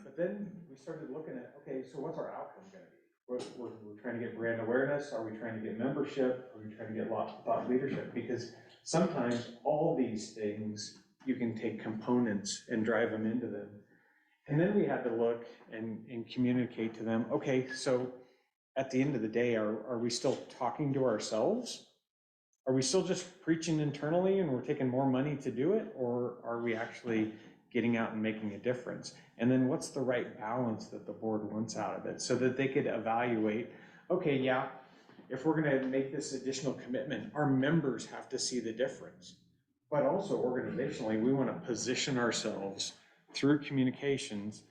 But then we started looking at, okay, so what's our outcome gonna be? We're trying to get brand awareness. Are we trying to get membership? Are we trying to get thought leadership? Because sometimes all these things, you can take components and drive them into them. And then we had to look and communicate to them, okay, so at the end of the day, are we still talking to ourselves? Are we still just preaching internally and we're taking more money to do it? Or are we actually getting out and making a difference? And then what's the right balance that the board wants out of it so that they could evaluate, okay, yeah, if we're gonna make this additional commitment, our members have to see the difference. But also organizationally, we wanna position ourselves through communications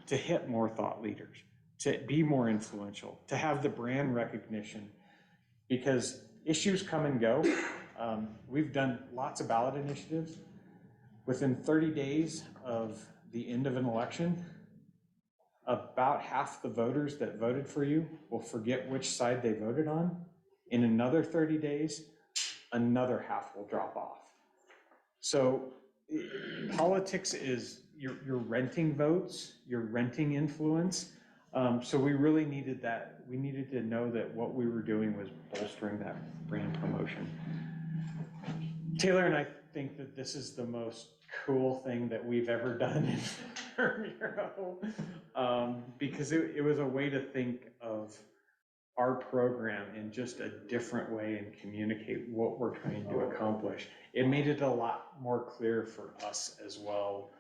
to hit more thought leaders, to be more influential, to have the brand recognition, because issues come and go. We've done lots of ballot initiatives. Within 30 days of the end of an election, about half the voters that voted for you will forget which side they voted on. In another 30 days, another half will drop off. So politics is, you're renting votes, you're renting influence. So we really needed that. We needed to know that what we were doing was bolstering that brand promotion. Taylor and I think that this is the most cool thing that we've ever done in Miro, because it was a way to think of our program in just a different way and communicate what we're trying to accomplish. It made it a lot more clear for us as well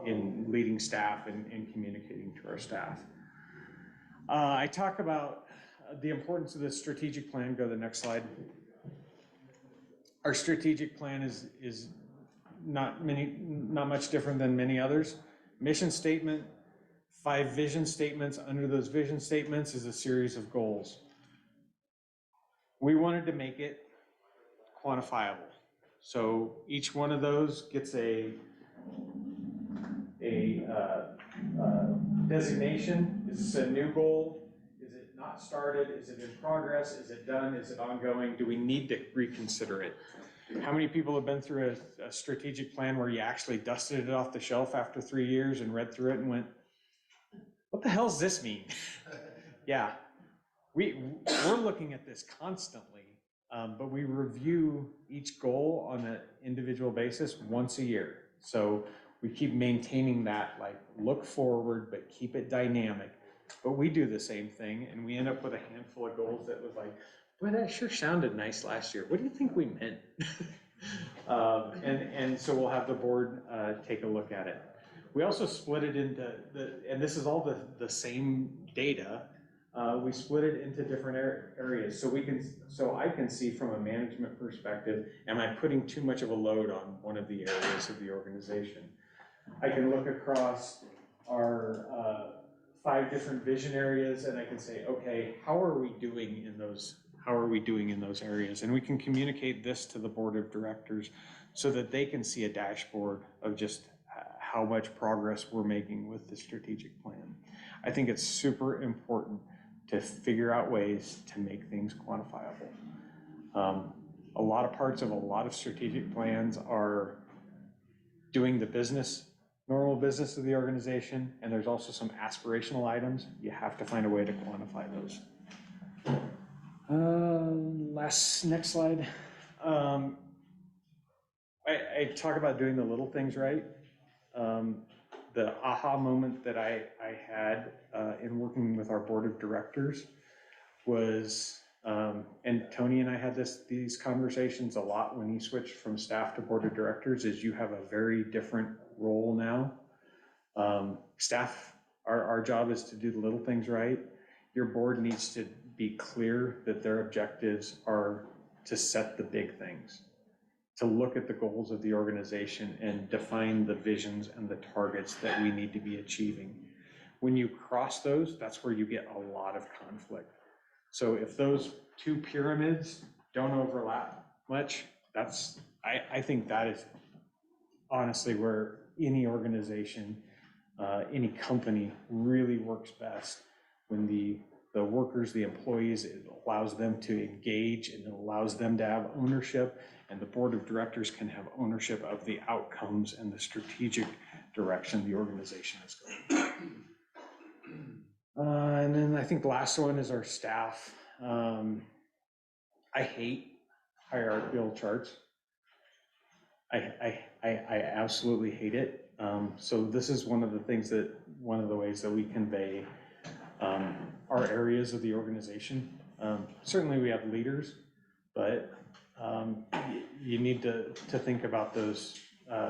in leading staff and communicating to our staff. I talk about the importance of the strategic plan. Go to the next slide. Our strategic plan is not much different than many others. Mission statement, 5 vision statements. Under those vision statements is a series of goals. We wanted to make it quantifiable. So each one of those gets a designation. Is this a new goal? Is it not started? Is it in progress? Is it done? Is it ongoing? Do we need to reconsider it? How many people have been through a strategic plan where you actually dusted it off the shelf after 3 years and read through it and went, what the hell does this mean? Yeah, we're looking at this constantly, but we review each goal on an individual basis once a year. So we keep maintaining that, like, look forward, but keep it dynamic. But we do the same thing, and we end up with a handful of goals that was like, boy, that sure sounded nice last year. What do you think we meant? And so we'll have the board take a look at it. We also split it into and this is all the same data. We split it into different areas, so I can see from a management perspective, am I putting too much of a load on one of the areas of the organization? I can look across our 5 different vision areas, and I can say, okay, how are we doing in those? How are we doing in those areas? And we can communicate this to the board of directors so that they can see a dashboard of just how much progress we're making with the strategic plan. I think it's super important to figure out ways to make things quantifiable. A lot of parts of a lot of strategic plans are doing the normal business of the organization, and there's also some aspirational items. You have to find a way to quantify those. Next slide. I talk about doing the little things right. The aha moment that I had in working with our board of directors was, and Tony and I had these conversations a lot when he switched from staff to board of directors, is you have a very different role now. Staff, our job is to do the little things right. Your board needs to be clear that their objectives are to set the big things, to look at the goals of the organization and define the visions and the targets that we need to be achieving. When you cross those, that's where you get a lot of conflict. So if those two pyramids don't overlap much, I think that is honestly where any organization, any company really works best, when the workers, the employees, it allows them to engage and it allows them to have ownership, and the board of directors can have ownership of the outcomes and the strategic direction the organization is going. And then I think the last one is our staff. I hate hierarchical charts. I absolutely hate it. So this is one of the ways that we convey our areas of the organization. Certainly we have leaders, but you need to think about those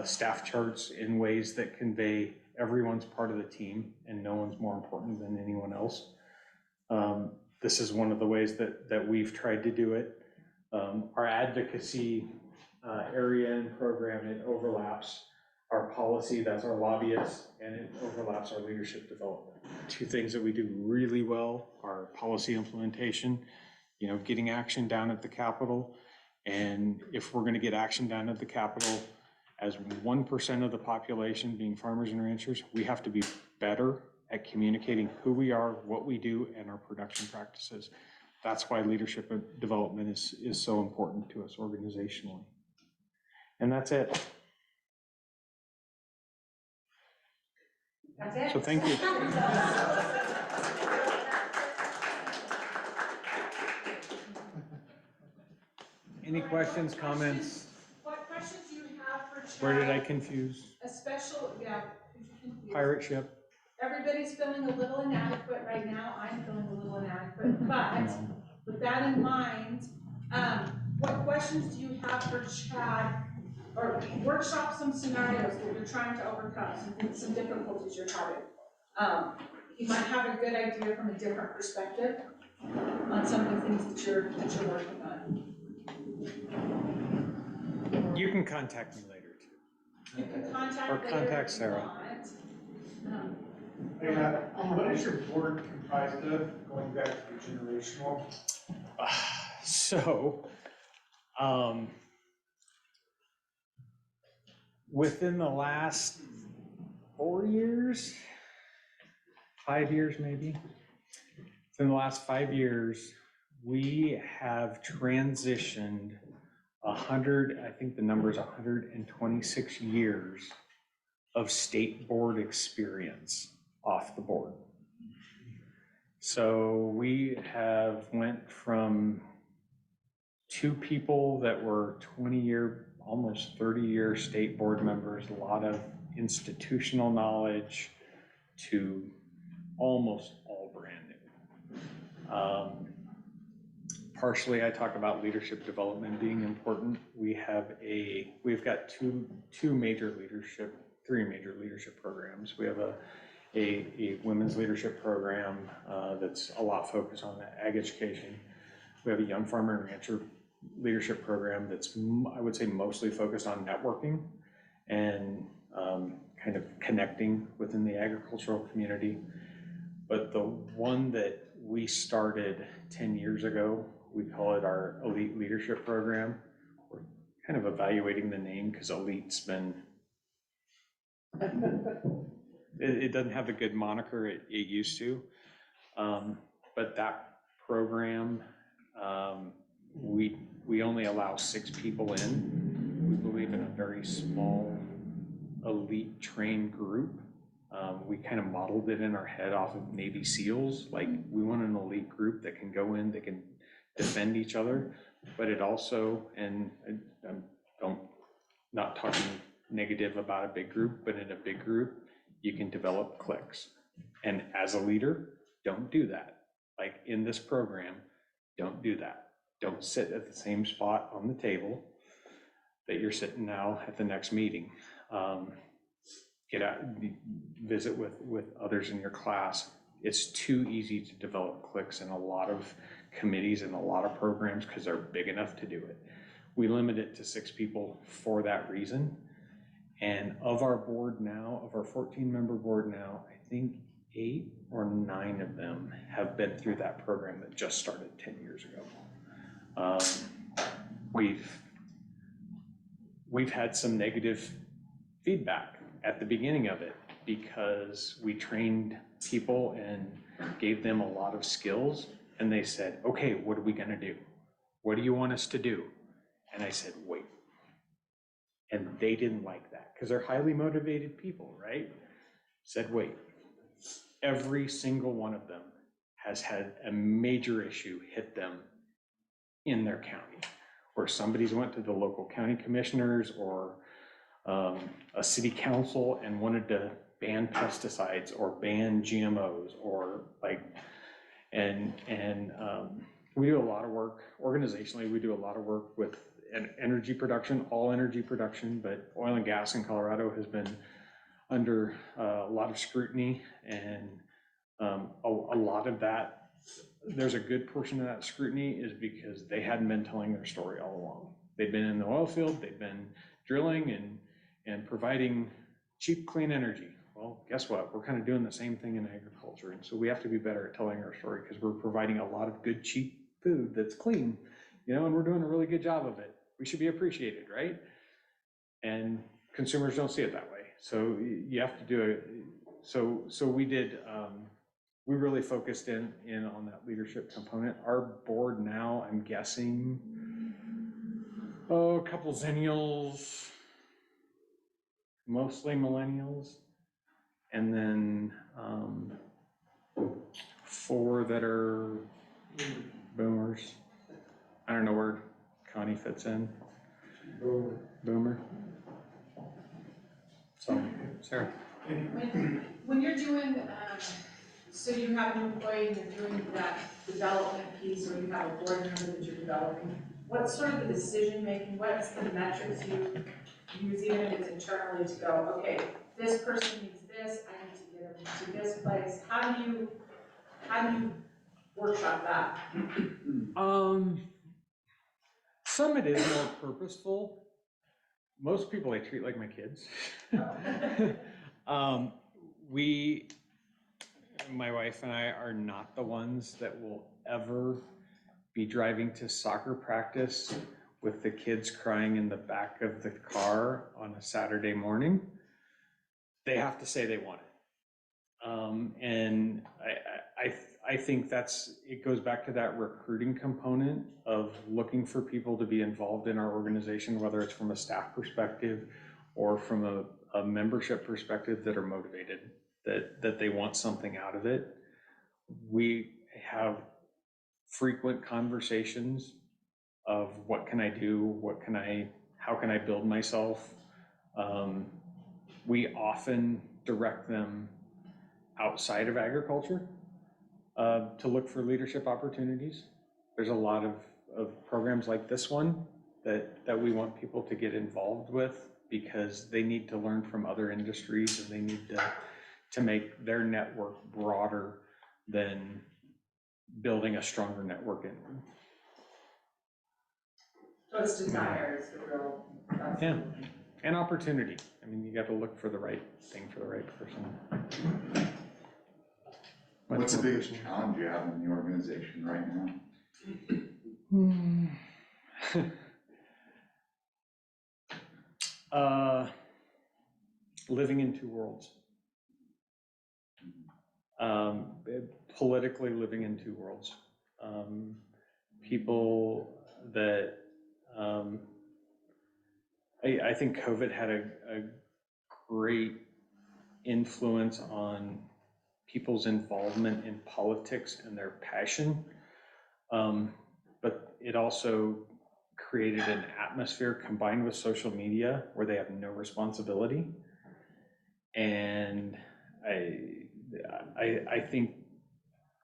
staff charts in ways that convey everyone's part of the team and no one's more important than anyone else. This is one of the ways that we've tried to do it. Our advocacy area and program, it overlaps our policy, that's our lobbyists, and it overlaps our leadership development. Two things that we do really well are policy implementation, getting action down at the Capitol. And if we're going to get action down at the Capitol, as 1% of the population being farmers and ranchers, we have to be better at communicating who we are, what we do, and our production practices. That's why leadership development is so important to us organizationally. And that's it. That's it. So thank you. Any questions, comments? What questions do you have for Chad? Where did I confuse? A special, yeah. Pirate ship. Everybody's feeling a little inadequate right now. I'm feeling a little inadequate, but with that in mind, what questions do you have for Chad? Or workshop some scenarios that you're trying to overcome, some difficulties you're having. He might have a good idea from a different perspective on some of the things that you're working on. You can contact me later too. You can contact Or later contact if you Sarah. want. What is your board comprised of, going back to the generational? So, within the last 4 years, 5 years maybe, within the last 5 years, we have transitioned 100, I think the number is 126 years of state board experience off the board. So we have went from 2 people that were 20-year, almost 30-year state board members, a lot of institutional knowledge, to almost all brand new. Partially, I talk about leadership development being important. We've got three major leadership programs. We have a women's leadership program that's a lot focused on ag education. We have a young farmer and rancher leadership program that's, I would say, mostly focused on networking and kind of connecting within the agricultural community. But the one that we started 10 years ago, we call it our Elite Leadership Program. We're kind of evaluating the name because Elite's been, it doesn't have the good moniker it used to. But that program, we only allow 6 people in. We believe in a very small elite trained group. We kind of modeled it in our head off of Navy SEALs. Like, we want an elite group that can go in, that can defend each other, but it also, and I'm not talking negative about a big group, but in a big group, you can develop cliques. And as a leader, don't do that. Like in this program, don't do that. Don't sit at the same spot on the table that you're sitting now at the next meeting. Get out, visit with others in your class. It's too easy to develop cliques in a lot of committees and a lot of programs because they're big enough to do it. We limit it to 6 people for that reason. And of our board now, of our 14-member board now, I think 8 or 9 of them have been through that program that just started 10 years ago. We've had some negative feedback at the beginning of it because we trained people and gave them a lot of skills, and they said, okay, what are we gonna do? What do you want us to do? And I said, wait. And they didn't like that because they're highly motivated people, right? Said, wait. Every single one of them has had a major issue hit them in their county, where somebody's went to the local county commissioners or a city council and wanted to ban pesticides or ban GMOs or like, and we do a lot of work organizationally. We do a lot of work with energy production, all energy production, but oil and gas in Colorado has been under a lot of scrutiny, and a lot of that, there's a good portion of that scrutiny is because they hadn't been telling their story all along. They've been in the oil field, they've been drilling and providing cheap, clean energy. Well, guess what? We're kind of doing the same thing in agriculture, and so we have to be better at telling our story because we're providing a lot of good, cheap food that's clean, you know, and we're doing a really good job of it. We should be appreciated, right? And consumers don't see it that way. So you have to do it. So we did, we really focused in on that leadership component. Our board now, I'm guessing, a couple zennials, mostly millennials, and then 4 that are boomers. I don't know where Connie fits in. Boomer. So, Sarah. When you're doing, so you have an employee and you're doing that development piece, or you have a board member that you're developing, what's sort of the decision making, what's the metrics you use, even if it's internally, to go, okay, this person needs this, I need to get them to this place. How do you workshop that? Some it is more purposeful. Most people I treat like my kids. My wife and I are not the ones that will ever be driving to soccer practice with the kids crying in the back of the car on a Saturday morning. They have to say they want it. And I think it goes back to that recruiting component of looking for people to be involved in our organization, whether it's from a staff perspective or from a membership perspective, that are motivated, that they want something out of it. We have frequent conversations of what can I do, how can I build myself? We often direct them outside of agriculture to look for leadership opportunities. There's a lot of programs like this one that we want people to get involved with because they need to learn from other industries, and they need to make their network broader than building a stronger network inward. So it's desire is the real. Yeah, and opportunity. I mean, you got to look for the right thing for the right person. What's the biggest challenge you have in the organization right now? Living in two worlds. Politically living in two worlds. People that, I think COVID had a great influence on people's involvement in politics and their passion, but it also created an atmosphere combined with social media where they have no responsibility. And I think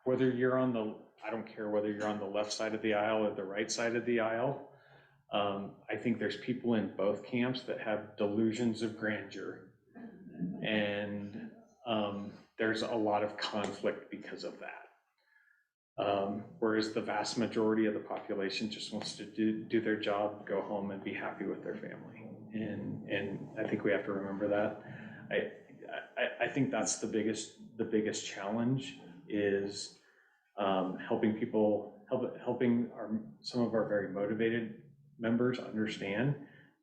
whether you're I don't care whether you're on the left side of the aisle or the right side of the aisle, I think there's people in both camps that have delusions of grandeur. And there's a lot of conflict because of that. Whereas the vast majority of the population just wants to do their job, go home, and be happy with their family. And I think we have to remember that. I think that's the biggest the biggest challenge is helping people, helping some of our very motivated members understand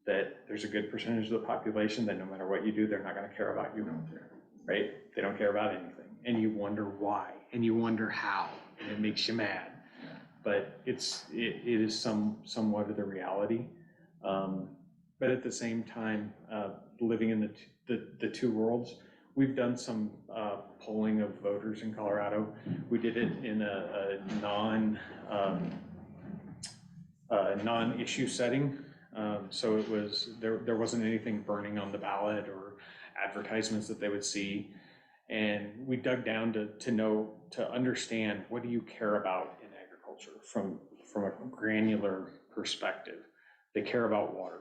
that there's a good percentage of the population that no matter what you do, they're not gonna care about you, right? They don't care about anything, and you wonder why, and you wonder how, and it makes you mad. But it is somewhat of the reality. But at the same time, living in the two worlds, we've done some polling of voters in Colorado. We did it in a non-issue setting. So it was, there wasn't anything burning on the ballot or advertisements that they would see. And we dug down to understand, what do you care about in agriculture from a granular perspective? They care about water.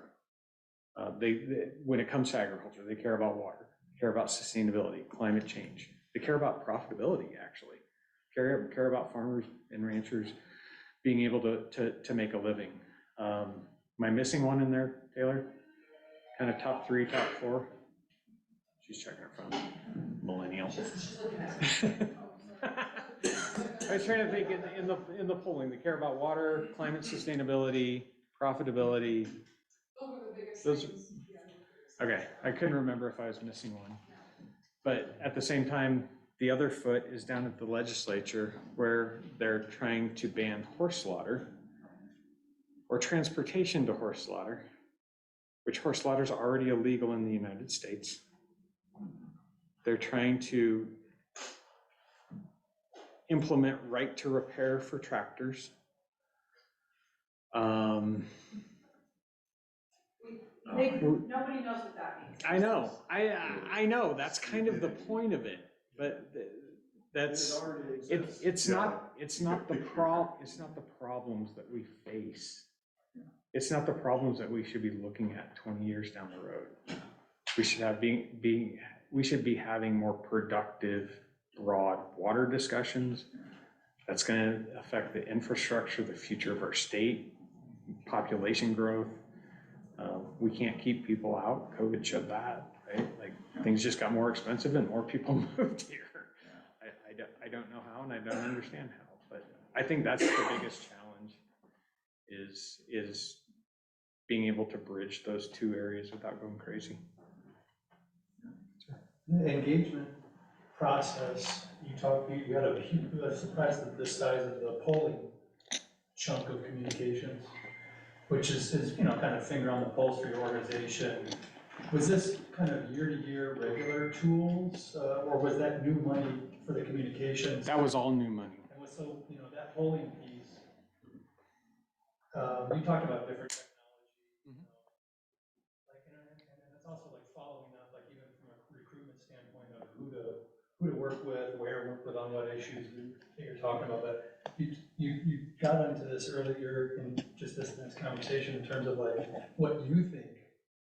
When it comes to agriculture, they care about water, care about sustainability, climate change. They care about profitability, actually. Care about farmers and ranchers being able to make a living. Am I missing one in there, Taylor? Kind of top 3, top 4? She's checking her phone. Millennial. I was trying to think in the polling, they care about water, climate sustainability, profitability. Those, okay, I couldn't remember if I was missing one. But at the same time, the other foot is down at the legislature, where they're trying to ban horse slaughter or transportation to horse slaughter, which horse slaughter is already illegal in the United States. They're trying to implement right to repair for tractors. Nobody knows what that means. I know, I know, that's kind of the point of it, but it's not the problems that we face. It's not the problems that we should be looking at 20 years down the road. We should be having more productive, broad water discussions. That's going to affect the infrastructure, the future of our state, population growth. We can't keep people out. COVID showed that, right? Like, things just got more expensive and more people moved here. I don't know how, and I don't understand how, but I think that's the biggest challenge is being able to bridge those two areas without going crazy. The engagement process, you had a huge, I was surprised at the size of the polling chunk of communications, which is kind of finger on the pulse for your organization. Was this kind of year-to-year regular tools, or was that new money for the communications? That was all new money. And so, that polling piece, you talked about different technology, and it's also like following up, like even from a recruitment standpoint of who to work with, where work with, on what issues that you're talking about. But you got into this earlier in just this conversation in terms of like what you think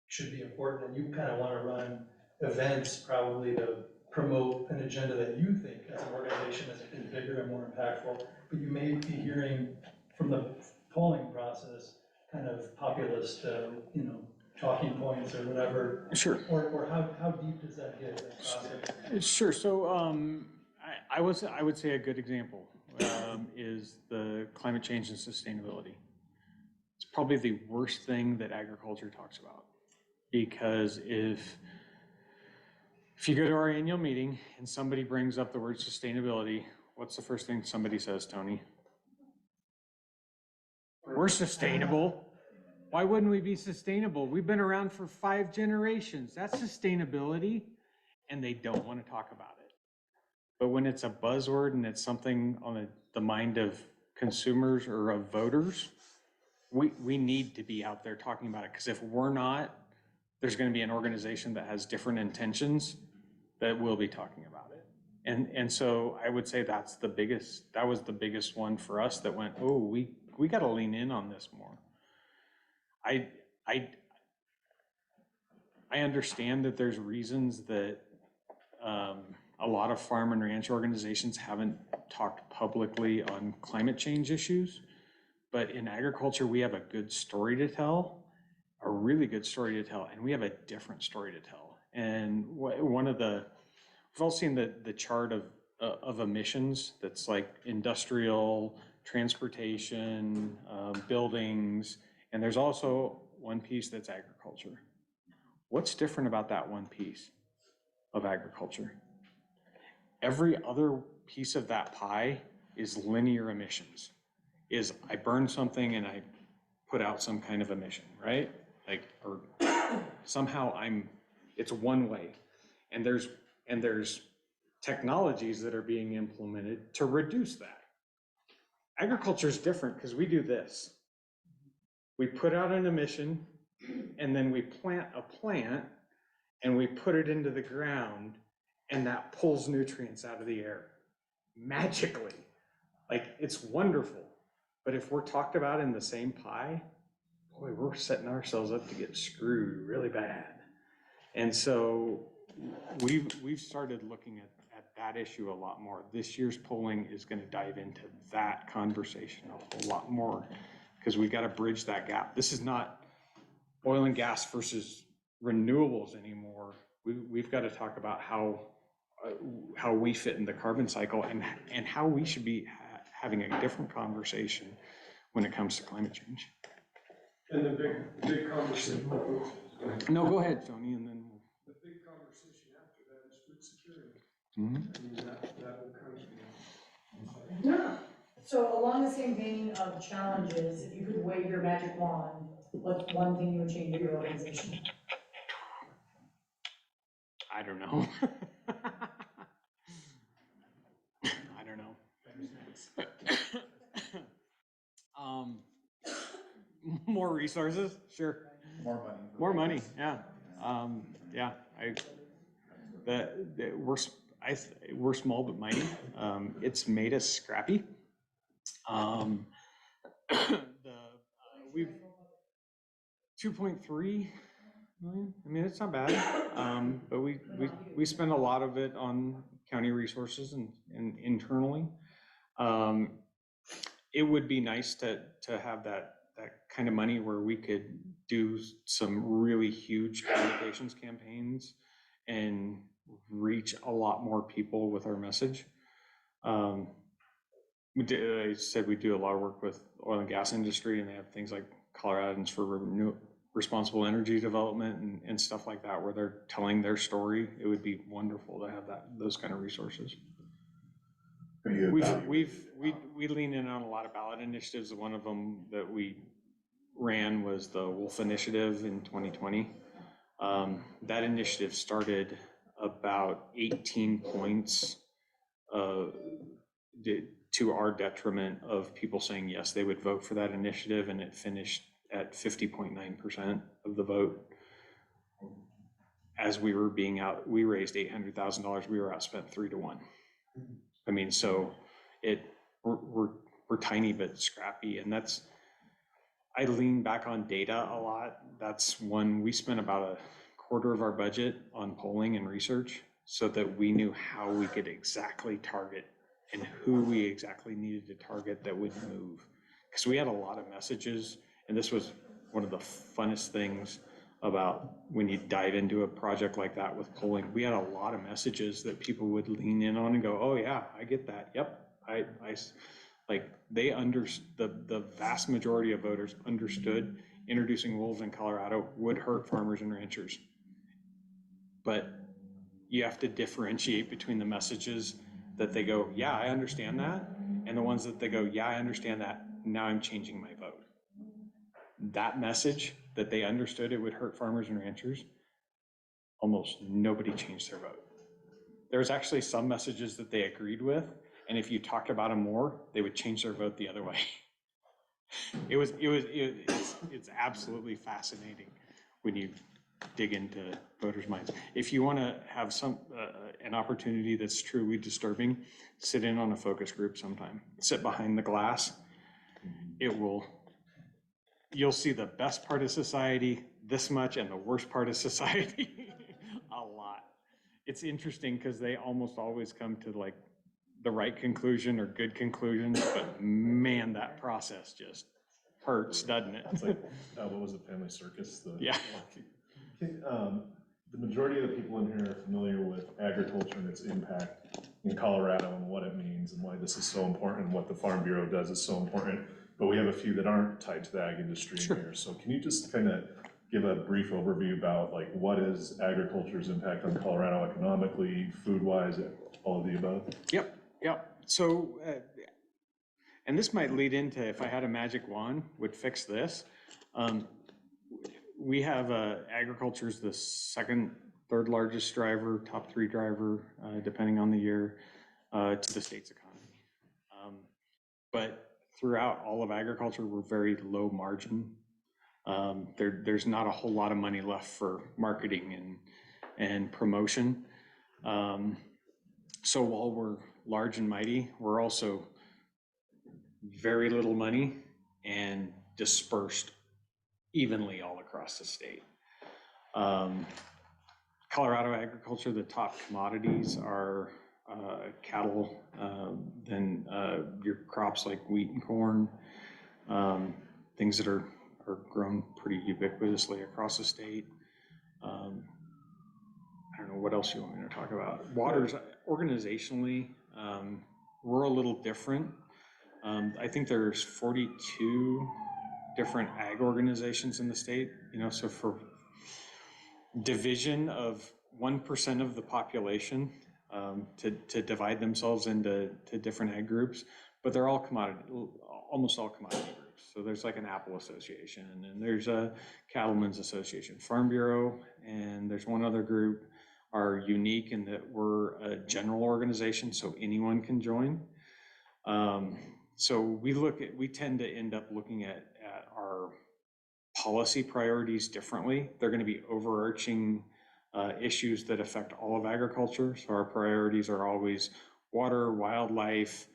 should be important, and you kind of want to run events probably to promote an agenda that you think as an organization is bigger and more impactful, but you may be hearing from the polling process kind of populist, talking points or whatever. Sure. Or how deep does that get, that process? Sure. So I would say a good example is the climate change and sustainability. It's probably the worst thing that agriculture talks about, because if you go to our annual meeting and somebody brings up the word sustainability, what's the first thing somebody says, Tony? We're sustainable. Why wouldn't we be sustainable? We've been around for 5 generations. That's sustainability, and they don't want to talk about it. But when it's a buzzword and it's something on the mind of consumers or of voters, we need to be out there talking about it, because if we're not, there's going to be an organization that has different intentions that will be talking about it. And so I would say that was the biggest one for us that went, oh, we got to lean in on this more. I understand that there's reasons that a lot of farm and ranch organizations haven't talked publicly on climate change issues, but in agriculture, we have a good story to tell, a really good story to tell, and we have a different story to tell. And one of the we've all seen the chart of emissions that's like industrial, transportation, buildings, and there's also one piece that's agriculture. What's different about that one piece of agriculture? Every other piece of that pie is linear emissions. Is I burn something and I put out some kind of emission, right? Like, or somehow it's one way. And there's technologies that are being implemented to reduce that. Agriculture is different because we do this. We put out an emission and then we plant a plant and we put it into the ground and that pulls nutrients out of the air magically. Like, it's wonderful. But if we're talked about in the same pie, boy, we're setting ourselves up to get screwed really bad. And so we've started looking at that issue a lot more. This year's polling is going to dive into that conversation a whole lot more because we've got to bridge that gap. This is not oil and gas versus renewables anymore. We've got to talk about how we fit in the carbon cycle and how we should be having a different conversation when it comes to climate change. And the big conversation. No, go ahead, Tony, and then The big conversation after that is food security. Mhm. I mean, that will come to. Yeah. So along the same vein of challenges, if you could wave your magic wand, what's one thing you would change in your organization? I don't know. I don't know. More resources, sure. More money. More money, yeah. Yeah, we're small but mighty. It's made us scrappy. We've 2.3 million. I mean, it's not bad. But we spend a lot of it on county resources and internally. It would be nice to have that kind of money where we could do some really huge communications campaigns and reach a lot more people with our message. I said we do a lot of work with oil and gas industry, and they have things like Coloradans for responsible energy development and stuff like that, where they're telling their story. It would be wonderful to have those kind of resources. We lean in on a lot of ballot initiatives. One of them that we ran was the Wolf Initiative in 2020. That initiative started about 18 points to our detriment of people saying yes, they would vote for that initiative, and it finished at 50.9% of the vote. As we were being out, we raised $800,000. We were outspent 3-1. I mean, so we're tiny but scrappy, and that's. I lean back on data a lot. That's one, we spent about a quarter of our budget on polling and research so that we knew how we could exactly target and who we exactly needed to target that would move. Because we had a lot of messages, and this was one of the funnest things about when you dive into a project like that with polling. We had a lot of messages that people would lean in on and go, oh yeah, I get that. Yep, I like they the vast majority of voters understood introducing wolves in Colorado would hurt farmers and ranchers. But you have to differentiate between the messages that they go, yeah, I understand that, and the ones that they go, yeah, I understand that, now I'm changing my vote. That message that they understood it would hurt farmers and ranchers, almost nobody changed their vote. There's actually some messages that they agreed with, and if you talked about them more, they would change their vote the other way. It's absolutely fascinating when you dig into voters' minds. If you want to have an opportunity that's truly disturbing, sit in on a focus group sometime. Sit behind the glass. You'll see the best part of society this much and the worst part of society a lot. It's interesting because they almost always come to like the right conclusion or good conclusions, but man, that process just hurts, doesn't it? It's like, what was the Family Circus? Yeah. the majority of the people in here are familiar with agriculture and its impact in Colorado and what it means and why this is so important and what the Farm Bureau does is so important. But we have a few that aren't tied to the ag industry in here. So can you just kind of give a brief overview about like what is agriculture's impact on Colorado economically, food-wise, all of the above? Yep. So, and this might lead into, if I had a magic wand, would fix this. We have agriculture is the third largest driver, top 3 driver, depending on the year, to the state's economy. But throughout all of agriculture, we're very low margin. There's not a whole lot of money left for marketing and promotion. So while we're large and mighty, we're also very little money and dispersed evenly all across the state. Colorado agriculture, the top commodities are cattle, then your crops like wheat and corn, things that are grown pretty ubiquitously across the state. I don't know what else you want me to talk about. Waters, organizationally, we're a little different. I think there's 42 different ag organizations in the state, so for division of 1% of the population, to divide themselves into different ag groups, but they're all almost all commodity groups. So there's like an Apple Association, and there's a Cattlemen's Association, Farm Bureau, and there's one other group are unique in that we're a general organization, so anyone can join. So we tend to end up looking at our policy priorities differently. They're going to be overarching issues that affect all of agriculture. So our priorities are always water, wildlife,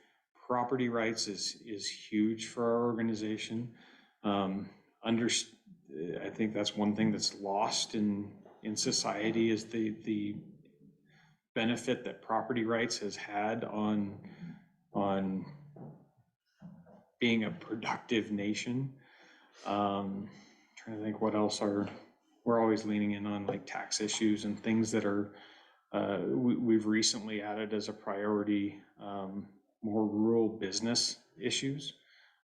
property rights is huge for our organization. I think that's one thing that's lost in society is the benefit that property rights has had on being a productive nation. Trying to think what else we're always leaning in on, like tax issues and things that are we've recently added as a priority, more rural business issues.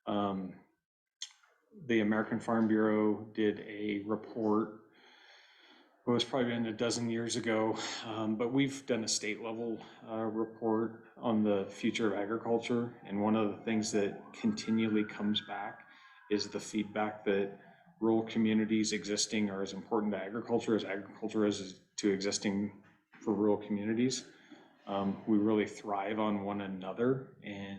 The American Farm Bureau did a report, it was probably been a dozen years ago, but we've done a state level report on the future of agriculture. And one of the things that continually comes back is the feedback that rural communities existing are as important to agriculture is to existing for rural communities. We really thrive on one another, and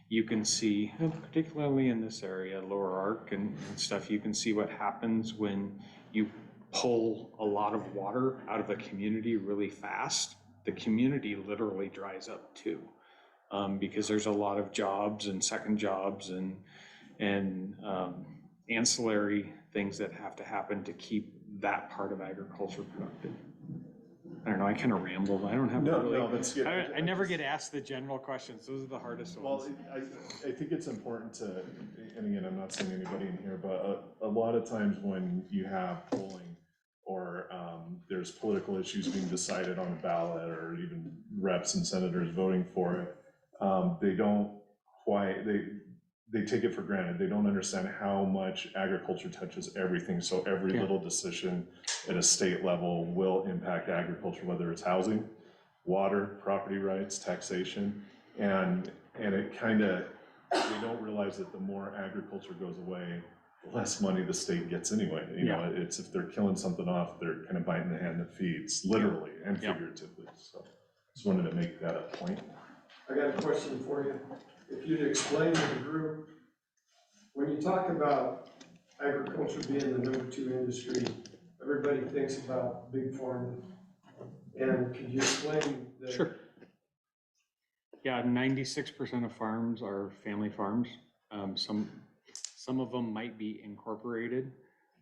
you can see, particularly in this area, Lower Arc and stuff, you can see what happens when you pull a lot of water out of a community really fast. The community literally dries up too, because there's a lot of jobs and second jobs and ancillary things that have to happen to keep that part of agriculture productive. I don't know, I kind of rambled. I don't have that's good. I never get asked the general questions. Those are the hardest ones. Well, I think it's important to, and again, I'm not saying anybody in here, but a lot of times when you have polling or there's political issues being decided on a ballot or even reps and senators voting for it, they don't quite, they take it for granted. They don't understand how much agriculture touches everything. So every little decision at a state level will impact agriculture, whether it's housing, water, property rights, taxation, and it kind of, they don't realize that the more agriculture goes away, the less money the state gets anyway. You know, it's if they're killing something off, they're kind of biting the hand that feeds, literally and figuratively. So just wanted to make that a point. I got a question for you. If you'd explain to the group, when you talk about agriculture being the number 2 industry, everybody thinks about big farming. And could you explain that? Sure. Yeah, 96% of farms are family farms. Some of them might be incorporated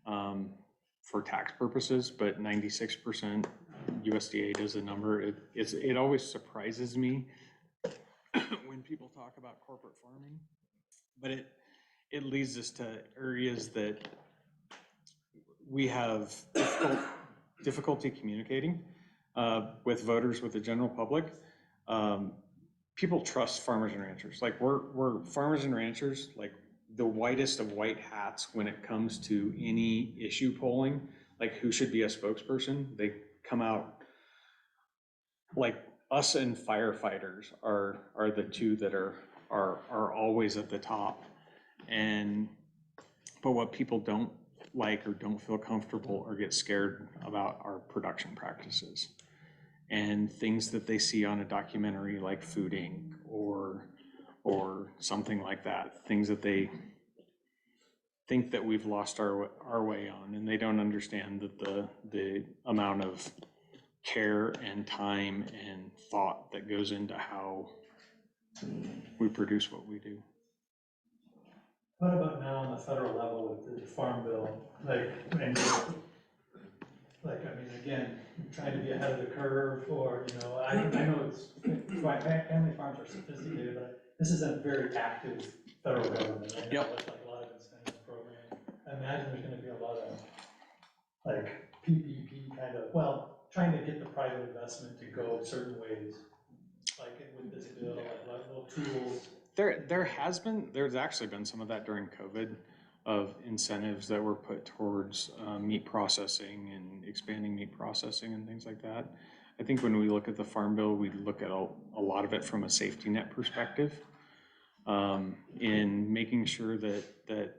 for tax purposes, but 96%, USDA does a number. It always surprises me when people talk about corporate farming, but it leads us to areas that we have difficulty communicating with voters, with the general public. People trust farmers and ranchers. Like we're farmers and ranchers, like the whitest of white hats when it comes to any issue polling, like who should be a spokesperson. They come out like us and firefighters are the two that are always at the top. But what people don't like or don't feel comfortable or get scared about are production practices and things that they see on a documentary like Food Inc. or something like that, things that they think that we've lost our way on, and they don't understand that the amount of care and time and thought that goes into how we produce what we do. What about now on the federal level with the Farm Bill? Again, trying to be ahead of the curve, or, I know family farms are sophisticated, but this is a very active federal government. Right now, with a lot of incentive programs. I imagine there's gonna be a lot of PPP kind of, trying to get the private investment to go certain ways, like with this bill, like little tools. There's actually been some of that during COVID, of incentives that were put towards meat processing and expanding meat processing and things like that. I think when we look at the Farm Bill, we look at a lot of it from a safety net perspective, in making sure that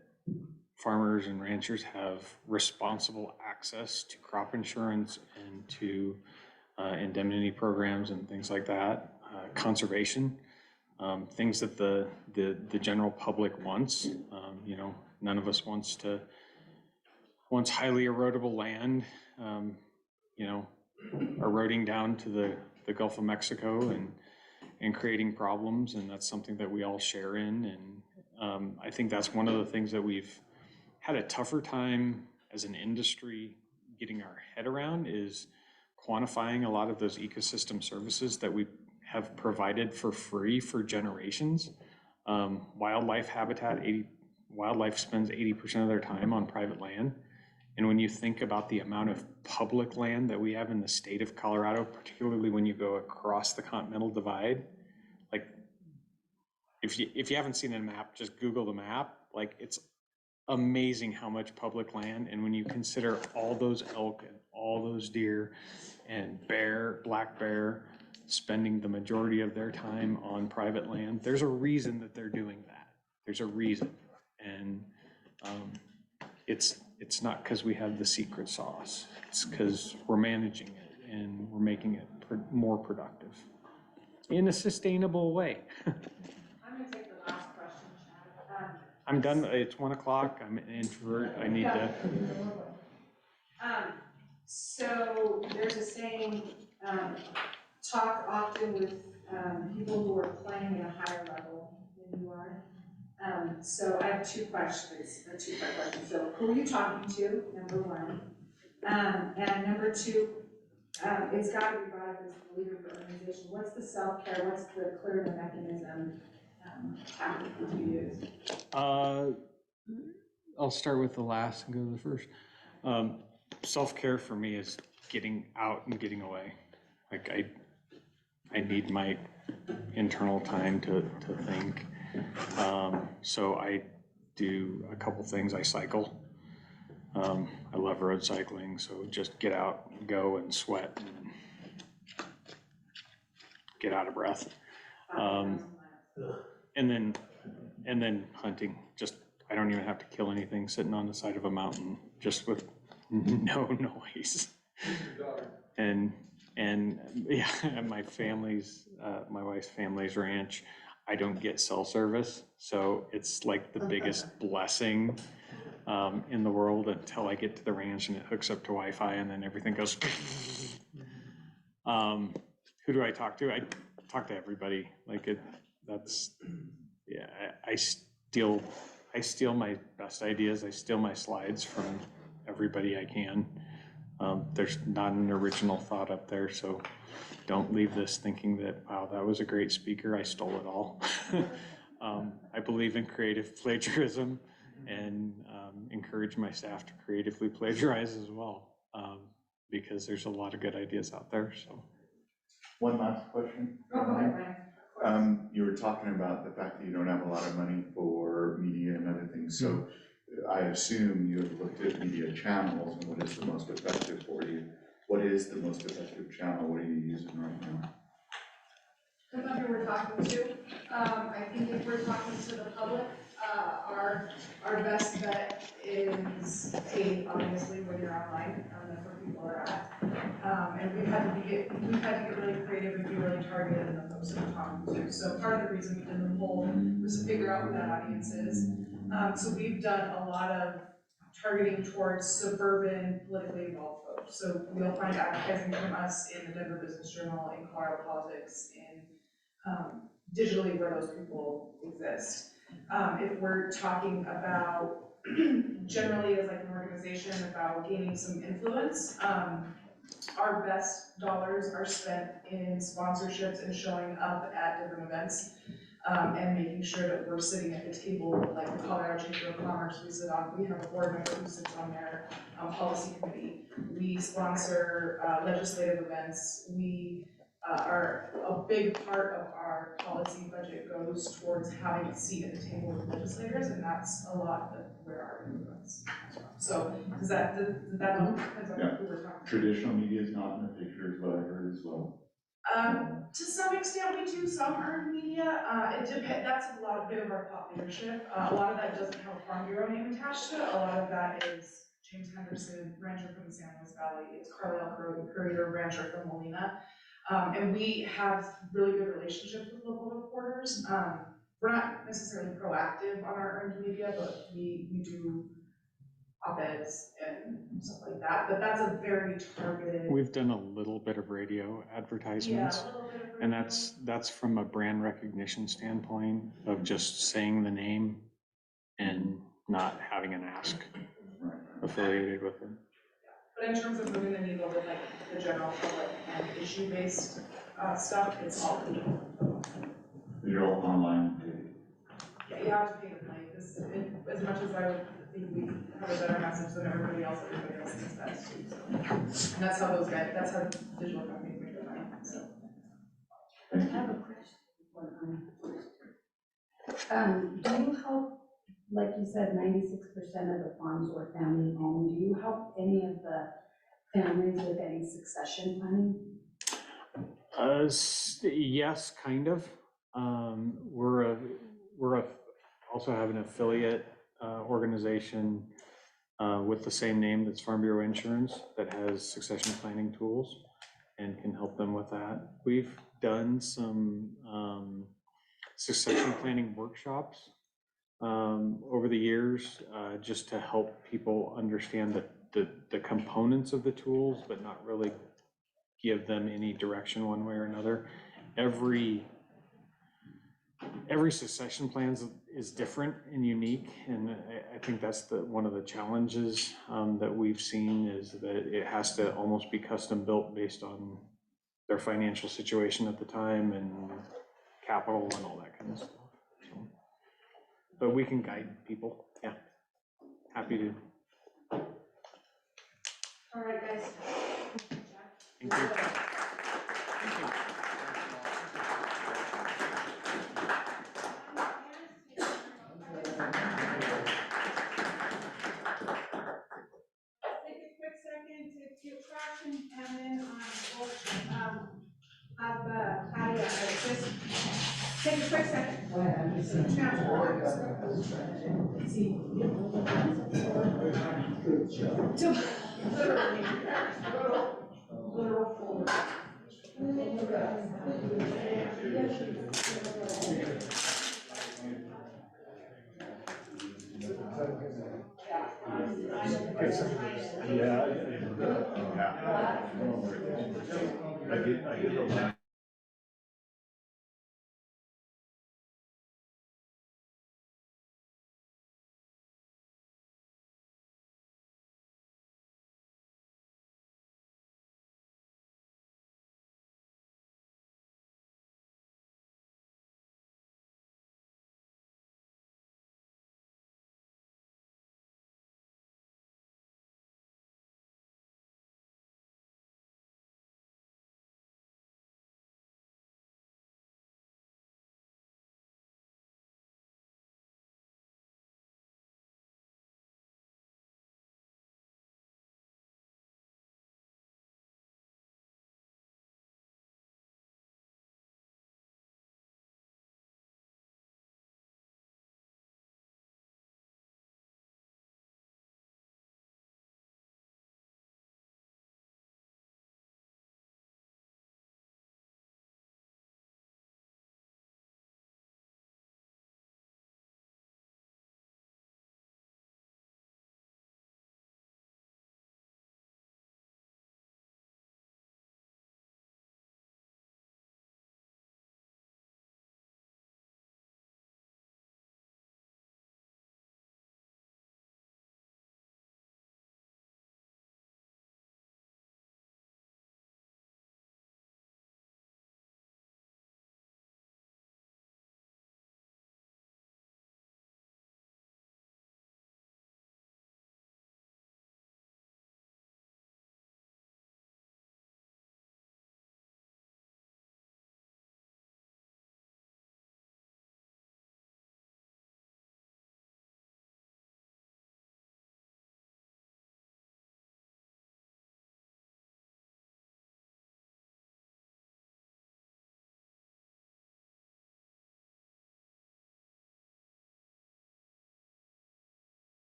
farmers and ranchers have responsible access to crop insurance and to indemnity programs and things like that, conservation. Things that the general public wants. None of us wants highly erodible land, eroding down to the Gulf of Mexico and creating problems, and that's something that we all share in. And I think that's one of the things that we've had a tougher time as an industry getting our head around, is quantifying a lot of those ecosystem services that we have provided for free for generations. Wildlife habitat, wildlife spends 80% of their time on private land. And when you think about the amount of public land that we have in the state of Colorado, particularly when you go across the Continental Divide, like if you haven't seen a map, just Google the map. Like, it's amazing how much public land. And when you consider all those elk and all those deer and black bear, spending the majority of their time on private land, there's a reason that they're doing that. There's a reason. And it's not because we have the secret sauce. It's because we're managing it and we're making it more productive in a sustainable way. I'm gonna take the last question, Chad. I'm done. It's 1 o'clock. I'm an introvert. I need to. So there's a saying, talk often with people who are playing at a higher level than you are. So I have two questions, a two-part question. So who are you talking to, number one? And number two, it's got to be brought up as the leader of the organization. What's the self-care? What's the clear the mechanism tactic that you use? I'll start with the last and go to the first. Self-care for me is getting out and getting away. Like I need my internal time to think. So I do a couple things. I cycle. I love road cycling, so just get out and go and sweat and get out of breath. And then hunting. Just, I don't even have to kill anything, sitting on the side of a mountain just with no noise. And yeah, my wife's family's ranch, I don't get cell service, so it's like the biggest blessing in the world until I get to the ranch and it hooks up to Wi-Fi and then everything goes. Who do I talk to? I talk to everybody. I steal my best ideas. I steal my slides from everybody I can. There's not an original thought up there, so don't leave this thinking that, wow, that was a great speaker, I stole it all. I believe in creative plagiarism and encourage my staff to creatively plagiarize as well, because there's a lot of good ideas out there, so. One last question. Oh, go ahead, Ryan. You were talking about the fact that you don't have a lot of money for media and other things, so I assume you have looked at media channels and what is the most effective for you? What is the most effective channel? What are you using right now? Depends on who we're talking to. I think if we're talking to the public, our best bet is paid, obviously, when you're online, that's where people are at. And we've had to get really creative and be really targeted in the folks that we're talking to. So part of the reason we did the poll was to figure out who that audience is. So we've done a lot of targeting towards suburban, politically involved folks. So you'll find advertising from us in the Denver Business Journal, in Colorado Politics, in digitally where those people exist. If we're talking about generally as like an organization about gaining some influence, our best dollars are spent in sponsorships and showing up at different events, and making sure that we're sitting at the table, like the Colorado Chamber of Commerce, we have a board member who sits on their policy committee. We sponsor legislative events. We are a big part of our policy budget goes towards having a seat at the table with legislators, and that's a lot of where our influence comes from. So does that depends on who we're talking to? Traditional media is not in the picture, is what I heard as well. To some extent we do, some earned media, it depends, that's a lot of bit of our thought leadership. A lot of that doesn't have a Farm Bureau name attached to it, a lot of that is James Henderson, rancher from the San Luis Valley, it's Carlisle Courier, rancher from Molina. And we have really good relationships with local reporters. We're not necessarily proactive on our earned media, but we do op-eds and stuff like that, but that's a very targeted. We've done a little bit of radio advertisements, and that's from a brand recognition standpoint of just saying the name and not having an ask affiliated with it. But in terms of moving the needle with like the general public and issue-based stuff, it's all digital. You're all online. Yeah, you have to pay to play. As much as I would think we have a better message than everybody else thinks that's too. So. And that's how that's how digital companies make their money. So. I have a question. Do you help, like you said, 96% of the farms were family owned? Do you help any of the families with any succession planning? Yes, kind of. We're also have an affiliate organization with the same name that's Farm Bureau Insurance that has succession planning tools and can help them with that. We've done some succession planning workshops over the years just to help people understand the components of the tools, but not really give them any direction one way or another. Every succession plan is different and unique, and I think that's one of the challenges that we've seen is that it has to almost be custom built based on their financial situation at the time and capital and all that kind of stuff. So, but we can guide people. Yeah, happy to. All right, guys. Thank you. And then we'll have Patty, just take a quick second. Literal folder. I get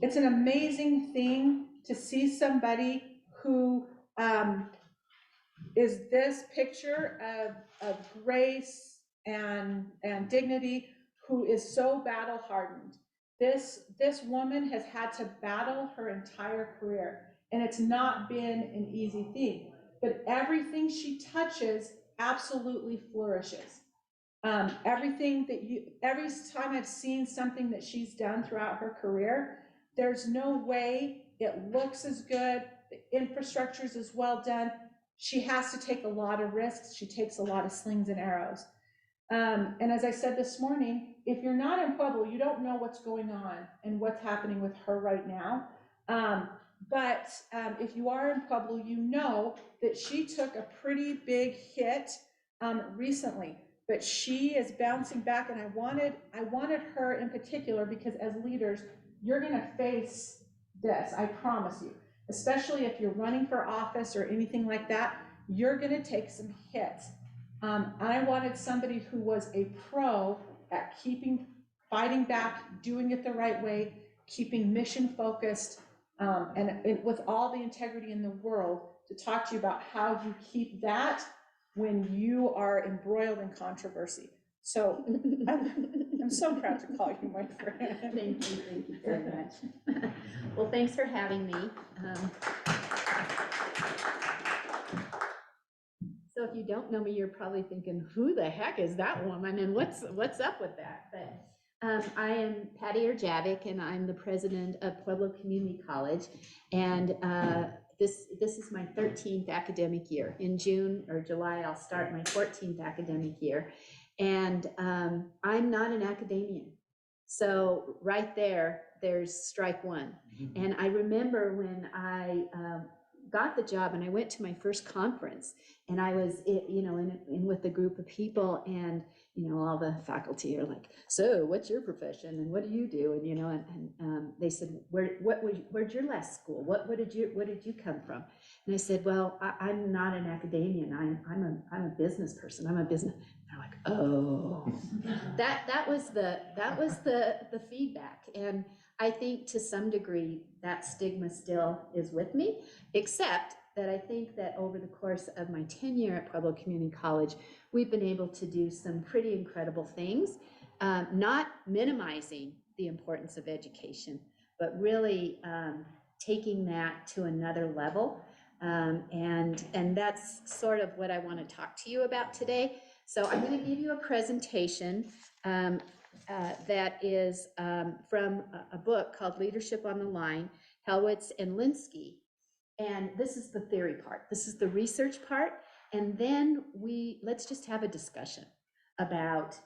it's an amazing thing to see somebody who is this picture of grace and dignity, who is so battle hardened. This woman has had to battle her entire career, and it's not been an easy thing, but everything she touches absolutely flourishes. Every time I've seen something that she's done throughout her career, there's no way it looks as good, the infrastructure is as well done. She has to take a lot of risks. She takes a lot of slings and arrows. And as I said this morning, if you're not in Pueblo, you don't know what's going on and what's happening with her right now. But if you are in Pueblo, you know that she took a pretty big hit recently, but she is bouncing back, and I wanted her in particular, because as leaders, you're gonna face this, I promise you, especially if you're running for office or anything like that, you're gonna take some hits. I wanted somebody who was a pro at fighting back, doing it the right way, keeping mission focused, and with all the integrity in the world, to talk to you about how you keep that when you are embroiled in controversy. So I'm so proud to call you my friend. Thank you very much. Well, thanks for having me. So if you don't know me, you're probably thinking, who the heck is that woman and what's up with that? But I am Patty Erjavik, and I'm the president of Pueblo Community College. And this is my 13th academic year. In June or July, I'll start my 14th academic year. And I'm not an academician. So right there's strike one. And I remember when I got the job and I went to my first conference, and I was, in with a group of people, and, all the faculty are like, so what's your profession and what do you do? And, they said, where'd your last school? What did you come from? And I said, well, I'm not an academician. I'm a business person. I'm a business. They're like, oh, that was the feedback. And I think to some degree that stigma still is with me, except that I think that over the course of my tenure at Pueblo Community College, we've been able to do some pretty incredible things, not minimizing the importance of education, but really taking that to another level. And that's sort of what I want to talk to you about today. So I'm going to give you a presentation that is from a book called Leadership on the Line, Hellwitz and Linsky. And this is the theory part. This is the research part. And then let's just have a discussion about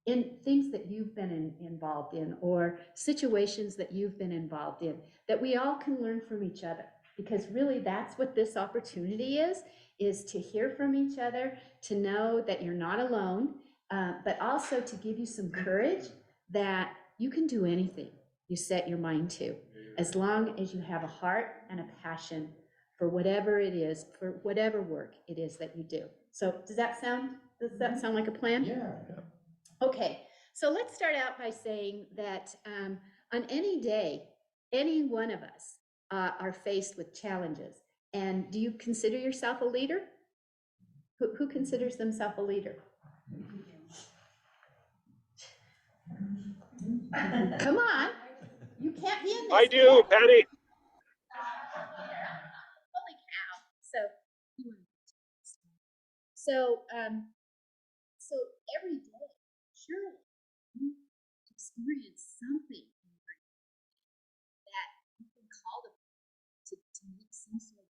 in things that you've been involved in, or situations that you've been involved in, that we all can learn from each other. Because really that's what this opportunity is to hear from each other, to know that you're not alone, but also to give you some courage that you can do anything you set your mind to, as long as you have a heart and a passion for whatever it is, for whatever work it is that you do. So does that sound like a plan? Yeah. Okay, so let's start out by saying that on any day, any one of us are faced with challenges. And do you consider yourself a leader? Who considers themselves a leader? Come on, you can't be in this. I do, Patty. Holy cow. So every day, surely you experience something in life that you can call upon to make some sort of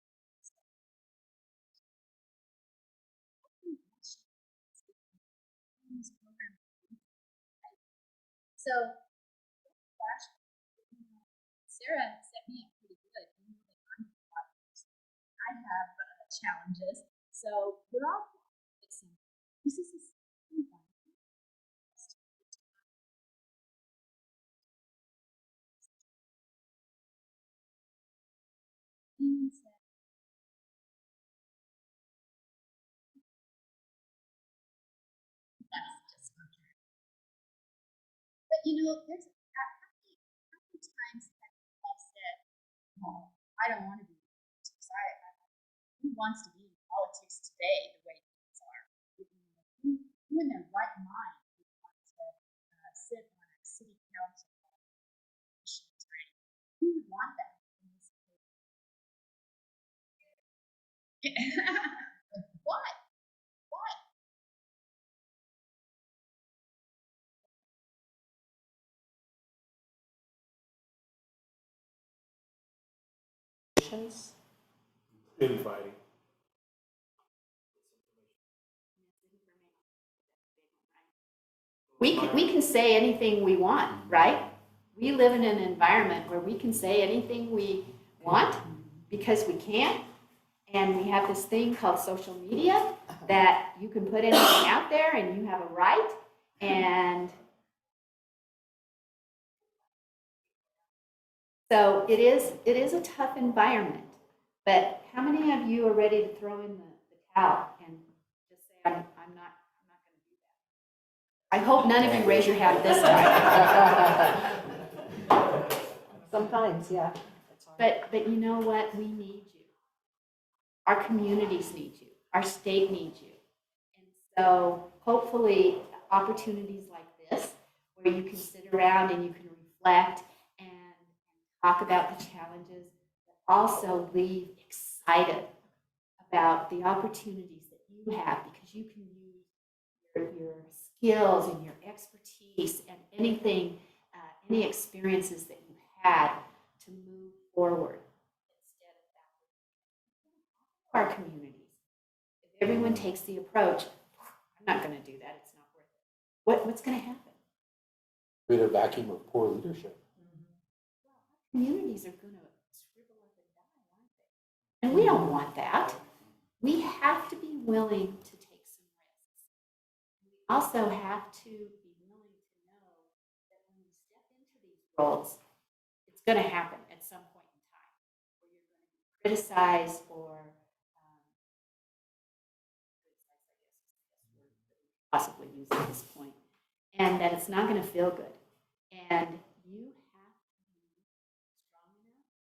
So, gosh, Sarah set me up pretty good. I have challenges, so we're all fixing. This is a But there's home. I don't want to be in politics. Who wants to be in politics today the way things are? Who in their right mind would want to sit on a city council? Who would want that? What? What? Infighting. We can say anything we want, right? We live in an environment where we can say anything we want because we can. And we have this thing called social media that you can put anything out there and you have a right. And so it is a tough environment. But how many of you are ready to throw in the towel and just say, I'm not going to do that? I hope none of you raise your hand this time. Sometimes, yeah. But you know what? We need you. Our communities need you. Our state needs you. And so hopefully opportunities like this, where you can sit around and you can reflect and talk about the challenges, but also leave excited about the opportunities that you have, because you can use your skills and your expertise and anything, any experiences that you've had to move forward instead of backward. Our communities, if everyone takes the approach, I'm not going to do that, it's not worth it. What's going to happen? Create a vacuum of poor leadership. Communities are going to shrivel up and die, aren't they? And we don't want that. We have to be willing to take some risks. We also have to be willing to know that when we step into these roles, it's going to happen at some point in time, where you're going to be criticized or possibly use at this point, and that it's not going to feel good. And you have to be strong enough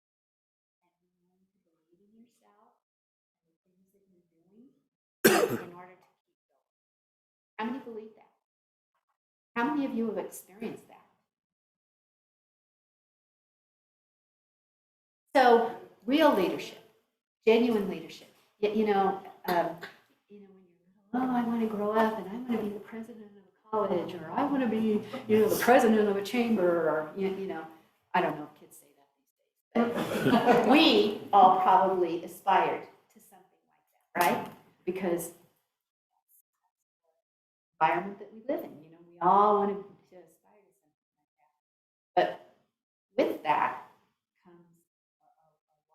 and be willing to believe in yourself and the things that you're doing in order to keep going. How many believe that? How many of you have experienced that? So, real leadership, genuine leadership. You know, oh, I want to grow up and I want to be the president of a college, or I want to be, the president of a chamber, or, I don't know if kids say that these days. But we all probably aspired to something like that, right? Because that's the environment that we live in, we all want to aspire to something like that. But with that comes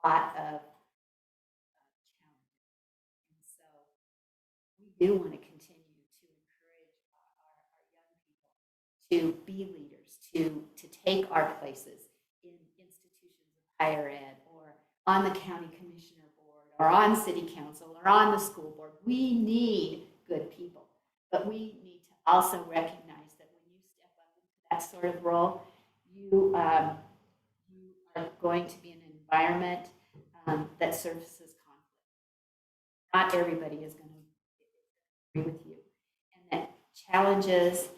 a lot of do want to continue to encourage our young people to be leaders, to take our places in institutions of higher ed, or on the county commissioner board, or on city council, or on the school board. We need good people, but we need to also recognize that when you step up into that sort of role, you are going to be in an environment that surfaces conflict. Not everybody is going to with you, and that challenges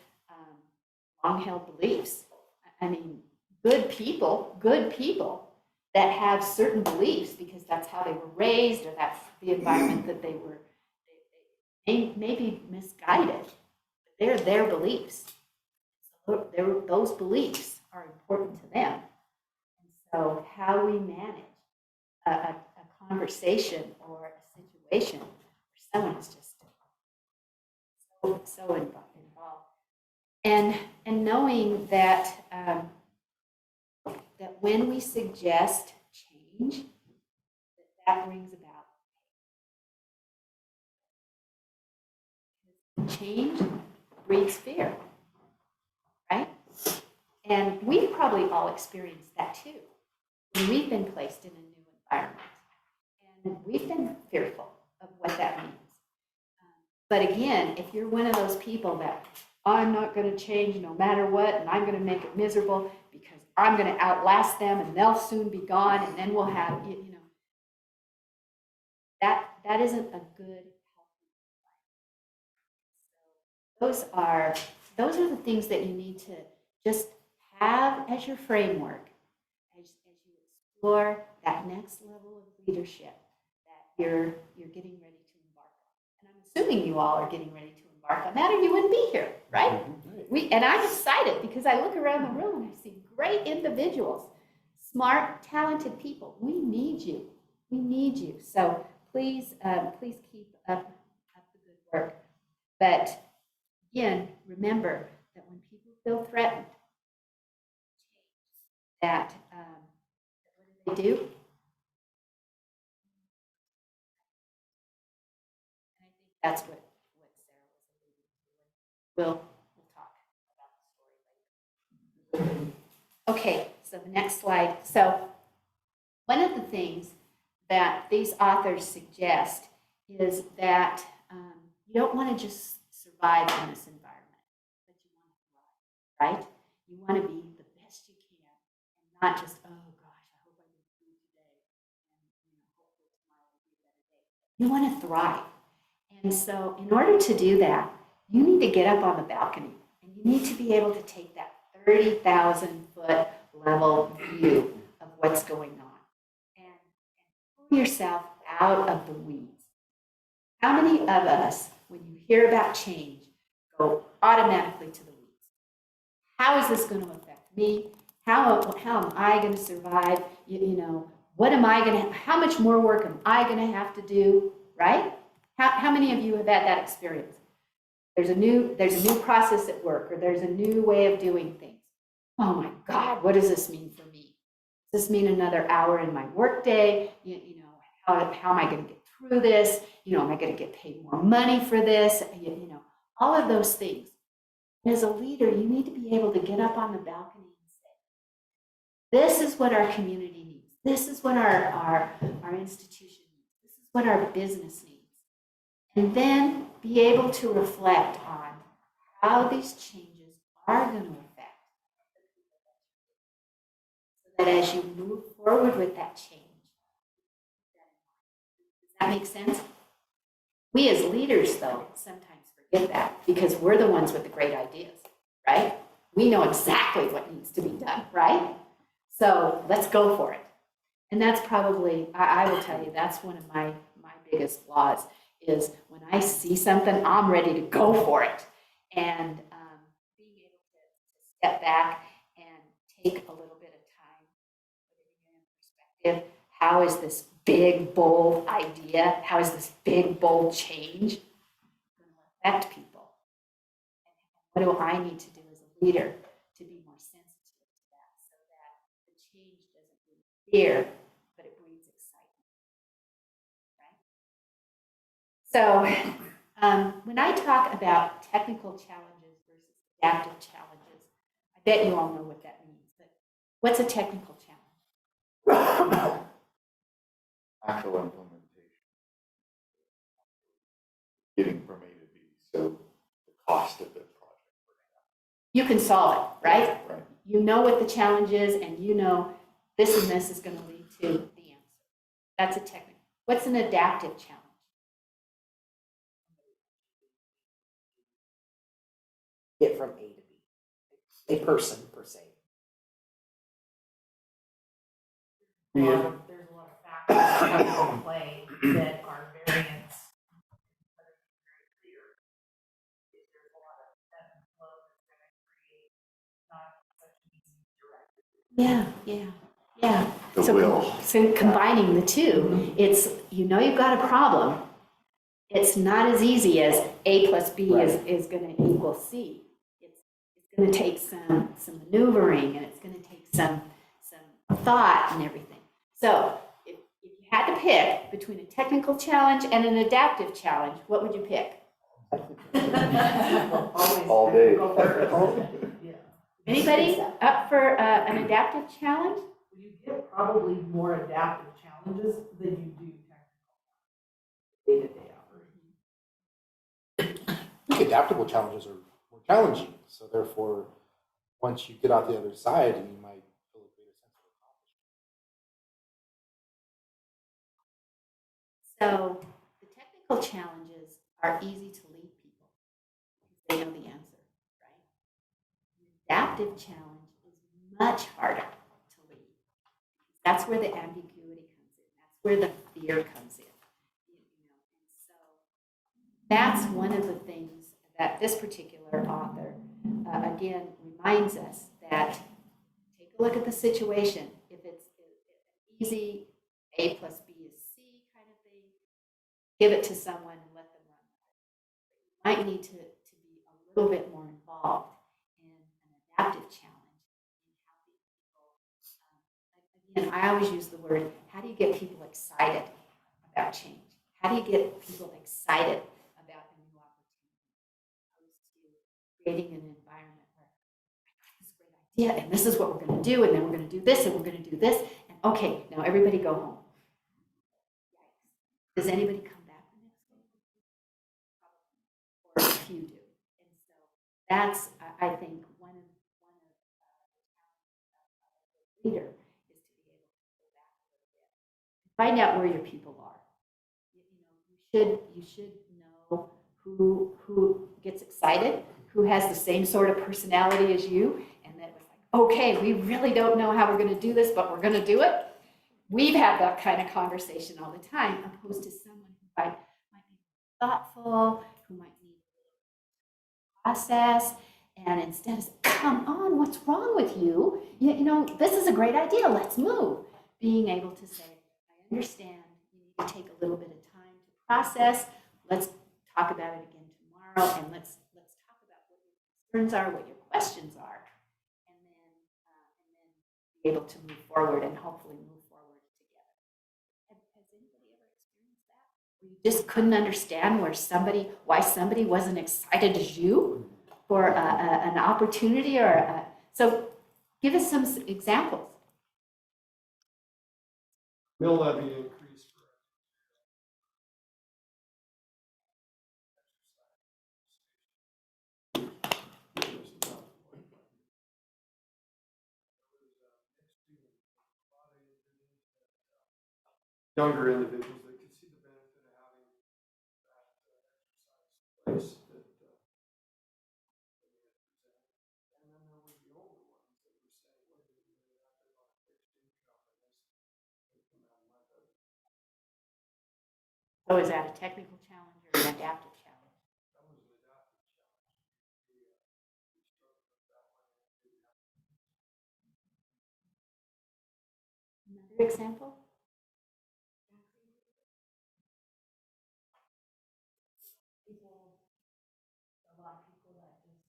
long-held beliefs. I mean, good people that have certain beliefs because that's how they were raised, or that's the environment that they may be misguided, but they're their beliefs. So those beliefs are important to them. And so how we manage a conversation or a situation where someone is just so involved, and knowing that that when we suggest change, that brings about change breeds fear, right? And we've probably all experienced that too, when we've been placed in a new environment, and we've been fearful of what that means. But again, if you're one of those people that I'm not going to change no matter what, and I'm going to make it miserable because I'm gonna outlast them and they'll soon be gone and then we'll have, you know. That isn't a good, those are the things that you need to just have as your framework as you explore that next level of leadership that you're getting ready to embark on. And I'm assuming you all are getting ready to embark on that or you wouldn't be here, right? And I'm excited because I look around the room and I see great individuals, smart, talented people. We need you. We need you. So please keep up the good work. But again, remember that when people feel threatened, that what do? And I think that's what Sarah was alluding to. We'll talk about the story later. Okay, so the next slide. So one of the things that these authors suggest is that you don't want to just survive in this environment, but you want to thrive, right? You want to be the best you can, and not just, oh gosh, I hope I can do today, and hopefully tomorrow will be a better day. You want to thrive. And so in order to do that, you need to get up on the balcony, and you need to be able to take that 30,000-foot level view of what's going on, and pull yourself out of the weeds. How many of us, when you hear about change, go automatically to the weeds? How is this going to affect me? How am I going to survive? What am I going to, how much more work am I going to have to do, right? How many of you have had that experience? There's a new process at work, or there's a new way of doing things. Oh my God, what does this mean for me? Does this mean another hour in my workday? How am I going to get through this? Am I going to get paid more money for this? All of those things. And as a leader, you need to be able to get up on the balcony and say, this is what our community needs. This is what our institution needs. This is what our business needs. And then be able to reflect on how these changes are going to affect the people that you're with. So that as you move forward with that change, does that make sense? We as leaders, though, sometimes forget that because we're the ones with the great ideas, right? We know exactly what needs to be done, right? So let's go for it. And that's probably, I will tell you, that's one of my biggest flaws is when I see something, I'm ready to go for it. And being able to step back and take a little bit of time, put it in perspective. How is this big, bold idea, how is this big, bold change going to affect people? And what do I need to do as a leader to be more sensitive to that so that the change doesn't breed fear, but it breeds excitement, right? So when I talk about technical challenges versus adaptive challenges, I bet you all know what that means, but what's a technical challenge? Actual implementation. Getting from A to B, so the cost of the project. You can solve it, right? Right. You know what the challenge is, and you know this and this is going to lead to the answer. That's a technical. What's an adaptive challenge? Get from A to B, a person per se. There's a lot of factors that come into play that are variants that are very clear. There's a lot of ebb and flow that's going to create not such an easy direction. Yeah. The will. So combining the two, it's, you've got a problem. It's not as easy as A plus B is going to equal C. It's going to take some maneuvering, and it's going to take some thought and everything. So if you had to pick between a technical challenge and an adaptive challenge, what would you pick? All day. Anybody up for an adaptive challenge? You get probably more adaptive challenges than you do technical day-to-day operations. I think adaptable challenges are more challenging. So therefore, once you get out the other side and you might So the technical challenges are easy to lead people because they know the answer, right? The adaptive challenge is much harder to lead. That's where the ambiguity comes in. That's where the fear comes in. And so that's one of the things that this particular author, again, reminds us that take a look at the situation. If it's an easy A plus B is C kind of thing, give it to someone and let them run with it. You might need to be a little bit more involved in an adaptive challenge in helping people. Again, I always use the word, how do you get people excited about change? How do you get people excited about a new opportunity? Opposed to creating an environment where I got this great idea and this is what we're going to do, and then we're going to do this and we're going to do this, and okay, now everybody go home. Does anybody come back the next day? Or a few do. And so that's, I think, one of the challenges of a leader is to be able to go back a little bit and find out where your people are. You should know who gets excited, who has the same sort of personality as you, and that was like, okay, we really don't know how we're going to do this, but we're going to do it. We've had that kind of conversation all the time, opposed to someone who might be thoughtful, who might need a process, and instead of, come on, what's wrong with you? You know, this is a great idea, let's move. Being able to say, I understand, you need to take a little bit of time to process, let's talk about it again tomorrow, and let's talk about what your concerns are, what your questions are, and then be able to move forward and hopefully move forward together. Has anybody ever experienced that? Where you just couldn't understand why somebody wasn't excited as you for an opportunity so give us some examples. Mill levy increase for younger individuals that could see the benefit of having that exercise place that and then there were the older ones that were saying, what do you really have to buy fixed income and this would come out of my budget. So is that a technical challenge or an adaptive challenge? That was an adaptive challenge. We struggled with that one. Another example? A lot of people that just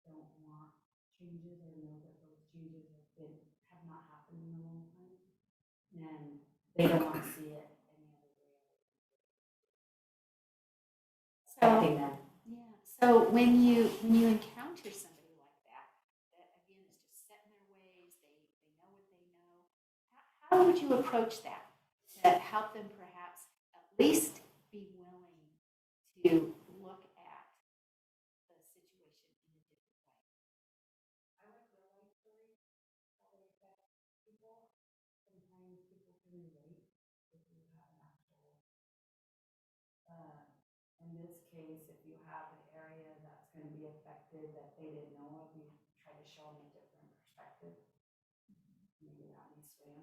don't want changes or know that those changes have not happened in a long time. And they don't want to see it any other way. Affecting them. Yeah. So when you encounter somebody like that again is just set in their ways, they know what they know, how would you approach that to help them perhaps at least be willing to look at the situation in a different way? I like real life stories, how they affect people. Sometimes people can relate if you have an actual, in this case, if you have an area that's going to be affected that they didn't know of, you try to show them a different perspective. Maybe that needs to be.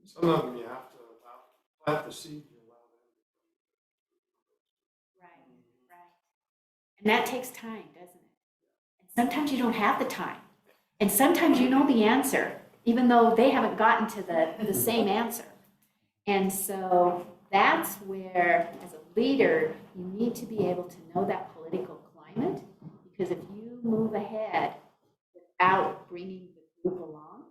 Some of them you have to plant the seed, you allow them to Right. And that takes time, doesn't it? And sometimes you don't have the time. And sometimes you know the answer, even though they haven't gotten to the same answer. And so that's where, as a leader, you need to be able to know that political climate, because if you move ahead without bringing the group along,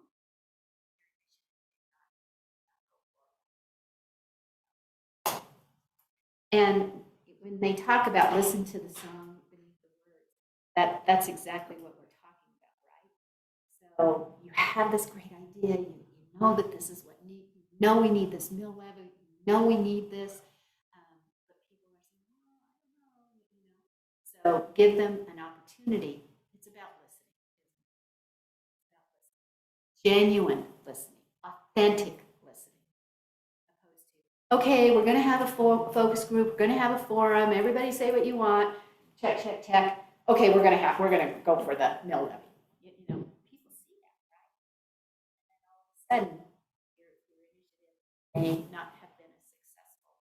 and when they talk about listen to the song beneath the words, that's exactly what we're talking about, right? So you have this great idea, you know that this is what you know we need this mill levy, you know we need this, but people are saying, oh, I don't know, So give them an opportunity. It's about listening. It's about listening. Genuine listening, authentic listening, opposed okay, we're gonna have a focus group, we're gonna have a forum, everybody say what you want, check, check, check. Okay, we're gonna go for the mill levy. You know, people see that, right? And then all of a sudden, your initiative may not have been as successful.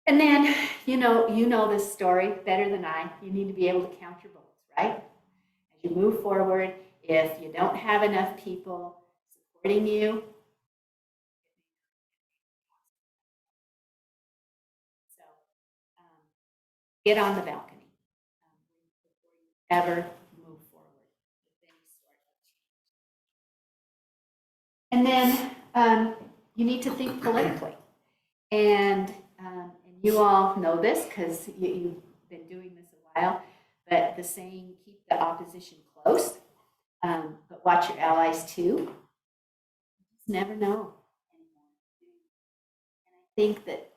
And then, you know this story better than I. You need to be able to count your bullets, right? As you move forward, if you don't have enough people supporting you, so get on the balcony before you ever move forward with any sort of change. And then you need to think politically. And you all know this because you've been doing this a while, but the saying, keep the opposition close, but watch your allies too. You just never know anymore. And I think that,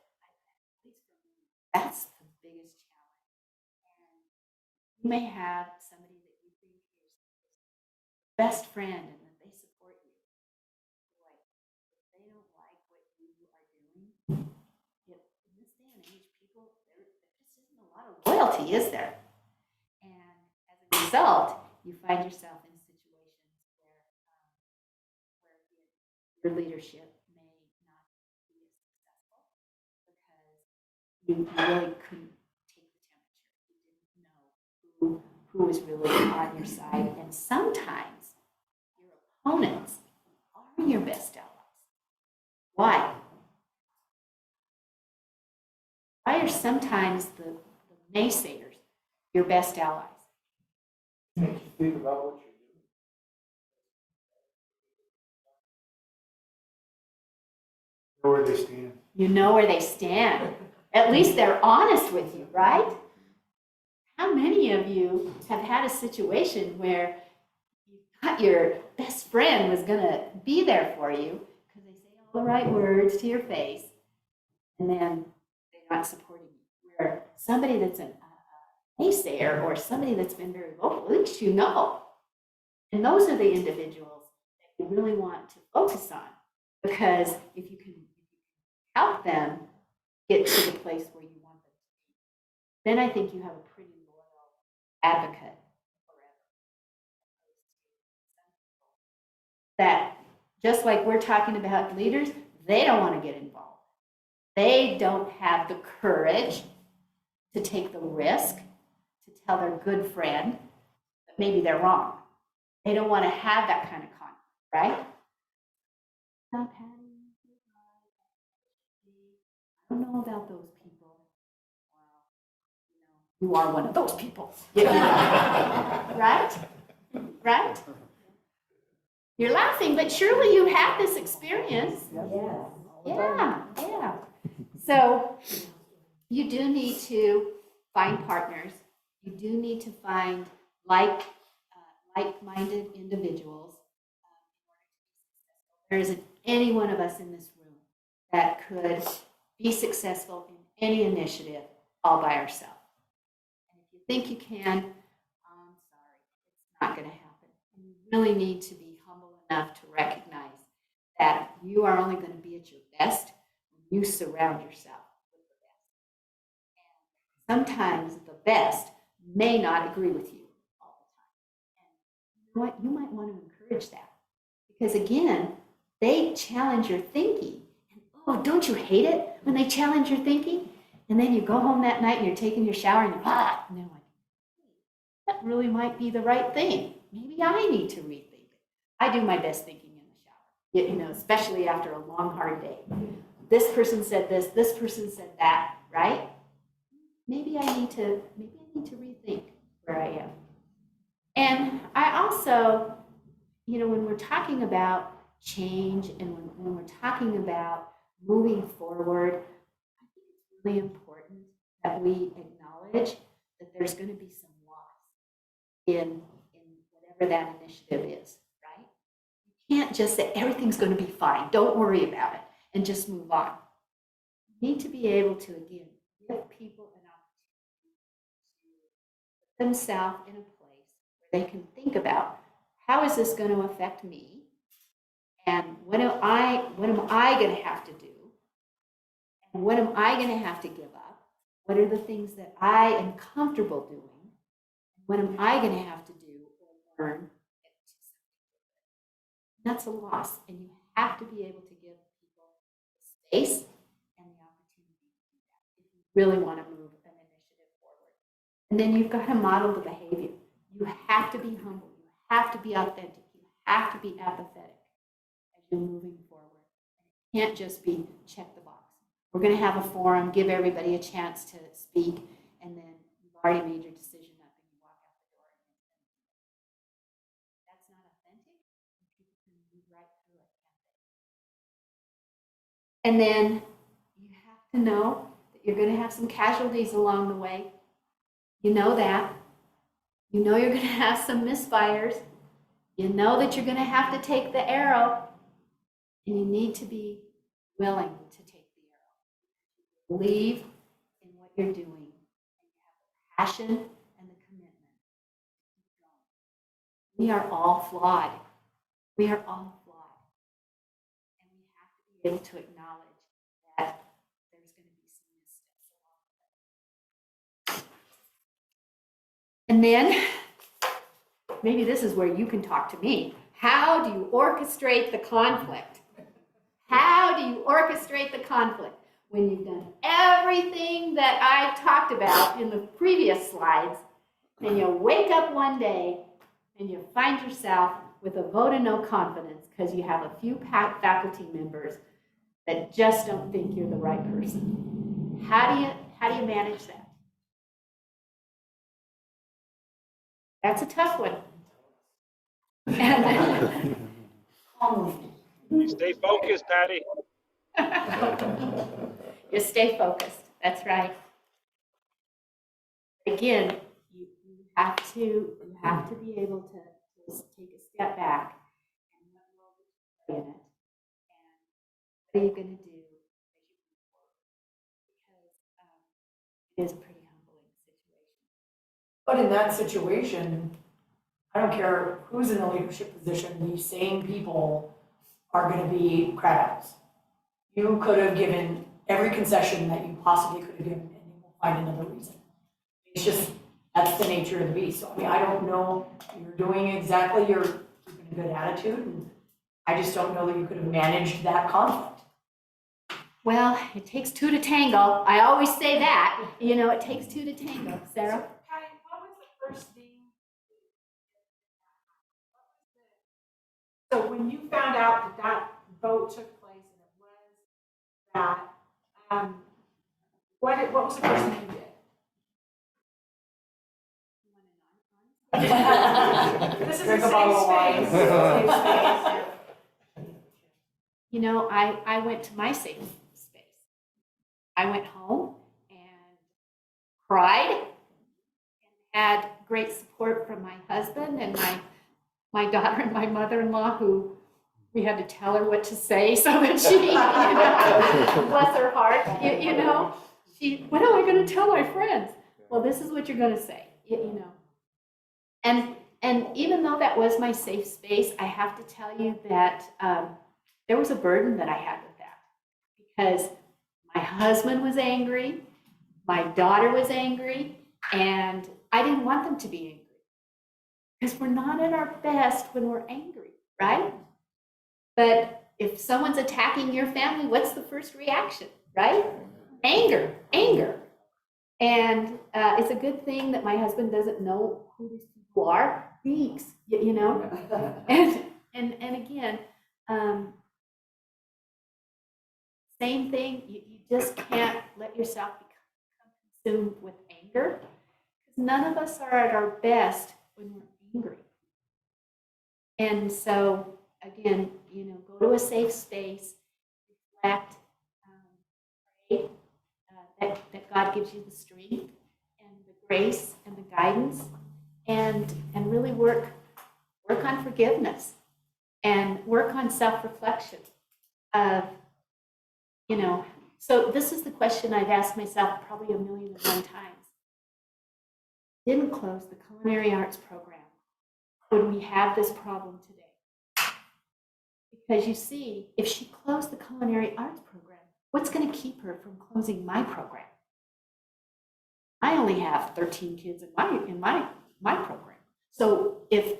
at least for me, that's the biggest challenge. And you may have somebody that you think is your best friend and that they support you. Boy, if they don't like what you are doing, in this day and age, people, there just isn't a lot of loyalty, is there? And as a result, you find yourself in situations where your leadership may not be as successful because you really couldn't take the temperature. You didn't know who was really on your side. And sometimes your opponents are your best allies. Why? Why are sometimes the naysayers your best allies? Makes you think about what you're doing. Know where they stand. You know where they stand. At least they're honest with you, right? How many of you have had a situation where you thought your best friend was going to be there for you because they say all the right words to your face, and then they're not supporting you? Where somebody that's a naysayer or somebody that's been very vocal, at least you know. And those are the individuals that you really want to focus on, because if you can help them get to the place where you want them to be, then I think you have a pretty loyal advocate forever. That just like we're talking about leaders, they don't want to get involved. They don't have the courage to take the risk to tell their good friend that maybe they're wrong. They don't want to have that kind of conflict, right? I don't know about those people. Well, you are one of those people. Right? Right? You're laughing, but surely you had this experience. Yeah. So you do need to find partners. You do need to find like-minded individuals. There isn't any one of us in this room that could be successful in any initiative all by ourselves. And if you think you can, I'm sorry, it's not going to happen. You really need to be humble enough to recognize that you are only going to be at your best when you surround yourself with the best. And sometimes the best may not agree with you all the time. And you know what? You might want to encourage that. Because again, they challenge your thinking. And oh, don't you hate it when they challenge your thinking? And then you go home that night and you're taking your shower and you're and they're like, that really might be the right thing. Maybe I need to rethink it. I do my best thinking in the shower, you know, especially after a long, hard day. This person said this person said that, right? Maybe I need to rethink where I am. And I also, you know, when we're talking about change and when we're talking about moving forward, I think it's really important that we acknowledge that there's going to be some loss in whatever that initiative is, right? You can't just say everything's going to be fine, don't worry about it, and just move on. You need to be able to, again, give people an opportunity to put themselves in a place where they can think about, how is this going to affect me? And what am I gonna have to do? And what am I gonna have to give up? What are the things that I am comfortable doing? What am I gonna have to do or learn? That's a loss, and you have to be able to give people the space and the opportunity to do that if you really want to move an initiative forward. And then you've got to model the behavior. You have to be humble. You have to be authentic. You have to be apathetic as you're moving forward. It can't just be check the box. We're going to have a forum, give everybody a chance to speak, and then you've already made your decision up and you walk out the door. That's not authentic. People can move right through it, can't they? And then you have to know that you're going to have some casualties along the way. You know that. You know you're going to have some misfires. You know that you're going to have to take the arrow. And you need to be willing to take the arrow. Believe in what you're doing. And you have the passion and the commitment to keep going. We are all flawed. We are all flawed. And we have to be able to acknowledge that there's going to be some missteps along the way. And then, maybe this is where you can talk to me. How do you orchestrate the conflict? How do you orchestrate the conflict? When you've done everything that I've talked about in the previous slides, and you wake up one day and you find yourself with a vote of no confidence because you have a few faculty members that just don't think you're the right person. How do you manage that? That's a tough one. Stay focused, Patty. You stay focused. That's right. Again, you have to be able to just take a step back and what role do you play in it, and what are you going to do as you move forward? Because it is a pretty humbling situation. But in that situation, I don't care who's in the leadership position, these same people are gonna be crabs. You could have given every concession that you possibly could have given, and you will find another reason. It's just, that's the nature of the beast. So, I mean, I don't know, you're doing exactly, you're keeping a good attitude, and I just don't know that you could have managed that conflict. Well, it takes two to tango. I always say that. You know, it takes two to tango. Sarah? Patty, what was the first thing? So when you found out that that vote took place and it was that, what was the first thing you did? This is a safe space. You know, I went to my safe space. I went home and cried and had great support from my husband and my daughter and my mother-in-law, who we had to tell her what to say so that she, you know, bless her heart, you know, what am I going to tell my friends? Well, this is what you're going to say, you know. And even though that was my safe space, I have to tell you that there was a burden that I had with that, because my husband was angry, my daughter was angry, and I didn't want them to be angry. Because we're not at our best when we're angry, right? But if someone's attacking your family, what's the first reaction, right? Anger. And it's a good thing that my husband doesn't know who these people are. Thanks, you know? And again, same thing, you just can't let yourself become consumed with anger. Because none of us are at our best when we're angry. And so, again, you know, go to a safe space, reflect, pray that God gives you the strength and the grace and the guidance, and really work on forgiveness and work on self-reflection of, you know, so this is the question I've asked myself probably 1,000,001 times. Didn't close the culinary arts program, would we have this problem today? Because you see, if she closed the culinary arts program, what's going to keep her from closing my program? I only have 13 kids in my program. So if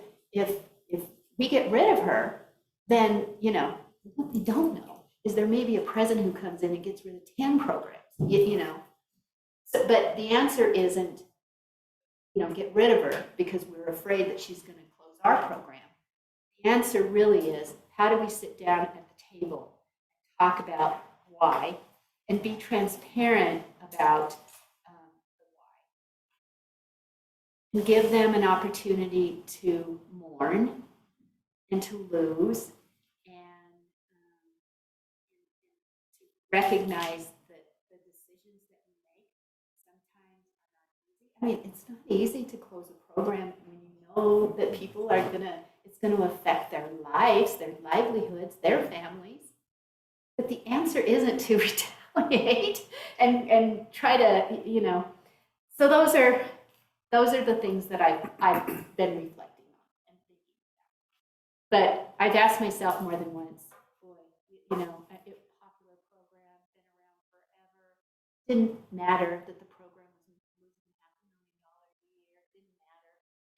we get rid of her, then, you know, what they don't know is there may be a president who comes in and gets rid of 10 programs, you know. So, but the answer isn't, you know, get rid of her because we're afraid that she's going to close our program. The answer really is, how do we sit down at the table, talk about why, and be transparent about the why, and give them an opportunity to mourn and to lose, and to recognize that the decisions that we make sometimes are not easy. I mean, it's not easy to close a program when you know that people are it's gonna affect their lives, their livelihoods, their families. But the answer isn't to retaliate and try to, you know. So those are the things that I've been reflecting on and thinking about. But I've asked myself more than once, boy, you know, a popular program, been around forever. Didn't matter that the program was losing $500,000 a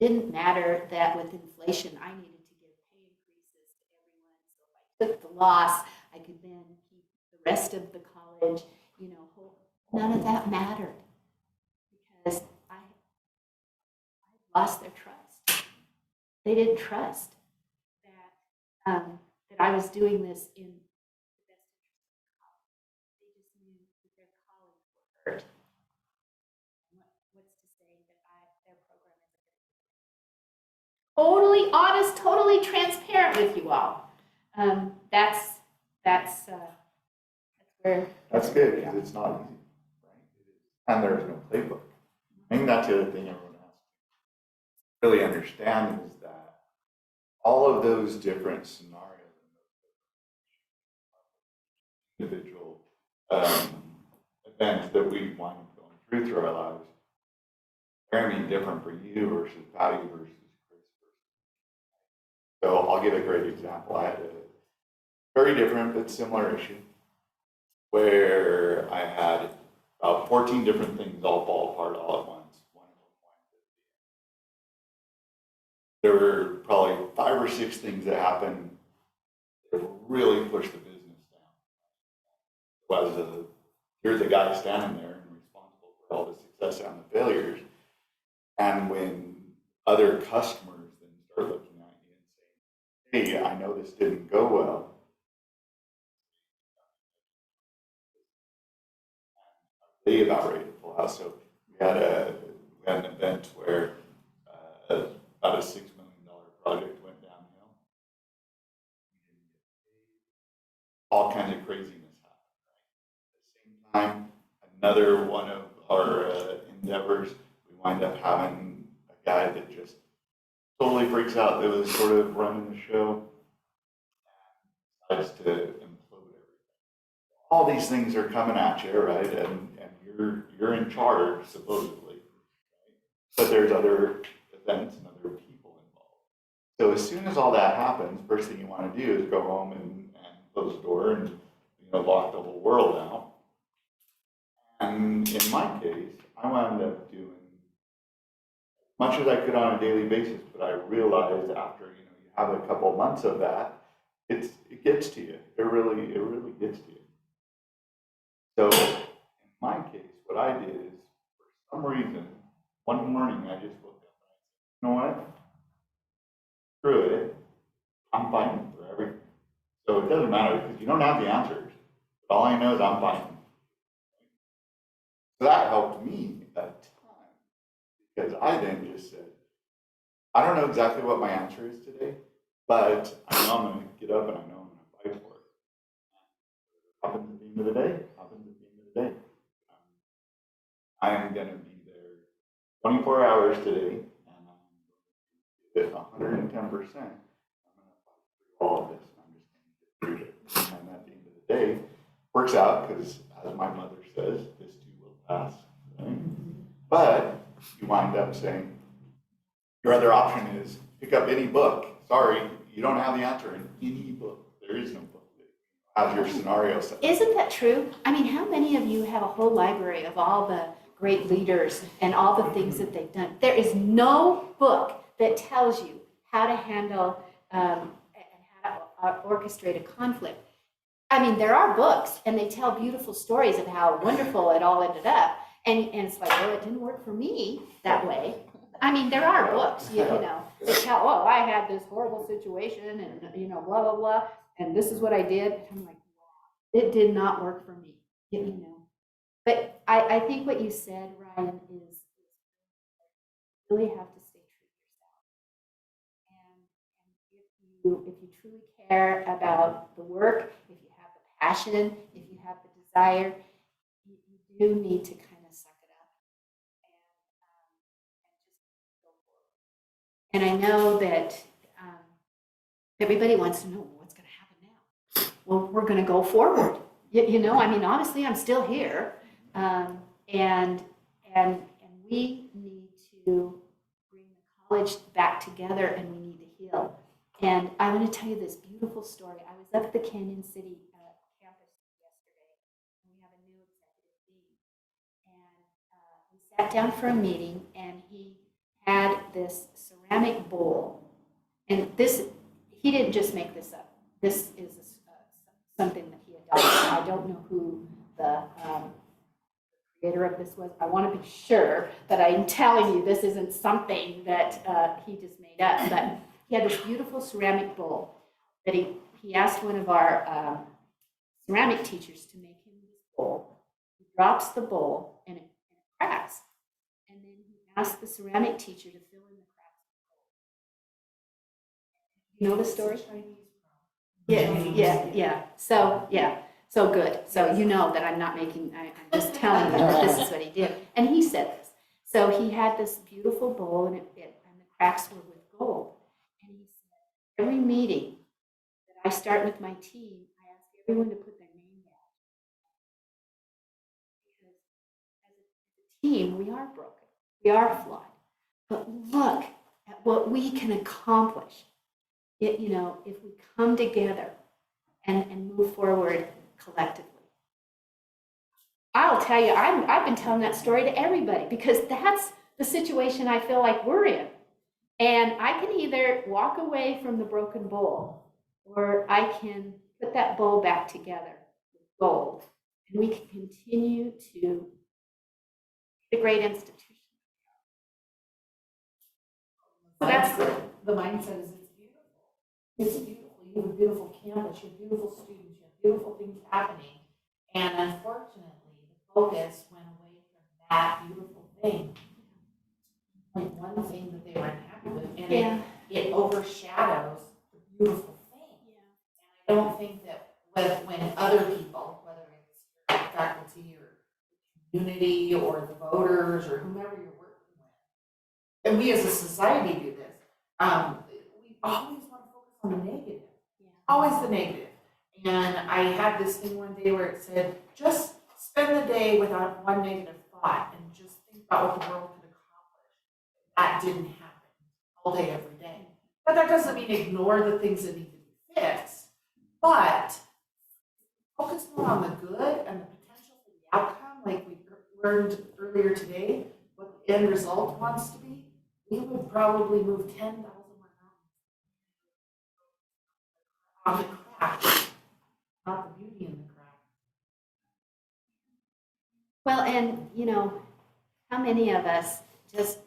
year. Didn't matter that with inflation, I needed to give pay increases to everyone. So if I took the loss, I could then keep the rest of the college, you know, whole. None of that mattered because I lost their trust. They didn't trust that I was doing this in the best interest of the college. They just knew that their colleagues were hurt. What's to say that their program isn't totally honest, totally transparent with you all. That's where. That's good, because it's not easy, right? And there's no playbook. I think that's the other thing everyone has to really understand is that all of those different scenarios, individual events that we wind up going through our lives, they're going to be different for you versus Patty versus Chris. So I'll give a great example. I had a very different but similar issue where I had about 14 different things all fall apart all at once. There were probably 5 or 6 things that happened that really pushed the business down. Here's a guy standing there and responsible for all the success and the failures. And when other customers then start looking at you and saying, hey, I know this didn't go well. They about ready to pull out. So we had an event where about a $6 million project went downhill. All kinds of craziness happened. Right? At the same time, another one of our endeavors, we wind up having a guy that just totally freaks out. That was sort of running the show and decides to implode everything. All these things are coming at you, right? And you're in charge, supposedly, right? But there's other events and other people involved. So as soon as all that happens, first thing you want to do is go home and close the door and lock the whole world out. And in my case, I wound up doing as much as I could on a daily basis, but I realized after you have a couple of months of that, it gets to you. It really gets to you. So in my case, what I did is, for some reason, one morning I just woke up and I said, you know what? Screw it. I'm fighting for everything. So it doesn't matter because you don't have the answers. But all I know is I'm fighting. So that helped me a ton because I then just said, I don't know exactly what my answer is today, but I know I'm going to get up and I know I'm going to fight for it. Happens at the end of the day. Happens at the end of the day. I am going to be there 24 hours today, and I'm going to give it 110%. I'm going to fight through all of this, and I'm just going to get through it. And at the end of the day, works out because, as my mother says, this too will pass. Right? But you wind up saying, your other option is pick up any book. Sorry, you don't have the answer in any book. there is no book. How's your scenario set? Isn't that true? I mean, how many of you have a whole library of all the great leaders and all the things that they've done? There is no book that tells you how to handle and how to orchestrate a conflict. I mean, there are books and they tell beautiful stories of how wonderful it all ended up. And it's like, well, it didn't work for me that way. I mean, there are books, you know, that tell, oh, I had this horrible situation and, you know, blah, blah, blah. And this is what I did. And I'm like, wow, it did not work for me, you know. But I think what you said, Ryan, is you really have to stay true to yourself. And if you truly care about the work, if you have the passion, if you have the desire, you do need to kind of suck it up and just go forward. And I know that everybody wants to know what's going to happen now. Well, we're going to go forward. You know, I mean, honestly, I'm still here. And we need to bring the college back together and we need to heal. And I want to tell you this beautiful story. I was up at the Canyon City campus yesterday, and we have a new executive dean. And we sat down for a meeting, and he had this ceramic bowl. And this, he didn't just make this up. This is something that he adopted. I don't know who the creator of this was. I want to be sure that I'm telling you this isn't something that he just made up. But he had this beautiful ceramic bowl that he asked one of our ceramic teachers to make him this bowl. He drops the bowl and it cracks. And then he asked the ceramic teacher to fill in the cracks. You know the story? Yeah. So good. So you know that I'm not making, I'm just telling you that this is what he did. And he said this. So he had this beautiful bowl and the cracks were with gold. And he said, every meeting that I start with my team, I ask everyone to put their name down. Because as a team, we are broken. We are flawed. But look at what we can accomplish. You know, if we come together and move forward collectively. I'll tell you, I've been telling that story to everybody because that's the situation I feel like we're in. And I can either walk away from the broken bowl or I can put that bowl back together with gold and we can continue to be the great institution. So that's the mindset is it's beautiful. It's beautiful. You have a beautiful campus, you have beautiful students, you have beautiful things happening. And unfortunately, the focus went away from that beautiful thing. Like one thing that they weren't happy with, and it overshadows the beautiful thing. And I don't think that when other people, whether it's faculty or the community or the voters or whomever you're working with, and we as a society do this, we always want to focus on the negative. Always the negative. And I had this thing one day where it said, just spend the day without one negative thought and just think about what the world could accomplish. That didn't happen all day, every day. But that doesn't mean ignore the things that need to be fixed, but focus more on the good and the potential for the outcome, like we learned earlier today, what the end result wants to be. We would probably move 10,000 more on the crack, not the beauty in the crack. Well, and you know, how many of us just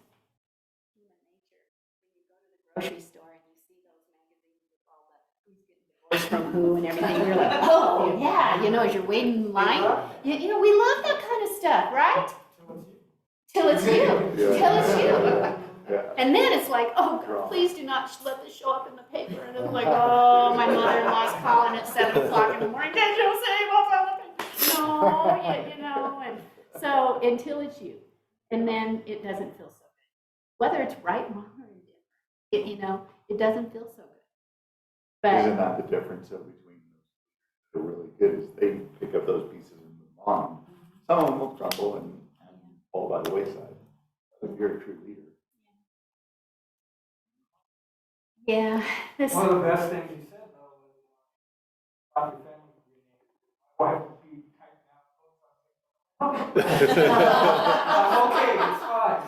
human nature, when you go to the grocery store and you see those magazines with all the who's getting divorced from who and everything, you're like, oh yeah, you know, as you're waiting in line, you know, we love that kind of stuff, right? Till it's you. Till it's you. And then it's like, oh, God, please do not let this show up in the paper. And it's like, oh, my mother-in-law's calling at 7 o'clock in the morning. Did you say what's on the paper? No, you know. And so until it's you, and then it doesn't feel so good. Whether it's right, wrong, or indifferent, you know, it doesn't feel so good. But isn't that the difference between those that are really good is they pick up those pieces and move on. Some of them will crumble and fall by the wayside. But if you're a true leader. yeah, One of the best things you said, though, was about your family. Why would you type I'm okay, it's fine.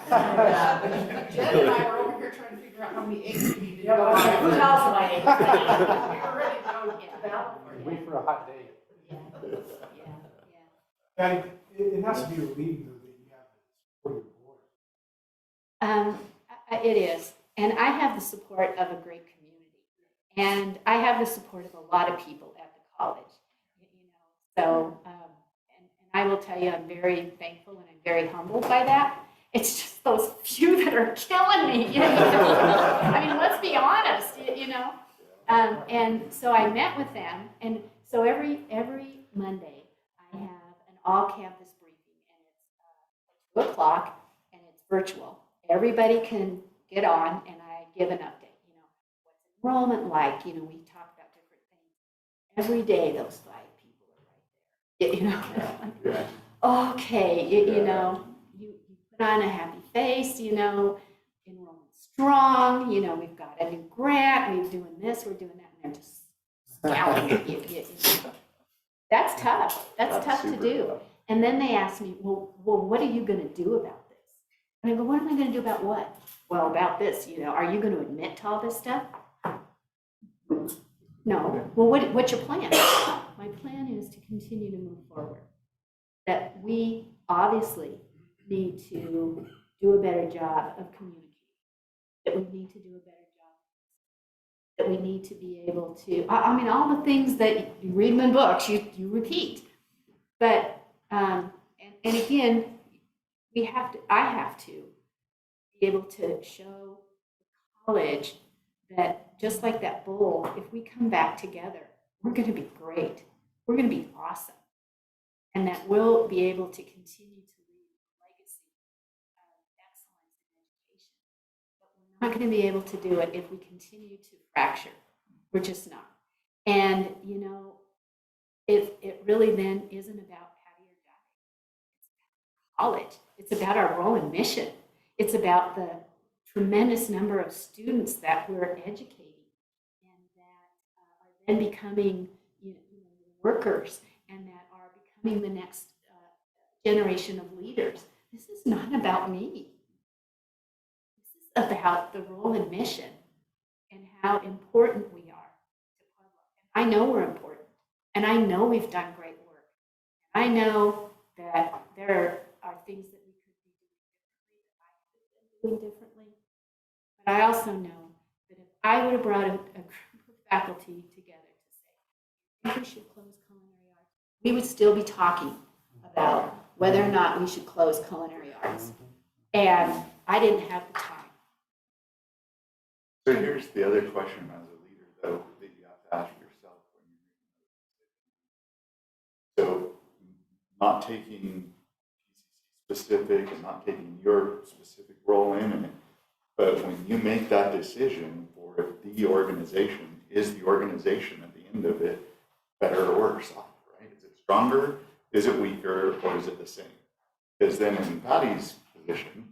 Jen and I were over here trying to figure out how many eggs we needed. Yeah, well, Who knows my eggs? We were ready to go get that. Wait for a hot day. And it has to be relieving though that you have for your board. It is, and I have the support of a great community, and I have the support of a lot of people at the college, you know. So, and I will tell you, I'm very thankful and I'm very humbled by that. It's just those few that are killing me, you know. I mean, let's be honest, you know. And so I met with them, and so every Monday I have an all-campus briefing, and it's 2:00, and it's virtual. Everybody can get on, and I give an update, you know, what's enrollment like, you know, we talk about different things. Every day, those 5 people are right there, you know. Okay, you know, you put on a happy face, you know, enrollment's strong, you know, we've got a new grant, we're doing this, we're doing that, and they're just scowling at you, you know. That's tough. That's tough to do. Tough. And then they ask me, well, what are you going to do about this? And I go, what am I going to do about what? Well, about this, you know, are you going to admit to all this stuff? No. Well, what's your plan? My plan is to continue to move forward. That we obviously need to do a better job of communicating. That we need to do a better job. That we need to be able to, I mean, all the things that you read in books, you repeat. But, and again, I have to be able to show the college that just like that bowl, if we come back together, we're going to be great. We're going to be awesome. And that we'll be able to continue to leave a legacy of excellence in education. But we're not going to be able to do it if we continue to fracture. We're just not. And, you know, it really then isn't about Patty or Jack. It's about college. It's about our role and mission. It's about the tremendous number of students that we're educating and that are then becoming, you know, workers and that are becoming the next generation of leaders. This is not about me. This is about the role and mission and how important we are to Pueblo. And I know we're important, and I know we've done great work. I know that there are things that we could be doing differently. But I also know that if I would have brought a group of faculty together to say, I think we should close culinary arts, we would still be talking about whether or not we should close culinary arts. And I didn't have the time. So here's the other question as a leader, though, that you have to ask yourself when you're making those decisions. So not taking specific and not taking your specific role in it, but when you make that decision for the organization, is the organization at the end of it better or worse off, right? Is it stronger? Is it weaker? Or is it the same? Because then in Patty's position,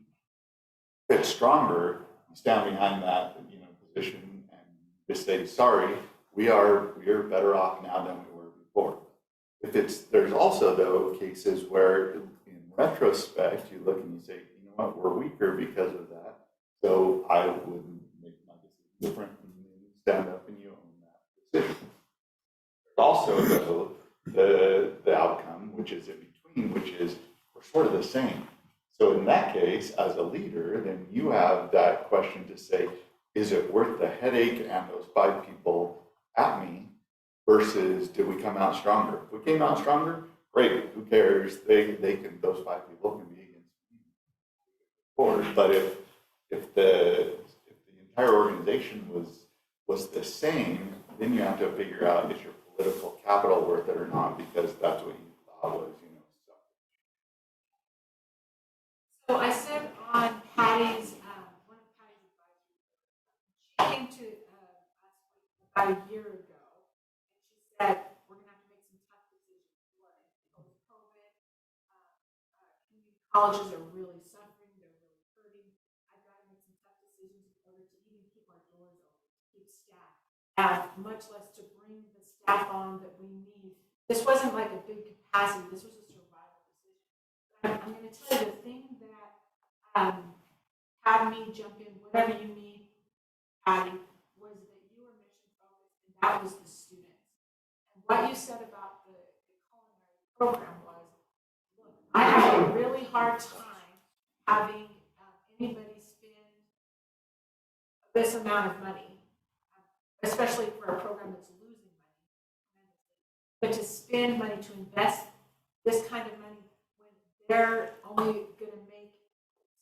if it's stronger, you stand behind that, you know, position and just say, sorry, we are better off now than we were before. If it's, there's also though cases where in retrospect, you look and you say, you know what, we're weaker because of that. So I would make my decision different and you stand up and you own that decision. There's also though the outcome, which is in between, which is we're sort of the same. So in that case, as a leader, then you have that question to say, is it worth the headache and those 5 people at me versus did we come out stronger? If we came out stronger, great, who cares? They can, those 5 people can be against me. But if the entire organization was the same, then you have to figure out is your political capital worth it or not, because that's what you thought was, you know. So I said on Patty's, one of Patty's advisors, she came to us about a year ago, and she said, we're gonna have to make some tough decisions. Post COVID, community colleges are really suffering, they're really hurting. I've got to make some tough decisions in order to even keep our doors open, to keep staff, much less to bring the staff staff on that we need. This wasn't like a big capacity, this was a survival decision. I'm gonna tell you the thing that, had me jump in, whatever you need, Patty, was that you were mission focused, and that was the students. And what you said about the culinary program was, look, I have a really hard time having anybody spend this amount of money, especially for a program that's losing money. But to spend money, to invest this kind of money when they're only gonna make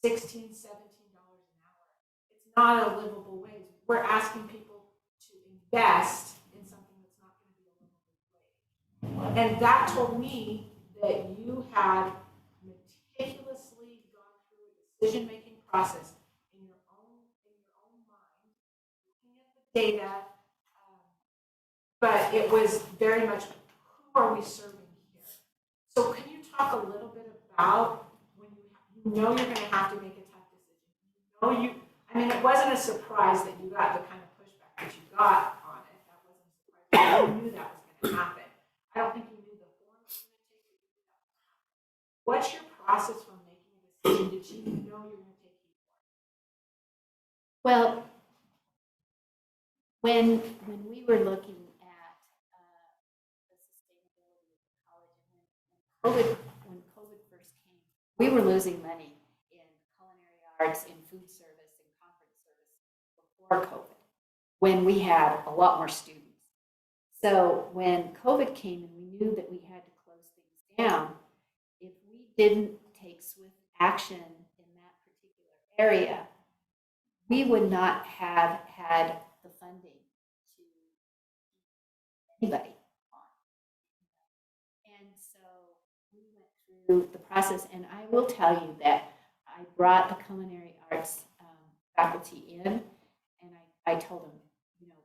$16, $17 an hour, it's not a livable wage. We're asking people to invest in something that's not gonna be a livable wage. And that told me that you had meticulously gone through a decision-making process in your own mind, looking at the data, but it was very much, who are we serving here? So can you talk a little bit about when you know you're gonna have to make a tough decision? I mean, it wasn't a surprise that you got the kind of pushback that you got on it. That wasn't a surprise. You knew that was gonna happen. I don't think you knew the form it was gonna take, but you knew that was gonna happen. What's your process from making a decision? Did you know you're gonna take heat for it? Well, when we were looking at the sustainability of the college, when COVID first came, we were losing money in culinary arts, in food service, in conference service before COVID, when we had a lot more students. So when COVID came and we knew that we had to close things down, if we didn't take swift action in that particular area, we would not have had the funding to keep anybody on. And so we went through the process, and I will tell you that I brought a culinary arts faculty in, and I told them, you know,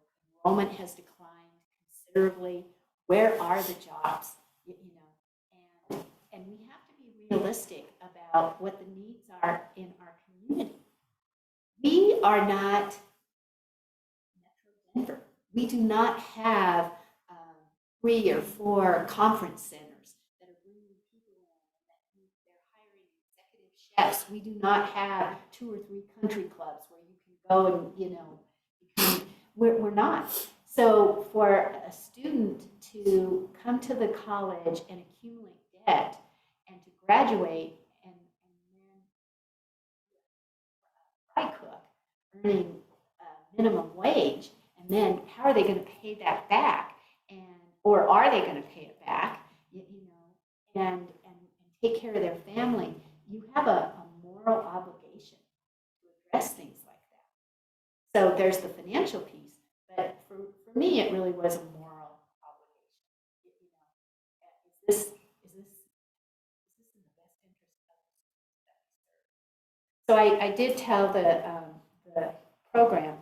enrollment has declined considerably. Where are the jobs? You know, and we have to be realistic about what the needs are in our community. We are not Metro Denver. We do not have 3 or 4 conference centers that are bringing people in, that they're hiring executive chefs. We do not have 2 or 3 country clubs where you can go and, you know, we're not. So for a student to come to the college and accumulate debt and to graduate and then fry cook earning minimum wage, and then how are they going to pay that back? Or are they going to pay it back, you know, and take care of their family? You have a moral obligation to address things like that. So there's the financial piece, but for me, it really was a moral obligation. You know, is this in the best interest of the students that we serve? So I did tell the program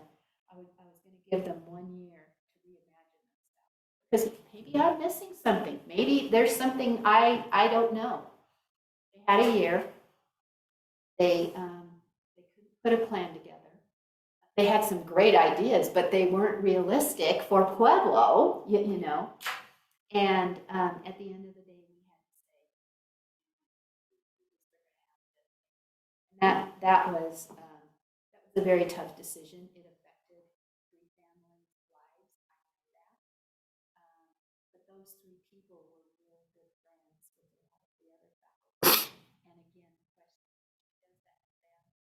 I was going to give them 1 year to reimagine themselves, because maybe I'm missing something. Maybe there's something I don't know. They had a year. They couldn't put a plan together. They had some great ideas, but they weren't realistic for Pueblo, you know. And at the end of the day, we had to say, that was a very tough decision. It affected 3 families' lives. I know that. But those 3 people were real good friends with a lot of the other faculty. And again, the question, does that family?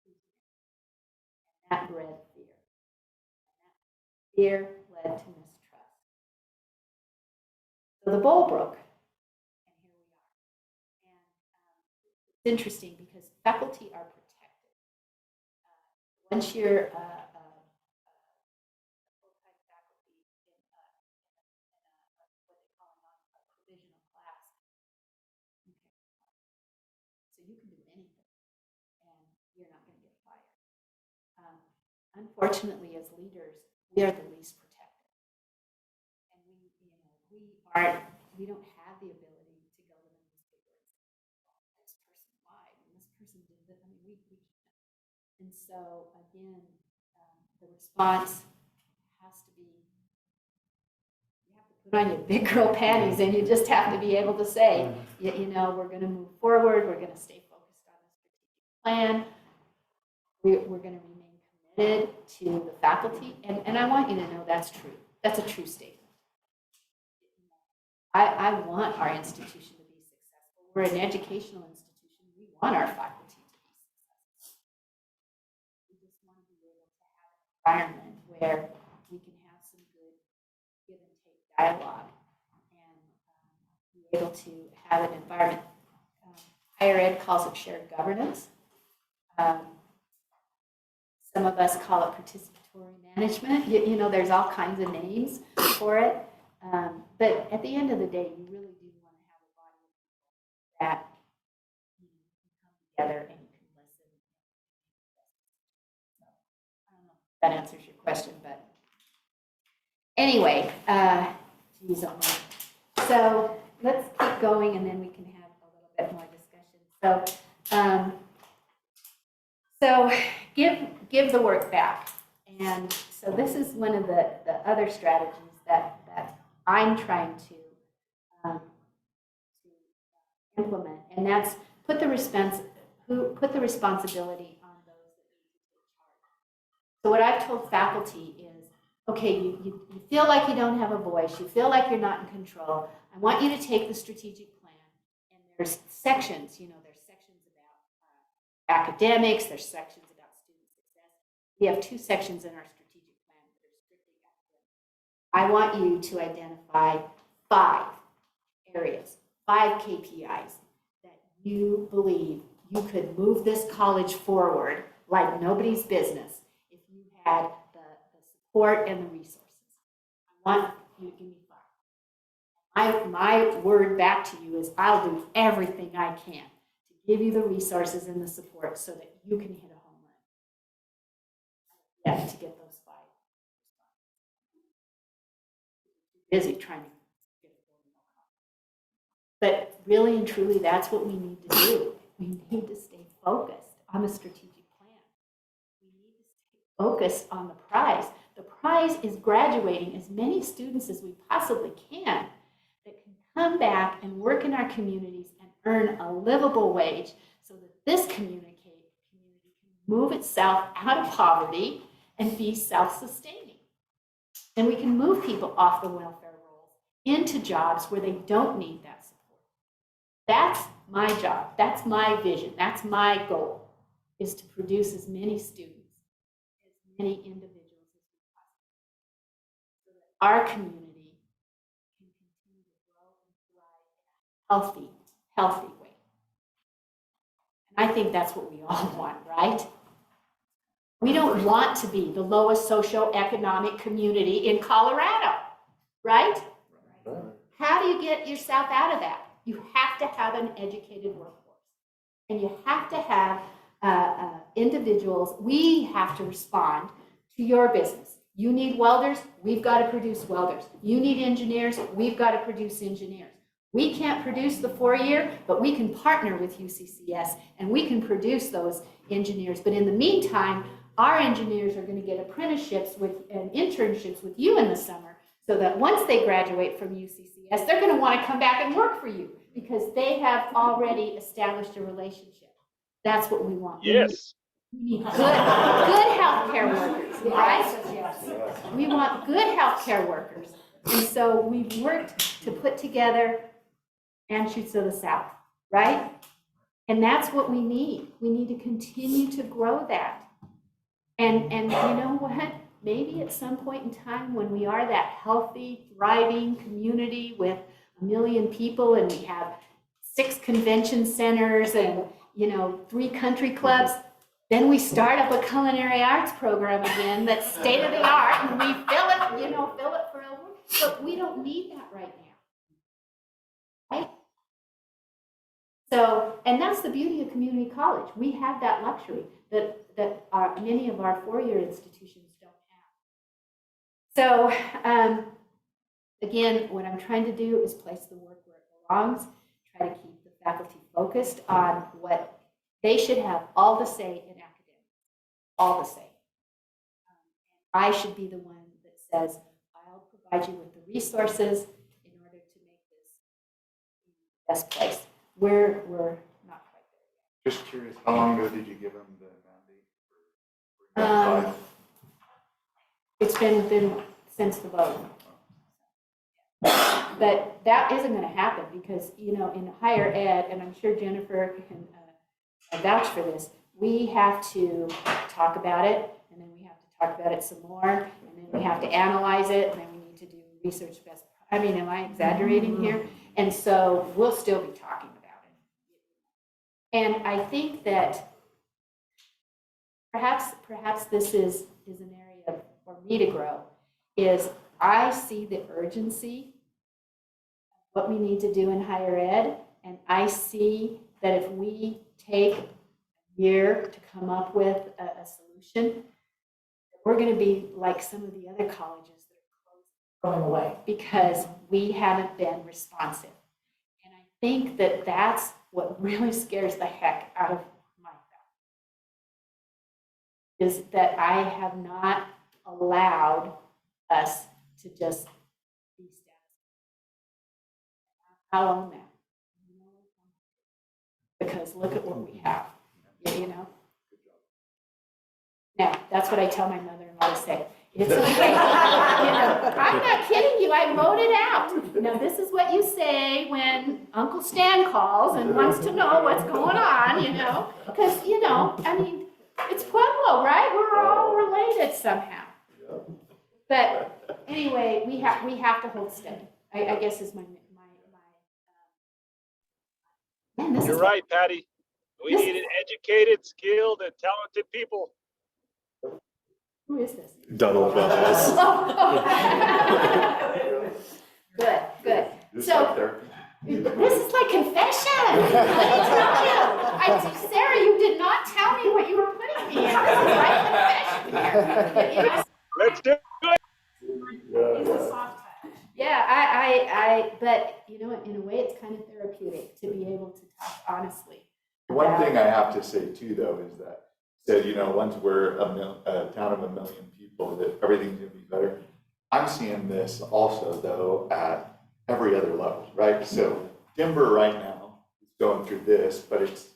Who's next? And that bred fear. And that fear led to mistrust. So the bowl broke, and here we are. And it's interesting because faculty are protected. Once you're full-time faculty in what they call a provisional class, okay, so you can do anything, and you're not going to get fired. Unfortunately, as leaders, we are the least protected, and we don't have the ability to go to the newspaper and say, well, this person lied, and this person did this. I mean, we can't. And so again, the response has to be, you have put on your big girl panties and you just have to be able to say, you know, we're gonna move forward, we're gonna stay focused on the strategic plan. We're gonna remain committed to the faculty, and I want you to know that's true. That's a true statement. I want our institution to be successful. We're an educational institution. We want our faculty to be successful. We just want to be able to have an environment where we can have some good give and take dialogue and be able to have an environment. Higher ed calls it shared governance. Some of us call it participatory management. You know, there's all kinds of names for it. But at the end of the day, you really do want to have a body of people that you know, can come together and you can listen. So, I don't know if that answers your question, but anyway, geez, oh my. So let's keep going and then we can have a little bit more discussion. So give the work back. And so this is one of the other strategies that I'm trying to implement, and that's put the responsibility on those that need to take charge. So what I've told faculty is, okay, you feel like you don't have a voice, you feel like you're not in control. I want you to take the strategic plan, and there's sections, you know, there's sections about academics, there's sections about student success. We have 2 sections in our strategic plan that are strictly academic. I want you to identify 5 areas, 5 KPIs that you believe you could move this college forward like nobody's business if you had the support and the resources. I want you to give me 5. My word back to you is I'll do everything I can to give you the resources and the support so that you can hit a home run. To get those 5 busy trying to get it done. But really and truly, that's what we need to do. We need to stay focused on the strategic plan. We need to stay focused on the prize. The prize is graduating as many students as we possibly can that can come back and work in our communities and earn a livable wage so that this community can move itself out of poverty and be self-sustaining. And we can move people off the welfare rolls into jobs where they don't need that support. That's my job. That's my vision. That's my goal, is to produce as many students, as many individuals as we possibly can, so that our community can continue to grow and thrive in a healthy way. And I think that's what we all want, right? We don't want to be the lowest socioeconomic community in Colorado, right? How do you get yourself out of that? You have to have an educated workforce. And you have to have individuals, we have to respond to your business. You need welders, we've got to produce welders. You need engineers, we've got to produce engineers. We can't produce the 4-year, but we can partner with UCCS and we can produce those engineers. But in the meantime, our engineers are going to get apprenticeships and internships with you in the summer so that once they graduate from UCCS, they're going to want to come back and work for you because they have already established a relationship. That's what we want. Yes. We need good healthcare workers, right? Yes. We want good healthcare workers. And so we've worked to put together Anschutz of the South, right? And that's what we need. We need to continue to grow that. And you know what? Maybe at some point in time when we are that healthy, thriving community with 1 million people and we have 6 convention centers and, 3 country clubs, then we start up a culinary arts program again that's state of the art and we fill it for a work. But we don't need that right now. Right? So, and that's the beauty of community college. We have that luxury that many of our 4-year institutions don't have. So, again, what I'm trying to do is place the work where it belongs, try to keep the faculty focused on what they should have all the say in academics, all the say. I should be the one that says, I'll provide you with the resources, best place. We're not quite Just curious, how long ago did you give them the there. mandate? It's been since the vote. But that isn't gonna happen because, you know, in higher ed, and I'm sure Jennifer can vouch for this, we have to talk about it, and then we have to talk about it some more, and then we have to analyze it, and then we need to do research best. I mean, am I exaggerating here? And so we'll still be talking about it. And I think that perhaps this is an area for me to grow, is I see the urgency of what we need to do in higher ed, and I see that if we take a year to come up with a solution, we're going to be like some of the other colleges that are going away because we haven't been responsive. And I think that that's what really scares the heck out of my family, is that I have not allowed us to just be status. I'll own that. Because look at what we have, you know? Now, that's what I tell my mother-in-law to say. It's okay. You know, I'm not kidding you, I wrote it out. Now, this is what you say when Uncle Stan calls and wants to know what's going on, you know? Because, you know, I mean, it's Pueblo, right? We're all related somehow. But anyway, we have to hold steady, I guess is my man, this You're is right, Patty. We this- need an educated, skilled, and talented people. Who is this? Donald Valdez. Good. Just So, right there. this is like confession. Let me tell you. Sarah, you did not tell me what you were putting me in. This is like confession here. You know, Let's do it. it's a soft touch. Yeah, but you know, in a way, it's kind of therapeutic to be able to talk honestly. One thing I have to say too, though, is that, said, you know, once we're a town of 1 million people, that everything's gonna be better. I'm seeing this also, though, at every other level, right? So Denver right now is going through this, but it's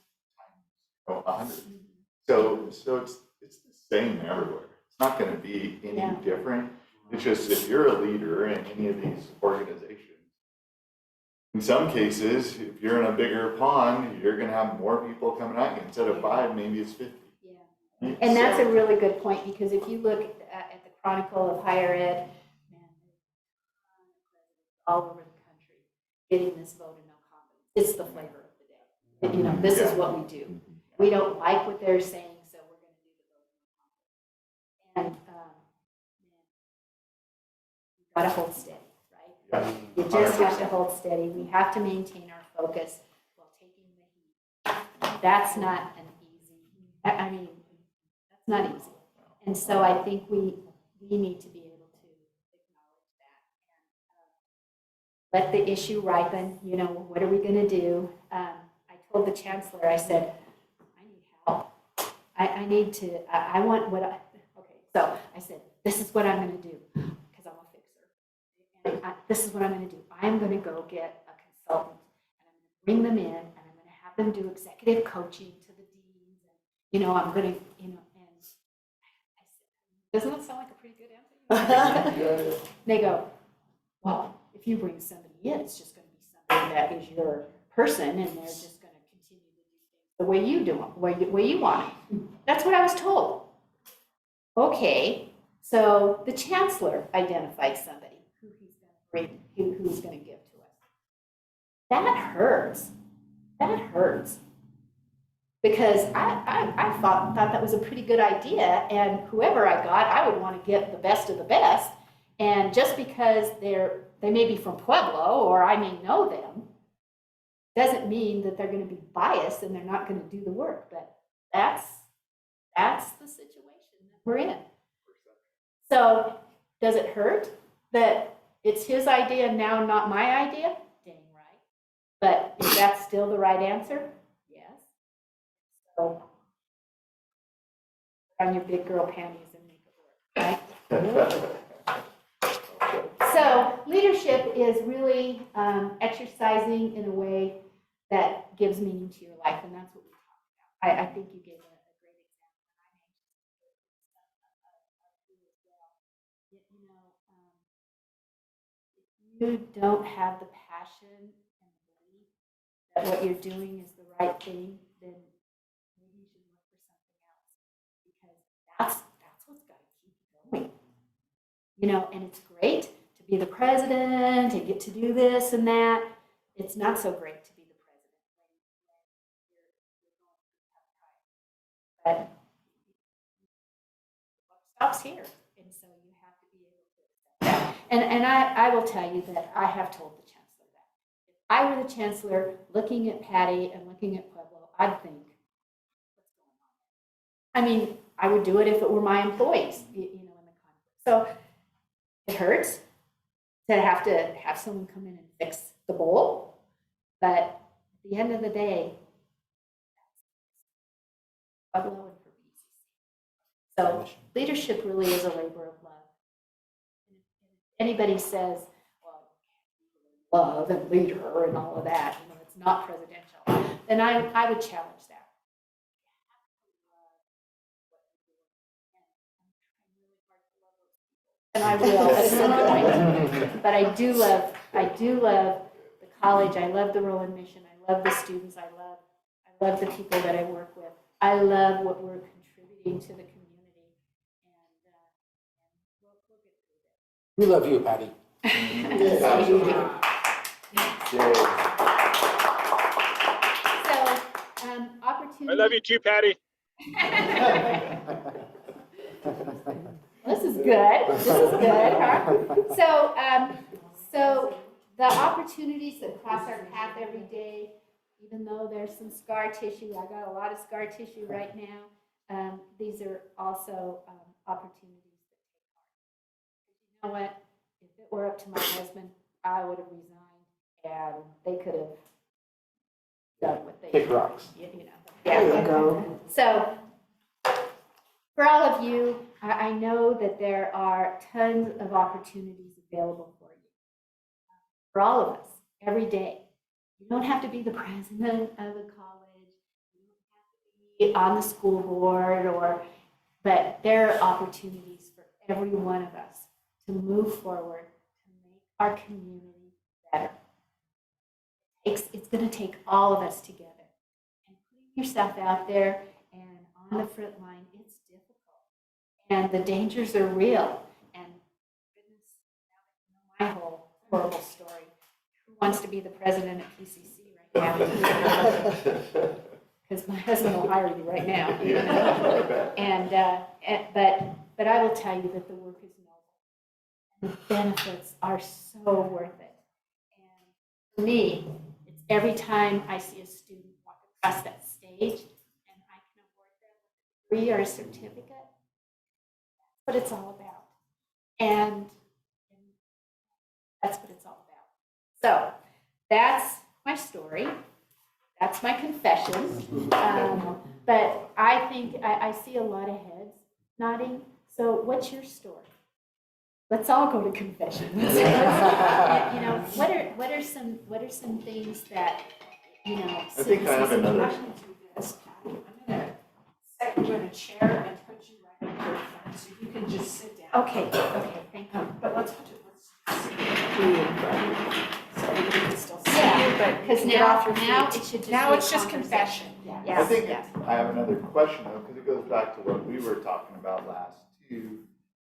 100. So it's the same everywhere. It's not gonna be any different. It's just if you're a leader in any of these organizations, in some cases, if you're in a bigger pond, you're gonna have more people coming at you. Instead of 5, maybe it's 50. Yeah. And that's a really good point, because if you look at the Chronicle of Higher Ed, man, all over the country getting this vote of no confidence. It's the flavor of the day. You know, this is what we do. We don't like what they're saying, so we're going to do the vote of no confidence. And you've got to hold steady, right? You just have to hold steady. We have to maintain our focus while taking the heat. That's not an easy, I mean, that's not easy. And so I think we need to be able to acknowledge that and let the issue ripen. You know, what are we going to do? I told the chancellor, I said, I need help. I need to, I want what I, okay, so I said, this is what I'm going to do, because I'm a fixer. And this is what I'm going to do. I am going to go get a consultant, and I'm going to bring them in, and I'm going to have them do executive coaching to the deans. And, you know, I'm going to, you know, and I said, doesn't that sound like a pretty good answer? They go, well, if you bring somebody in, it's just going to be somebody that is your person, and they're just going to continue to do things the way you do them, the way you want it. That's what I was told. Okay, so the chancellor identified somebody who he's going to bring, who's going to give to us. That hurts. That hurts. Because I thought that was a pretty good idea, and whoever I got, I would want to get the best of the best. And just because they may be from Pueblo, or I may know them, doesn't mean that they're going to be biased and they're not going to do the work. But that's the situation that we're in. So does it hurt that it's his idea and now not my idea? Dang right. But is that still the right answer? Yes. So put on your big girl panties and make it work, right? So leadership is really exercising in a way that gives meaning to your life, and that's what we talked about. I think you gave a great example, and I'm anxious to do as well. If you don't have the passion and the belief that what you're doing is the right thing, then maybe you should look for something else, because that's what's got to keep you going. And it's great to be the president and get to do this and that. It's not so great to be the president when you're going through tough times. But the buck stops here, and so you have to be able to accept that. And I will tell you that I have told the chancellor that. If I were the chancellor looking at Patty and looking at Pueblo, I'd think, what's going on? I mean, I would do it if it were my employees, in the conflict. So it hurts to have someone come in and fix the bowl, but at the end of the day, that's Pueblo and for BCC. So leadership really is a labor of love. And if anybody says, well, love and leader and all of that, it's not presidential, then I would challenge that. And I will at some point. But I do love the college. I love the Rowan mission. I love the students. I love the people that I work with. I love what we're contributing to the community. And we'll get through this. We love you, Patty. So, opportunity. I love you too, Patty. This is good. This is good, huh? So the opportunities that cross our path every day, even though there's some scar tissue, I got a lot of scar tissue right now. These are also opportunities that take heart. You know what? If it were up to my husband, I would have resigned, and they could have done what they Kick rocks. Yeah. There you go. So, for all of you, I know that there are tons of opportunities available for you. For all of us, every day. You don't have to be the president of a college. You don't have to be on the school board, but there are opportunities for every one of us to move forward, to make our community better. It's going to take all of us together. And putting yourself out there and on the front line, it's difficult. And the dangers are real. And goodness, now that you know my whole horrible story, who wants to be the president of PCC right now? Because my husband will hire you right now. But I will tell you that the work is noble. And the benefits are so worth it. And for me, it's every time I see a student walk across that stage and I can award them a degree or a certificate, that's what it's all about. And that's what it's all about. So that's my story. That's my confession. But I think I see a lot of heads nodding. So what's your story? Let's all go to confession. What are some things that, I think I have another. I'm gonna do this, Patty. I'm gonna set you in a chair and put you right up here in front, so you can just sit down. Okay, thank you. But let's sit you in front, so everybody can still see Yeah, you, but because you can get off your feet. now it should just Now be a it's just conversation. confession. I think I have another question though, because it goes back to what we were talking about last too.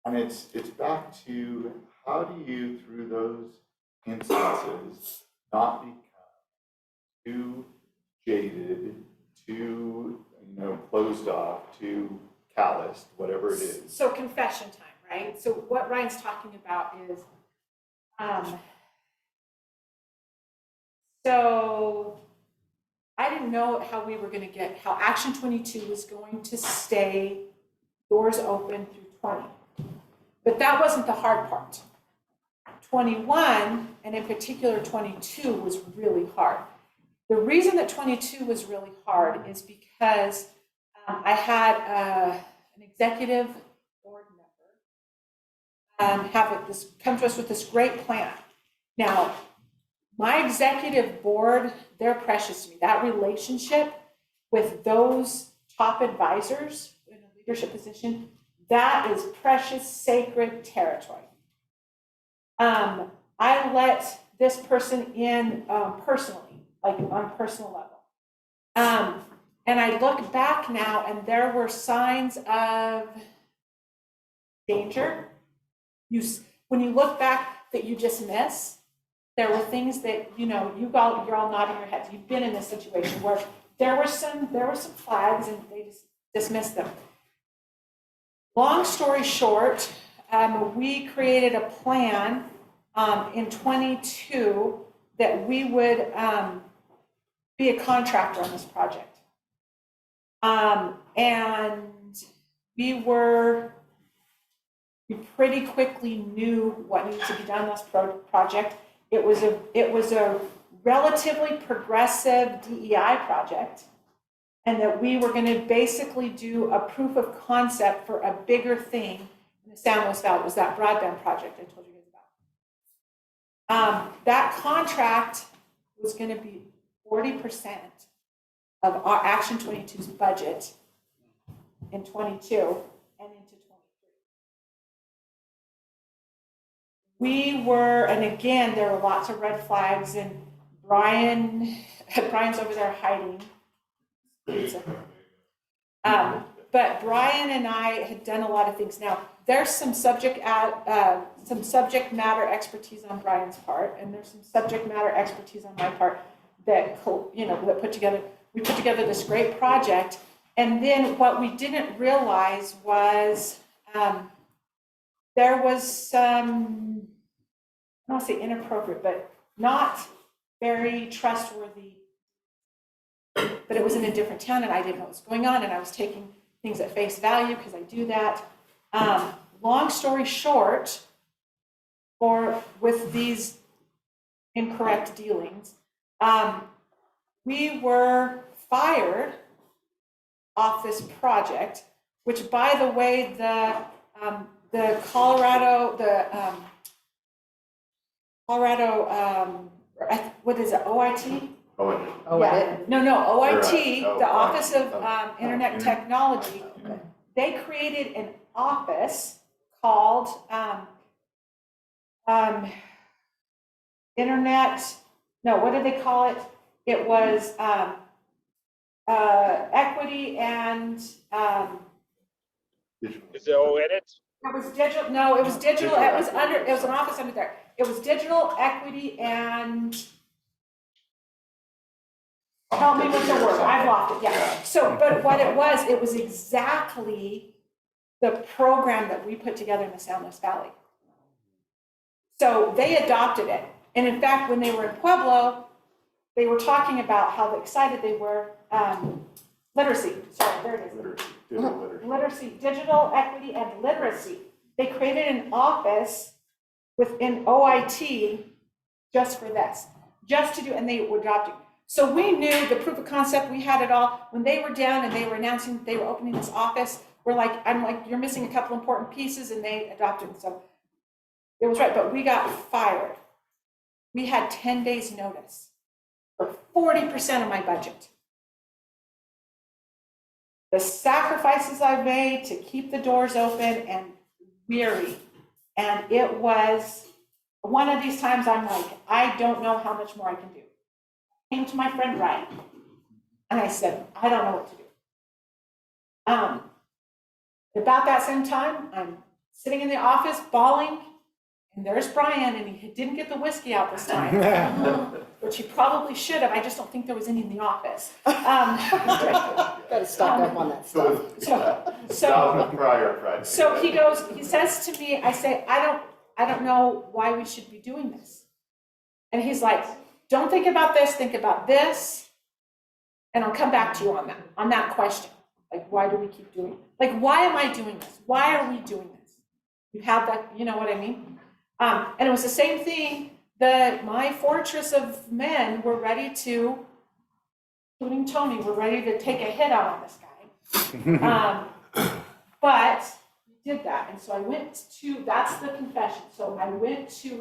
And it's back to how do you, through those instances, not become too jaded, too, closed off, too calloused, whatever it is. So confession time, right? So what Ryan's talking about is, so I didn't know how we were gonna how Action 22 was going to stay doors open through 20. But that wasn't the hard part. 21, and in particular 22, was really hard. The reason that 22 was really hard is because I had an executive board member come to us with this great plan. Now, my executive board, they're precious to me. That relationship with those top advisors in a leadership position, that is precious, sacred territory. I let this person in personally, like on a personal level. And I look back now and there were signs of danger. When you look back that you just miss, there were things that, you're all nodding your heads. You've been in this situation where there were some flags and they just dismissed them. Long story short, we created a plan in 22 that we would be a contractor on this project. And we pretty quickly knew what needed to be done on this project. It was a relatively progressive DEI project, and that we were going to basically do a proof of concept for a bigger thing in the San Luis Valley. It was that broadband project I told you guys about. That contract was going to be 40% of our Action 22's budget in 22 and into 23. And again, there were lots of red flags, and Brian's over there hiding. But Brian and I had done a lot of things. Now, there's some subject matter expertise on Brian's part, and there's some subject matter expertise on my part that we put together this great project. And then what we didn't realize was there was some, I don't want to say inappropriate, but not very trustworthy. But it was in a different town and I didn't know what was going on, and I was taking things at face value because I do that. Long story short, with these incorrect dealings, we were fired off this project, which, by the way, the Colorado, what is it, OIT? OIT, the Office of Internet Technology, they created an office called what did they call it? It was equity and Is it OEdit? it was digital. No, it was digital. It was an office under there. It was digital equity and. Help me with the word. I've lost it. Yeah. So, but what it was exactly the program that we put together in the San Luis Valley. So they adopted it, and in fact, when they were in Pueblo, they were talking about how excited they were. Literacy. Sorry, there it is. Literacy, digital equity, and literacy. They created an office within OIT just for this, and they were adopting. So we knew the proof of concept. We had it all. When they were down and they were announcing that they were opening this office, I'm like, you're missing a couple important pieces, and they adopted. So it was right, but we got fired. We had 10 days notice for 40% of my budget. The sacrifices I made to keep the doors open and weary. And it was one of these times I'm like, I don't know how much more I can do. I came to my friend Ryan and I said, I don't know what to do. About that same time, I'm sitting in the office bawling, and there's Brian, and he didn't get the whiskey out this time, which he probably should have. I just don't think there was any in the office. Gotta stock up on that stuff. So he says to me, I say, I don't know why we should be doing this. And he's like, don't think about this, think about this, and I'll come back to you on that question. Like, why do we keep doing it? Like, why am I doing this? Why are we doing this? You have that, you know what I mean? And it was the same thing that my fortress of men were ready to, including Tony, were ready to take a hit out on this guy. But he did that. And so I went to, that's the confession. So I went to,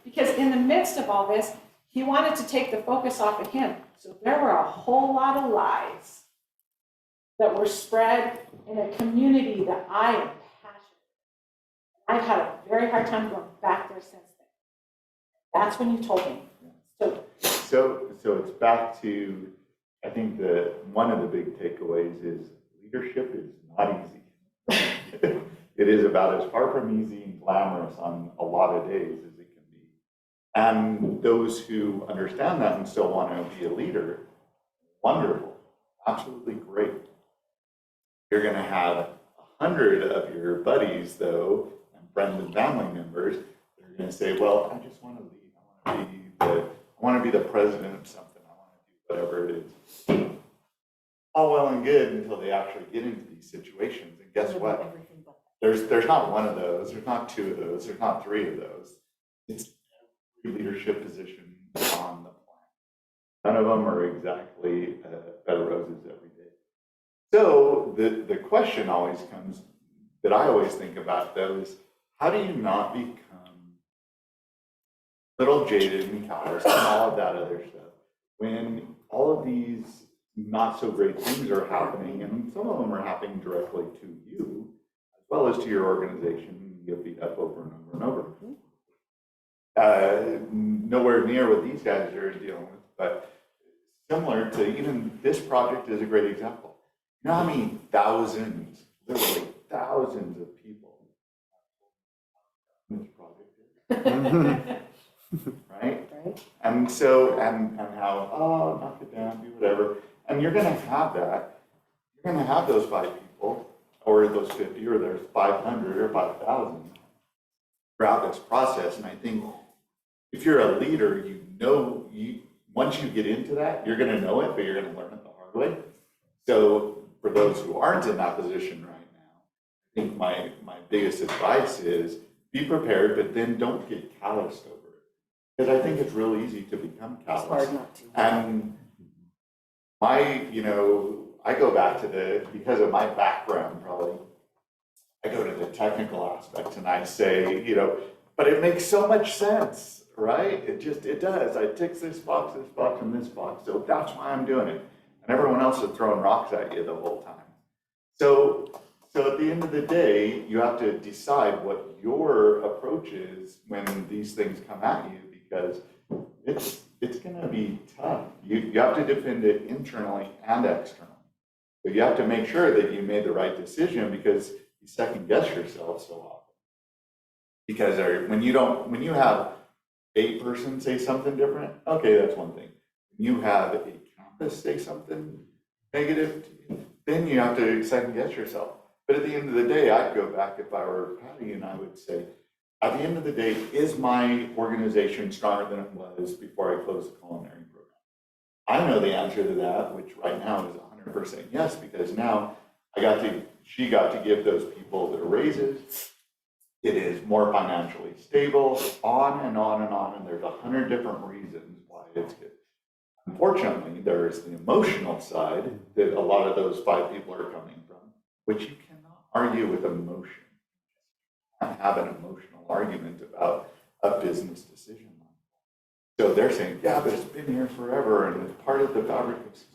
because in the midst of all this, he wanted to take the focus off of him. So there were a whole lot of lies that were spread in a community that I am passionate. I've had a very hard time going back there since then. That's when you told me. So it's back to, I think one of the big takeaways is leadership is not easy. It is about as far from easy and glamorous on a lot of days as it can be. And those who understand that and still want to be a leader, wonderful, absolutely great. You're going to have 100 of your buddies, though, and friends and family members, that are going to say, well, I just want to lead. I want to be the president of something. I want to do whatever it is. All well and good until they actually get into these situations. And guess what? There's not one of those. There's not two of those. There's not three of those. It's every leadership position on the planet. None of them are exactly bed of roses every day. So the question always comes, that I always think about though, is how do you not become a little jaded and callous and all of that other stuff when all of these not so great things are happening, and some of them are happening directly to you as well as to your organization, and you get beat up over and over and over. Nowhere near what these guys are dealing with, but similar to even this project is a great example. You know how many thousands, literally thousands of people this project is? Right? And so, and how, oh, knock it down, do whatever. And you're gonna have that. You're gonna have those 5 people, or those 50, or there's 500 or 5,000 throughout this process. And I think if you're a leader, you know, once you get into that, you're gonna know it, but you're gonna learn it the hard way. So for those who aren't in that position right now, I think my biggest advice is be prepared, but then don't get calloused over it. Because I think it's real easy to become callous. It's hard not to. And I go back to because of my background probably, I go to the technical aspects and I say, but it makes so much sense, right? It does. I tick this box, and this box. So that's why I'm doing it. And everyone else is throwing rocks at you the whole time. So at the end of the day, you have to decide what your approach is when these things come at you, because it's going to be tough. You have to defend it internally and externally. But you have to make sure that you made the right decision, because you second guess yourself so often. Because when you have a person say something different, okay, that's one thing. When you have a campus say something negative, then you have to second guess yourself. But at the end of the day, I'd go back if I were Patty and I would say, at the end of the day, is my organization stronger than it was before I closed the culinary program? I know the answer to that, which right now is 100% yes, because now she got to give those people their raises. It is more financially stable, on and on and on, and there's 100 different reasons why it's good. Unfortunately, there's the emotional side that a lot of those 5 people are coming from, which you cannot argue with emotion. You can't have an emotional argument about a business decision. So they're saying, yeah, but it's been here forever and it's part of the fabric of society.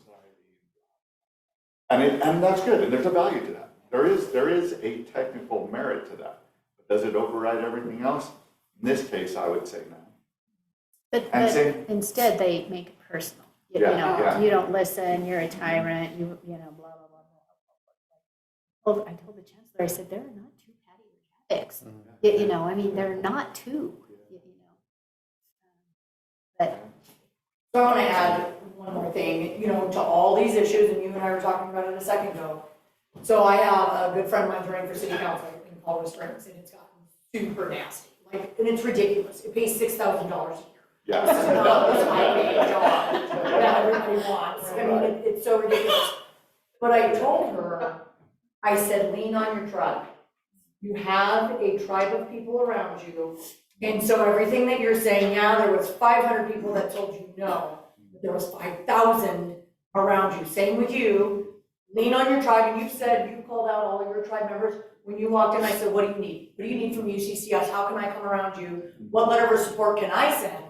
And that's good, and there's a value to that. There is a technical merit to that. But does it override everything else? In this case, I would say no. But instead, they make it personal. You don't listen, you're a tyrant, blah, blah, blah. I told the chancellor, I said, there are not 2 Patty or Javiks. There are not 2, But. So I want to add one more thing, to all these issues, and you and I were talking about it a second ago. So I have a good friend of mine running for city council in Colorado Springs, and it's gotten super nasty. And it's ridiculous. It pays $6,000 a year. Yeah. This is not this high-paying job that everybody wants. I mean, it's so ridiculous. But I told her, I said, lean on your tribe. You have a tribe of people around you. And so everything that you're saying, there was 500 people that told you no, but there was 5,000 around you. Same with you. Lean on your tribe. And you called out all of your tribe members. When you walked in, I said, what do you need? What do you need from UCCS? How can I come around you? What letter of support can I send?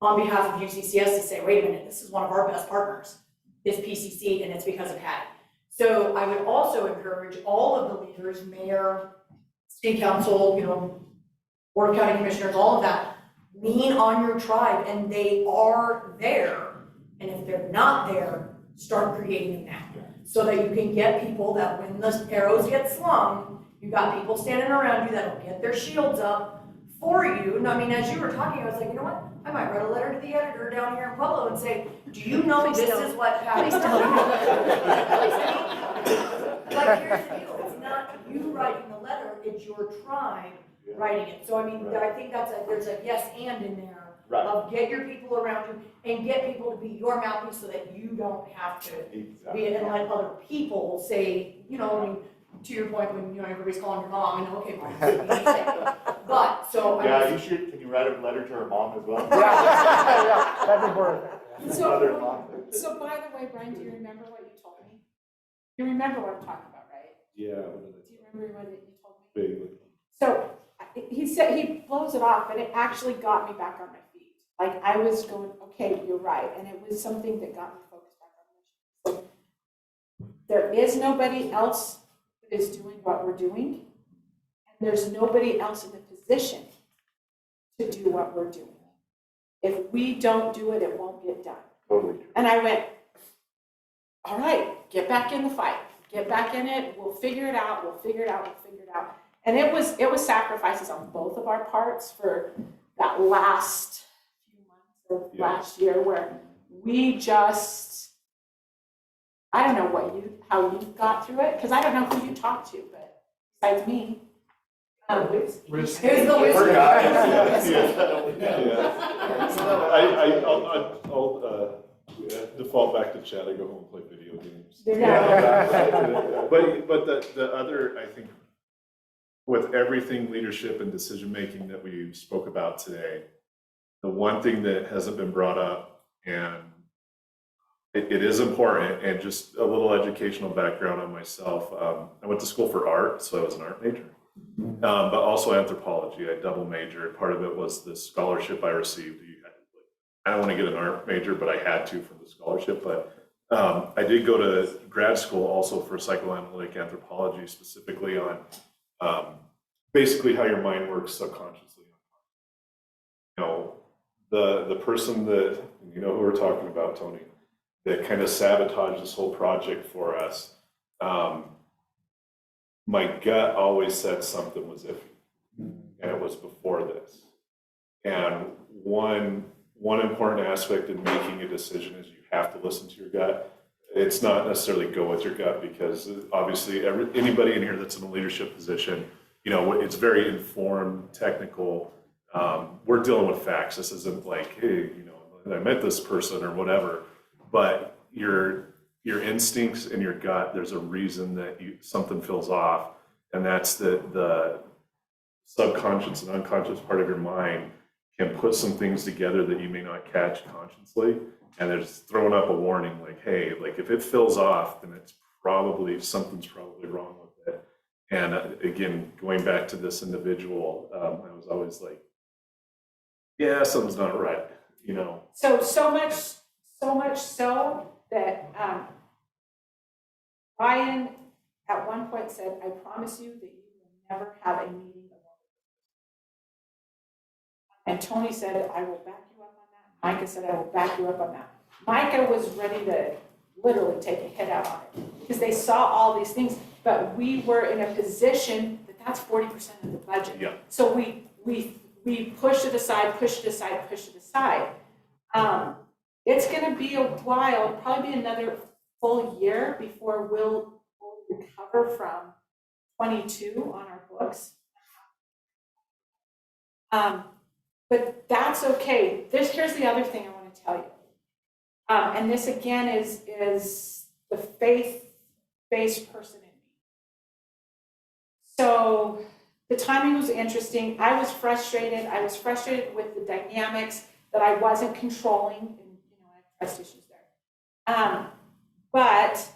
on behalf of UCCS to say, wait a minute, this is one of our best partners, is PCC, and it's because of Patty. So I would also encourage all of the leaders, mayor, state council, you know, board of county commissioners, all of that, lean on your tribe, and they are there. And if they're not there, start creating them now. So that you can get people that when the arrows get slung, you got people standing around you that'll get their shields up for you. And I mean, as you were talking, I was like, you know what? I might write a letter to the editor down here in Pueblo and say, do you know Please this don't. is what happens? Please don't. Like, here's the deal, it's not you writing the letter, it's your tribe writing it. So I mean, I think there's a yes and in there. Right. Of get your people around you and get people to be your mouthpiece so that you don't have to be it and let other people say, you know, I mean, to your point, when, you know, everybody's calling your mom, and okay, mom, you need to say. But, so. Yeah, you should, can you write a letter to her mom as well? Yeah, that's important. Mother-in-law. So by the way, Brian, do you remember what you told me? You remember what I'm talking about, right? Yeah. Do you remember what you told me? Vaguely. So he said, he blows it off, but it actually got me back on my feet. Like I was going, okay, you're right. And it was something that got me focused back on mission. So there is nobody else that is doing what we're doing. And there's nobody else in the position to do what we're doing. If we don't do it, it won't get done. Totally. And I went, all right, get back in the fight. Get back in it. We'll figure it out. We'll figure it out. We'll figure it out. And it was sacrifices on both of our parts for that last few months of last year where we just, I don't know how you got through it, because I don't know who you talked to, but besides me. Who's the wizard? I'll default back to chat. I go home and play video games. Yeah. But the other, I think, with everything leadership and decision-making that we spoke about today, the one thing that hasn't been brought up, and it is important, and just a little educational background on myself. I went to school for art, so I was an art major, but also anthropology. I double majored. Part of it was the scholarship I received. I don't want to get an art major, but I had to from the scholarship. But I did go to grad school also for psychoanalytic anthropology, specifically on basically how your mind works subconsciously. You know, the person that, you know who we're talking about, Tony, that kind of sabotaged this whole project for us, my gut always said something was iffy, and it was before this. And one important aspect in making a decision is you have to listen to your gut. It's not necessarily go with your gut, because obviously anybody in here that's in a leadership position, you know, it's very informed, technical. We're dealing with facts. This isn't like, hey, you know, I met this person or whatever. But your instincts and your gut, there's a reason that something feels off, and that's the subconscious and unconscious part of your mind can put some things together that you may not catch consciously, and it's throwing up a warning like, hey, like if it feels off, then it's probably, something's probably wrong with it. And again, going back to this individual, I was always like, yeah, something's not right, you know. So much so that Ryan at one point said, I promise you that you will never have a meeting alone. And Tony said, I will back you up on that. Micah said, I will back you up on that. Micah was ready to literally take a hit out on it because they saw all these things, but we were in a position that that's 40% of the budget. Yeah. So we pushed it aside. It's gonna be a while, probably be another full year before we'll recover from 22 on our books. But that's okay. Here's the other thing I want to tell you. And this again is the faith-based person in me. So the timing was interesting. I was frustrated. With the dynamics that I wasn't controlling, and I have trust issues there. But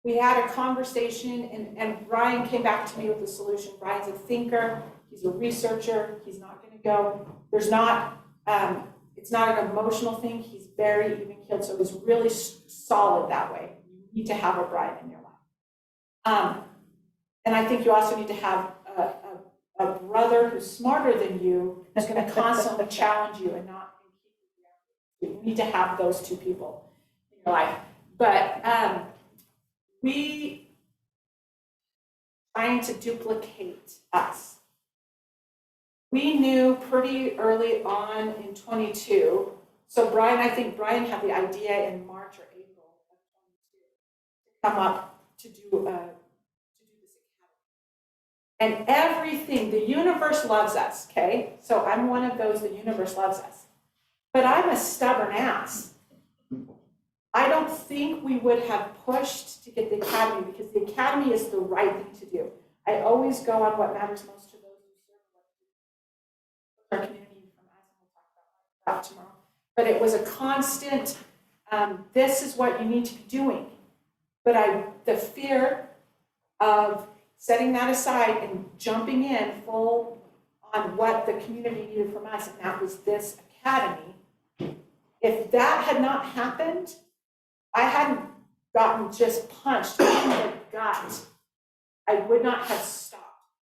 we had a conversation, and Brian came back to me with a solution. Brian's a thinker. He's a researcher. He's not going to go. There's not. It's not an emotional thing, he's very even-keeled, so he's really solid that way. You need to have a Brian in your life. And I think you also need to have a brother who's smarter than you, who's gonna constantly challenge you and not keep you down. You need to have those two people in your life. But we trying to duplicate us. We knew pretty early on in 22, so Brian, I think Brian had the idea in March or April of 22 to come up to do this academy. And everything, the universe loves us, okay? So I'm one of those, the universe loves us. But I'm a stubborn ass. I don't think we would have pushed to get the academy because the academy is the right thing to do. I always go on what matters most to those who serve our community from us, and we'll talk about that tomorrow. But it was a constant, this is what you need to be doing. But the fear of setting that aside and jumping in full on what the community needed from us, and that was this academy. If that had not happened, I hadn't gotten just punched in the gut, I would not have stopped.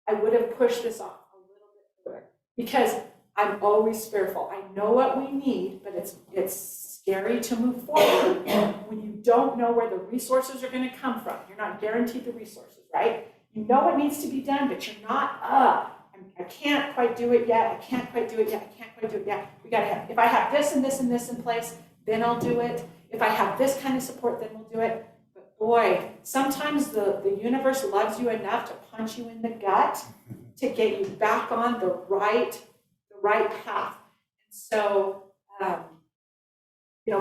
I would have pushed this off a little bit further because I'm always fearful. I know what we need, but it's scary to move forward when you don't know where the resources are going to come from. You're not guaranteed the resources, right? You know what needs to be done, but you're not, I can't quite do it yet. I can't quite do it yet. I can't quite do it yet. We gotta have, if I have this and this and this in place, then I'll do it. If I have this kind of support, then we'll do it. But boy, sometimes the universe loves you enough to punch you in the gut to get you back on the right path. And so,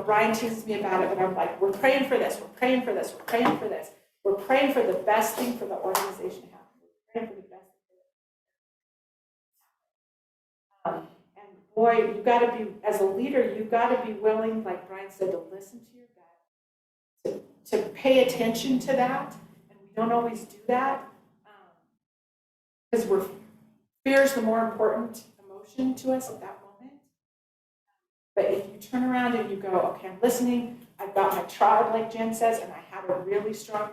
Brian teases me about it, but I'm like, we're praying for this, we're praying for this, we're praying for this. We're praying for the best thing for the organization to happen. We're praying for the best thing. And boy, you gotta be, as a leader, you gotta be willing, like Brian said, to listen to your gut, to pay attention to that. And we don't always do that because fear is the more important emotion to us at that moment. But if you turn around and you go, okay, I'm listening, I've got my tribe, like Jen says, and I have a really strong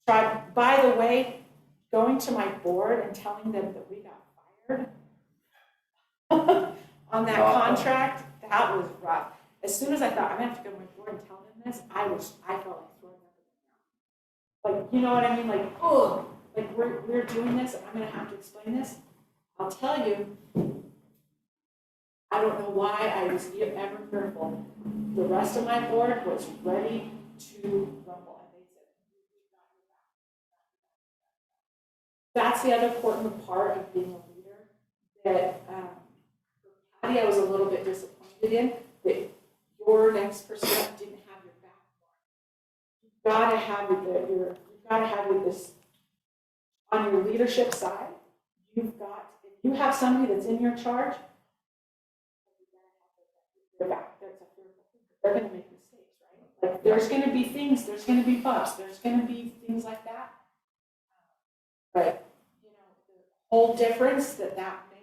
tribe. By the way, going to my board and telling them that we got fired on that contract, that was rough. As soon as I thought, I'm gonna have to go to my board and tell them this, I felt like throwing up. Like, you know what I mean? Like, oh, like we're doing this, and I'm gonna have to explain this. I'll tell you, I don't know why I was ever fearful. The rest of my board was ready to rumble, and they said, that's the other important part of being a leader that Patty, I was a little bit disappointed in, that your next person didn't have your back. You've got to have with this on your leadership side. If you have somebody that's in your charge, their back. That's a fearful thing. They're going to make mistakes, right? Like there's going to be things, there's going to be bumps, there's going to be things like that. But the whole difference that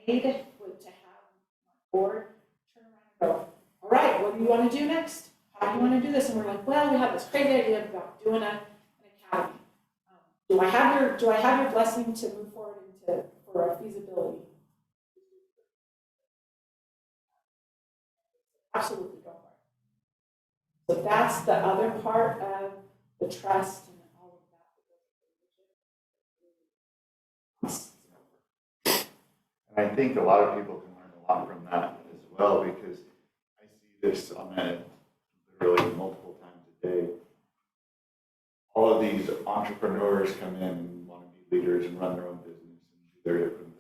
made was to have my board turn around and go, all right, what do you want to do next? How do you want to do this? And we're like, well, we have this crazy idea about doing an academy. Do I have your blessing to move forward for a feasibility? Absolutely, go for it. So that's the other part of the trust and all of that. And I think a lot of people can learn a lot from that as well, because I see this on it literally multiple times a day. All of these entrepreneurs come in and want to be leaders and run their own business and do their different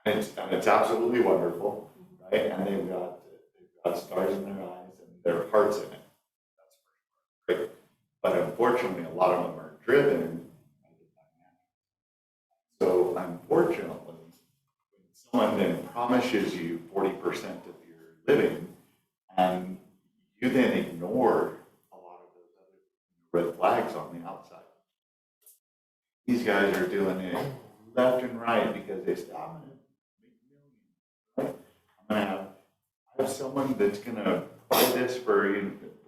things. And it's absolutely wonderful, right? And they've got stars in their eyes and their hearts in it. That's for sure, right? But unfortunately, a lot of them are driven by the dynamics. So unfortunately, when someone then promises you 40% of your living, and you then ignore a lot of those other red flags on the outside. These guys are doing it left and right because they say, I'm going to make millions, right? I have someone that's gonna buy this for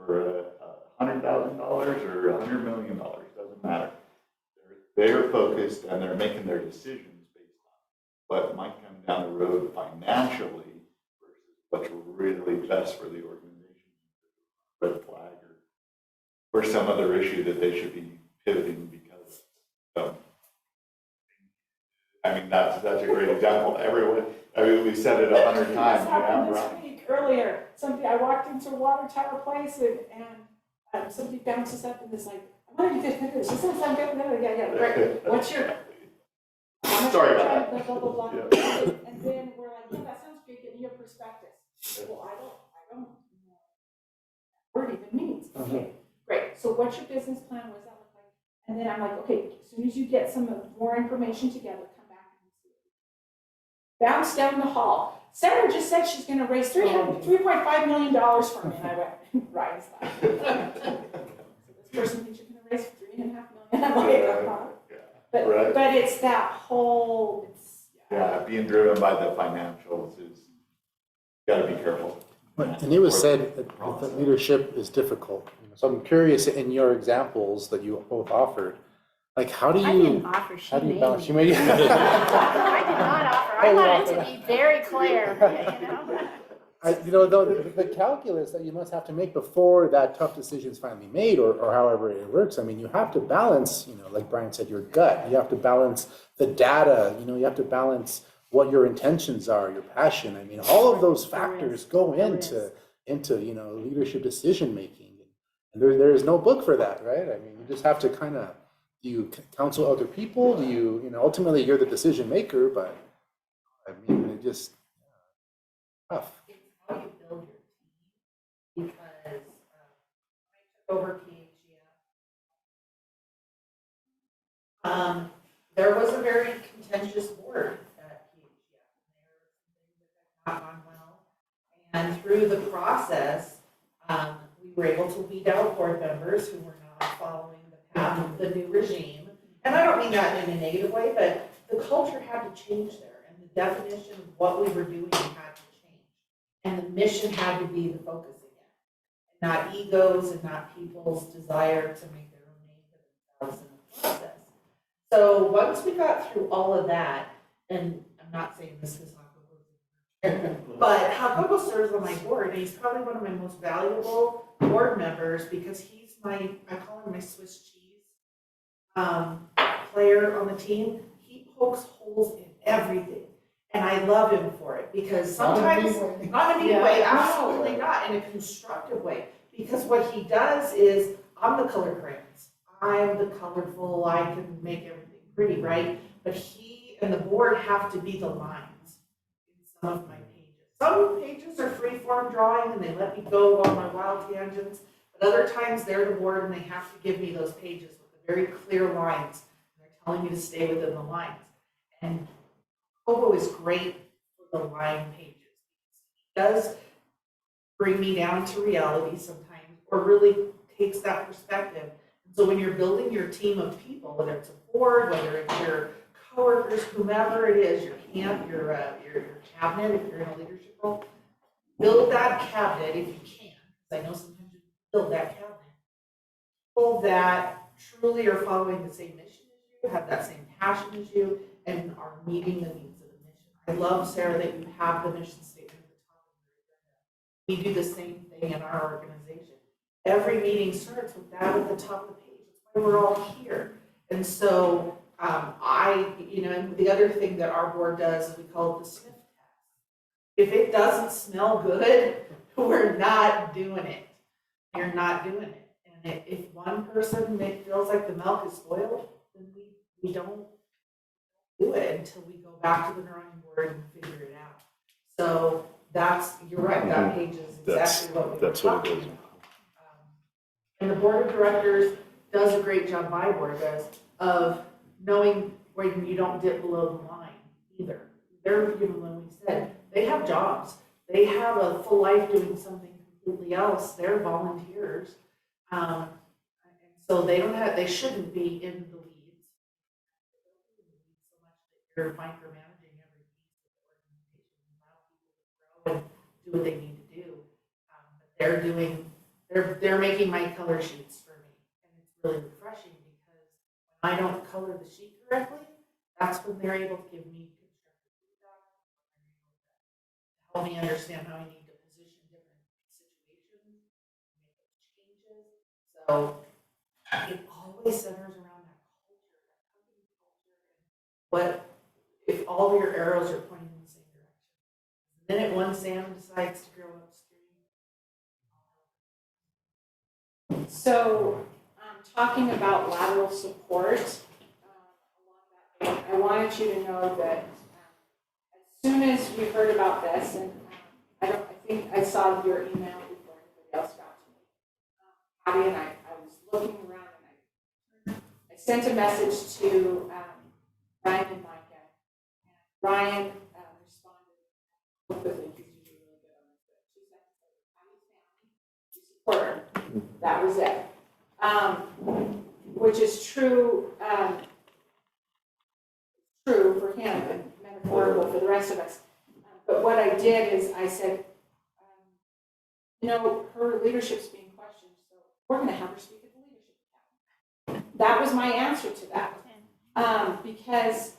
$100,000 or $100 million, doesn't matter. They're focused and they're making their decisions based on what might come down the road financially versus what's really best for the organization. Red flag or some other issue that they should be pivoting because of. I mean, that's a great example. We said it 100 times. This happened Yeah, this right. week earlier. I walked into a water tower place and somebody bounces up and is like, I want to do this. This sounds good. Yeah, great. What's your? Sorry about that. Blah, blah, blah. Yeah. And then we're like, yeah, that sounds great. Give me your prospectus. Well, I don't know what it even means. Okay, great. So what's your business plan? What does that look like? And then I'm like, okay, as soon as you get some more information together, come back and see it. Bounce down the hall. Sarah just said she's gonna raise $3.5 million for me. And I went, right, it's not. This person thinks you're gonna raise $3.5 million. I'm like, but it's that whole, Being driven by the financials is, gotta be careful. And it was said that leadership is difficult. So I'm curious, in your examples that you both offered, like how do you? I didn't offer, she How do you made balance? me. She made you. No, I did not offer. I wanted to be very clear, you know? The calculus that you must have to make before that tough decision is finally made, or however it works. I mean, you have to balance, like Brian said, your gut. You have to balance the data. You have to balance what your intentions are, your passion. I mean, all of those factors go into leadership decision making. And there is no book for that, right? I mean, you just have to kind of, do you counsel other people? Do you, ultimately you're the decision maker, but I mean, it just tough. It's how you build your team, because I took over PHGF. There was a very contentious board at PHGF. There were some things that had not gone well. And through the process, we were able to weed out board members who were not following the path of the new regime. And I don't mean that in a negative way, but the culture had to change there, and the definition of what we were doing had to change. And the mission had to be the focus again, not egos and not people's desire to make their own name for themselves in the process. So once we got through all of that, and I'm not saying this is but Hakobo serves on my board, and he's probably one of my most valuable board members because he's I call him my Swiss cheese player on the team. He pokes holes in everything, and I love him for it because sometimes, not in a mean way, absolutely not, in a constructive way, because what he does is, I'm the color crayons. I'm the colorful, I can make everything pretty, right? But he and the board have to be the lines in some of my pages. Some pages are free-form drawing and they let me go on my wild tangents, but other times they're the board and they have to give me those pages with the very clear lines. And they're telling me to stay within the lines. And Kobo is great for the line pages. He does bring me down to reality sometimes, or really takes that perspective. And so when you're building your team of people, whether it's a board, whether it's your coworkers, whomever it is, your camp, your cabinet, if you're in a leadership role, build that cabinet if you can. Because I know sometimes you build that cabinet. People that truly are following the same mission as you, have that same passion as you, and are meeting the needs of the mission. I love, Sarah, that you have the mission statement at the top of your agenda. We do the same thing in our organization. Every meeting starts with that at the top of the page. That's why we're all here. And so and the other thing that our board does is we call it the sniff test. If it doesn't smell good, we're not doing it. You're not doing it. And if one person feels like the milk is spoiled, then we don't do it until we go back to the drawing board and figure it out. So you're right, that page is exactly what we were talking about. And the board of directors does a great job, my board does, of knowing when you don't dip below the line either. They're, when we said, they have jobs. They have a full life doing something completely else. They're volunteers. And so they shouldn't be in the weeds. So much that you're micromanaging every piece of the organization. Allow people to grow and do what they need to do. They're doing, they're making my color sheets for me. And it's really refreshing because when I don't color the sheet correctly, that's when they're able to give me constructive feedback. Help me understand how I need to position different situations, make those changes. So it always centers around that culture, that company culture. What if all your arrows are pointing in the same direction? The minute one salmon decides to grow upstream. So, talking about lateral support, along that vein, I wanted you to know that as soon as we heard about this, and I think I saw your email before anybody else got to me. Patty and I was looking around and I sent a message to Ryan and Micah. And Ryan responded quickly, he's usually really good on this, but she sent Patty's family, you support her. That was it. Which is true, true for him and metaphorical for the rest of us. But what I did is I said, you know, her leadership's being questioned, so we're going to have her speak at the leadership academy. That was my answer to that. Because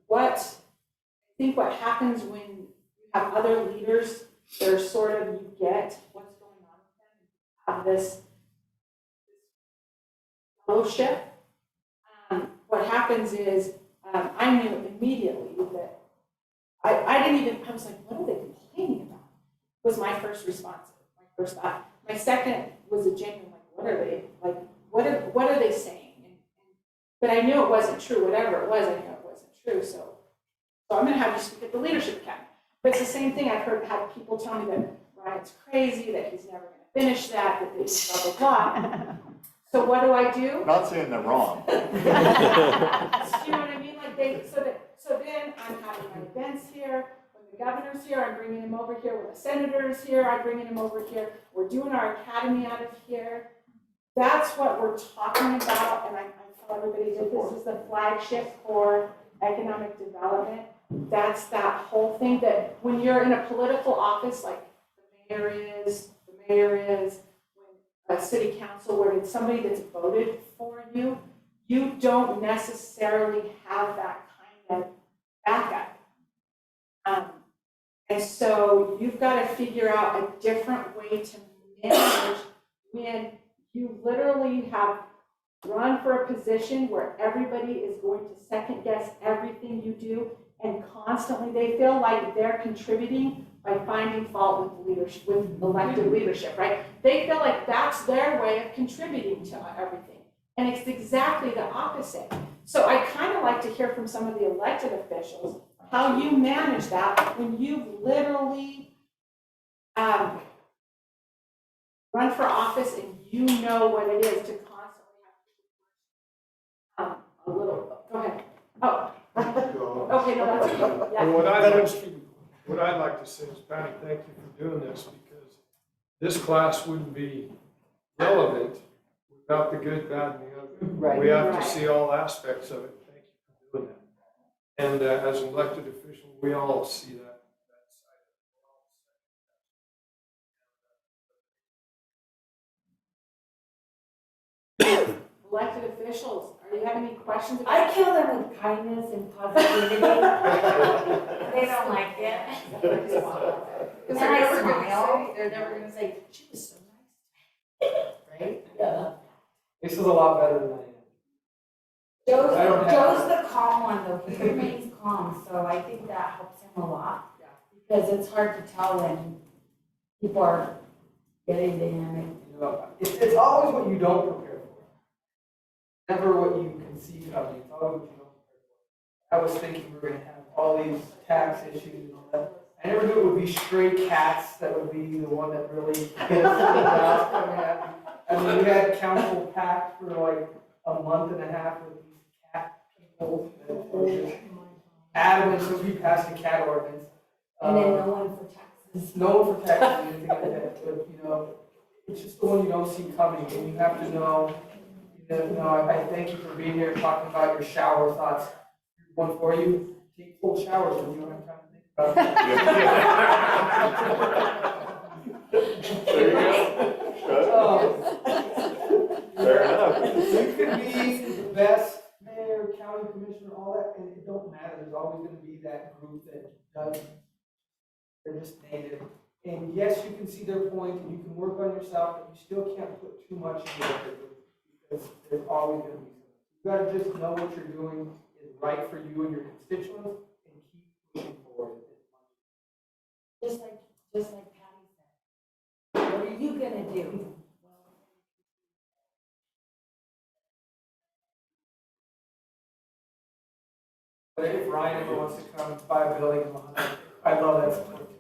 what I think what happens when you have other leaders that are sort of, you get what's going on with them, have this fellowship. What happens is I knew immediately that I didn't even, I was like, what are they complaining about? Was my first response, my first thought. My second was a genuine, like, what are they, like, what are they saying? But I knew it wasn't true, whatever it was, I knew it wasn't true, so I'm gonna have you speak at the Leadership Academy. But it's the same thing, I've had people tell me that Ryan's crazy, that he's never gonna finish that they blah, blah, blah. So what do? Not saying they're wrong. Do you know what I mean? Like so then I'm having my events here, when the governor's here, I'm bringing him over here, when the senator is here, I'm bringing him over here, we're doing our academy out of here. That's what we're talking about, and I tell everybody that this is the flagship for economic development. That's that whole thing that when you're in a political office, like the mayor is, when a city council, where it's somebody that's voted for you, you don't necessarily have that kind of backup. And so you've got to figure out a different way to manage when you literally have run for a position where everybody is going to second guess everything you do, and constantly they feel like they're contributing by finding fault with leadership, with elected leadership, right? They feel like that's their way of contributing to everything. And it's exactly the opposite. So I kind of like to hear from some of the elected officials how you manage that when you've literally run for office and you know what it is to constantly have a little, go ahead. Oh, okay, no, that's okay. Yeah. And what I'd like to say is, Patty, thank you for doing this, because this class wouldn't be relevant without the good, bad, and the ugly. Right. We have to see all aspects of it. Thank you for doing that. And as an elected official, we all see that side. Elected officials, are you having any questions? I kill them with kindness and positivity. They don't like it. Because And they're I never gonna smile. say, they're never gonna say, she was so nice. Right? Yeah. This is a lot better than I am. Joe's, I don't have- Joe's the calm one though, he remains calm, so I think that helps him a lot. Because it's hard to tell when people are getting to him and. You know, it's always what you don't prepare for. Never what you can see coming, it's always what you don't prepare for. I was thinking we were gonna have all these tax issues and all that. I never knew it would be stray cats that would be the one that really gets the house coming at me. I mean, we had council packed for like a month and a half with these cat people that were just adamant since we passed the cat ordinance. And then no one for taxes. No one for taxes, anything like that, but you know, it's just the one you don't see coming, and you have to know, I thank you for being here, talking about your shower thoughts. One for you, take full showers when you don't have time to think about it. Fair enough. You can be the best mayor, county commissioner, all that, and it don't matter, there's always gonna be that group that does, they're just native. And yes, you can see their point, and you can work on yourself, but you still can't put too much into it, because there's always gonna be something. You gotta just know what you're doing is right for you and your constituents, and keep pushing forward. Just like Patty said. What are you gonna do? But if Ryan ever wants to come buy a building in Lahana, I love that support too.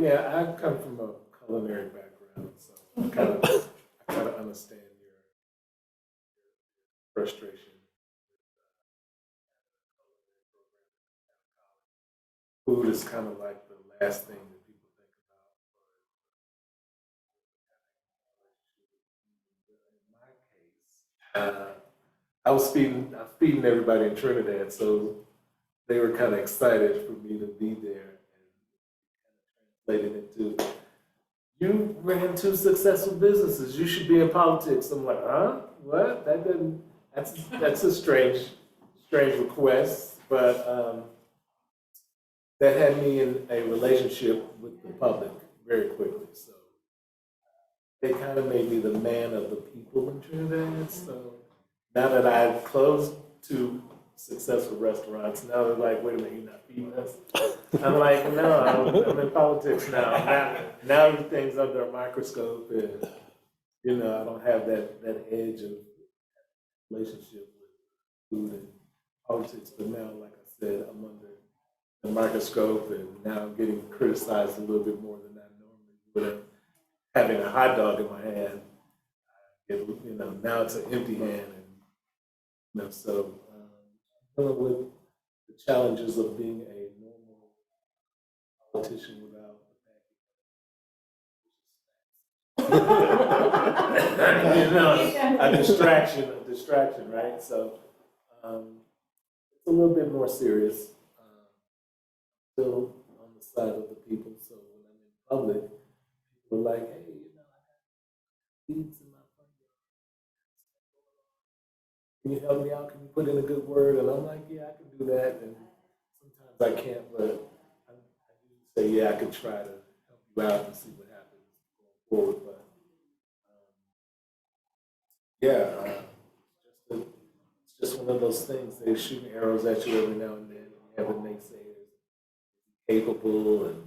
Yeah, I come from a culinary background, so I kind of understand your frustration. Food is kind of like the last thing that people think about. In my case, I was feeding everybody in Trinidad, so they were kind of excited for me to be there, and translated into, you ran 2 successful businesses, you should be in politics. I'm like, huh? What? That's a strange request, but that had me in a relationship with the public very quickly. So they kind of made me the man of the people in Trinidad. So now that I've closed 2 successful restaurants, now they're like, wait a minute, you're not feeding us? I'm like, no, I'm in politics now. Now everything's under a microscope, and I don't have that edge of relationship with food and politics. But now, like I said, I'm under the microscope, and now I'm getting criticized a little bit more than I normally would. Having a hot dog in my hand, now it's an empty hand, and so dealing with the challenges of being a normal politician without a distraction, right? So it's a little bit more serious. Still on the side of the people. So when I'm in public, people are like, hey, I have weeds in my front yard. Can you help me out? Can you put in a good word? And I'm like, yeah, I can do that. And sometimes I can't, but I usually say, yeah, I could try to help you out and see what happens going forward. But it's just one of those things. They shoot arrows at you every now and then. You have the naysayers. Capable and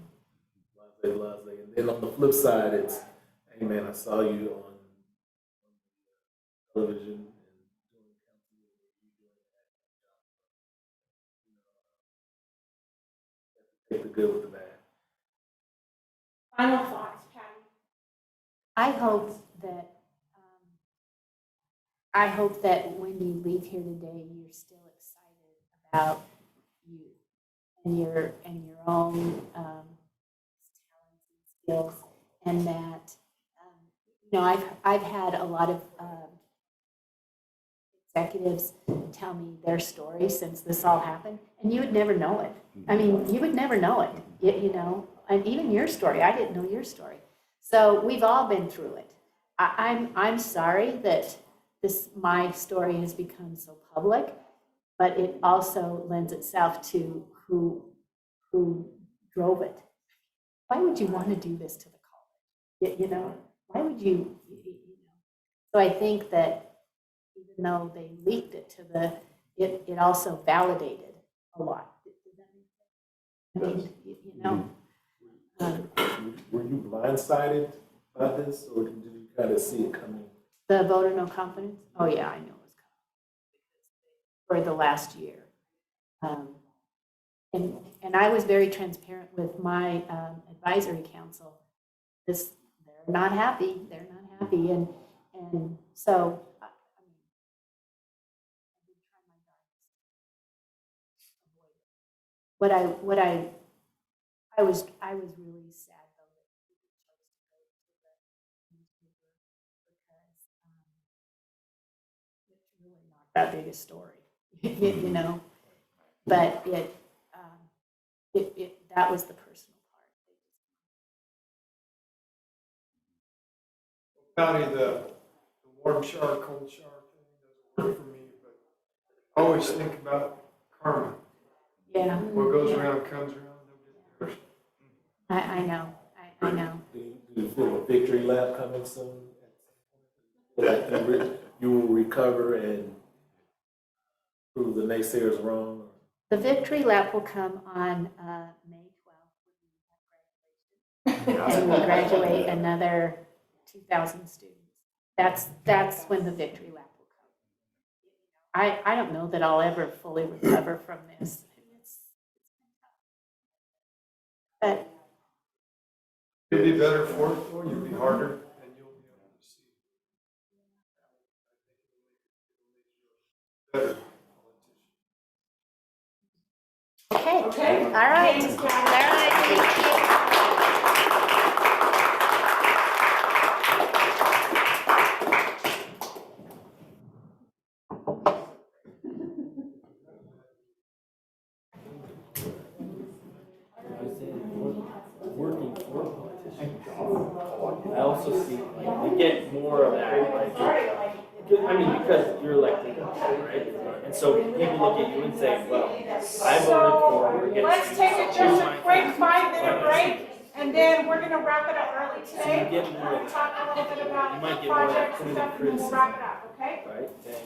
blase. And then on the flip side, it's, hey man, I saw you on television and doing council meetings. Take the good with the bad. Final thoughts, Patty? I hope that when you leave here today, you're still excited about you and your own talents and skills, and that I've had a lot of executives tell me their story since this all happened, and you would never know it. I mean, you would never know it. And even your story, I didn't know your story. So we've all been through it. I'm sorry that my story has become so public, but it also lends itself to who drove it. Why would you want to do this to the college? Why would you? So I think that even though they leaked it to it also validated a lot. I mean, Were you blindsided by this, or did you kind of see it coming? The voter no confidence? Oh yeah, I know it was coming for the last year. And I was very transparent with my advisory council. They're not happy. They're not happy, and so I mean, I did try my darndest. What I was really sad though that people chose to go to the newspaper because it's really not that big a story, But that was the personal part. County, the warm shower, cold shower thing doesn't work for me, but I always think about karma. Yeah. What goes around comes around. I know, I know. Do you feel a victory lap coming soon? Like you will recover and prove the naysayers wrong? The victory lap will come on May 12th. And we graduate another 2,000 students. That's when the victory lap will come. I don't know that I'll ever fully recover from this. But You'll be better for it, or you'll be harder, and you'll be able to see. Better. okay, all right, all right, thank you. Working for politicians. I also see, like, you get more of that, like, I mean, because you're elected, right? And so people look at you and say, well, I voted for or against. Let's take just a quick 5-minute break, and then we're gonna wrap it up early today. you get more of that. Talk a little bit about You might get more of that projects and stuff, and then we'll criticism. wrap it up, okay? Right, then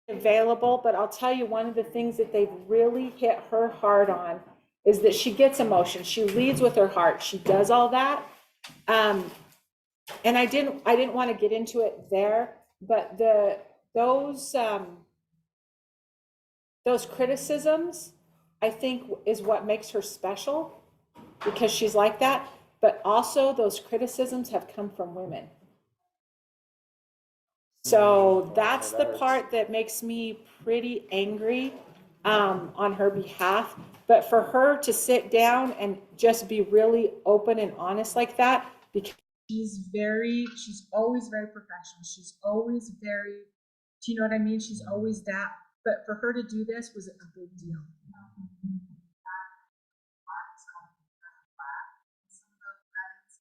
available, but I'll tell you, one of the things that they've really hit her hard on is that she gets emotion. She leads with her heart. She does all that. And I didn't want to get into it there, but those criticisms, I think, is what makes her special, because she's like that. But also those criticisms have come from women. So that's the part that makes me pretty angry on her behalf. But for her to sit down and just be really open and honest like that, because she's always very professional. She's always very, do you know what I mean? She's always that. But for her to do this was a big deal.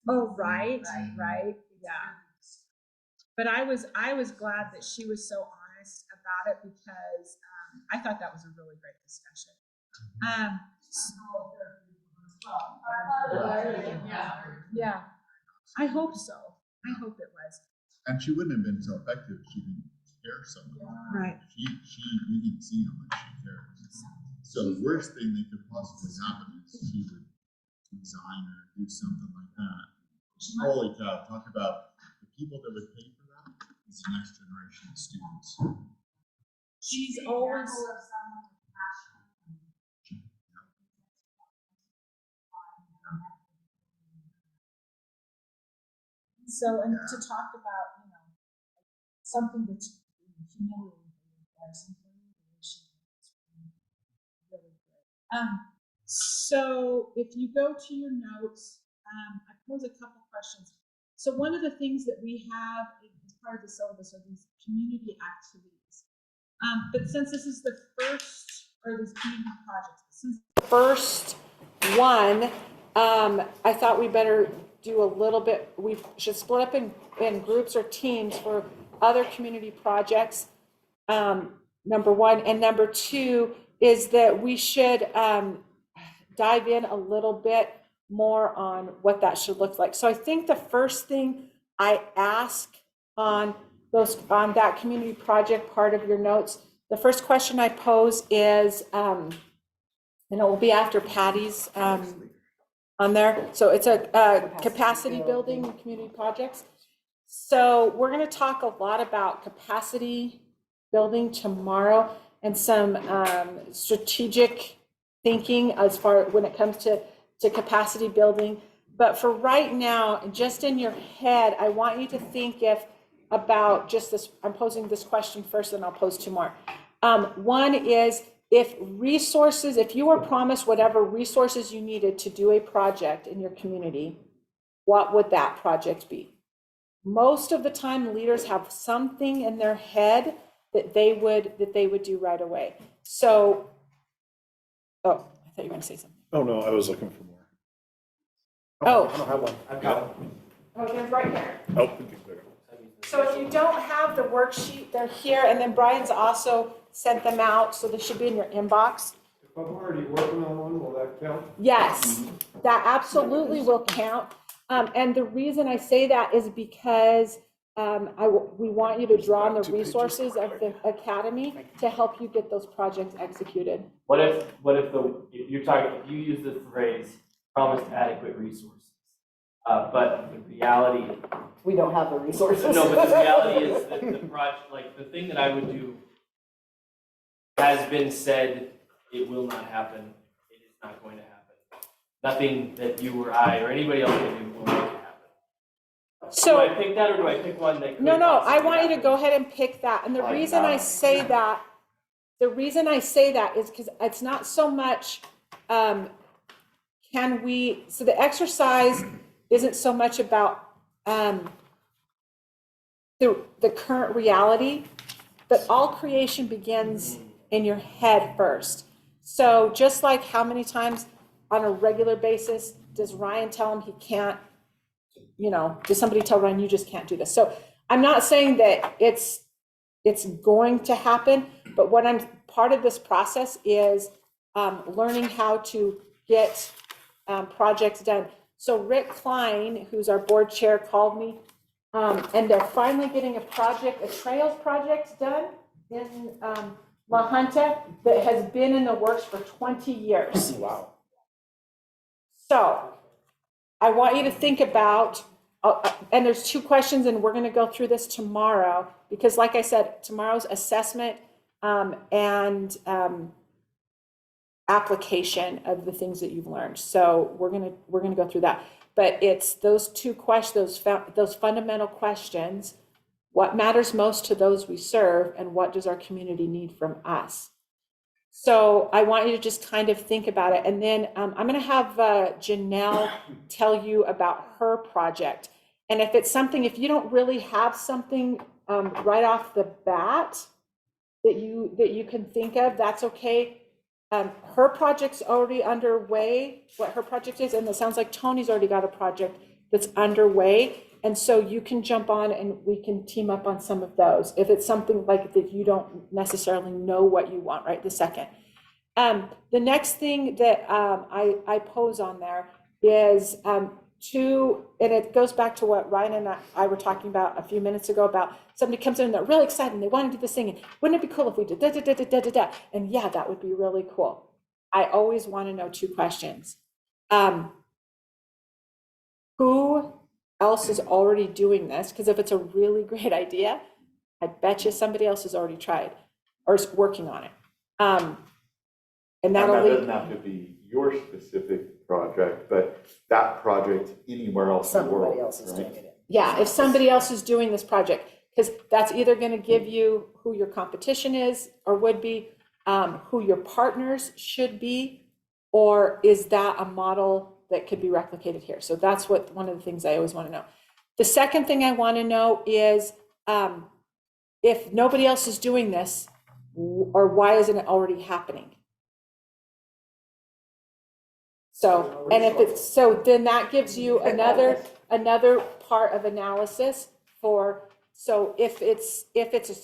Oh, right, yeah. But I was glad that she was so honest about it, because I thought that was a really great discussion. Yeah, I hope so. I hope it was. And she wouldn't have been so effective if she didn't care so much. Right. We can see how much she cares. So the worst thing that could possibly happen is she would resign or do something like that. Holy cow, talk about the people that would pay for that is the next generation of students. She's always. So, and to talk about, something that's humiliating or something really great. So if you go to your notes, I pose a couple questions. So one of the things that we have as part of the syllabus are these community activities. But since this is the first, or these community projects, since the first one, I thought we better do a little bit, we should split up in groups or teams for other community projects, number one. And number two is that we should dive in a little bit more on what that should look like. So I think the first thing I ask on that community project part of your notes, the first question I pose is, and it will be after Patty's on there. So it's a capacity building and community projects. So we're going to talk a lot about capacity building tomorrow and some strategic thinking as far when it comes to capacity building. But for right now, just in your head, I want you to think about just this. I'm posing this question first, and I'll pose two more. One is, if you were promised whatever resources you needed to do a project in your community, what would that project be? Most of the time, leaders have something in their head that they would do right away. So, I thought you were going to say something. Oh, no, I was looking for more. Oh. I don't have one. I've got one. Oh, they're right here. Oh, okay, there. So if you don't have the worksheet, they're here, and then Brian's also sent them out, so they should be in your inbox. If I'm already working on one, will that count? Yes, that absolutely will count. And the reason I say that is because we want you to draw on the resources of the academy to help you get those projects executed. What if if you use the phrase promised adequate resources, but the reality. We don't have the resources. No, but the reality is that the project, like the thing that I would do has been said, it will not happen. It is not going to happen. Nothing that you or I or anybody else can do will make it happen. So do I pick that, or do I pick one that could No, I possibly want you to happen? go ahead and pick that. And the reason I say that is because it's not so much, so the exercise isn't so much about the current reality, but all creation begins in your head first. So just like how many times on a regular basis does Ryan tell him he can't, does somebody tell Ryan, you just can't do this? So I'm not saying that it's going to happen, but part of this process is learning how to get projects done. So Rick Klein, who's our board chair, called me, and they're finally getting a trails project done in La Junta that has been in the works for 20 years. Wow. So I want you to think about, and there's 2 questions, and we're going to go through this tomorrow, because like I said, tomorrow's assessment and application of the things that you've learned. So we're gonna go through that. But it's those 2 questions, those fundamental questions: what matters most to those we serve, and what does our community need from us? So I want you to just kind of think about it. And then I'm going to have Janelle tell you about her project. And if it's something, if you don't really have something right off the bat that you can think of, that's okay. Her project's already underway, what her project is, and it sounds like Tony's already got a project that's underway. And so you can jump on and we can team up on some of those. If it's something like that you don't necessarily know what you want right this second. The next thing that I pose on there is and it goes back to what Ryan and I were talking about a few minutes ago about somebody comes in and they're really excited and they want to do this thing, and wouldn't it be cool if we did da da da da da da da? And yeah, that would be really cool. I always want to know 2 questions. Who else is already doing this? Because if it's a really great idea, I bet you somebody else has already tried or is working on it. And that that'll lead. doesn't have to be your specific project, but that project anywhere else in the world. Somebody else is doing it. Yeah, if somebody else is doing this project, because that's either going to give you who your competition is or would be, who your partners should be, or is that a model that could be replicated here? So that's one of the things I always want to know. The second thing I want to know is if nobody else is doing this, or why isn't it already happening? So, and if it's, so then that gives you another part of analysis for, so if it's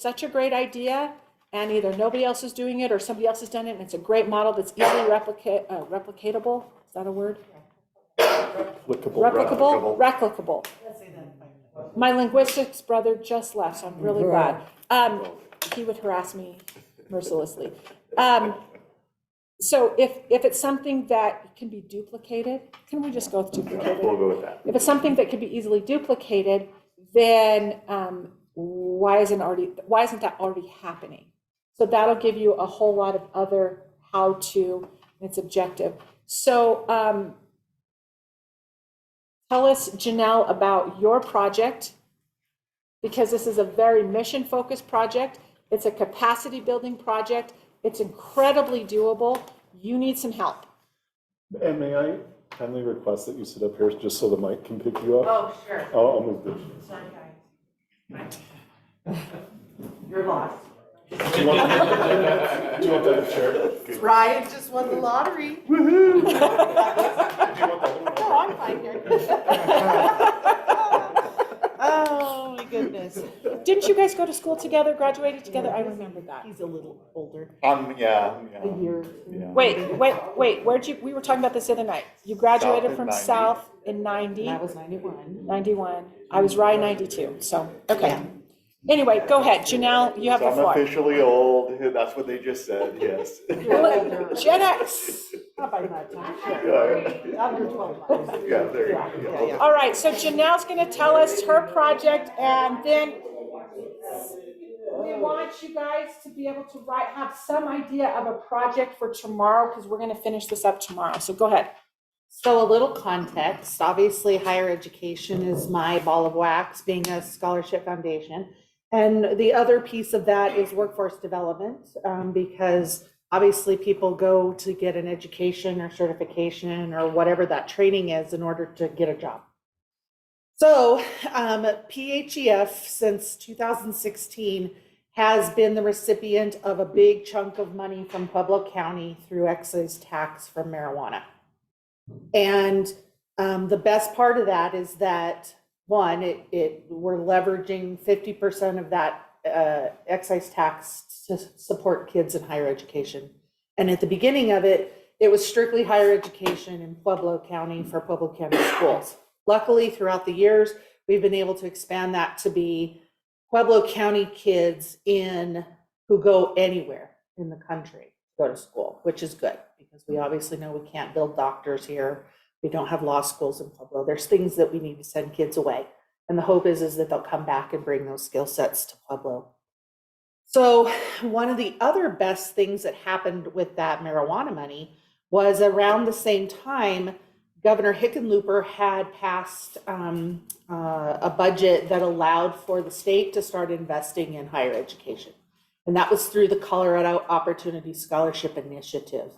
such a great idea and either nobody else is doing it or somebody else has done it and it's a great model that's easily replicatable, is that a word? Replicable. My linguistics brother just left, so I'm really glad. He would harass me mercilessly. So if it's something that can be duplicated, can we just go with duplicated? We'll go with that. If it's something that can be easily duplicated, then why isn't that already happening? So that'll give you a whole lot of other how to, and it's objective. So tell us, Janelle, about your project, because this is a very mission-focused project. It's a capacity building project. It's incredibly doable. You need some help. And may I kindly request that you sit up here just so the mic can pick you up? Oh, sure. I'll move this. Sorry, guys. You're lost. Do you want that chair? Ryan just won the lottery. Woohoo! Oh, I'm fine here. Oh, my goodness. Didn't you guys go to school together, graduated together? I remember that. He's a little older. Yeah. A year. Yeah. Wait, we were talking about this the other night. You graduated South in from 90. South in 90. That was 91. 91. I was Rye 92, so, okay. Anyway, go ahead, Janelle, you have So the I'm floor. officially old, that's what they just said, yes. Gen X. Not by that time. Yeah. Under 12 months. Yeah, there you go. Yeah. All right, so Janelle's gonna tell us her project, and then we want you guys to be able to have some idea of a project for tomorrow, because we're gonna finish this up tomorrow, so go ahead. So a little context, obviously higher education is my ball of wax, being a scholarship foundation. And the other piece of that is workforce development, because obviously people go to get an education or certification or whatever that training is in order to get a job. So PHEF since 2016 has been the recipient of a big chunk of money from Pueblo County through excise tax from marijuana. And the best part of that is that, one, we're leveraging 50% of that excise tax to support kids in higher education. And at the beginning of it, it was strictly higher education in Pueblo County for Pueblo County schools. Luckily, throughout the years, we've been able to expand that to be Pueblo County kids in who go anywhere in the country to go to school, which is good, because we obviously know we can't build doctors here. We don't have law schools in Pueblo. There's things that we need to send kids away. And the hope is that they'll come back and bring those skill sets to Pueblo. So one of the other best things that happened with that marijuana money was around the same time, Governor Hickenlooper had passed a budget that allowed for the state to start investing in higher education. And that was through the Colorado Opportunity Scholarship Initiative.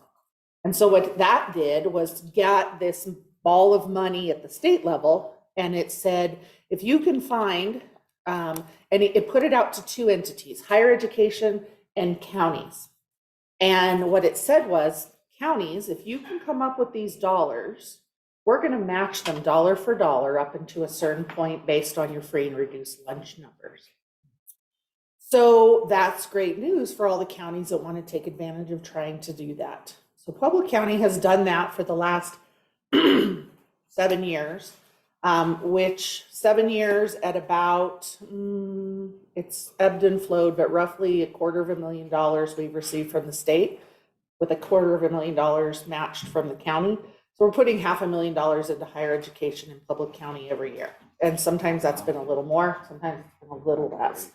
And so what that did was get this ball of money at the state level, and it said, if you can find, and it put it out to two entities, higher education and counties. And what it said was, counties, if you can come up with these dollars, we're going to match them dollar for dollar up into a certain point based on your free and reduced lunch numbers. So that's great news for all the counties that want to take advantage of trying to do that. So Pueblo County has done that for the last 7 years, which 7 years at about, it's ebbed and flowed, but roughly $250,000 we've received from the state, with $250,000 matched from the county. So we're putting $500,000 into higher education in Pueblo County every year. And sometimes that's been a little more, sometimes it's been a little less,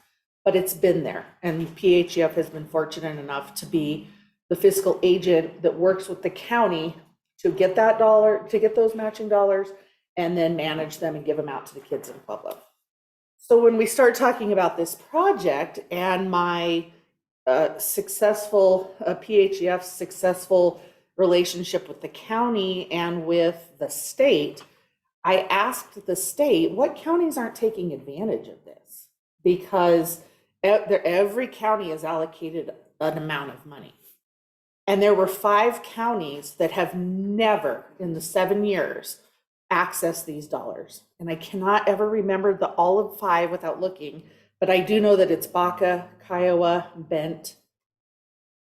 but it's been there. And PHEF has been fortunate enough to be the fiscal agent that works with the county to get that dollar, to get those matching dollars, and then manage them and give them out to the kids in Pueblo. So when we start talking about this project and my successful, PHEF's successful relationship with the county and with the state, I asked the state, what counties aren't taking advantage of this? Because every county is allocated an amount of money. And there were 5 counties that have never in the 7 years accessed these dollars. And I cannot ever remember all of 5 without looking, but I do know that it's Baca, Kiowa, Bent,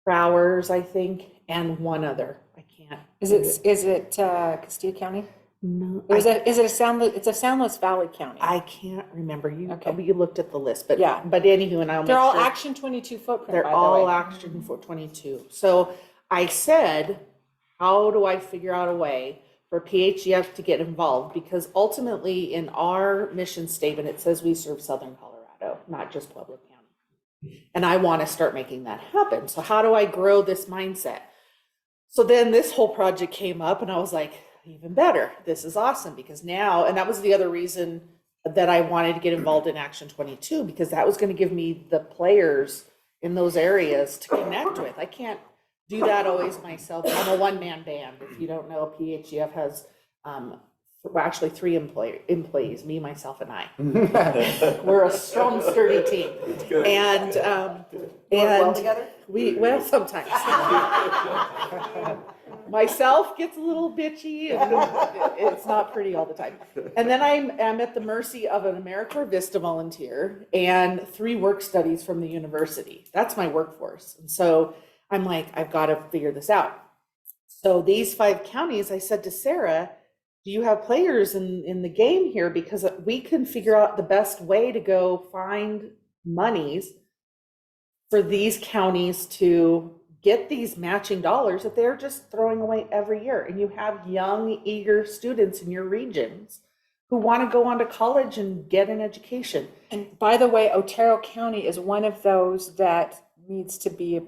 Browers, I think, and one other. I can't. Is it Castillo County? No. Or is it a it's a San Luis Valley County? I can't remember. Okay. You looked at the list, but Yeah. But anywho, and I'll They're make all sure. Action 22 footprint, They're by the all way. Action 22. So I said, how do I figure out a way for PHEF to get involved? Because ultimately in our mission statement, it says we serve Southern Colorado, not just Pueblo County. And I want to start making that happen. So how do I grow this mindset? So then this whole project came up and I was like, even better. This is awesome, because now, and that was the other reason that I wanted to get involved in Action 22, because that was going to give me the players in those areas to connect with. I can't do that always myself. I'm a one-man band. If you don't know, PHEF has actually 3 employees, me, myself, and I. We're a strong, sturdy team. And well together? Well, sometimes. Myself gets a little bitchy and it's not pretty all the time. And then I'm at the mercy of an AmeriCorps Vista volunteer and 3 work studies from the university. That's my workforce. And so I'm like, I've got to figure this out. So these 5 counties, I said to Sarah, do you have players in the game here? Because we can figure out the best way to go find monies for these counties to get these matching dollars that they're just throwing away every year. And you have young, eager students in your regions who want to go on to college and get an education. And by the way, Otero County is one of those that needs to be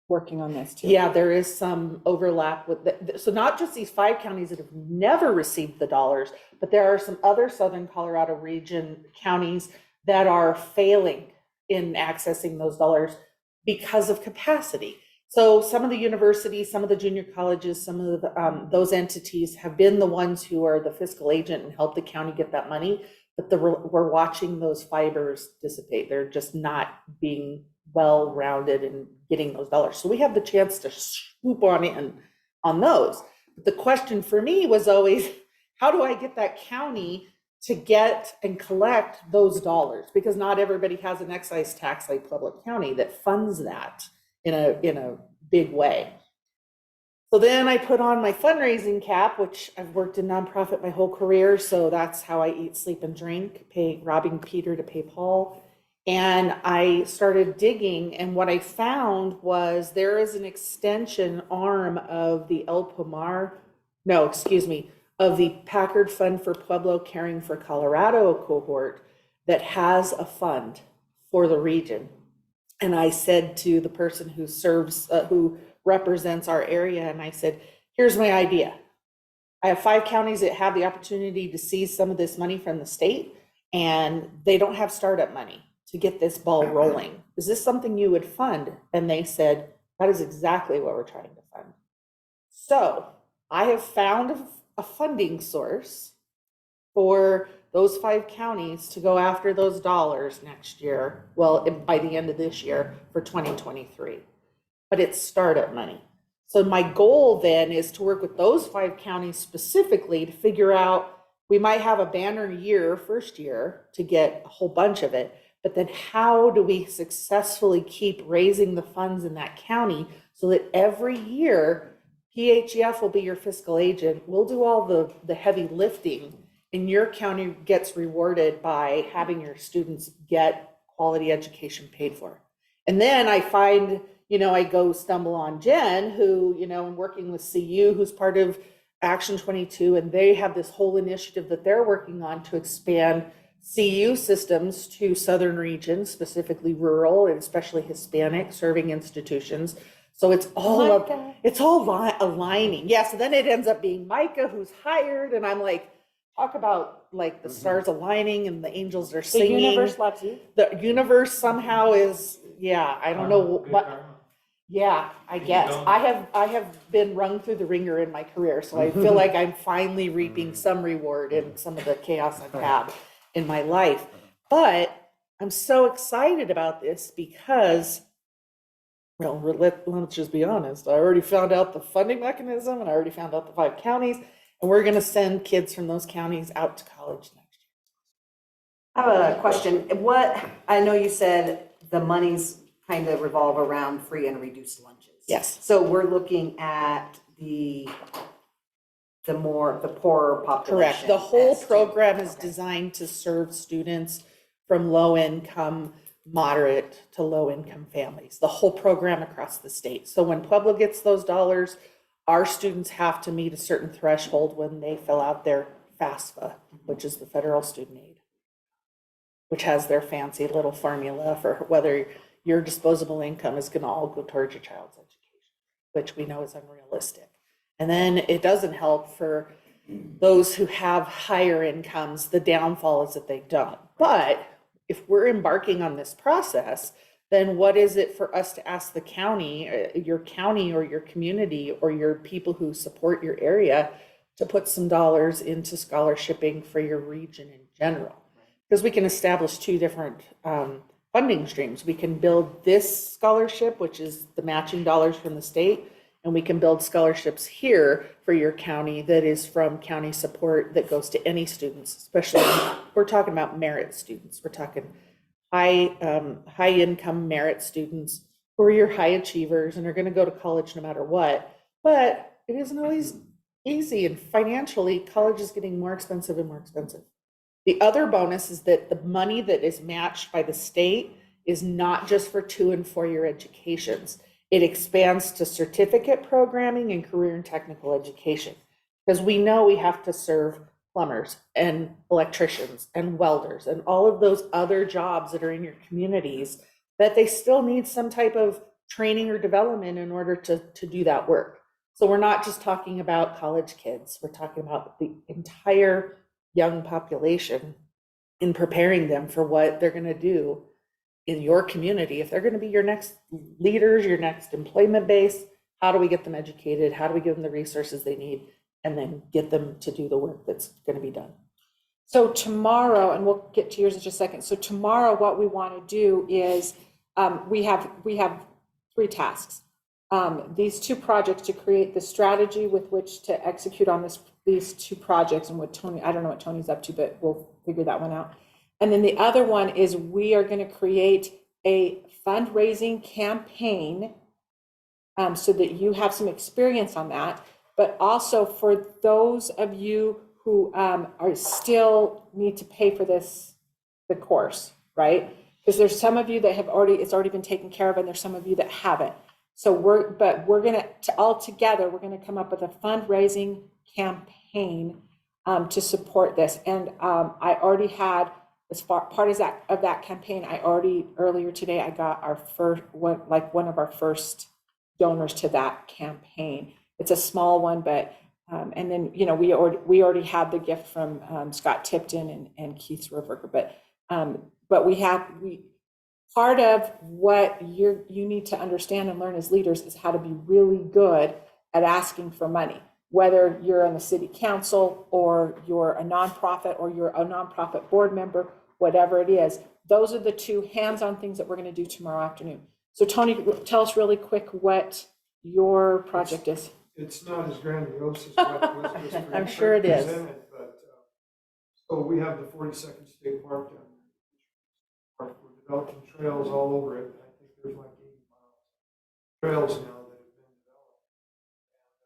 working on this too. Yeah, there is some overlap with so not just these 5 counties that have never received the dollars, but there are some other Southern Colorado region counties that are failing in accessing those dollars because of capacity. So some of the universities, some of the junior colleges, some of the, those entities have been the ones who are the fiscal agent and help the county get that money, but we're watching those fibers dissipate. They're just not being well-rounded and getting those dollars. So we have the chance to swoop on in on those. But the question for me was always, how do I get that county to get and collect those dollars? Because not everybody has an excise tax like Pueblo County that funds that in a big way. So then I put on my fundraising cap, which I've worked in nonprofit my whole career. So that's how I eat, sleep, and drink, robbing Peter to pay Paul. And I started digging, and what I found was there is an extension arm of the of the Packard Fund for Pueblo Caring for Colorado cohort that has a fund for the region. And I said to the person who who represents our area, and I said, here's my idea. I have 5 counties that have the opportunity to seize some of this money from the state, and they don't have startup money to get this ball rolling. Is this something you would fund? And they said, that is exactly what we're trying to fund. So I have found a funding source for those 5 counties to go after those dollars next year, well, by the end of this year for 2023. But it's startup money. So my goal then is to work with those 5 counties specifically to figure out, we might have a banner year, first year, to get a whole bunch of it, but then how do we successfully keep raising the funds in that county so that every year PHEF will be your fiscal agent. We'll do all the heavy lifting, and your county gets rewarded by having your students get quality education paid for. And then I find, I go stumble on Jen, who, I'm working with CU, who's part of Action 22, and they have this whole initiative that they're working on to expand CU systems to southern regions, specifically rural and especially Hispanic serving institutions. So it's all aligning. Yeah, so then it ends up being Micah who's hired, and I'm like, talk about like the stars aligning and the angels are singing. The universe loves you. The universe somehow is, I don't know what. Yeah, I guess. I have been rung through the ringer in my career, so I feel like I'm finally reaping some reward in some of the chaos I've had in my life. But I'm so excited about this because, well, let's just be honest. I already found out the funding mechanism, and I already found out the 5 counties, and we're going to send kids from those counties out to college next year. I have a question. I know you said the monies kind of revolve around free and reduced lunches. Yes. So we're looking at the poorer population. Correct. The whole program is designed to serve students from low income, moderate to low income families, the whole program across the state. So when Pueblo gets those dollars, our students have to meet a certain threshold when they fill out their FAFSA, which is the federal student aid, which has their fancy little formula for whether your disposable income is going to all go towards your child's education, which we know is unrealistic. And then it doesn't help for those who have higher incomes. The downfall is that they don't. But if we're embarking on this process, then what is it for us to ask the county or your community or your people who support your area to put some dollars into scholarshiping for your region in general? Because we can establish 2 different funding streams. We can build this scholarship, which is the matching dollars from the state, and we can build scholarships here for your county that is from county support that goes to any students, especially we're talking about merit students. We're talking high income merit students who are your high achievers and are going to go to college no matter what. But it isn't always easy, and financially, college is getting more expensive and more expensive. The other bonus is that the money that is matched by the state is not just for 2 and 4 year educations. It expands to certificate programming and career and technical education, because we know we have to serve plumbers and electricians and welders and all of those other jobs that are in your communities, that they still need some type of training or development in order to do that work. So we're not just talking about college kids, we're talking about the entire young population in preparing them for what they're going to do in your community. If they're going to be your next leaders, your next employment base, how do we get them educated? How do we give them the resources they need, and then get them to do the work that's going to be done? So tomorrow, and we'll get to yours in just a second. So tomorrow, what we want to do is we have 3 tasks. These 2 projects to create the strategy with which to execute on these 2 projects, and what Tony, I don't know what Tony's up to, but we'll figure that one out. And then the other one is we are going to create a fundraising campaign so that you have some experience on that, but also for those of you who are still need to pay for the course, right? Because there's some of you that have already, it's already been taken care of, and there's some of you that haven't. So we're gonna, all together, we're gonna come up with a fundraising campaign to support this. And I already had, as part of that campaign, earlier today, I got our first, one of our first donors to that campaign. It's a small one, but, and then, you know, we already had the gift from Scott Tipton and Keith Roverker, but part of what you need to understand and learn as leaders is how to be really good at asking for money, whether you're on the city council or you're a nonprofit or you're a nonprofit board member, whatever it is. Those are the two hands-on things that we're going to do tomorrow afternoon. So Tony, tell us really quick what your project is. It's not as grandiose as what was just I'm sure it is. presented, but, so we have the 42nd State Park down there. We're developing trails all over it. I think there's like 80 miles of trails now that have been developed.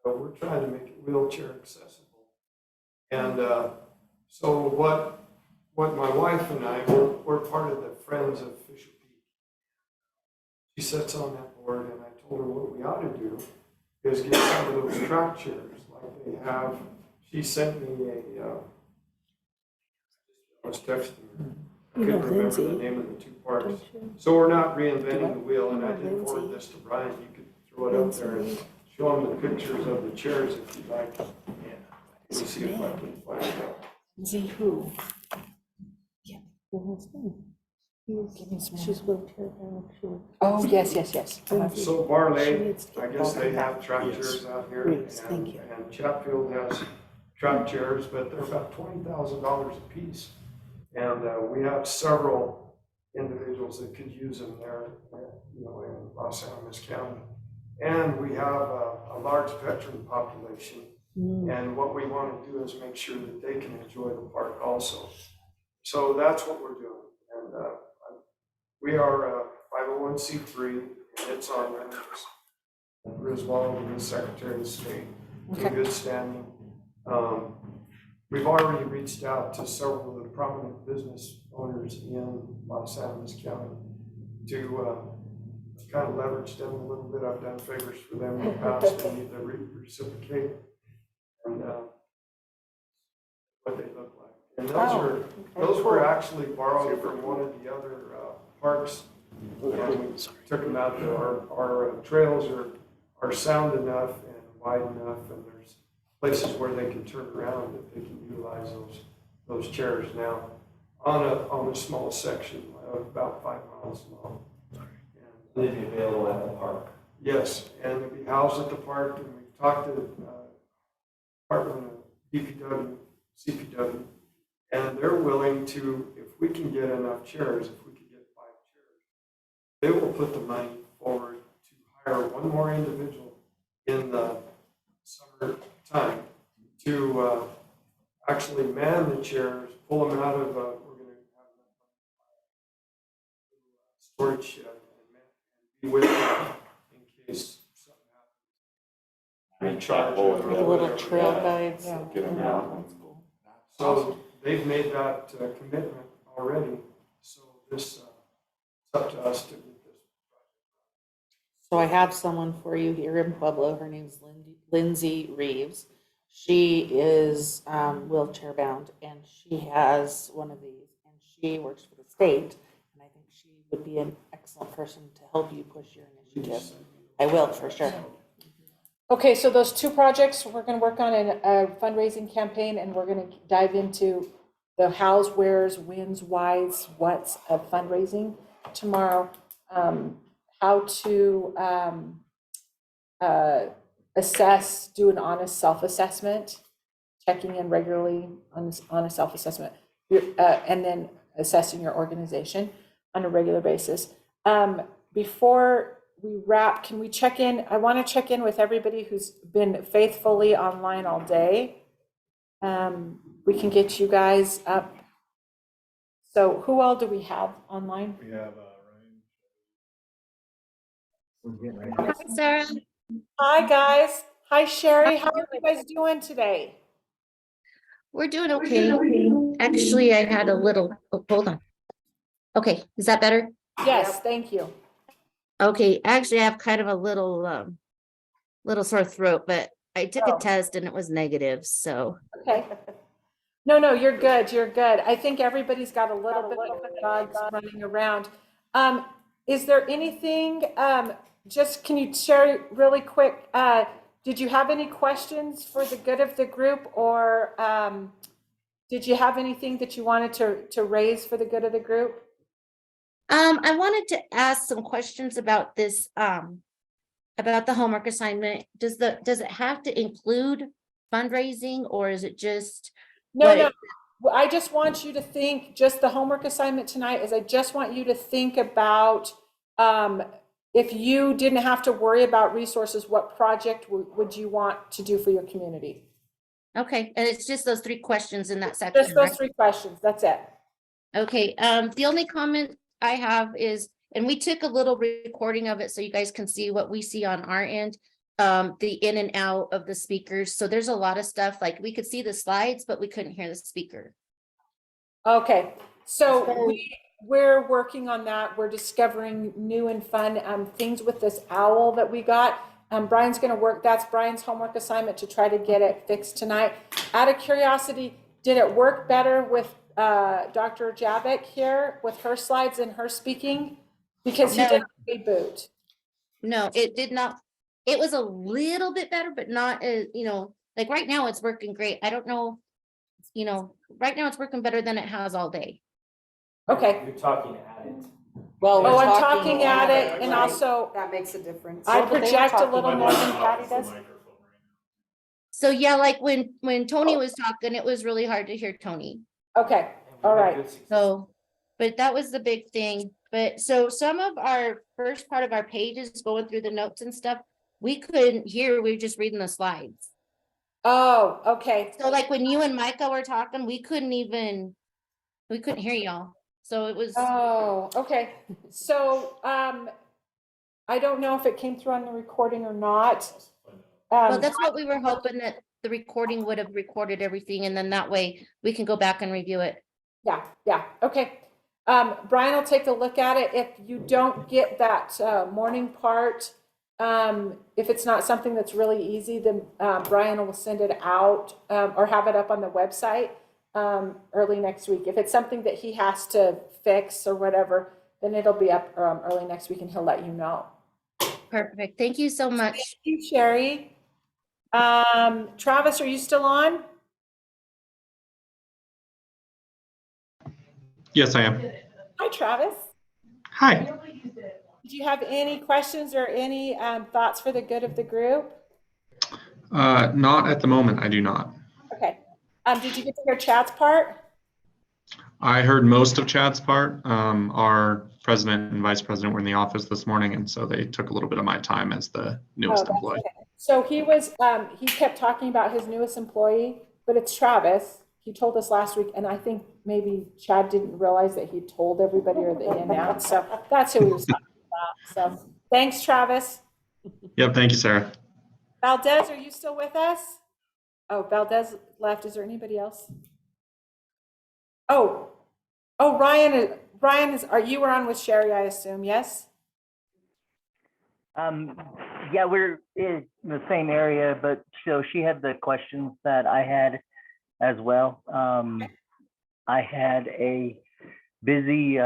And, we're trying to make it wheelchair accessible. And so what my wife and I, we're part of the Friends of Fisher Peak. She sits on that board, and I told her what we ought to do is get some of those track chairs like they have. She sent me I was texting her. I couldn't remember the name of the two parks. So we're not reinventing the wheel, and I did forward this to Brian. You could throw it up there and show him the pictures of the chairs if you'd like. Yeah. Let me see if I can find it out. Lindsay who? Yeah. She's wheelchair bound. Oh, yes. So Barley, I guess they have track chairs out here, and Chatfield has track chairs, but they're about $20,000 a piece. And we have several individuals that could use them there, you know, in Los Alamos County. And we have a large veteran population. And what we want to do is make sure that they can enjoy the park also. So that's what we're doing. And we are a 501c3, and it's on Griswold and the Secretary of State. In good standing. We've already reached out to several of the prominent business owners in Los Alamos County to kind of leverage them a little bit. I've done favors for them in the past. They need to reciprocate and what they look like. And those were actually borrowed from one of the other parks. And we took them out there. Our trails are sound enough and wide enough, and there's places where they can turn around that they can utilize those chairs now on a small section of about 5 miles long. They'd be available at the park. Yes, and they'll be housed at the park, and we've talked to the Department of DPW, CPW, and they're willing to, if we can get enough chairs, if we could get 5 chairs, they will put the money forward to hire one more individual in the summer time to actually man the chairs, pull them out of, we're going to have a storage shed and be with them in case something happens. Recharge them. The little trail guides. Get them out. So they've made that commitment already, so this, it's up to us to get this. So I have someone for you here in Pueblo. Her name's Lindsay Reeves. She is wheelchair bound, and she has one of these, and she works for the state, and I think she would be an excellent person to help you push your initiative. I will, for sure. Okay, so those two projects, we're going to work on a fundraising campaign, and we're going to dive into the hows, wheres, whens, whys, whats of fundraising tomorrow. How to assess, do an honest self-assessment, checking in regularly on this honest self-assessment, and then assessing your organization on a regular basis. Before we wrap, can we check in? I want to check in with everybody who's been faithfully online all day. We can get you guys up. So who all do we have online? We have Ryan. Hi, Sarah. Hi, guys. Hi, Sherry. How are you guys doing today? We're doing okay. Actually, I had a little, oh, hold on. Okay, is that better? Yes, thank you. Okay, actually, I have kind of a little sore throat, but I took a test and it was negative, so. Okay. No, you're good, you're good. I think everybody's got a little bit of bugs running around. Is there anything, just can you share really quick, did you have any questions for the good of the group, or did you have anything that you wanted to raise for the good of the group? I wanted to ask some questions about this, about the homework assignment. Does it have to include fundraising, or is it just? No. I just want you to think, just the homework assignment tonight is I just want you to think about, if you didn't have to worry about resources, what project would you want to do for your community? Okay, and it's just those 3 questions in that section, Just those right? 3 questions, that's it. Okay, the only comment I have is, and we took a little recording of it so you guys can see what we see on our end, the in and out of the speakers. So there's a lot of stuff, like we could see the slides, but we couldn't hear the speaker. Okay, so we're working on that. We're discovering new and fun things with this owl that we got. Brian's gonna work, that's Brian's homework assignment, to try to get it fixed tonight. Out of curiosity, did it work better with Dr. Javik here with her slides and her speaking? Because he didn't reboot. No, it did not. It was a little bit better, but not as, like right now it's working great. I don't know, right now it's working better than it has all day. Okay. You're talking at it. Well, I'm talking at it, and also that makes a difference. I project a little more than Patty does. So yeah, like when Tony was talking, it was really hard to hear Tony. Okay, all right. So, but that was the big thing. But so some of our first part of our pages going through the notes and stuff, we couldn't hear, we were just reading the slides. Oh, okay. So like when you and Micah were talking, we couldn't hear y'all. So it was. Oh, okay. So, I don't know if it came through on the recording or not. Well, that's what we were hoping, that the recording would have recorded everything, and then that way we can go back and review it. Yeah, okay. Brian will take a look at it. If you don't get that morning part, if it's not something that's really easy, then Brian will send it out or have it up on the website early next week. If it's something that he has to fix or whatever, then it'll be up early next week and he'll let you know. Perfect. Thank you so much. Thank you, Sherry. Travis, are you still on? Yes, I am. Hi, Travis. Hi. Did you have any questions or any thoughts for the good of the group? Not at the moment. I do not. Okay. Did you get to hear Chad's part? I heard most of Chad's part. Our president and vice president were in the office this morning, and so they took a little bit of my time as the newest employee. Okay. So he kept talking about his newest employee, but it's Travis. He told us last week, and I think maybe Chad didn't realize that he told everybody or they announced. So that's who he was talking about. So thanks, Travis. Yep. Thank you, Sarah. Valdez, are you still with us? Oh, Valdez left. Is there anybody else? Oh, Ryan you were on with Sherry, I assume, yes? Yeah, we're in the same area, but so she had the questions that I had as well. I had a busy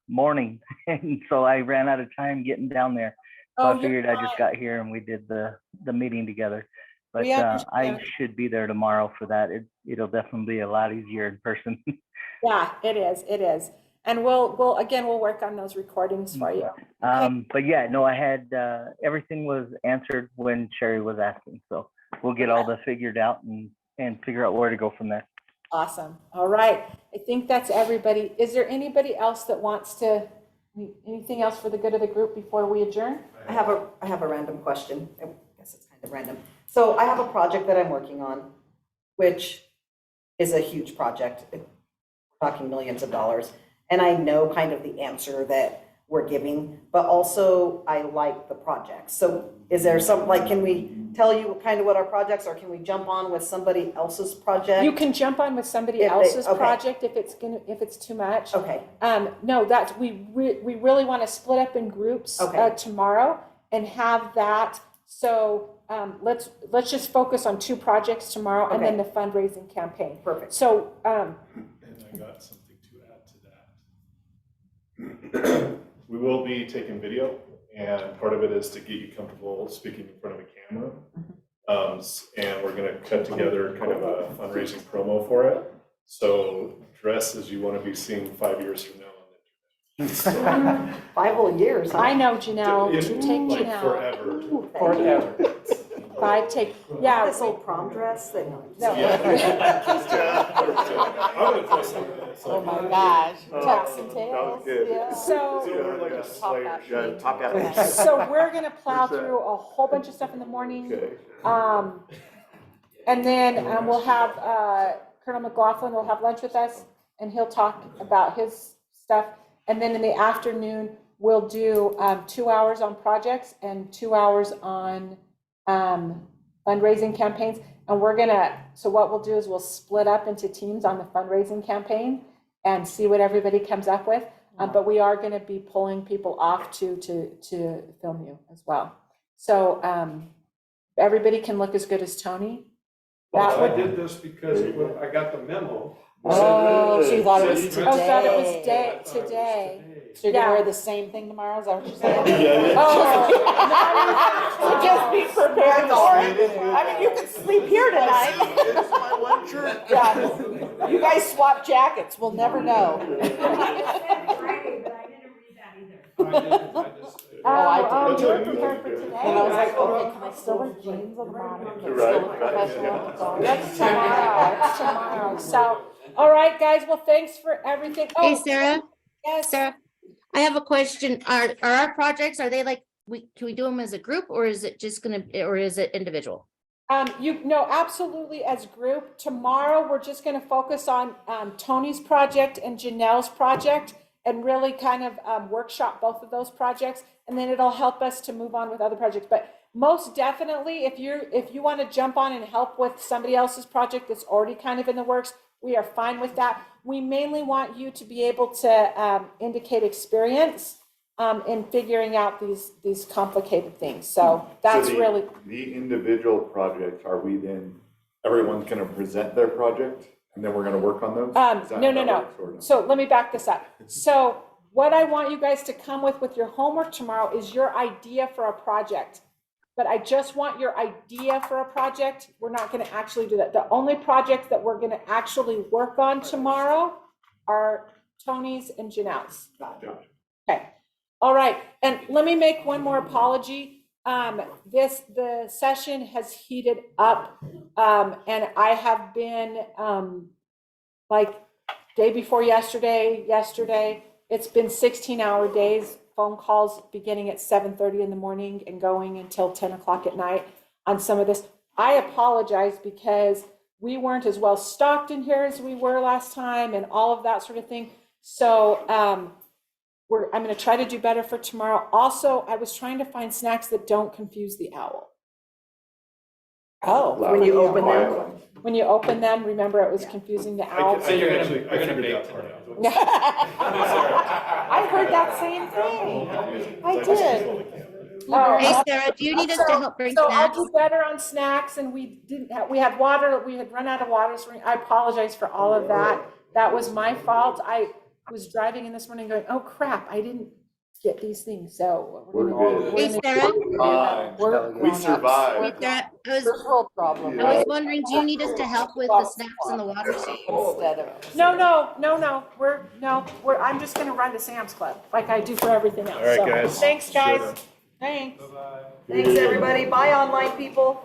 morning, and so I ran out of time getting down there. So I figured I just got here and we did the meeting together. But I should be there tomorrow for that. It'll definitely be a lot easier in person. Yeah, it is. And we'll work on those recordings for you. Okay. But yeah, no, I had everything was answered when Sherry was asking. So we'll get all that figured out and figure out where to go from there. Awesome. All right. I think that's everybody. Is there anybody else that wants to, anything else for the good of the group before we adjourn? I have a random question. I guess it's kind of random. So I have a project that I'm working on, which is a huge project. We're talking millions of dollars. And I know kind of the answer that we're giving, but also I like the project. So is there some, like, can we tell you kind of what our projects are? Can we jump on with somebody else's project? You can jump on with somebody If they- else's okay. project if it's too much. Okay, No, we really want to split up in groups Okay. tomorrow and have that. So let's just focus on 2 projects tomorrow and then the fundraising campaign. perfect. So And I got something to add to that. We will be taking video, and part of it is to get you comfortable speaking in front of a camera. And we're gonna cut together kind of a fundraising promo for it. So dress as you wanna be seen 5 years from now. 5 whole years, huh? I know, Janelle, It's to take like Janelle. forever. Forever. 5 take, yeah. This old prom dress that. No. I'm gonna post some of this. Oh my gosh, tucks and tails, yeah. So Like a Slayer shirt. Top hat. So we're gonna plow through a whole bunch of stuff in the morning. And then we'll have Colonel McLaughlin will have lunch with us, and he'll talk about his stuff. And then in the afternoon, we'll do 2 hours on projects and 2 hours on fundraising campaigns. And so what we'll do is we'll split up into teams on the fundraising campaign and see what everybody comes up with. But we are gonna be pulling people off to film you as well. So everybody can look as good as Tony. That Well, I would- did this because when I got the memo. Oh, so you thought it was today? Oh, thought it was today. So you're gonna Yeah. wear the same thing tomorrow, is that what you're saying? Oh, So just be prepared for it. I mean, you could sleep here tonight. It's my one shirt. Yeah. You guys swap jackets, we'll never know. Oh, I did. you were prepared for today. And I was like, okay, can I still wear jeans on the bottom? Can I Right, still look right, professional? That's tomorrow, that's tomorrow. So, all right, guys, well, thanks for everything. Hey, Oh, Sarah, yes. Sarah, I have a question. Are our projects, are they like, can we do them as a group, or is it just or is it individual? Absolutely as group. Tomorrow, we're just gonna focus on Tony's project and Janelle's project and really kind of workshop both of those projects. And then it'll help us to move on with other projects. But most definitely, if you want to jump on and help with somebody else's project that's already kind of in the works, we are fine with that. We mainly want you to be able to indicate experience in figuring out these complicated things. So that's really. The individual projects, are we then, everyone's gonna present their project and then we're gonna work on those? Is that No, how no, that no. works, or no? So let me back this up. So what I want you guys to come with your homework tomorrow is your idea for a project. But I just want your idea for a project. We're not going to actually do that. The only projects that we're going to actually work on tomorrow are Tony's and Janelle's. Okay. All right. And let me make one more apology. The session has heated up, and I have been like day before yesterday. It's been 16-hour days, phone calls beginning at 7:30 in the morning and going until 10 o'clock at night on some of this. I apologize because we weren't as well stocked in here as we were last time and all of that sort of thing. So I'm going to try to do better for tomorrow. Also, I was trying to find snacks that don't confuse the owl. Oh, When you open them. When you open them, remember it was confusing the owl. So you're gonna bake tonight. I heard that same thing. I did. Oh, Hey, Sarah, do you need us to help bring So snacks? I'll do better on snacks, and we had water, we had run out of water, so I apologize for all of that. That was my fault. I was driving in this morning going, oh crap, I didn't get these things, so. We're good. Hey, Sarah, We survived. Hey, Sarah, First world problem. I was wondering, do you need us to help with the snacks and the water? Instead of. No, I'm just gonna run to Sam's Club, like I do for everything else. All right, So, guys. Thanks, guys. Sure. Thanks. Thanks, everybody. Bye, online people.